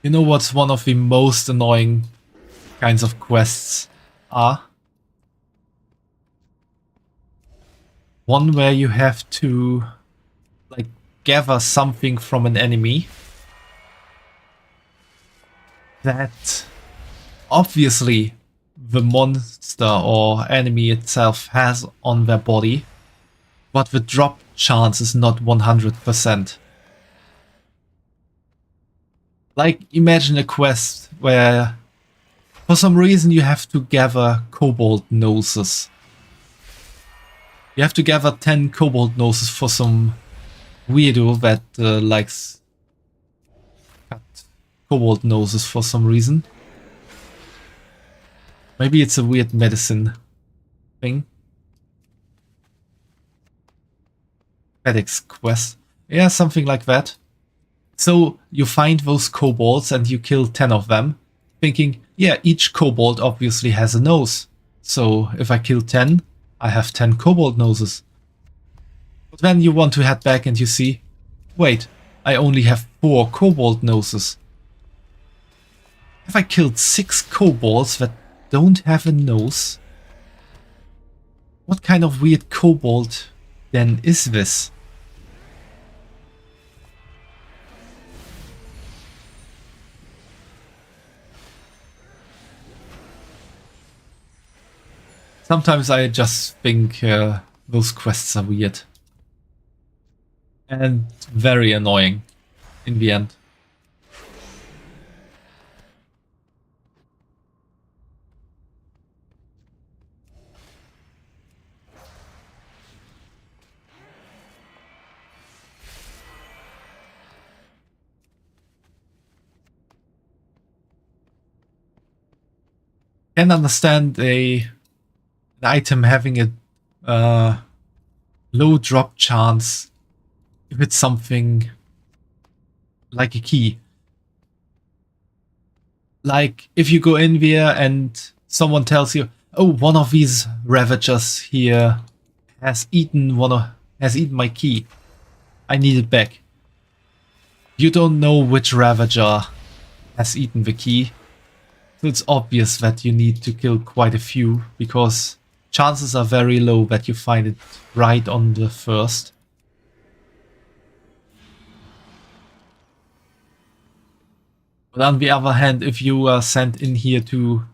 You know what's one of the most annoying kinds of quests are? One where you have to like gather something from an enemy that obviously the monster or enemy itself has on their body, but the drop chance is not 100%. Like, imagine a quest where for some reason you have to gather kobold noses. You have to gather 10 kobold noses for some weirdo that likes cut kobold noses for some reason. Maybe it's a weird medicine thing. FedEx quest. Yeah, something like that. So you find those kobolds and you kill 10 of them, thinking, yeah, each kobold obviously has a nose. So if I kill 10, I have 10 kobold noses. But then you want to head back and you see, wait, I only have 4 kobold noses. Have I killed 6 kobolds that don't have a nose? What kind of weird kobold then is this? Sometimes I just think those quests are weird. And very annoying in the end. Can understand an item having a low drop chance if it's something like a key. Like if you go in there and someone tells you, oh, one of these Ravagers here has eaten my key. I need it back. You don't know which Ravager has eaten the key. So it's obvious that you need to kill quite a few, because chances are very low that you find it right on the first. But on the other hand, if you are sent in here to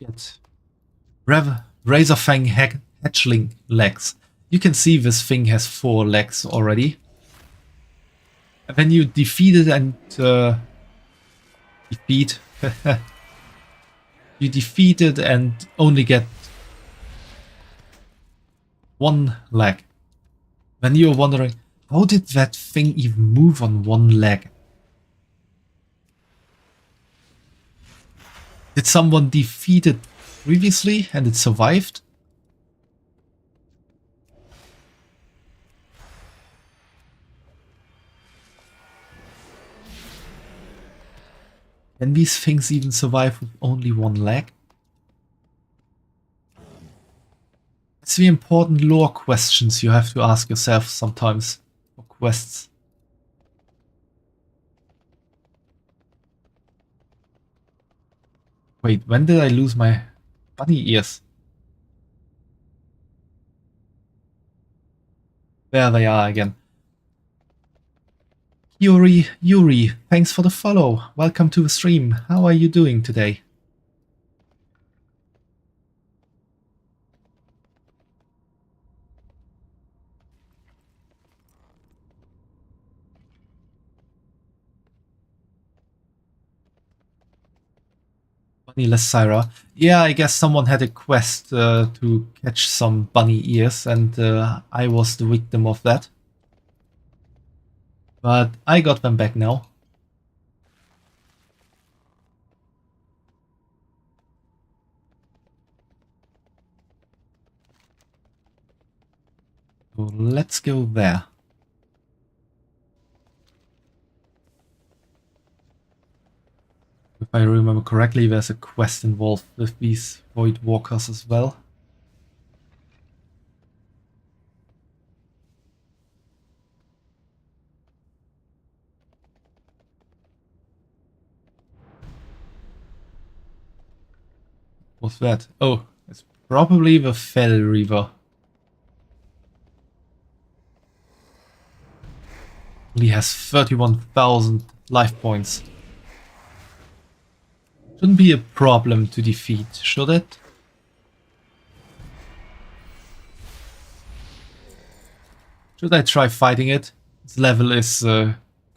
get Razorfang hatchling legs, you can see this thing has 4 legs already. And then you defeat it and you defeat it and only get 1 leg. Then you're wondering, how did that thing even move on 1 leg? Did someone defeat it previously and it survived? Can these things even survive with only 1 leg? It's the important lore questions you have to ask yourself sometimes for quests. Wait, when did I lose my bunny ears? There they are again. Yuri, thanks for the follow. Welcome to the stream. How are you doing today? Bunnyless Syra. Yeah, I guess someone had a quest to catch some bunny ears, and I was the victim of that. But I got them back now. So let's go there. If I remember correctly, there's a quest involved with these Void Walkers as well. What's that? Oh, it's probably the Fell Reaver. He has 31,000 life points. Shouldn't be a problem to defeat, should it? Should I try fighting it? Its level is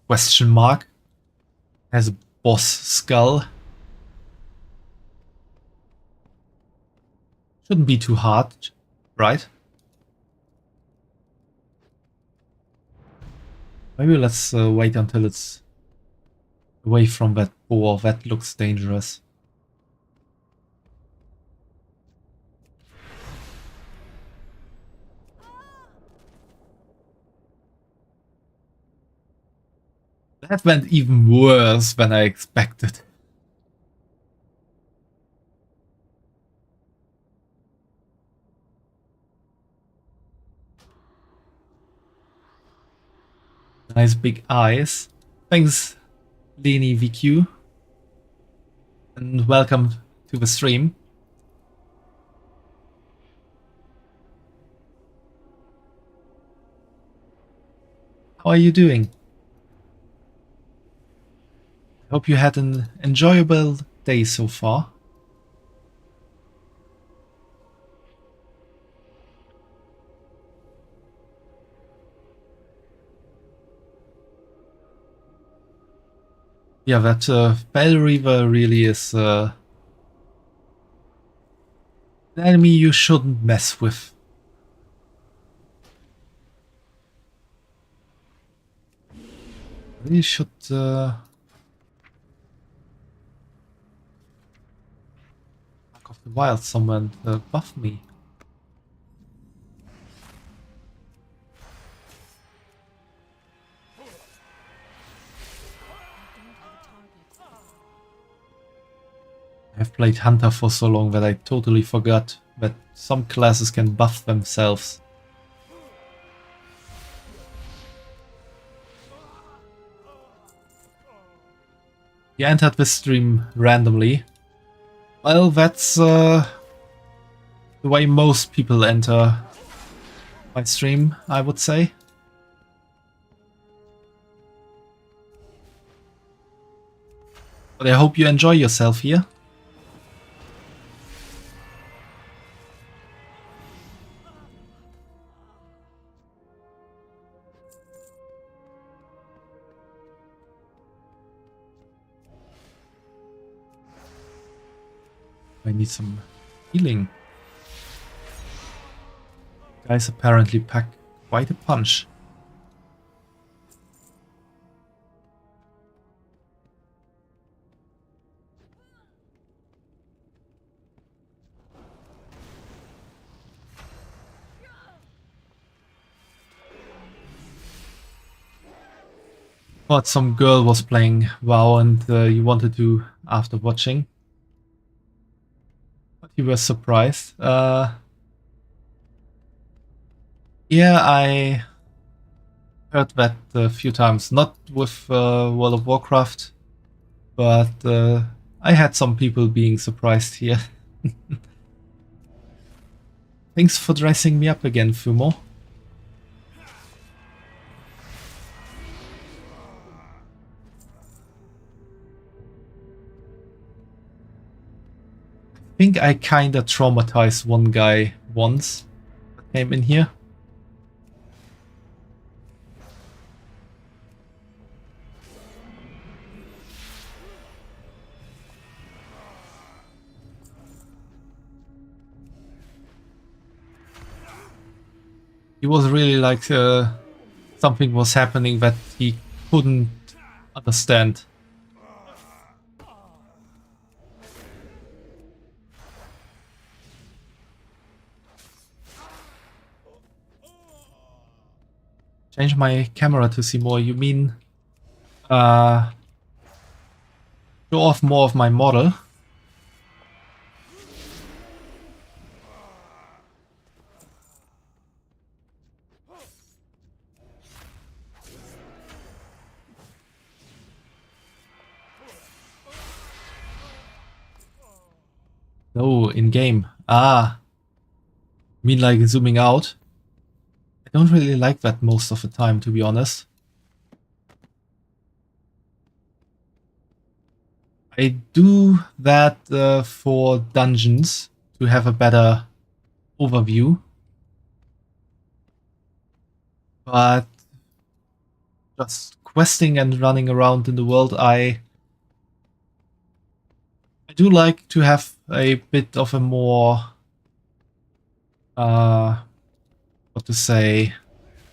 question mark. Has a boss skull. Shouldn't be too hard, right? Maybe let's wait until it's away from that boar. That looks dangerous. That went even worse than I expected. Nice big eyes. Thanks, Leni VQ. And welcome to the stream. How are you doing? Hope you had an enjoyable day so far. Yeah, that Bell Reaver really is an enemy you shouldn't mess with. Really should back off the wild someone buff me. I've played Hunter for so long that I totally forgot that some classes can buff themselves. You entered this stream randomly. Well, that's the way most people enter my stream, I would say. But I hope you enjoy yourself here. I need some healing. Guys apparently pack quite a punch. Thought some girl was playing WoW and you wanted to after watching. But you were surprised. Yeah, I heard that a few times. Not with World of Warcraft, but I had some people being surprised here. Thanks for dressing me up again, Fumo. I think I kinda traumatized one guy once that came in here. He was really like something was happening that he couldn't understand. Change my camera to see more. You mean show off more of my model? No, in game. Ah, you mean like zooming out? I don't really like that most of the time, to be honest. I do that for dungeons to have a better overview. But just questing and running around in the world, I do like to have a bit of a more, what to say,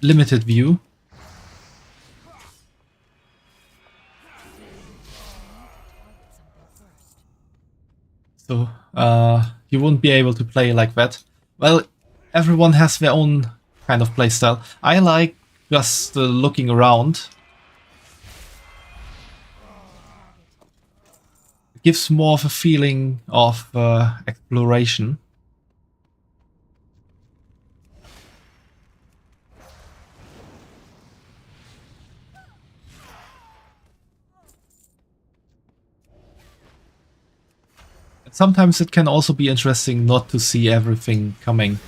limited view. So you wouldn't be able to play like that. Well, everyone has their own kind of playstyle. I like just looking around. It gives more of a feeling of exploration. Sometimes it can also be interesting not to see everything coming.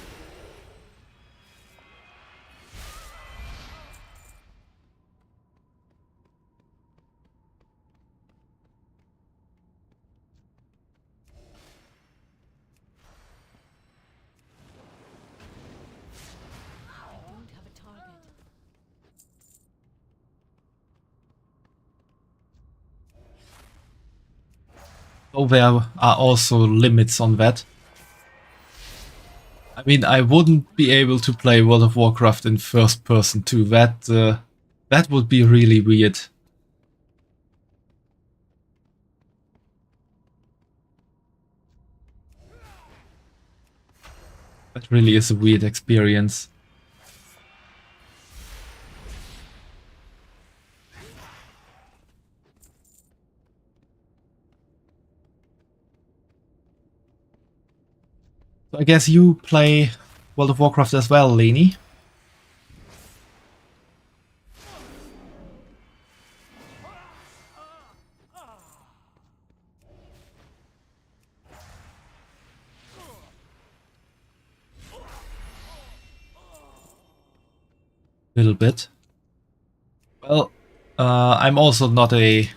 Don't have a target. So there are also limits on that. I mean, I wouldn't be able to play World of Warcraft in first person too. That would be really weird. That really is a weird experience. So I guess you play World of Warcraft as well, Leni. Little bit. Well, I'm also not a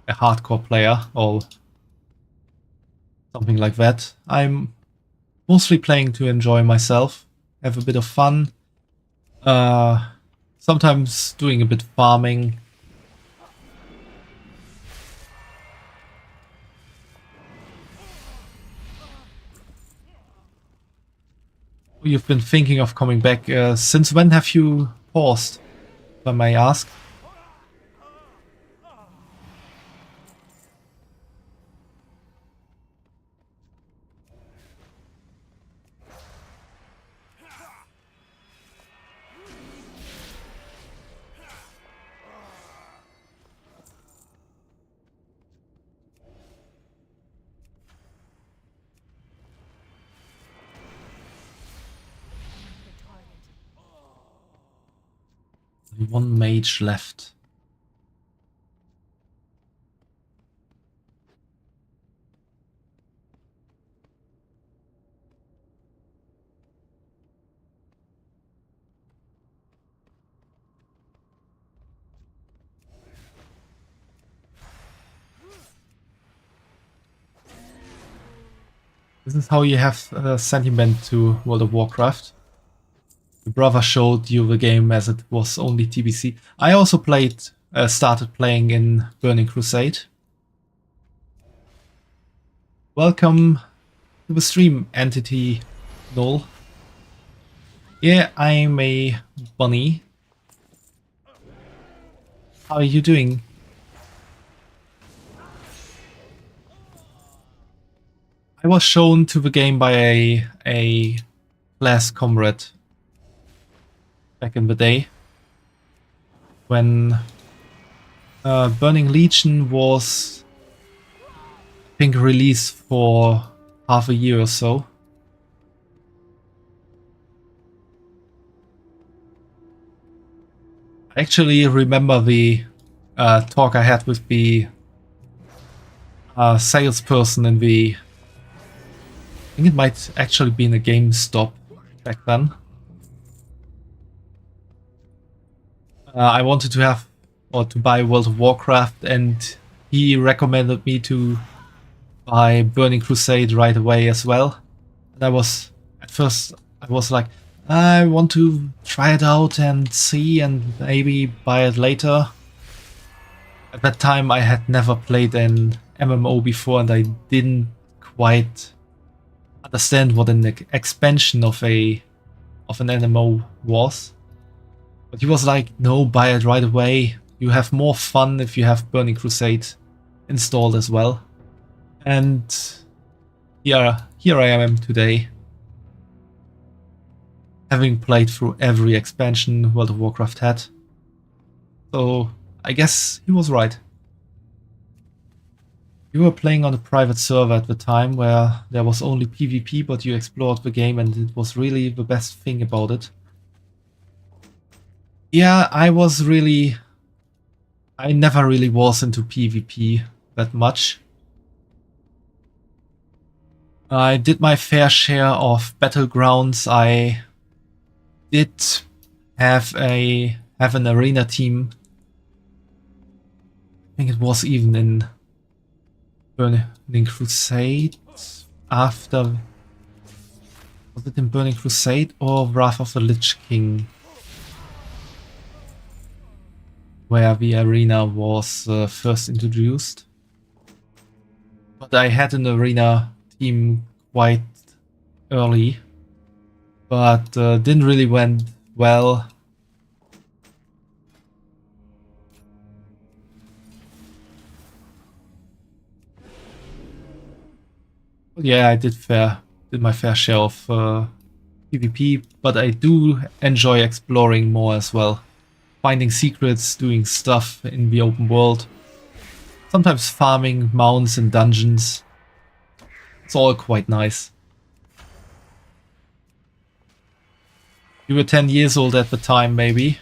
hardcore player or something like that. I'm mostly playing to enjoy myself, have a bit of fun. Sometimes doing a bit farming. You've been thinking of coming back. Since when have you paused, if I may ask? Only one mage left. This is how you have sentiment to World of Warcraft. Your brother showed you the game as it was only TBC. I also started playing in Burning Crusade. Welcome to the stream, Entity Null. Yeah, I'm a bunny. How are you doing? I was shown to the game by a class comrade back in the day when Burning Legion was, I think, released for half a year or so. I actually remember the talk I had with the salesperson in the... I think it might actually be in a GameStop back then. I wanted to have or to buy World of Warcraft, and he recommended me to buy Burning Crusade right away as well. And I was, at first, I was like, I want to try it out and see and maybe buy it later. At that time I had never played an MMO before, and I didn't quite understand what an expansion of an MMO was. But he was like, no, buy it right away. You have more fun if you have Burning Crusade installed as well. And here I am today, having played through every expansion World of Warcraft had. So I guess he was right. You were playing on a private server at the time where there was only PvP, but you explored the game and it was really the best thing about it. Yeah, I never really was into PvP that much. I did my fair share of battlegrounds. I did have an arena team. I think it was even in Burning Crusade after... Was it in Burning Crusade or Wrath of the Lich King? Where the arena was first introduced. But I had an arena team quite early, but didn't really went well. Yeah, I did my fair share of PvP, but I do enjoy exploring more as well. Finding secrets, doing stuff in the open world. Sometimes farming mounts and dungeons. It's all quite nice. You were 10 years old at the time, maybe.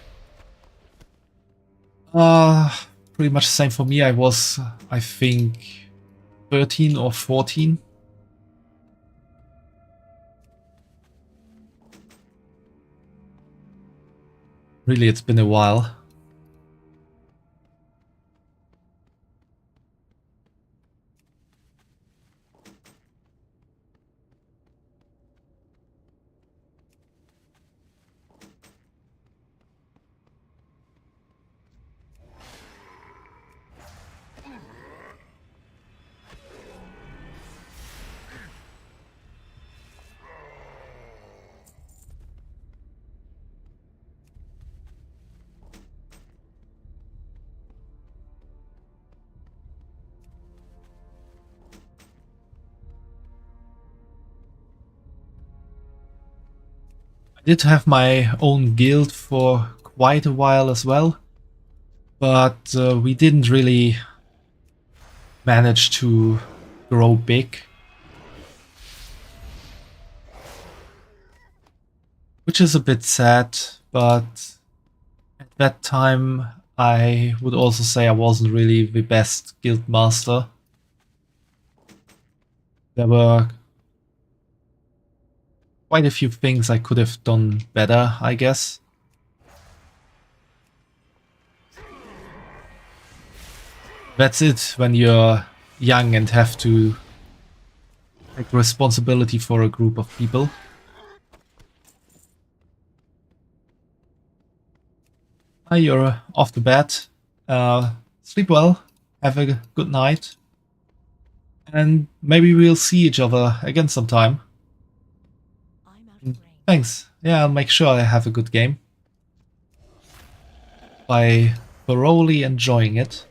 Pretty much the same for me. I was, I think, 13 or 14. Really, it's been a while. I did have my own guild for quite a while as well, but we didn't really manage to grow big. Which is a bit sad, but at that time I would also say I wasn't really the best guild master. There were quite a few things I could have done better, I guess. That's it when you're young and have to take responsibility for a group of people. You're off to bed. Sleep well, have a good night, and maybe we'll see each other again sometime. I'm out of range. Thanks. Yeah, I'll make sure I have a good game. By thoroughly enjoying it.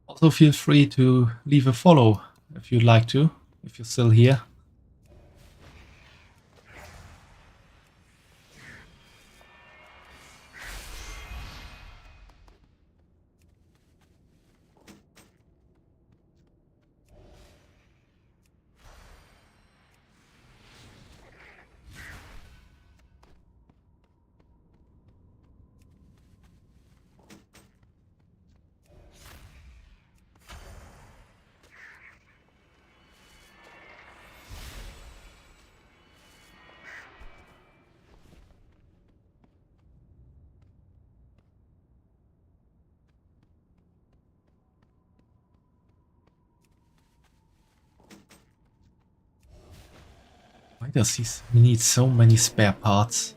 Also feel free to leave a follow if you'd like to, if you're still here. Why does he need so many spare parts?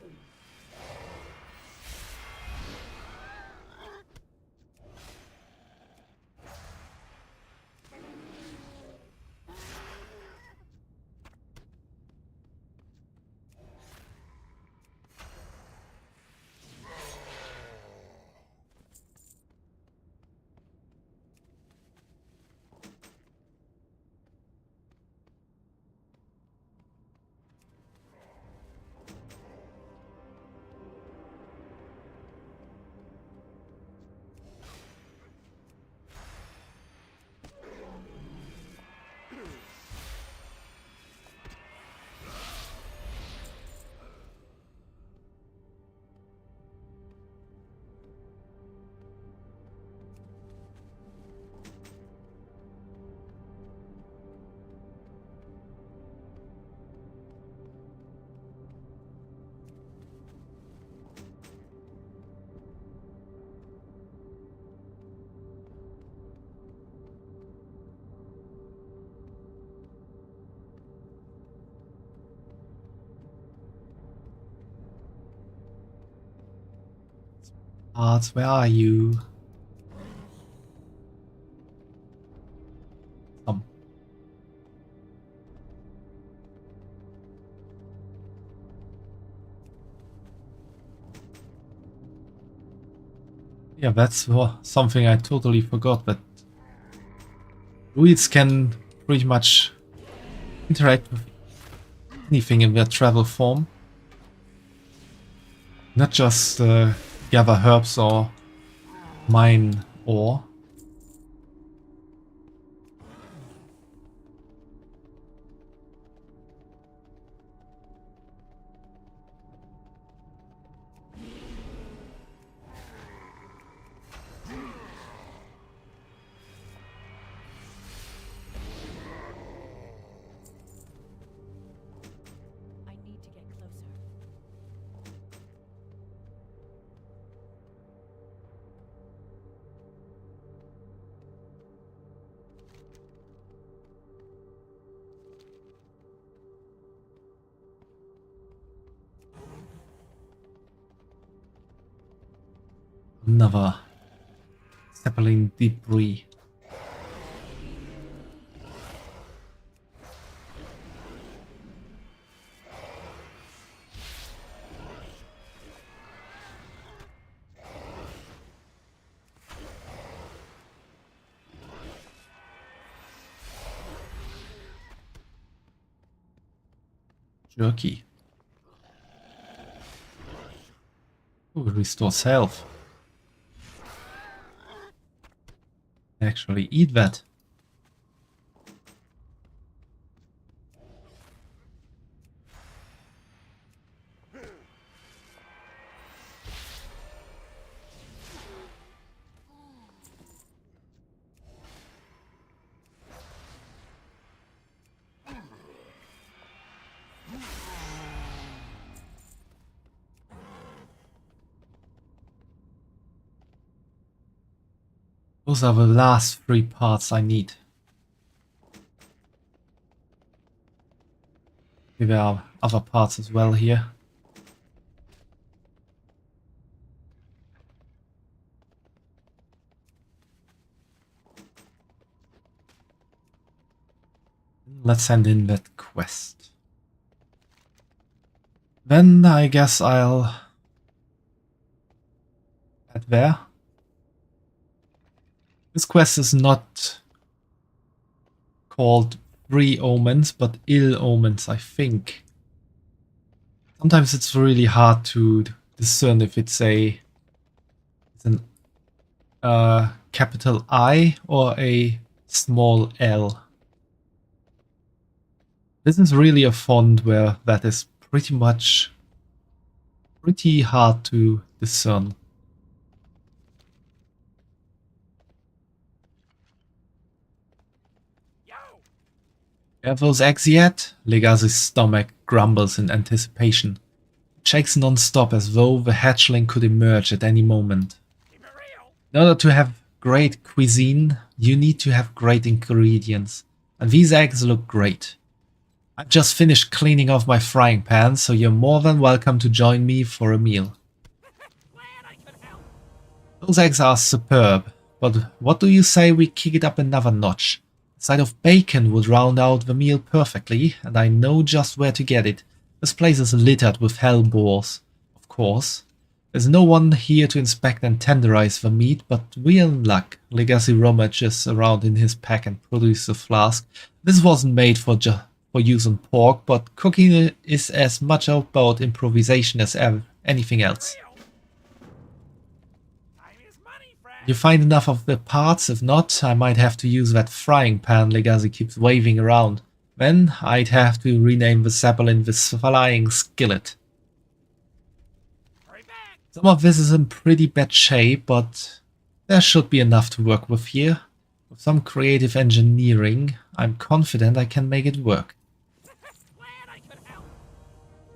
Parts, where are you? Come. Yeah, that's something I totally forgot, that druids can pretty much interact with anything in their travel form. Not just gather herbs or mine ore. I need to get closer. Another sapling debris. Jerky. Ooh, restores health. Actually eat that. Those are the last 3 parts I need. There are other parts as well here. Let's send in that quest. Then I guess I'll head there. This quest is not called 3 omens, but ill omens, I think. Sometimes it's really hard to discern if it's an capital I or a small L. This is really a font where that is pretty hard to discern. Have those eggs yet? Legacy's stomach grumbles in anticipation. It shakes non-stop as though the hatchling could emerge at any moment. In order to have great cuisine, you need to have great ingredients. And these eggs look great. I've just finished cleaning off my frying pan, so you're more than welcome to join me for a meal. Those eggs are superb, but what do you say we kick it up another notch? A side of bacon would round out the meal perfectly, and I know just where to get it. This place is littered with hellboars, of course. There's no one here to inspect and tenderize the meat, but we're in luck. Legacy rummages around in his pack and produces a flask. This wasn't made for use on pork, but cooking is as much about improvisation as anything else. You find enough of the parts? If not, I might have to use that frying pan Legacy keeps waving around. Then I'd have to rename the Zeppelin the Flying Skillet. Some of this is in pretty bad shape, but there should be enough to work with here. With some creative engineering, I'm confident I can make it work.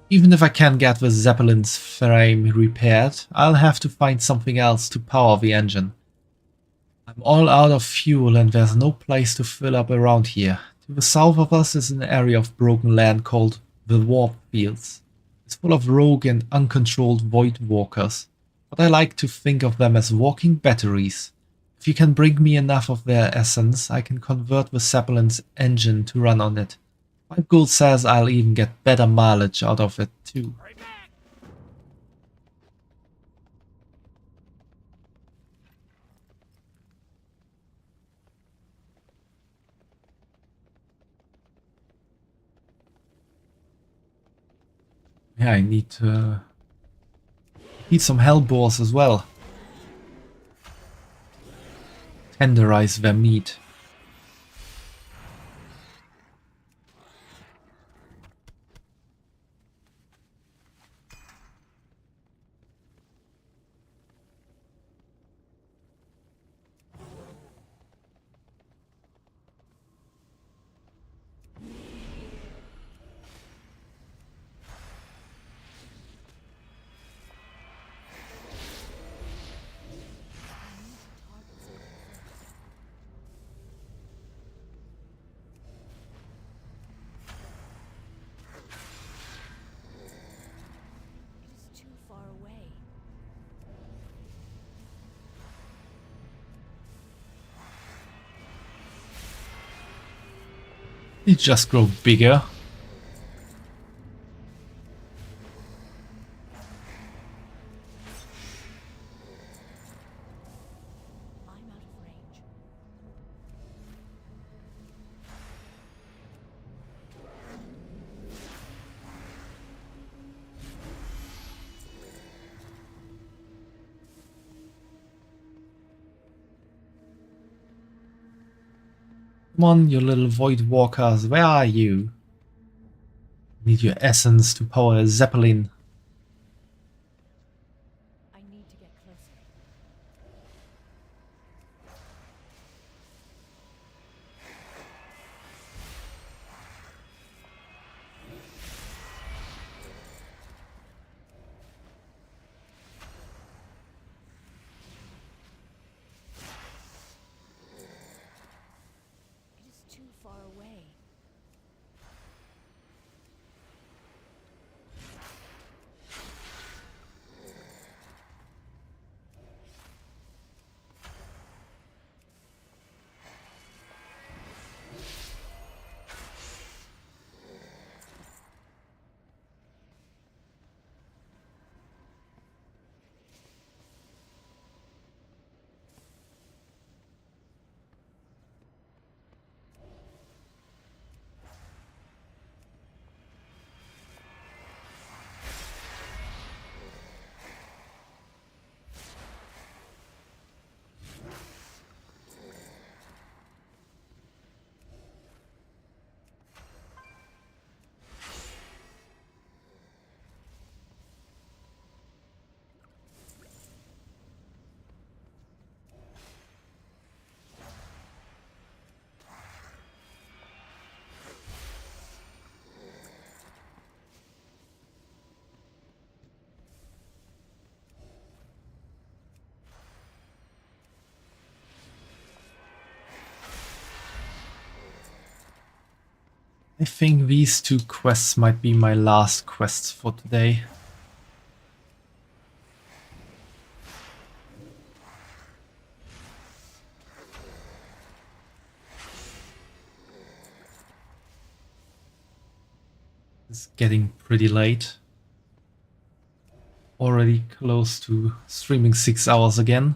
Even if I can get the Zeppelin's frame repaired, I'll have to find something else to power the engine. I'm all out of fuel and there's no place to fill up around here. To the south of us is an area of broken land called the Warp Fields. It's full of rogue and uncontrolled void walkers. but I like to think of them as walking batteries. If you can bring me enough of their essence, I can convert the Zeppelin's engine to run on it. 5 gold says I'll even get better mileage out of it too. Yeah, I need some hellboars as well. Tenderize their meat. It is too far away. They just grow bigger. I'm out of range. Come on, you little void walkers, where are you? Need your essence to power a Zeppelin. I need to get closer. It is too far away. I think these 2 quests might be my last quests for today. It's getting pretty late. Already close to streaming 6 hours again.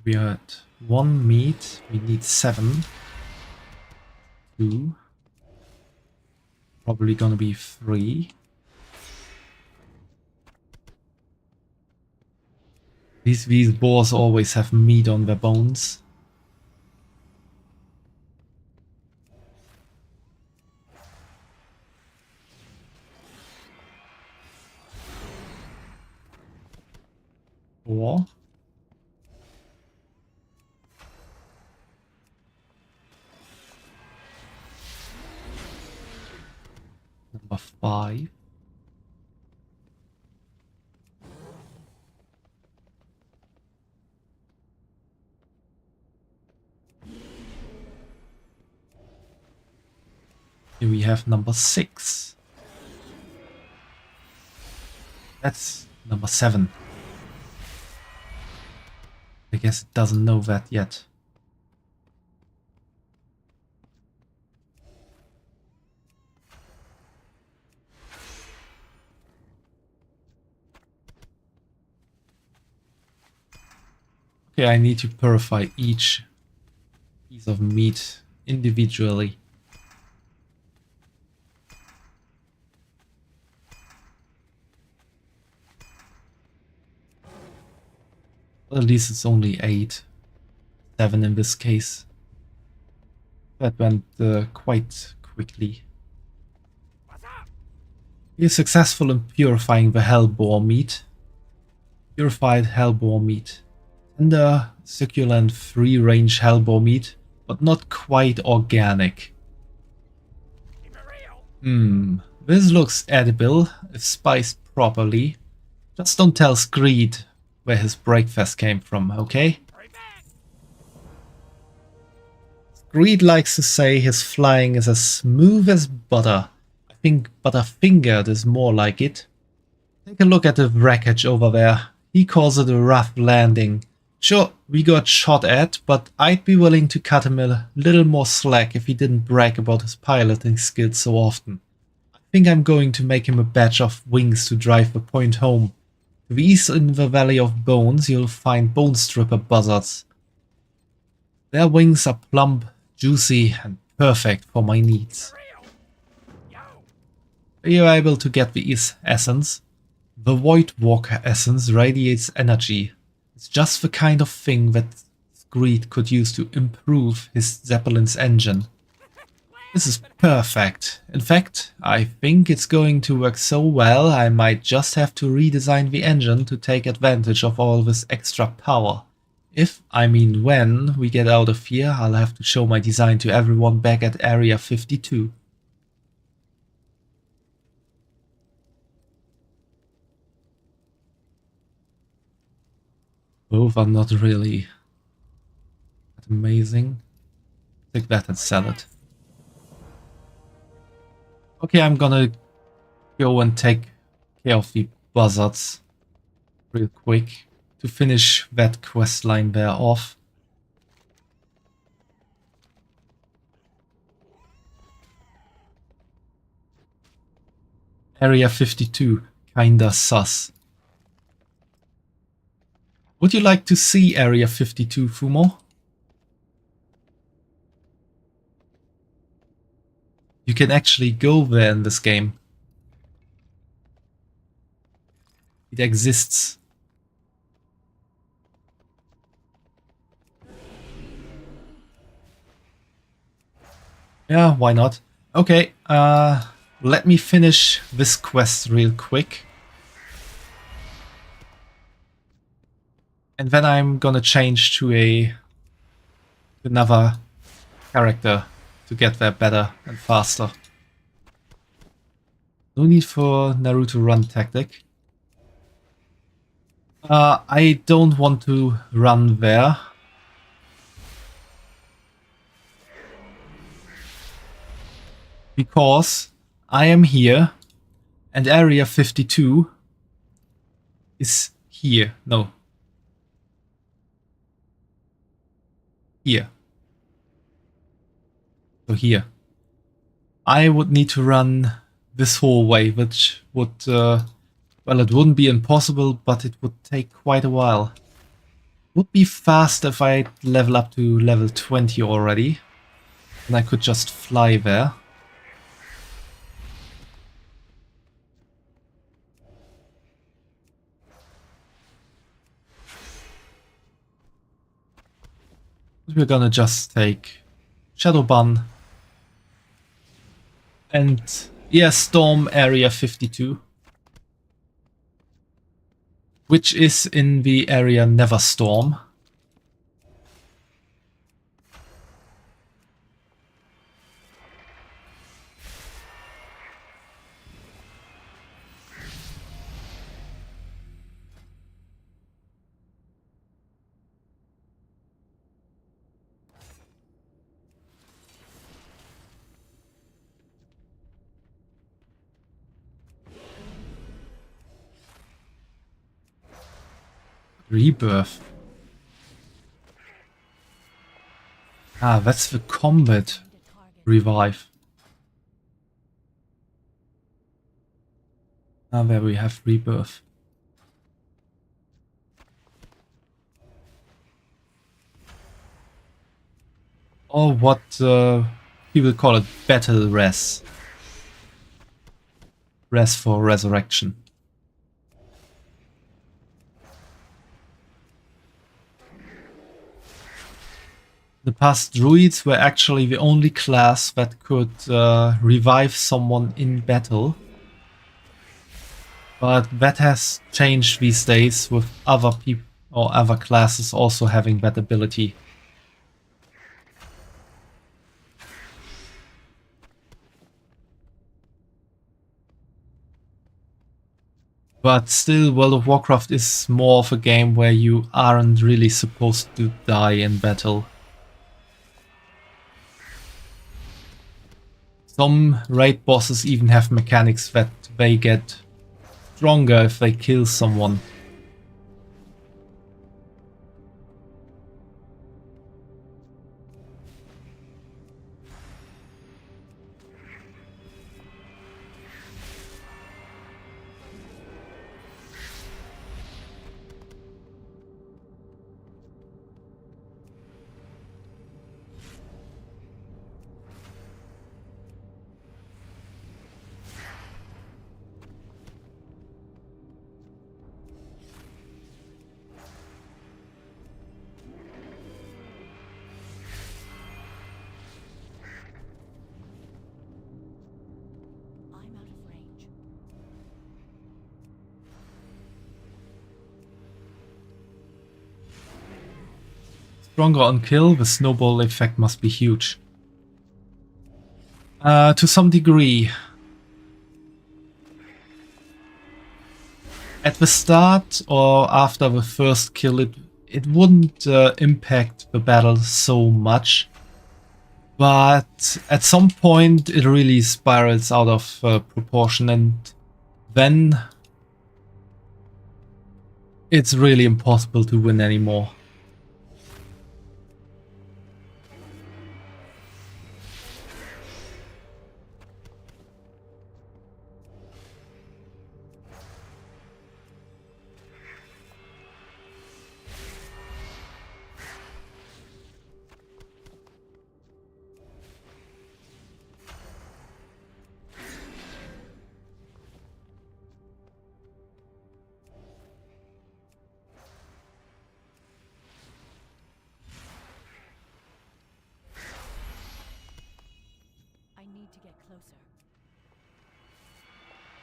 We are at 1 meat, we need 7. 2. Probably gonna be 3. These boars always have meat on their bones. 4. Number 5. Here we have number 6. That's number 7. I guess it doesn't know that yet. Okay, I need to purify each piece of meat individually. Well, at least it's only 8. 7 in this case. That went quite quickly. He is successful in purifying the hellboar meat. Purified hellboar meat. Tender, succulent, free-range hellboar meat, but not quite organic. This looks edible if spiced properly. Just don't tell Screed where his breakfast came from, okay? Screed likes to say his flying is as smooth as butter. I think butterfingered is more like it. Take a look at the wreckage over there. He calls it a rough landing. Sure, we got shot at, but I'd be willing to cut him a little more slack if he didn't brag about his piloting skills so often. I think I'm going to make him a badge of wings to drive the point home. To the east in the Valley of Bones, you'll find bone stripper buzzards. Their wings are plump, juicy, and perfect for my needs. Are you able to get the essence? The Void Walker essence radiates energy. It's just the kind of thing that Screed could use to improve his Zeppelin's engine. This is perfect. In fact, I think it's going to work so well I might just have to redesign the engine to take advantage of all this extra power. If, I mean when, we get out of here, I'll have to show my design to everyone back at Area 52. Both are not really that amazing. Take that and sell it. Okay, I'm gonna go and take care of the buzzards real quick to finish that quest line there off. Area 52, kinda sus. Would you like to see Area 52, Fumo? You can actually go there in this game. It exists. Yeah, why not? Okay, let me finish this quest real quick. And then I'm gonna change to another character to get there better and faster. No need for Naruto run tactic. I don't want to run there. Because I am here and Area 52 is here. No. Here. So here. I would need to run this whole way, which would, well, it wouldn't be impossible, but it would take quite a while. Would be fast if I level up to level 20 already. And I could just fly there. We're gonna just take Shadowban and yeah, storm Area 52. which is in the area Neverstorm. Rebirth. Ah, that's the combat revive. Ah, there we have rebirth. Or what people call it, battle res. Res for resurrection. The past druids were actually the only class that could revive someone in battle. But that has changed these days with other people or other classes also having that ability. But still, World of Warcraft is more of a game where you aren't really supposed to die in battle. Some raid bosses even have mechanics that they get stronger if they kill someone. I'm out of range. Stronger on kill, the snowball effect must be huge. To some degree. At the start or after the first kill, it wouldn't impact the battle so much. But at some point it really spirals out of proportion, and then it's really impossible to win anymore. I need to get closer.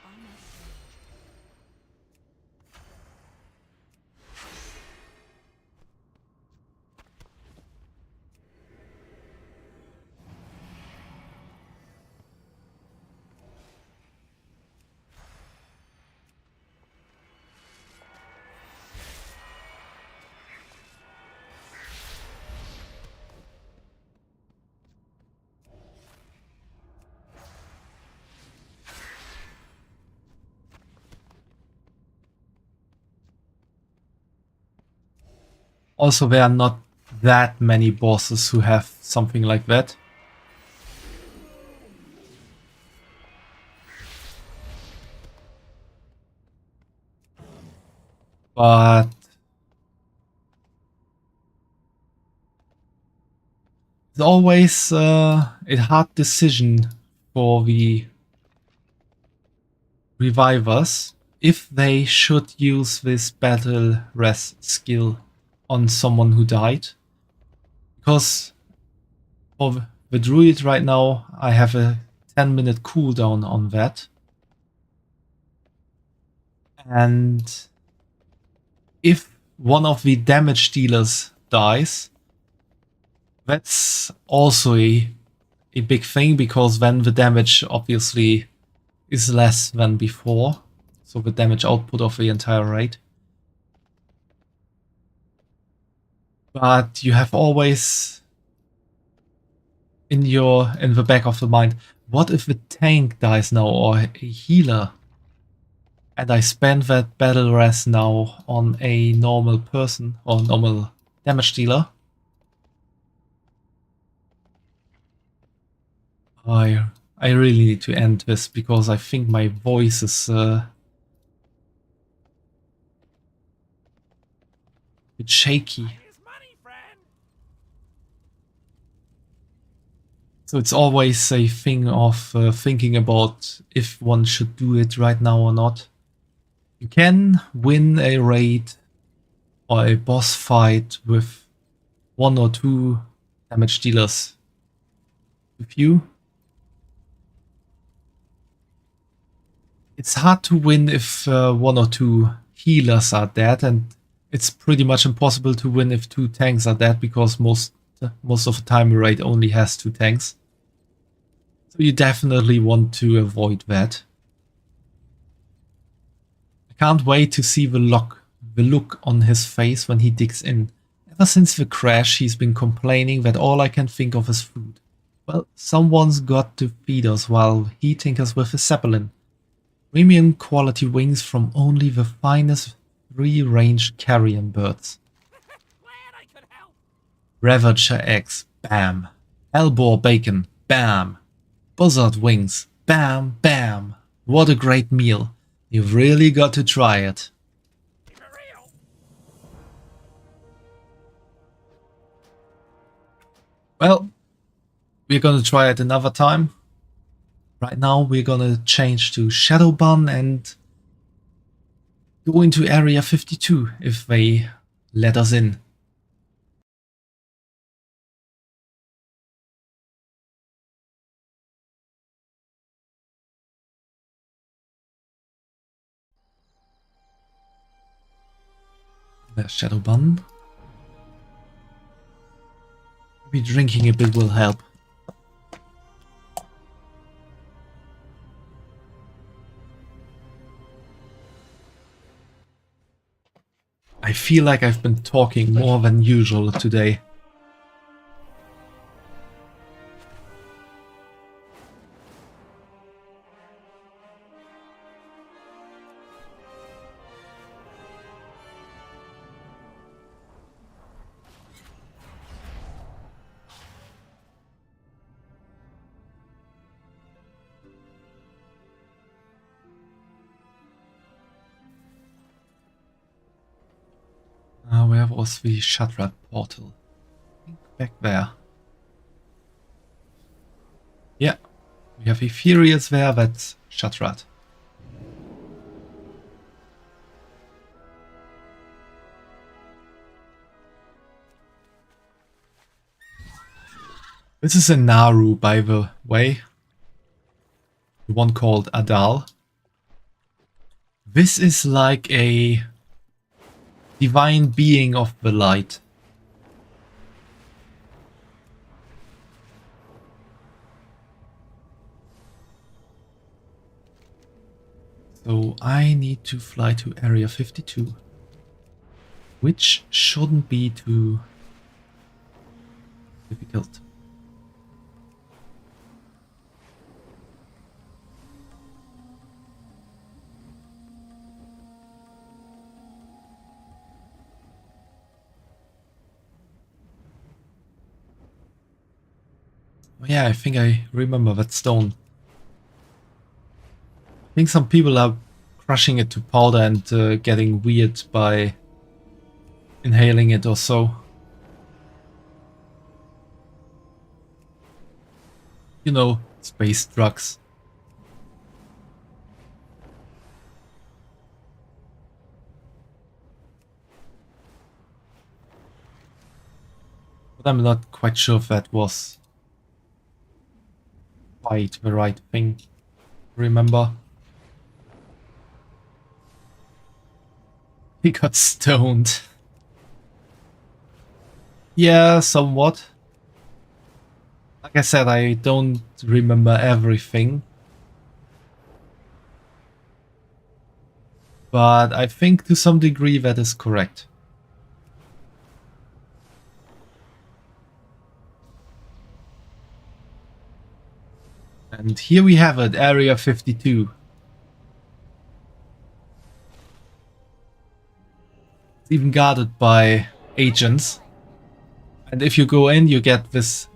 I'm out of range. Also, there are not that many bosses who have something like that. But it's always a hard decision for the revivers if they should use this battle res skill on someone who died. Because for the druid right now I have a 10-minute cooldown on that. And if one of the damage dealers dies, that's also a big thing, because then the damage obviously is less than before. So the damage output of the entire raid. But you have always in the back of the mind, what if the tank dies now, or a healer? And I spend that battle rest now on a normal person or normal damage dealer. I really need to end this, because I think my voice is a bit shaky. So it's always a thing of thinking about if one should do it right now or not. You can win a raid or a boss fight with 1 or 2 damage dealers with you. It's hard to win if 1 or 2 healers are dead, and it's pretty much impossible to win if 2 tanks are dead, because most of the time a raid only has 2 tanks. So you definitely want to avoid that. I can't wait to see the look on his face when he digs in. Ever since the crash, he's been complaining that all I can think of is food. Well, someone's got to feed us while he tinkers with his Zeppelin. Premium quality wings from only the finest free-range carrion birds. Ravager eggs, bam. Hellboar bacon, bam. Buzzard wings, bam, bam. What a great meal. You've really got to try it. Well, we're gonna try it another time. Right now we're gonna change to Shadowban and go into Area 52 if they let us in. There's Shadowban. Maybe drinking a bit will help. I feel like I've been talking more than usual today. Where was the Shatrat portal? I think back there. Yeah, we have Epherius there, that's Shatrat. This is a Naru, by the way. The one called Adal. This is like a divine being of the light. So I need to fly to Area 52, which shouldn't be too difficult. Oh yeah, I think I remember that stone. I think some people are crushing it to powder and getting weird by inhaling it or so. You know, space drugs. But I'm not quite sure if that was quite the right thing. Remember? He got stoned. Yeah, somewhat. Like I said, I don't remember everything. But I think to some degree that is correct. And here we have it, Area 52. It's even guarded by agents. And if you go in, you get this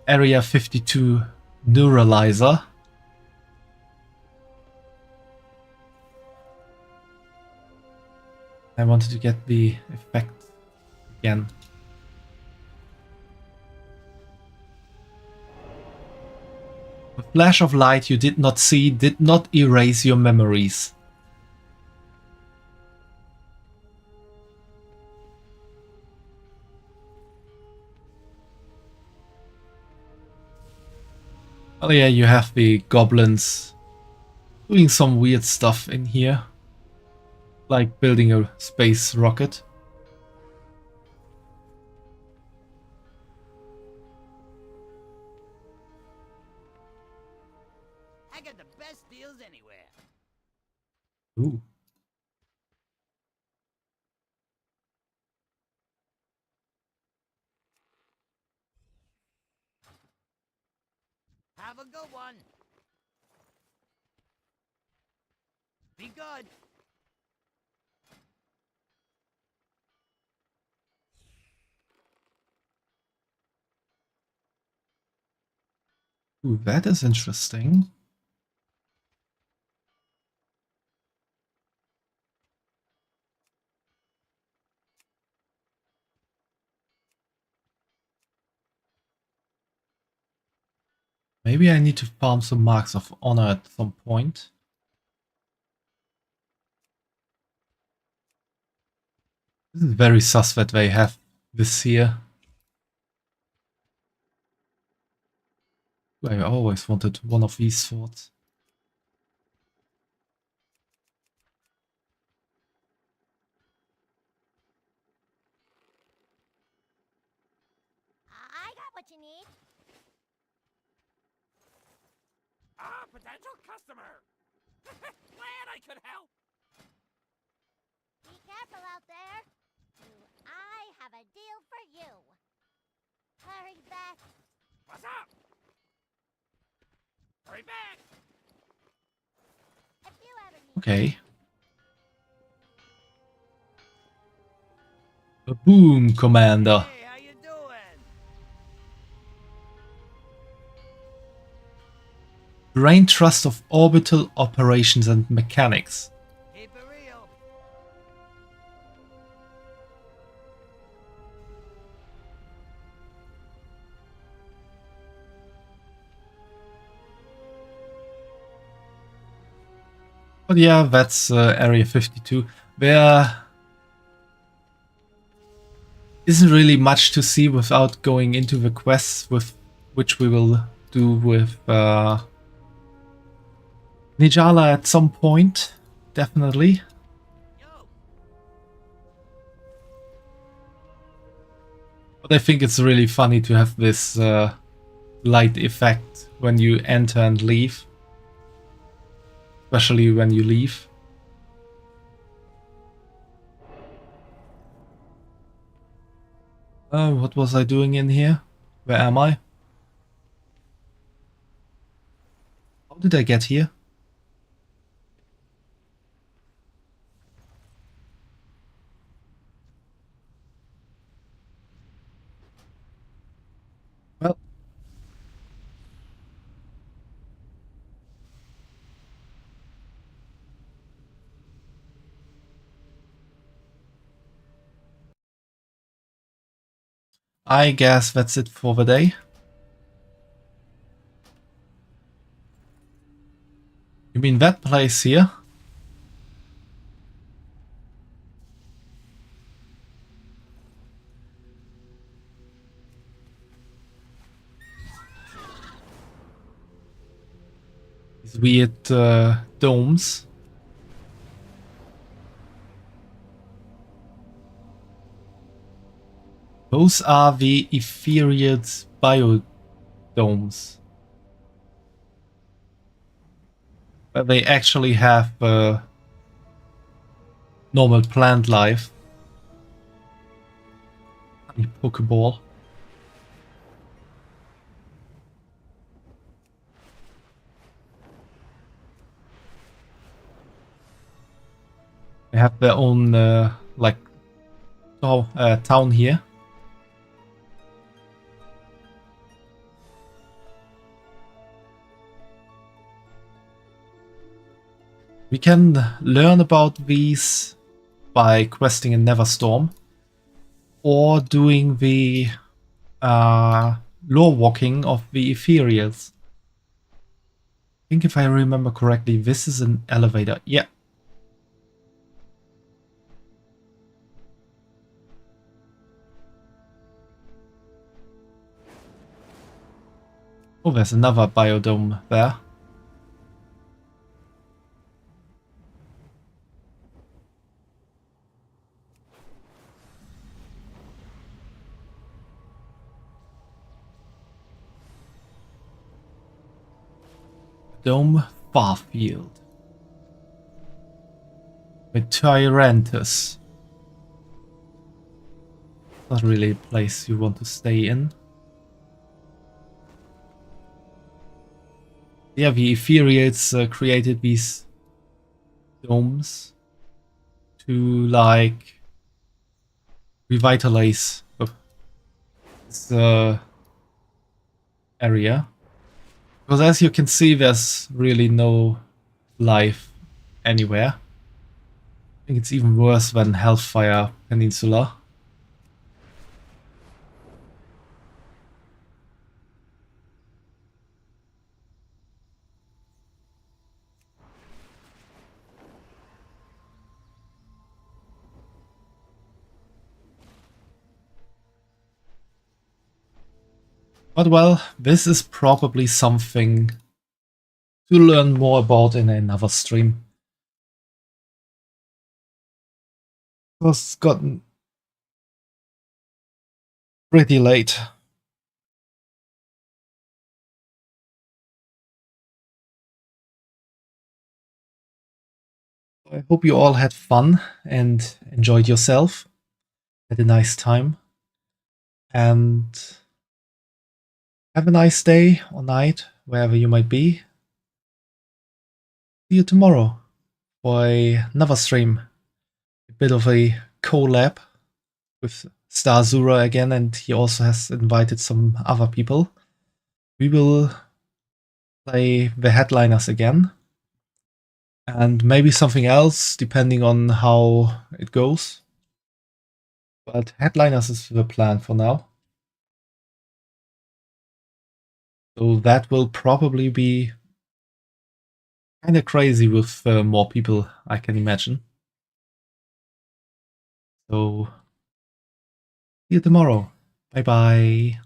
Area 52 neuralizer. I wanted to get the effect again. The flash of light you did not see did not erase your memories. Oh yeah, you have the goblins doing some weird stuff in here. Like building a space rocket. I got the best deals anywhere. Ooh. Have a good one. Be good. Ooh, that is interesting. Maybe I need to farm some marks of honor at some point. This is very sus that they have this here. I always wanted one of these swords. I got what you need. Ah, potential customer! Glad I could help! Be careful out there. I have a deal for you. Hurry back. What's up? Hurry back! If you ever need Okay. A boom, Commander. Hey, how you doing? Brain trust of orbital operations and mechanics. Keep it real. But yeah, that's Area 52. There isn't really much to see without going into the quests, with which we will do with Nijala at some point, definitely. Yo, But I think it's really funny to have this light effect when you enter and leave. Especially when you leave. What was I doing in here? Where am I? How did I get here? Well, I guess that's it for the day. You mean that place here? These weird domes. Those are the Ethereal biodomes. Where they actually have normal plant life. Honey Pokeball. They have their own like town here. We can learn about these by questing in Neverstorm or doing the lore walking of the Ethereals. I think if I remember correctly, this is an elevator. Yeah. Oh, there's another biodome there. Dome Farfield. With Tyrantus. Not really a place you want to stay in. Yeah, the Ethereals created these domes to like revitalize this area. Because as you can see, there's really no life anywhere. I think it's even worse than Hellfire Peninsula. But well, this is probably something to learn more about in another stream. It's gotten pretty late. I hope you all had fun and enjoyed yourself. Had a nice time. And have a nice day or night, wherever you might be. See you tomorrow for another stream. A bit of a collab with Starzura again, and he also has invited some other people. We will play the headliners again. And maybe something else, depending on how it goes. But headliners is the plan for now. So that will probably be kind of crazy with more people, I can imagine. So, see you tomorrow. Bye bye.